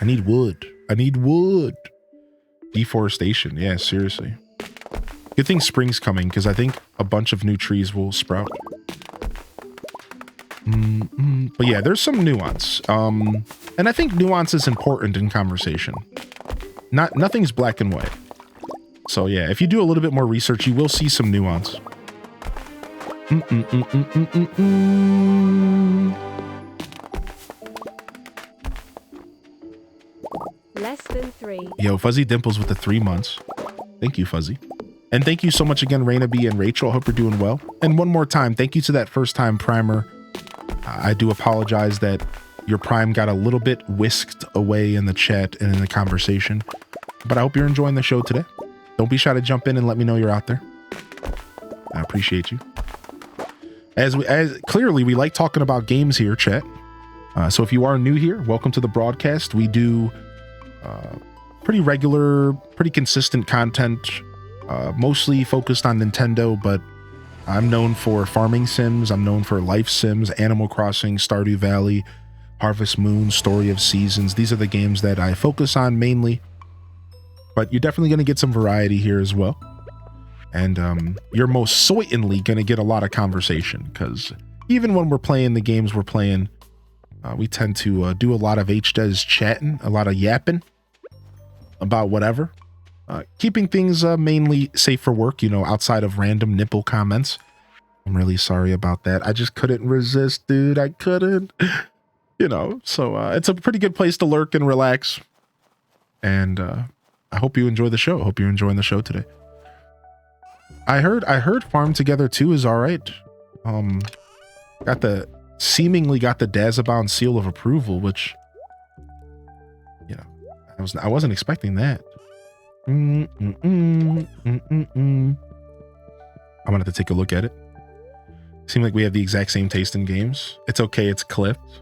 I need wood. I need wood. Deforestation. Yeah, seriously. Good thing spring's coming, because I think a bunch of new trees will sprout. But yeah, there's some nuance. And I think nuance is important in conversation. Nothing's black and white. So yeah, if you do a little bit more research, you will see some nuance. Less than 3. Yo, Fuzzy Dimples with the 3 months. Thank you, Fuzzy. And thank you so much again, Raina B and Rachel. I hope you're doing well. And one more time, thank you to that first time primer. I do apologize that your prime got a little bit whisked away in the chat and in the conversation. But I hope you're enjoying the show today. Don't be shy to jump in and let me know you're out there. I appreciate you. As clearly, we like talking about games here, chat. So if you are new here, welcome to the broadcast. We do pretty regular, pretty consistent content, mostly focused on Nintendo, but I'm known for farming sims. I'm known for life sims, Animal Crossing, Stardew Valley, Harvest Moon, Story of Seasons. These are the games that I focus on mainly, but you're definitely going to get some variety here as well. And you're most certainly going to get a lot of conversation, because even when we're playing the games we're playing, we tend to do a lot of HDes chatting, a lot of yapping about whatever. Keeping things mainly safe for work, you know, outside of random nipple comments. I'm really sorry about that. I just couldn't resist, dude. I couldn't, you know, so it's a pretty good place to lurk and relax. And I hope you enjoy the show. I hope you're enjoying the show today. I heard Farm Together 2 is all right. Seemingly got the Dazabound seal of approval, which, you know, I wasn't expecting that. I'm gonna have to take a look at it. Seem like we have the exact same taste in games. It's okay, it's clipped.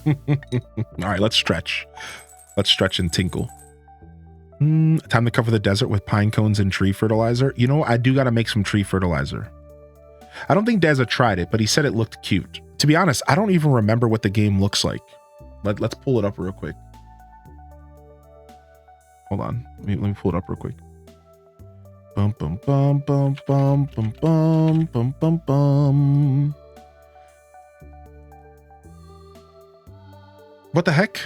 All right, let's stretch. Let's stretch and tinkle. Time to cover the desert with pine cones and tree fertilizer. You know, I do gotta make some tree fertilizer. I don't think Daza tried it, but he said it looked cute. To be honest, I don't even remember what the game looks like. Let's pull it up real quick. Hold on. Let me pull it up real quick. Bum bum bum bum bum bum bum bum bum bum. What the heck?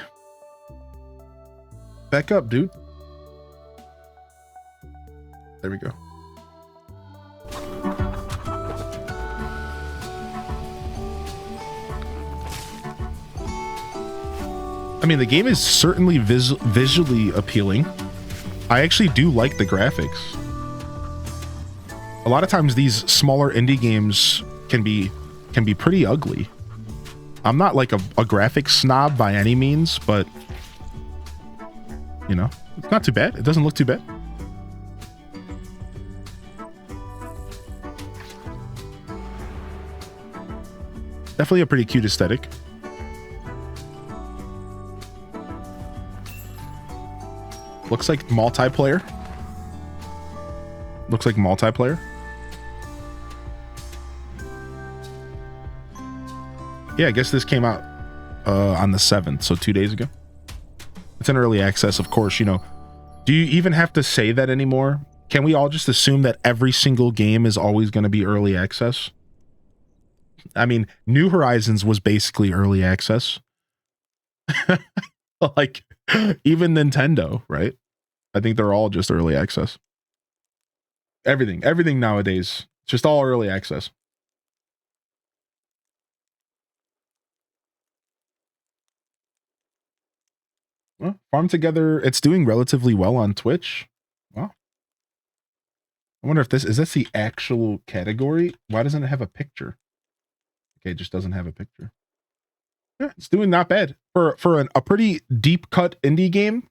Back up, dude. There we go. I mean, the game is certainly visually appealing. I actually do like the graphics. A lot of times these smaller indie games can be pretty ugly. I'm not like a graphics snob by any means, but you know, it's not too bad. It doesn't look too bad. Definitely a pretty cute aesthetic. Looks like multiplayer. Looks like multiplayer. Yeah, I guess this came out on the 7th, so 2 days ago. It's in early access, of course, you know. Do you even have to say that anymore? Can we all just assume that every single game is always going to be early access? I mean, New Horizons was basically early access. Like, even Nintendo, right? I think they're all just early access. Everything nowadays, just all early access. Well, Farm Together, it's doing relatively well on Twitch. Wow. I wonder if this the actual category? Why doesn't it have a picture? Okay, it just doesn't have a picture. Yeah, it's doing not bad. For a pretty deep cut indie game,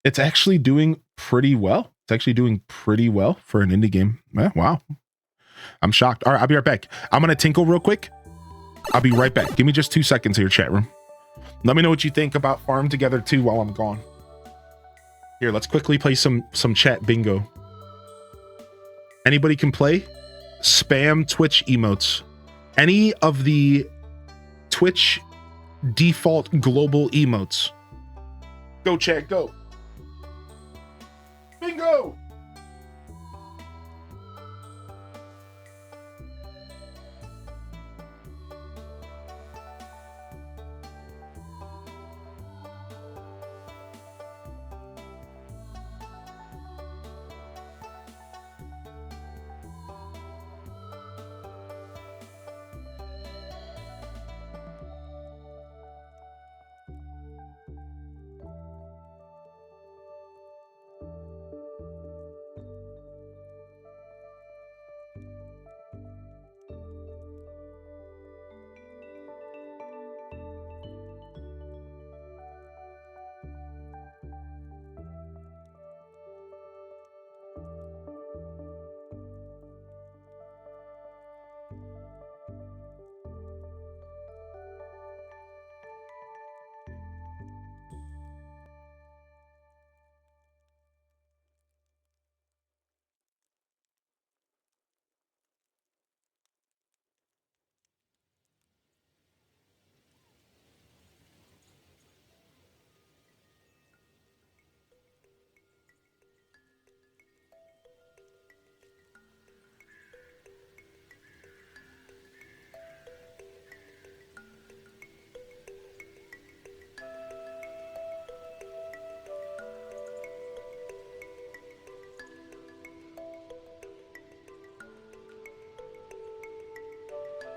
it's actually doing pretty well, It's actually doing pretty well for an indie game. Wow. I'm shocked. All right, I'll be right back. I'm going to tinkle real quick. I'll be right back. Give me just 2 seconds here, chat room. Let me know what you think about Farm Together 2 while I'm gone. Here, let's quickly play some chat bingo. Anybody can play? Spam Twitch emotes. Any of the Twitch default global emotes. Go, chat, go. Bingo!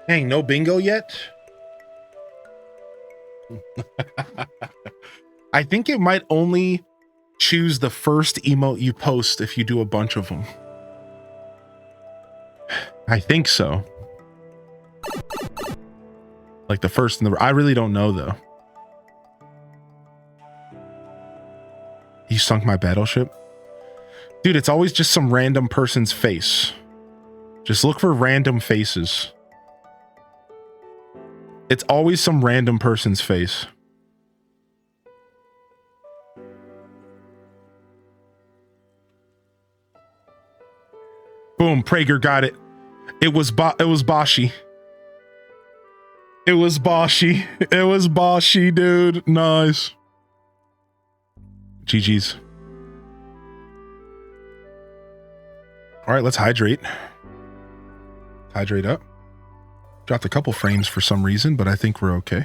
Dang, no bingo yet? I think it might only choose the first emote you post if you do a bunch of them. I think so. Like the first in the... I really don't know, though. You sunk my battleship? Dude, it's always just some random person's face. Just look for random faces. It's always some random person's face. Boom, Prager got it. It was Boshi. It was Boshi. It was Boshi, dude. Nice. GG's. All right, let's hydrate. Hydrate up. Dropped a couple frames for some reason, but I think we're okay.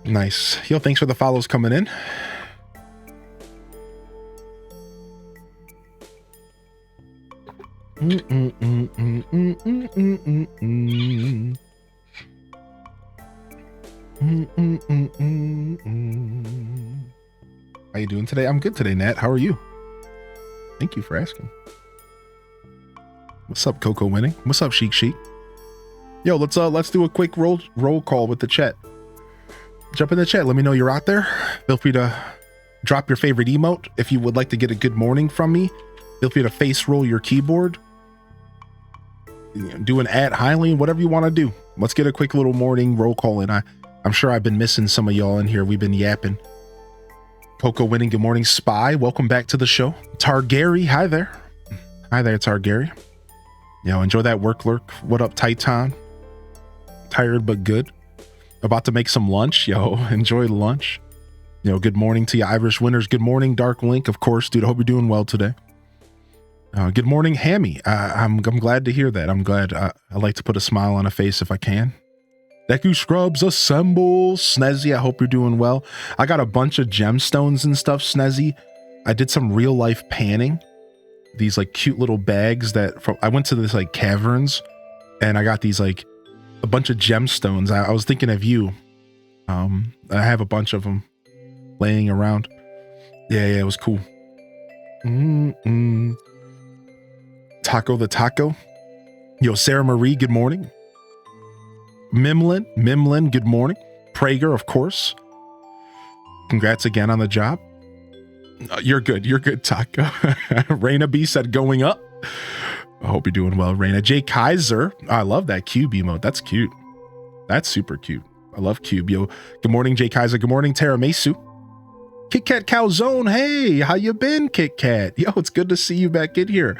Nice. Yo, thanks for the follows coming in. How you doing today? I'm good today, Nat. How are you? Thank you for asking. What's up, Coco Winning? What's up, Sheik Sheik? Yo, let's do a quick roll call with the chat. Jump in the chat. Let me know you're out there. Feel free to drop your favorite emote. If you would like to get a good morning from me, feel free to face roll your keyboard. Do an @Highly, whatever you want to do. Let's get a quick little morning roll call in. I'm sure I've been missing some of y'all in here. We've been yapping. Coco Winning, good morning. Spy, welcome back to the show. Targary, hi there. Hi there, Targary. Yo, enjoy that work lurk. What up, Titan? Tired but good. About to make some lunch. Yo, enjoy lunch. Yo, good morning to you, Irish winners. Good morning, Dark Link. Of course, dude. I hope you're doing well today. Good morning, Hammy. I'm glad to hear that. I'm glad. I like to put a smile on a face if I can. Deku Scrubs assemble. Snezzy, I hope you're doing well. I got a bunch of gemstones and stuff, Snezzy. I did some real life panning. These like cute little bags I went to this like caverns and I got these like a bunch of gemstones. I was thinking of you. I have a bunch of them laying around. Yeah, it was cool. Taco the Taco. Yo, Sarah Marie, good morning. Mimlin, good morning. Prager, of course. Congrats again on the job. You're good. You're good, Taco. Raina B said going up. I hope you're doing well, Raina. Jay Kaiser. I love that cube emote. That's cute. That's super cute. I love cube. Yo, good morning, Jay Kaiser. Good morning, Tara Mesu. Kit Kat Calzone. Hey, how you been, Kit Kat? Yo, it's good to see you back in here.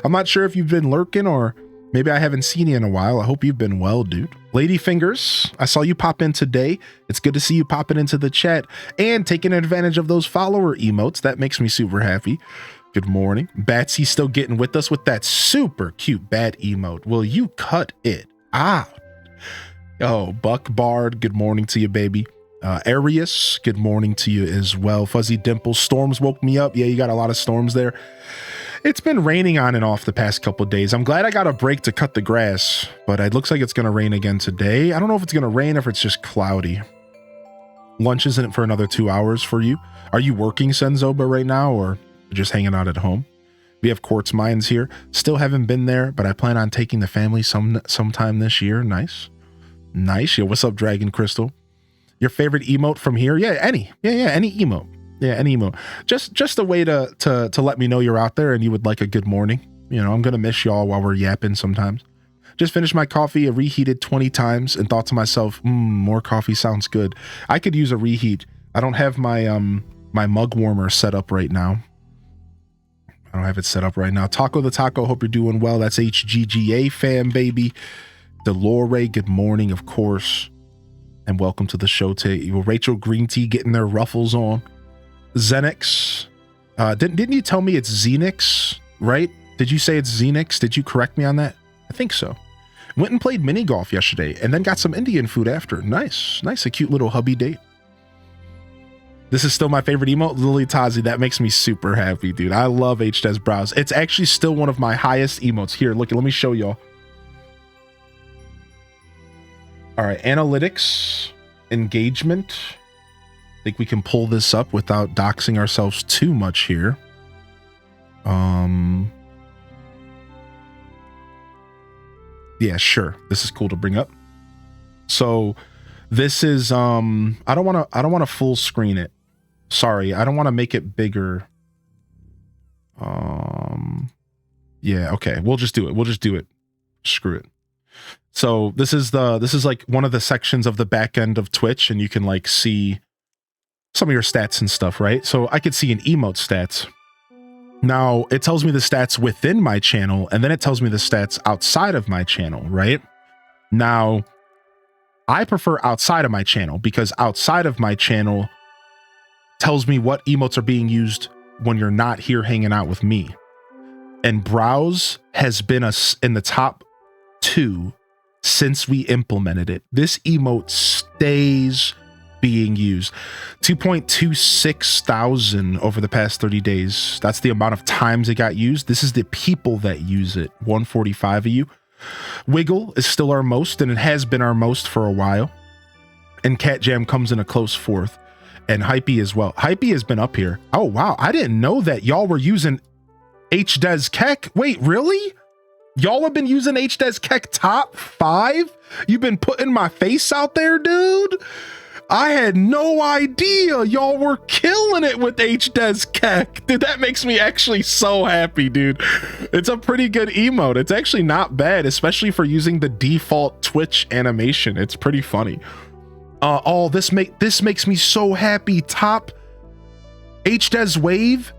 I'm not sure if you've been lurking or maybe I haven't seen you in a while. I hope you've been well, dude. Lady Fingers, I saw you pop in today. It's good to see you popping into the chat and taking advantage of those follower emotes. That makes me super happy. Good morning. Batsy still getting with us with that super cute bat emote. Will you cut it out? Oh, Buck Bard, good morning to you, baby. Arius, good morning to you as well. Fuzzy Dimples, storms woke me up. Yeah, you got a lot of storms there. It's been raining on and off the past couple of days. I'm glad I got a break to cut the grass, but it looks like it's going to rain again today. I don't know if it's going to rain or if it's just cloudy. Lunch isn't for another 2 hours for you. Are you working, Senzoba, right now, or just hanging out at home? We have Quartz Mines here. Still haven't been there, but I plan on taking the family sometime this year. Nice. Nice. Yo, what's up, Dragon Crystal? Your favorite emote from here? Yeah, any. Yeah, any emote. Yeah, any emote. Just a way to let me know you're out there and you would like a good morning. You know, I'm going to miss y'all while we're yapping sometimes. Just finished my coffee, reheated 20 times, and thought to myself, more coffee sounds good. I could use a reheat. I don't have my my mug warmer set up right now. I don't have it set up right now. Taco the Taco, hope you're doing well. That's HGGA fam, baby. Delore, good morning, of course. And welcome to the show today. Rachel Green Tea getting their ruffles on. Zenix. Didn't you tell me it's Zenix, right? Did you say it's Zenix? Did you correct me on that? I think so. Went and played mini golf yesterday and then got some Indian food after. Nice. A cute little hubby date. This is still my favorite emote, Lily Tazi. That makes me super happy, dude. I love HDES Browse. It's actually still one of my highest emotes. Here, look, let me show y'all. All right, analytics, engagement. I think we can pull this up without doxing ourselves too much here. Yeah, sure. This is cool to bring up. So this is I don't want to full screen it. Sorry, I don't want to make it bigger. Yeah, okay. We'll just do it. Screw it. So this is like one of the sections of the back end of Twitch, and you can like see some of your stats and stuff, right? So I could see an emote stats. Now it tells me the stats within my channel, and then it tells me the stats outside of my channel, right? Now I prefer outside of my channel because outside of my channel tells me what emotes are being used when you're not here hanging out with me. And Browse has been in the top 2 since we implemented it. This emote stays being used. 2.26 thousand over the past 30 days. That's the amount of times it got used. This is the people that use it. 145 of you. Wiggle is still our most, and it has been our most for a while. And Cat Jam comes in a close fourth. And Hypey as well. Hypey has been up here. Oh, wow. I didn't know that y'all were using HDES Keck. Wait, really? Y'all have been using HDES Keck top 5? You've been putting my face out there, dude? I had no idea y'all were killing it with HDES Keck. Dude, that makes me actually so happy, dude. It's a pretty good emote. It's actually not bad, especially for using the default Twitch animation. It's pretty funny. Oh, this makes me so happy. Top HDES Wave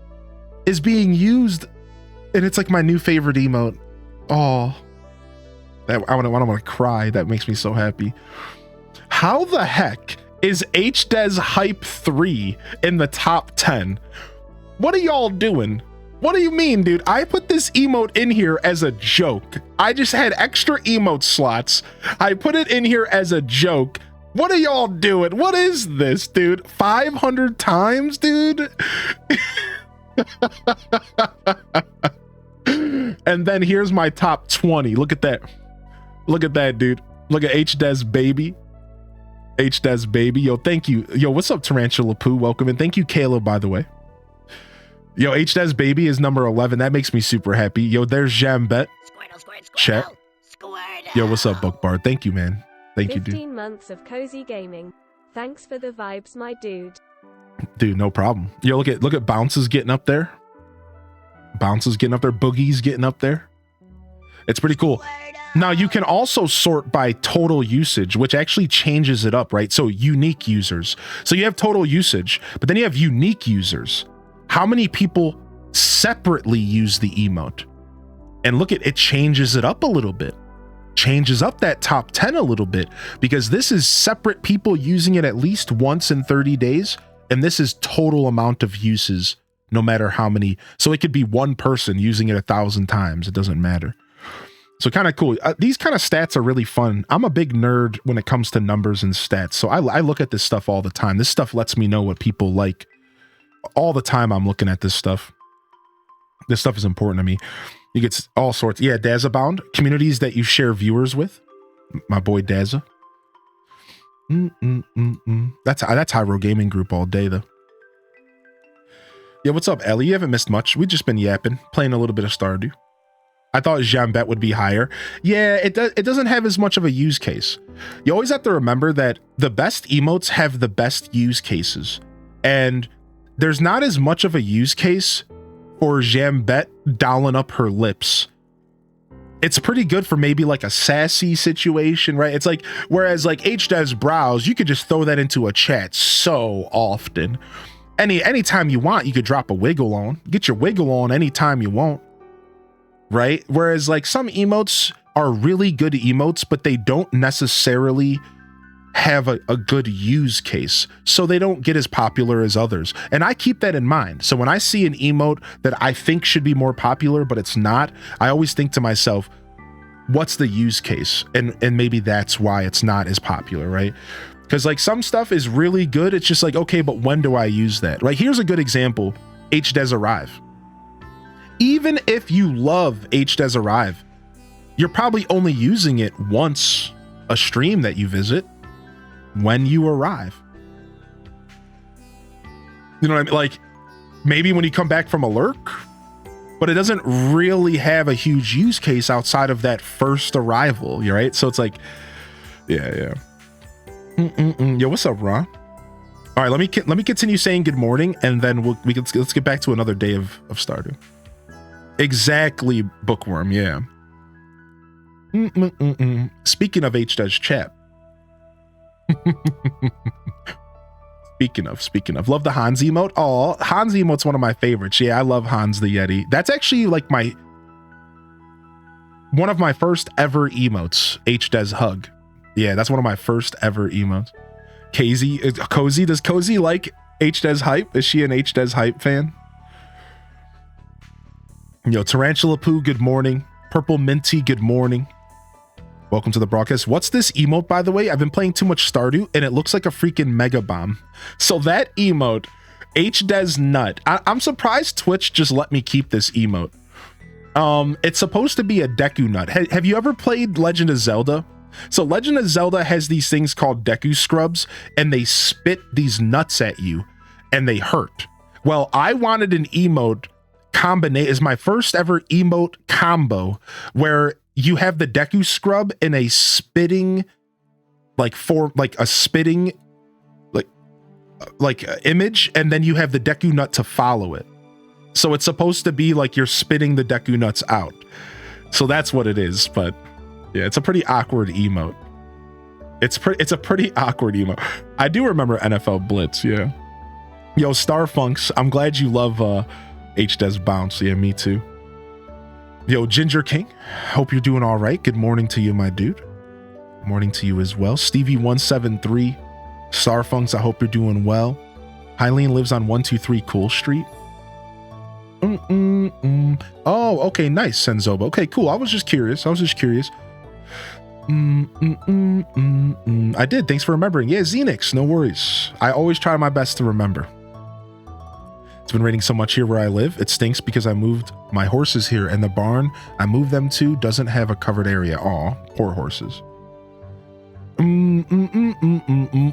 is being used, and it's like my new favorite emote. Oh, I want to cry. That makes me so happy. How the heck is HDES Hype 3 in the top 10? What are y'all doing? What do you mean, dude? I put this emote in here as a joke. I just had extra emote slots. I put it in here as a joke. What are y'all doing? What is this, dude? 500 times, dude? And then here's my top 20. Look at that. Look at that, dude. Look at HDES baby. HDES baby. Yo, thank you. Yo, what's up, Tarantula Poo? Welcome. And thank you, Caleb, by the way. Yo, HDES baby is number 11. That makes me super happy. Yo, there's Jambet. Chat. Yo, what's up, Bookbard? Thank you, man. Thank you, dude. 15 months of cozy gaming. Thanks for the vibes, my dude. Dude, no problem. Yo, look at Bounces getting up there. Bounces getting up there. Boogie's getting up there. It's pretty cool. Now, you can also sort by total usage, which actually changes it up, right? So unique users. So you have total usage, but then you have unique users. How many people separately use the emote? And look at it, changes it up a little bit. Changes up that top 10 a little bit, because this is separate people using it at least once in 30 days. And this is total amount of uses, no matter how many. So it could be one person using it 1,000 times. It doesn't matter. So kind of cool. These kind of stats are really fun. I'm a big nerd when it comes to numbers and stats. So I look at this stuff all the time. This stuff lets me know what people like. All the time I'm looking at this stuff. This stuff is important to me. You get all sorts. Yeah, Dazabound. Communities that you share viewers with. My boy Daza. That's Hyro Gaming Group all day, though. Yeah, what's up, Ellie? You haven't missed much. We've just been yapping, playing a little bit of Stardew. I thought Jambet would be higher. Yeah, it doesn't have as much of a use case. You always have to remember that the best emotes have the best use cases. And there's not as much of a use case for Jambet dialing up her lips. It's pretty good for maybe like a sassy situation, right? It's like, whereas like HDev's browse, you could just throw that into a chat so often. Anytime you want, you could drop a wiggle on. Get your wiggle on anytime you want. Right? Whereas like some emotes are really good emotes, but they don't necessarily have a good use case. So they don't get as popular as others. And I keep that in mind. So when I see an emote that I think should be more popular, but it's not, I always think to myself, what's the use case? And maybe that's why it's not as popular, right? Because like some stuff is really good. It's just like, okay, but when do I use that? Like here's a good example, HDes Arrive. Even if you love HDes Arrive, you're probably only using it once a stream that you visit when you arrive. You know what I mean? Like maybe when you come back from a lurk, but it doesn't really have a huge use case outside of that first arrival, right? So it's like, yeah. Yo, what's up, Ron? All right, let me continue saying good morning, and then let's get back to another day of Stardew. Exactly, Bookworm, yeah. Speaking of HDes chat. Speaking of, love the Hans emote. Oh, Hans emote's one of my favorites. Yeah, I love Hans the Yeti. That's actually like one of my first ever emotes, HDes hug. Yeah, that's one of my first ever emotes. Cozy, does Cozy like HDes hype? Is she an HDes hype fan? Yo, Tarantula Poo, good morning. Purple Minty, good morning. Welcome to the broadcast. What's this emote, by the way? I've been playing too much Stardew, and it looks like a freaking mega bomb. So that emote, HDes Nut. I'm surprised Twitch just let me keep this emote. It's supposed to be a Deku Nut. Have you ever played Legend of Zelda? So Legend of Zelda has these things called Deku Scrubs, and they spit these nuts at you, and they hurt. Well, I wanted an emote combination, is my first ever emote combo, where you have the Deku Scrub in a spitting, like image, and then you have the Deku Nut to follow it. So it's supposed to be like you're spitting the Deku Nuts out. So that's what it is, but yeah, it's a pretty awkward emote. It's a pretty awkward emote. I do remember NFL Blitz, yeah. Yo, Starfunks, I'm glad you love HDes Bounce. Yeah, me too. Yo, Ginger King, hope you're doing all right. Good morning to you, my dude. Morning to you as well. Stevie173, Starfunks, I hope you're doing well. Hyleen lives on 123 Cool Street. Oh, okay, nice, Senzoba. Okay, cool. I was just curious. I did. Thanks for remembering. Yeah, Xenix, no worries. I always try my best to remember. It's been raining so much here where I live. It stinks because I moved my horses here, and the barn I moved them to doesn't have a covered area. Aw, poor horses.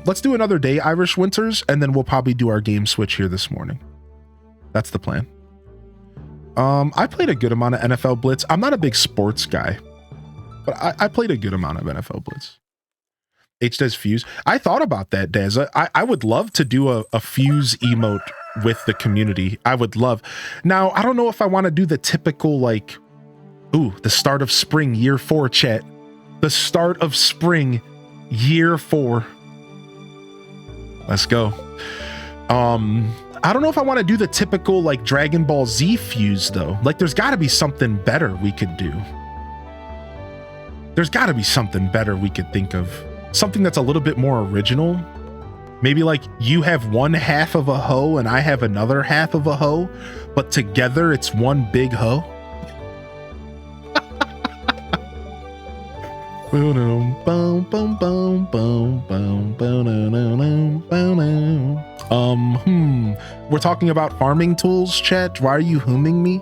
Let's do another day, Irish Winters, and then we'll probably do our game switch here this morning. That's the plan. I played a good amount of NFL Blitz. I'm not a big sports guy, but I played a good amount of NFL Blitz. H-Des Fuse. I thought about that, Des. I would love to do a Fuse emote with the community. I would love. Now, I don't know if I want to do the typical, like, ooh, the start of spring, year 4, chat. The start of spring, year 4. Let's go. I don't know if I want to do the typical, like, Dragon Ball Z Fuse, though. Like, there's got to be something better we could do. There's got to be something better we could think of. Something that's a little bit more original. Maybe like you have one half of a hoe and I have another half of a hoe, but together it's one big hoe. We're talking about farming tools, chat. Why are you humming me?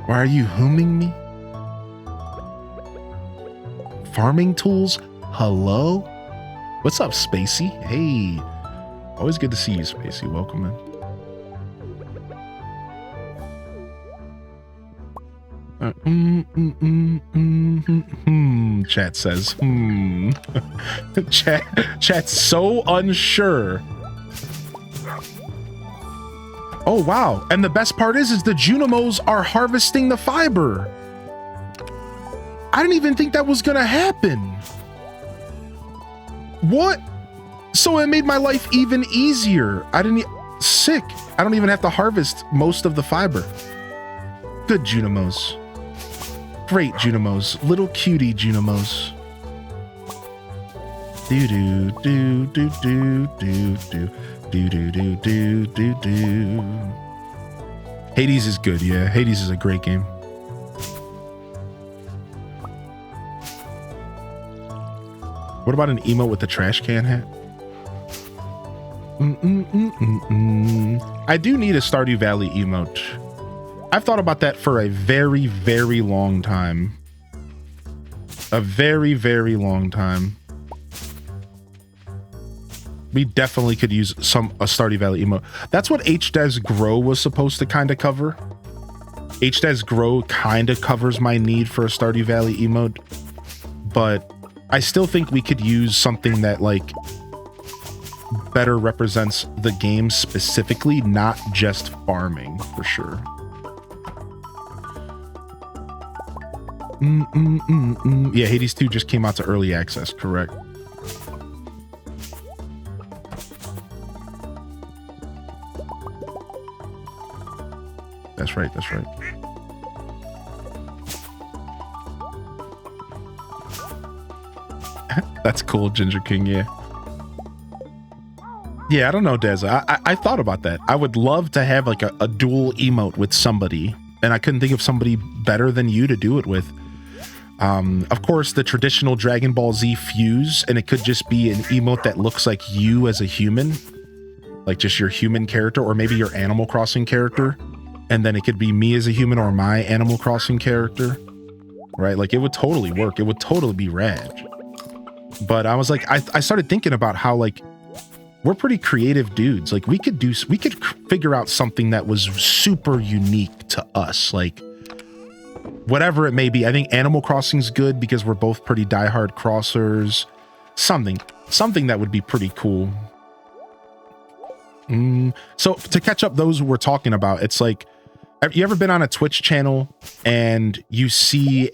Why are you humming me? Farming tools? Hello? What's up, Spacey? Hey. Always good to see you, Spacey. Welcome in. Chat says, Chat's so unsure. Oh, wow. And the best part is the Junimos are harvesting the fiber. I didn't even think that was gonna happen. What? So it made my life even easier. Sick. I don't even have to harvest most of the fiber. Good Junimos. Great Junimos. Little cutie Junimos. Do do do do do do do do do do do do do. Hades is good, yeah. Hades is a great game. What about an emote with the trash can hat? I do need a Stardew Valley emote. I've thought about that for a very, very long time. A very, very long time. We definitely could use a Stardew Valley emote. That's what H-Des Grow was supposed to kind of cover. H-Des Grow kind of covers my need for a Stardew Valley emote, but I still think we could use something that like better represents the game specifically, not just farming, for sure. Yeah, Hades 2 just came out to early access, correct? That's right, that's right. That's cool, Ginger King, yeah. Yeah, I don't know, Des. I thought about that. I would love to have like a dual emote with somebody, and I couldn't think of somebody better than you to do it with. Of course, the traditional Dragon Ball Z Fuse, and it could just be an emote that looks like you as a human, like just your human character, or maybe your Animal Crossing character, and then it could be me as a human or my Animal Crossing character, right? Like it would totally work. It would totally be rad. But I was like, I started thinking about how like we're pretty creative dudes. Like we could figure out something that was super unique to us. Like whatever it may be. I think Animal Crossing's good because we're both pretty diehard crossers. Something that would be pretty cool. So to catch up those we're talking about, it's like, have you ever been on a Twitch channel and you see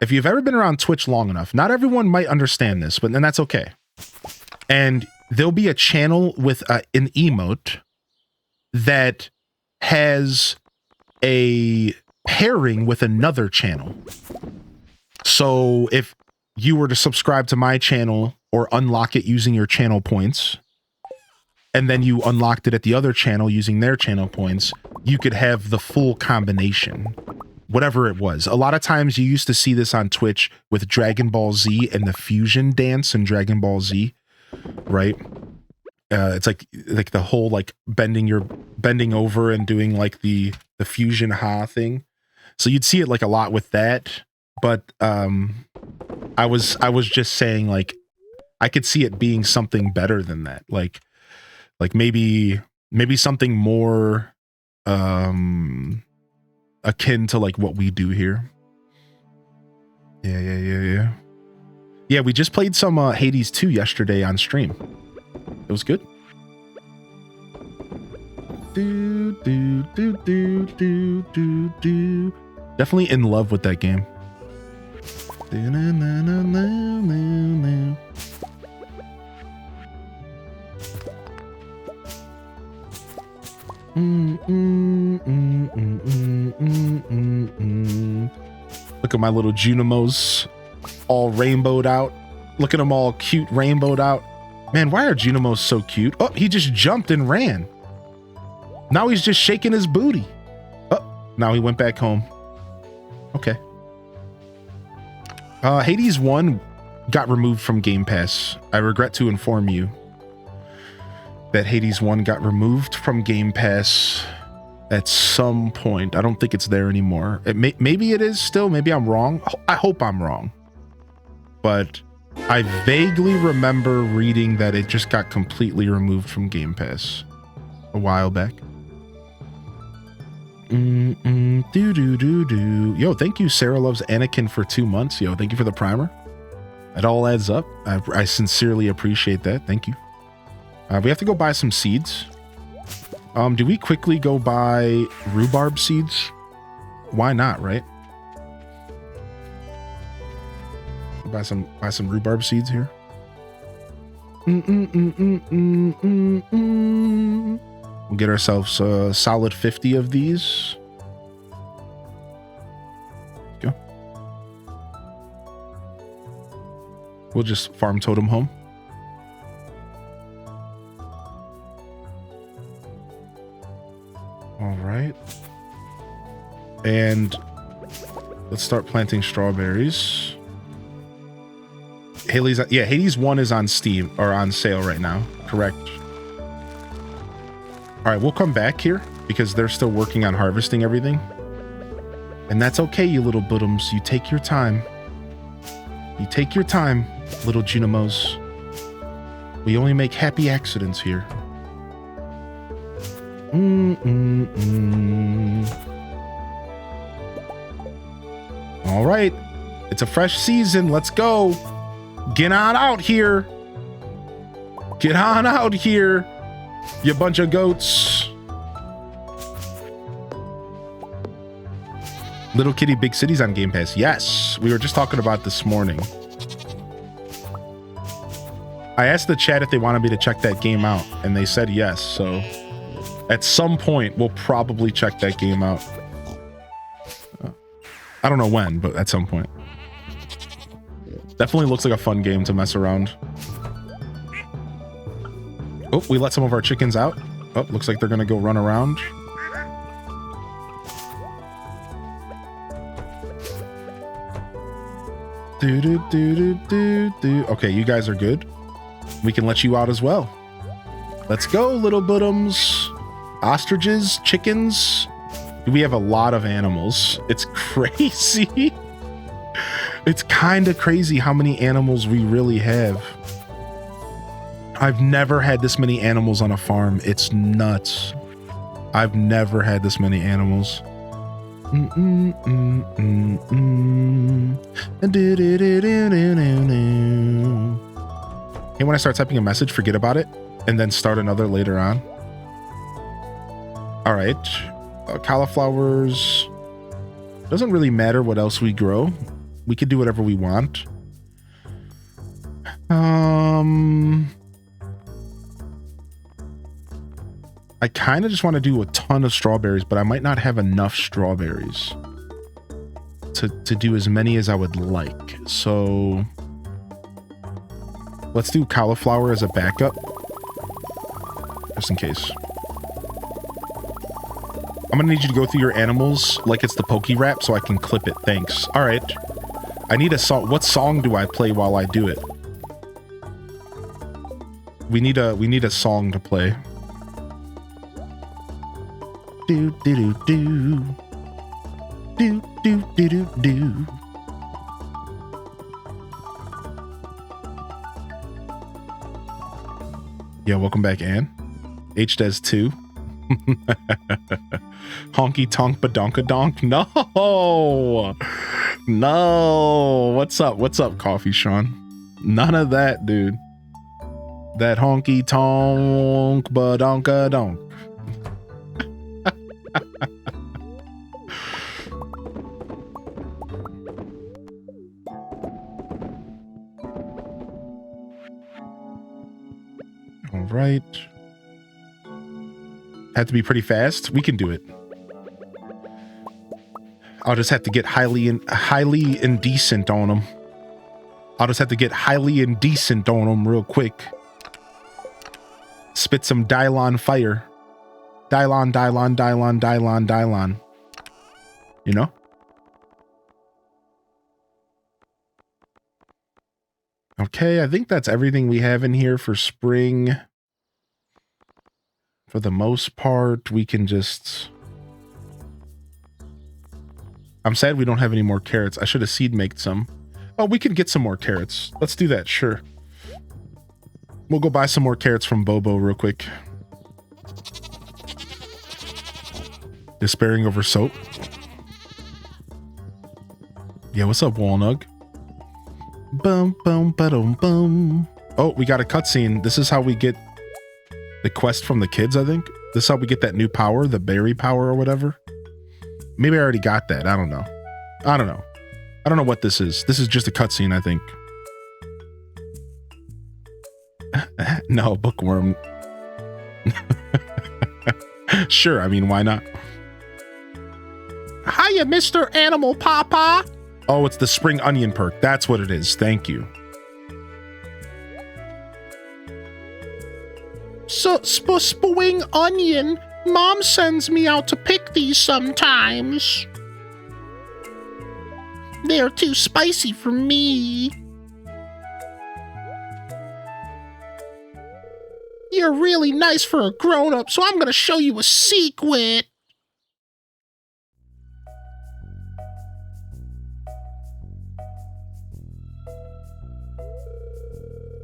if you've ever been around Twitch long enough, not everyone might understand this, but then that's okay. And there'll be a channel with an emote that has a pairing with another channel. So if you were to subscribe to my channel or unlock it using your channel points, and then you unlocked it at the other channel using their channel points, you could have the full combination. Whatever it was. A lot of times you used to see this on Twitch with Dragon Ball Z and the fusion dance in Dragon Ball Z, right? It's like the whole like bending over and doing like the fusion ha thing. So you'd see it like a lot with that. But I was just saying like I could see it being something better than that. Like maybe something more akin to like what we do here. Yeah. Yeah, we just played some Hades 2 yesterday on stream. It was good. Definitely in love with that game. Look at my little Junimos all rainbowed out. Look at them all cute rainbowed out. Man, why are Junimos so cute? Oh, he just jumped and ran. Now he's just shaking his booty. Oh, now he went back home. Okay. Hades 1 got removed from Game Pass. I regret to inform you that Hades 1 got removed from Game Pass at some point. I don't think it's there anymore. Maybe it is still. Maybe I'm wrong. I hope I'm wrong. But I vaguely remember reading that it just got completely removed from Game Pass a while back. Yo, thank you, Sarah Loves Anakin, for 2 months. Yo, thank you for the primer. It all adds up. I sincerely appreciate that. Thank you. We have to go buy some seeds. Do we quickly go buy rhubarb seeds? Why not, right? Buy some rhubarb seeds here. We'll get ourselves a solid 50 of these. Go. We'll just farm totem home. All right. And let's start planting strawberries. Hades 1 is on Steam or on sale right now. Correct. All right, we'll come back here because they're still working on harvesting everything. And that's okay, you little buttums. You take your time. You take your time, little Junimos. We only make happy accidents here. All right, it's a fresh season. Let's go. Get on out here. Get on out here, you bunch of goats. Little Kitty Big Cities on Game Pass. Yes, we were just talking about this morning. I asked the chat if they wanted me to check that game out, and they said yes. So at some point, we'll probably check that game out. I don't know when, but at some point. Definitely looks like a fun game to mess around. Oh, we let some of our chickens out. Oh, looks like they're gonna go run around. Okay, you guys are good. We can let you out as well. Let's go, little buttums. Ostriches, chickens. We have a lot of animals. It's crazy. It's kind of crazy how many animals we really have. I've never had this many animals on a farm. It's nuts. I've never had this many animals. Hey, when I start typing a message, forget about it and then start another later on. All right. Cauliflowers. Doesn't really matter what else we grow. We could do whatever we want. I kind of just want to do a ton of strawberries, but I might not have enough strawberries to do as many as I would like. So let's do cauliflower as a backup, just in case. I'm gonna need you to go through your animals like it's the Poke Rap so I can clip it. Thanks. All right. I need a song. What song do I play while I do it? We need a song to play. Do do do do do do do do do. Yeah, welcome back, Anne. HDes 2. Honky tonk badonka donk. No. What's up? What's up, Coffee Sean? None of that, dude. That honky tonk badonka donk. All right. Had to be pretty fast. We can do it. I'll just have to get highly indecent on them. I'll just have to get highly indecent on them real quick. Spit some Dylon fire. Dylon, Dylon, Dylon, Dylon, Dylon. You know? Okay, I think that's everything we have in here for spring. For the most part, we can just... I'm sad we don't have any more carrots. I should have seed maked some. Oh, we can get some more carrots. Let's do that, sure. We'll go buy some more carrots from Bobo real quick. Despairing over soap. Yeah, what's up, Walnug? Bum, bum, ba-dum, bum. Oh, we got a cutscene. This is how we get the quest from the kids, I think. This is how we get that new power, the berry power or whatever. Maybe I already got that. I don't know. I don't know. I don't know what this is. This is just a cutscene, I think. No, bookworm. Sure, I mean, why not? Hiya, Mr. Animal Papa. Oh, it's the spring onion perk. That's what it is. Thank you. So, spring onion. Mom sends me out to pick these sometimes. They're too spicy for me. You're really nice for a grown-up, so I'm gonna show you a secret.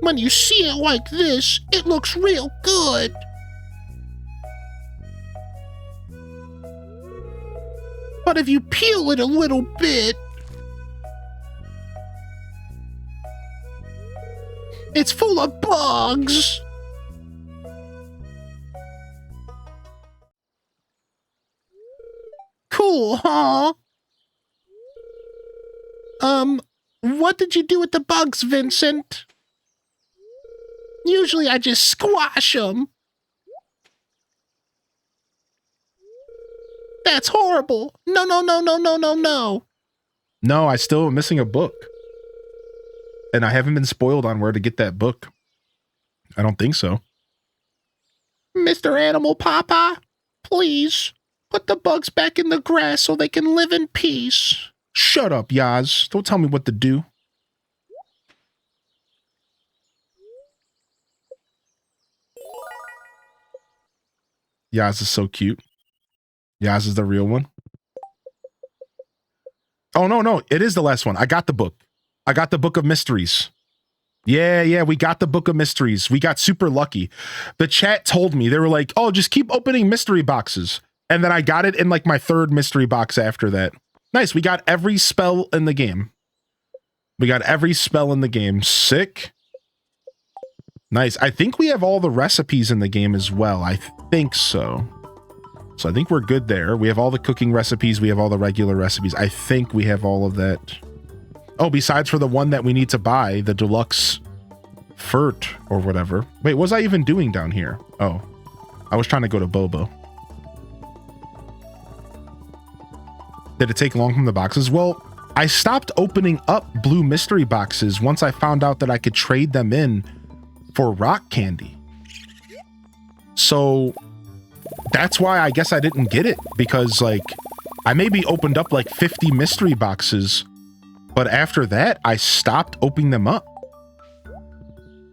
When you see it like this, it looks real good. But if you peel it a little bit, it's full of bugs. Cool, huh? What did you do with the bugs, Vincent? Usually I just squash them. That's horrible. No, no, no, no, no, no, no. No, I still am missing a book. And I haven't been spoiled on where to get that book. I don't think so. Mr. Animal Papa, please put the bugs back in the grass so they can live in peace. Shut up, Yaz. Don't tell me what to do. Yaz is so cute. Yaz is the real one. Oh, no, no. It is the last one. I got the book. I got the Book of Mysteries. Yeah, we got the Book of Mysteries. We got super lucky. The chat told me, they were like, oh, just keep opening mystery boxes. And then I got it in like my third mystery box after that. Nice. We got every spell in the game. We got every spell in the game. Sick. Nice. I think we have all the recipes in the game as well. I think so. So I think we're good there. We have all the cooking recipes. We have all the regular recipes. I think we have all of that. Oh, besides for the one that we need to buy, the deluxe furt or whatever. Wait, what was I even doing down here? Oh, I was trying to go to Bobo. Did it take long from the boxes? Well, I stopped opening up blue mystery boxes once I found out that I could trade them in for rock candy. So that's why I guess I didn't get it, because like I maybe opened up like 50 mystery boxes, but after that I stopped opening them up.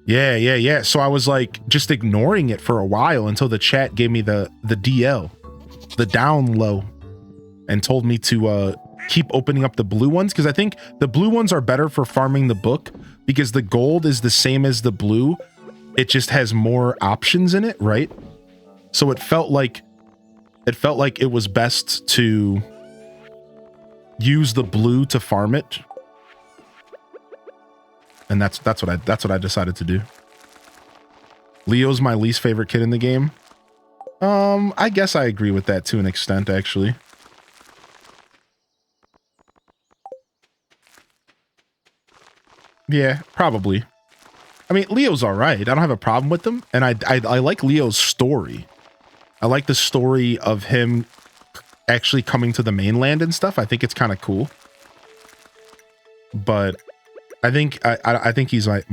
Yeah. So I was like just ignoring it for a while until the chat gave me the DL, the down low, and told me to keep opening up the blue ones, because I think the blue ones are better for farming the book, because the gold is the same as the blue. It just has more options in it, right? So it felt like it was best to use the blue to farm it. And that's what I decided to do. Leo's my least favorite kid in the game. I guess I agree with that to an extent, actually. Yeah, probably. I mean, Leo's all right. I don't have a problem with him. And I like Leo's story. I like the story of him actually coming to the mainland and stuff. I think it's kind of cool. But I think he's like,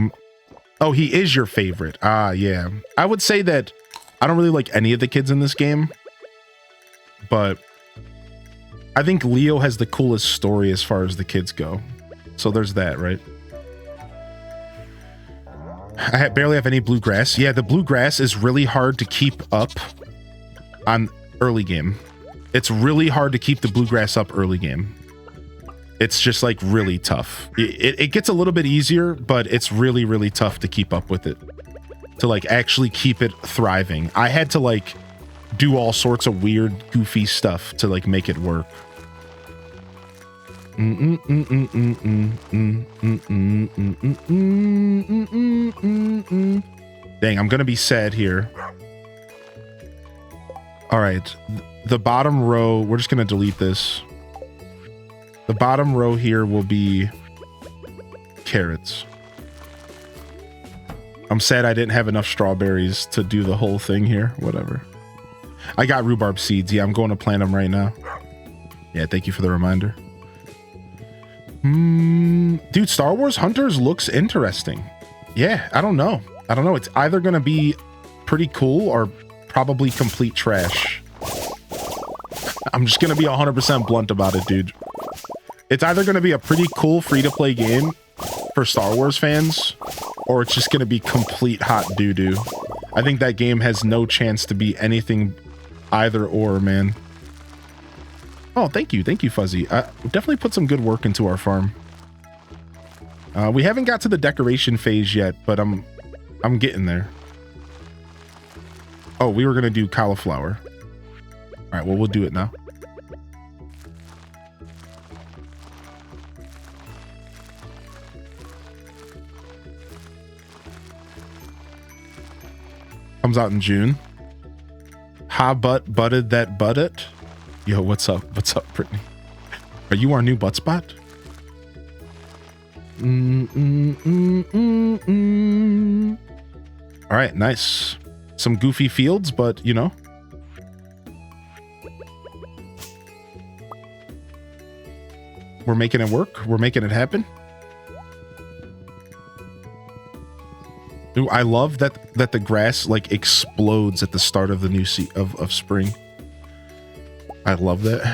oh, he is your favorite. Ah, yeah. I would say that I don't really like any of the kids in this game, but I think Leo has the coolest story as far as the kids go. So there's that, right? I barely have any bluegrass. Yeah, the bluegrass is really hard to keep up on early game. It's really hard to keep the bluegrass up early game. It's just like really tough. It gets a little bit easier, but it's really, really tough to keep up with it. To like actually keep it thriving. I had to like do all sorts of weird, goofy stuff to like make it work. Dang, I'm gonna be sad here. All right, the bottom row, we're just gonna delete this. The bottom row here will be carrots. I'm sad I didn't have enough strawberries to do the whole thing here. Whatever. I got rhubarb seeds. Yeah, I'm going to plant them right now. Yeah, thank you for the reminder. Dude, Star Wars Hunters looks interesting. Yeah, I don't know. It's either going to be pretty cool or probably complete trash. I'm just going to be 100% blunt about it, dude. It's either going to be a pretty cool free-to-play game for Star Wars fans, or it's just going to be complete hot doo-doo. I think that game has no chance to be anything either or, man. Oh, thank you, Fuzzy. Definitely put some good work into our farm. We haven't got to the decoration phase yet, but I'm getting there. Oh, we were gonna do cauliflower. All right, well, we'll do it now. Comes out in June. Ha butted that butted. Yo, what's up? What's up, Brittany? Are you our new butt spot? All right, nice. Some goofy fields, but you know. We're making it work. We're making it happen. Ooh, I love that the grass like explodes at the start of the new of spring. I love that.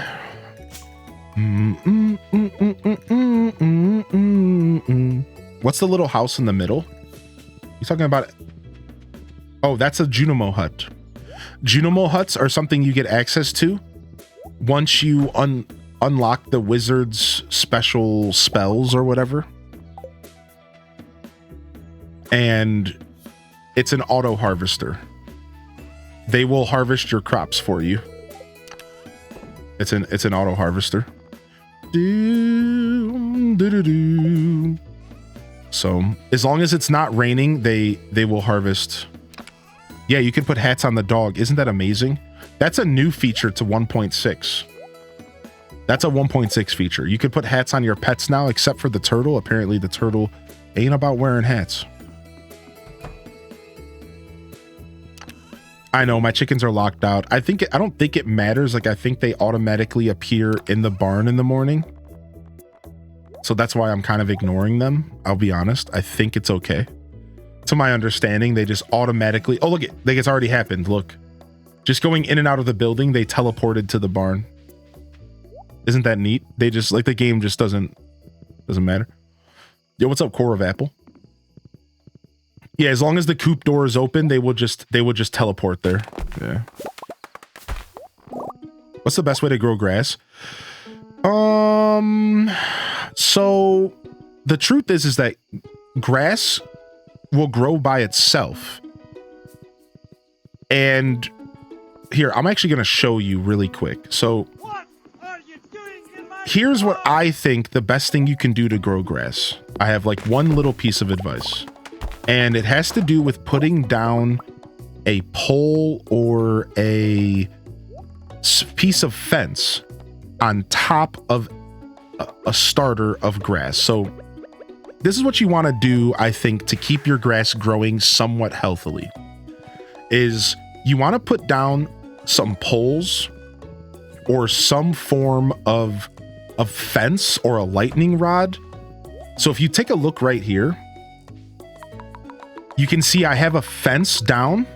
What's the little house in the middle? You talking about? Oh, that's a Junimo hut. Junimo huts are something you get access to once you unlock the wizard's special spells or whatever. And it's an auto harvester. They will harvest your crops for you. It's an auto harvester. So as long as it's not raining, they will harvest. Yeah, you can put hats on the dog. Isn't that amazing? That's a new feature to 1.6. That's a 1.6 feature. You can put hats on your pets now, except for the turtle. Apparently the turtle ain't about wearing hats. I know my chickens are locked out. I don't think it matters. Like, I think they automatically appear in the barn in the morning. So that's why I'm kind of ignoring them. I'll be honest. I think it's okay. To my understanding, they just automatically, oh, look, it's already happened. Look, just going in and out of the building, they teleported to the barn. Isn't that neat? They just like the game just doesn't matter. Yo, what's up, Core of Apple? Yeah, as long as the coop door is open, they will just teleport there. Yeah. What's the best way to grow grass? So the truth is that grass will grow by itself. And here, I'm actually going to show you really quick. So what are you doing in here's what I think the best thing you can do to grow grass. I have like one little piece of advice, and it has to do with putting down a pole or a piece of fence on top of a starter of grass. So this is what you want to do, I think, to keep your grass growing somewhat healthily, is you want to put down some poles or some form of fence or a lightning rod. So if you take a look right here, you can see I have a fence down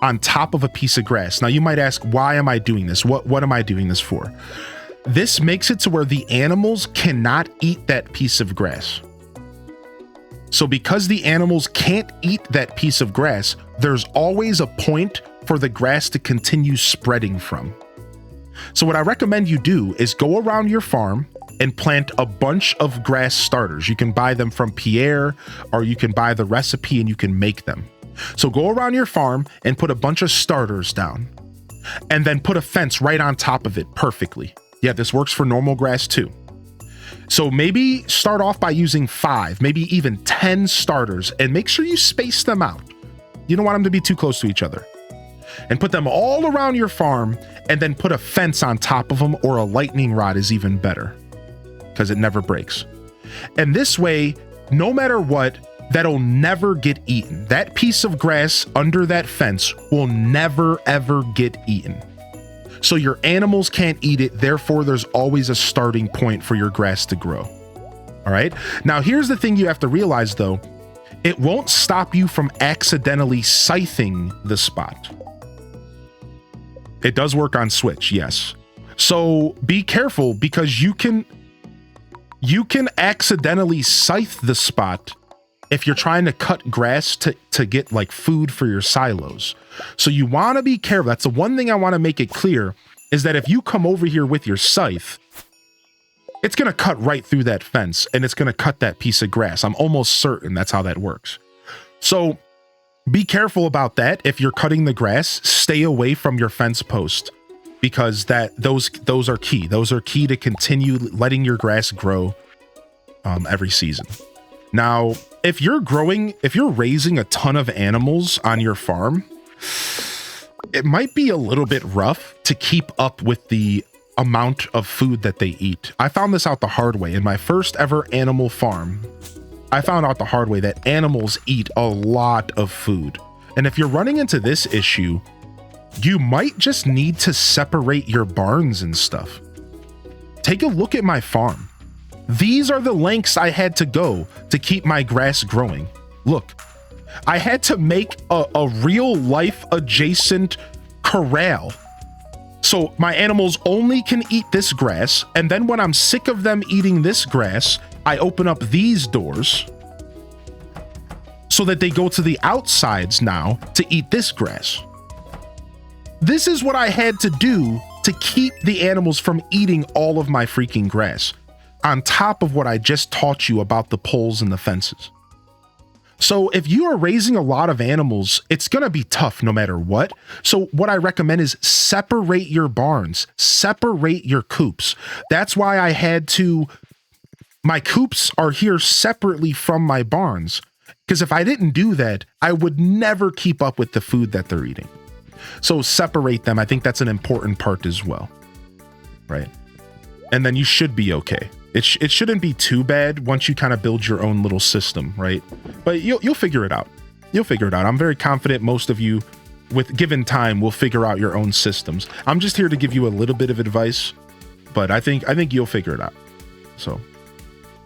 on top of a piece of grass. Now you might ask, why am I doing this? What am I doing this for? This makes it to where the animals cannot eat that piece of grass. So because the animals can't eat that piece of grass, there's always a point for the grass to continue spreading from. So what I recommend you do is go around your farm and plant a bunch of grass starters. You can buy them from Pierre, or you can buy the recipe and you can make them. So go around your farm and put a bunch of starters down, and then put a fence right on top of it perfectly. Yeah, this works for normal grass too. So maybe start off by using 5, maybe even 10 starters, and make sure you space them out. You don't want them to be too close to each other. And put them all around your farm, and then put a fence on top of them, or a lightning rod is even better because it never breaks. And this way, no matter what, that'll never get eaten. That piece of grass under that fence will never ever get eaten. So your animals can't eat it, therefore there's always a starting point for your grass to grow. All right. Now here's the thing you have to realize though, it won't stop you from accidentally scything the spot. It does work on Switch, yes. So be careful, because you can accidentally scythe the spot if you're trying to cut grass to get like food for your silos. So you want to be careful. That's the one thing I want to make it clear, is that if you come over here with your scythe, it's going to cut right through that fence and it's going to cut that piece of grass. I'm almost certain that's how that works. So be careful about that. If you're cutting the grass, stay away from your fence post, because those are key. Those are key to continue letting your grass grow every season. Now, if you're raising a ton of animals on your farm, it might be a little bit rough to keep up with the amount of food that they eat. I found this out the hard way. In my first ever animal farm, I found out the hard way that animals eat a lot of food. And if you're running into this issue, you might just need to separate your barns and stuff. Take a look at my farm. These are the lengths I had to go to keep my grass growing. Look, I had to make a real life adjacent corral. So my animals only can eat this grass, and then when I'm sick of them eating this grass, I open up these doors so that they go to the outsides now to eat this grass. This is what I had to do to keep the animals from eating all of my freaking grass, on top of what I just taught you about the poles and the fences. So if you are raising a lot of animals, it's going to be tough no matter what. So what I recommend is separate your barns, separate your coops. That's why my coops are here separately from my barns, because if I didn't do that, I would never keep up with the food that they're eating. So separate them. I think that's an important part as well, right? And then you should be okay. It shouldn't be too bad once you kind of build your own little system, right? But you'll figure it out. You'll figure it out. I'm very confident most of you, with given time, will figure out your own systems. I'm just here to give you a little bit of advice, but I think you'll figure it out. So,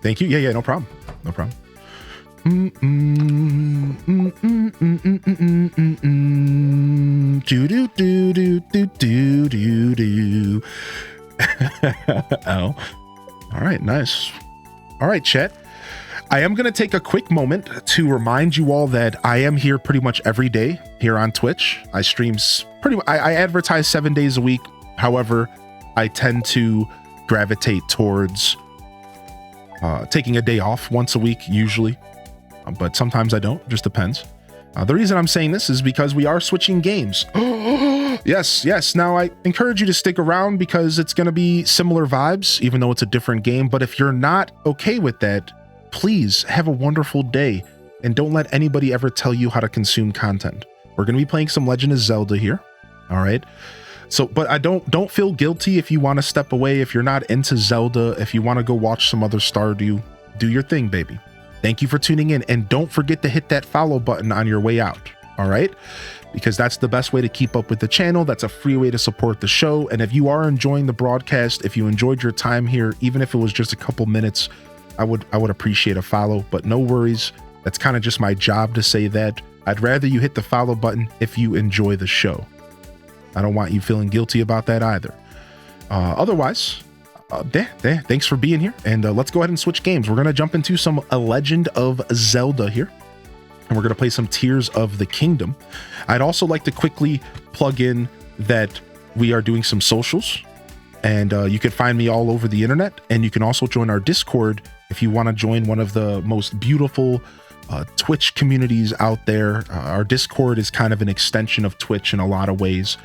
thank you. Yeah, no problem. No problem. Oh. All right, nice. All right, chat. I am going to take a quick moment to remind you all that I am here pretty much every day here on Twitch. I stream I advertise 7 days a week. However, I tend to gravitate towards taking a day off once a week, usually. But sometimes I don't, just depends. The reason I'm saying this is because we are switching games. Yes. Now, I encourage you to stick around because it's going to be similar vibes, even though it's a different game. But if you're not okay with that, please have a wonderful day and don't let anybody ever tell you how to consume content. We're going to be playing some Legend of Zelda here. All right. So, but I don't feel guilty if you want to step away, if you're not into Zelda, if you want to go watch some other Stardew, do your thing, baby. Thank you for tuning in. And don't forget to hit that follow button on your way out. All right. Because that's the best way to keep up with the channel. That's a free way to support the show. And if you are enjoying the broadcast, if you enjoyed your time here, even if it was just a couple minutes, I would appreciate a follow, but no worries. That's kind of just my job to say that. I'd rather you hit the follow button if you enjoy the show. I don't want you feeling guilty about that either. Otherwise, thanks for being here. And let's go ahead and switch games. We're going to jump into some A Legend of Zelda here. And we're going to play some Tears of the Kingdom. I'd also like to quickly plug in that we are doing some socials. And you can find me all over the internet. And you can also join our Discord if you want to join one of the most beautiful Twitch communities out there. Our Discord is kind of an extension of Twitch in a lot of ways.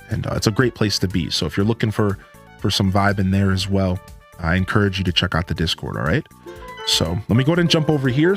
And it's a great place to be. So if you're looking for some vibe in there as well, I encourage you to check out the Discord, all right? So let me go ahead and jump over here.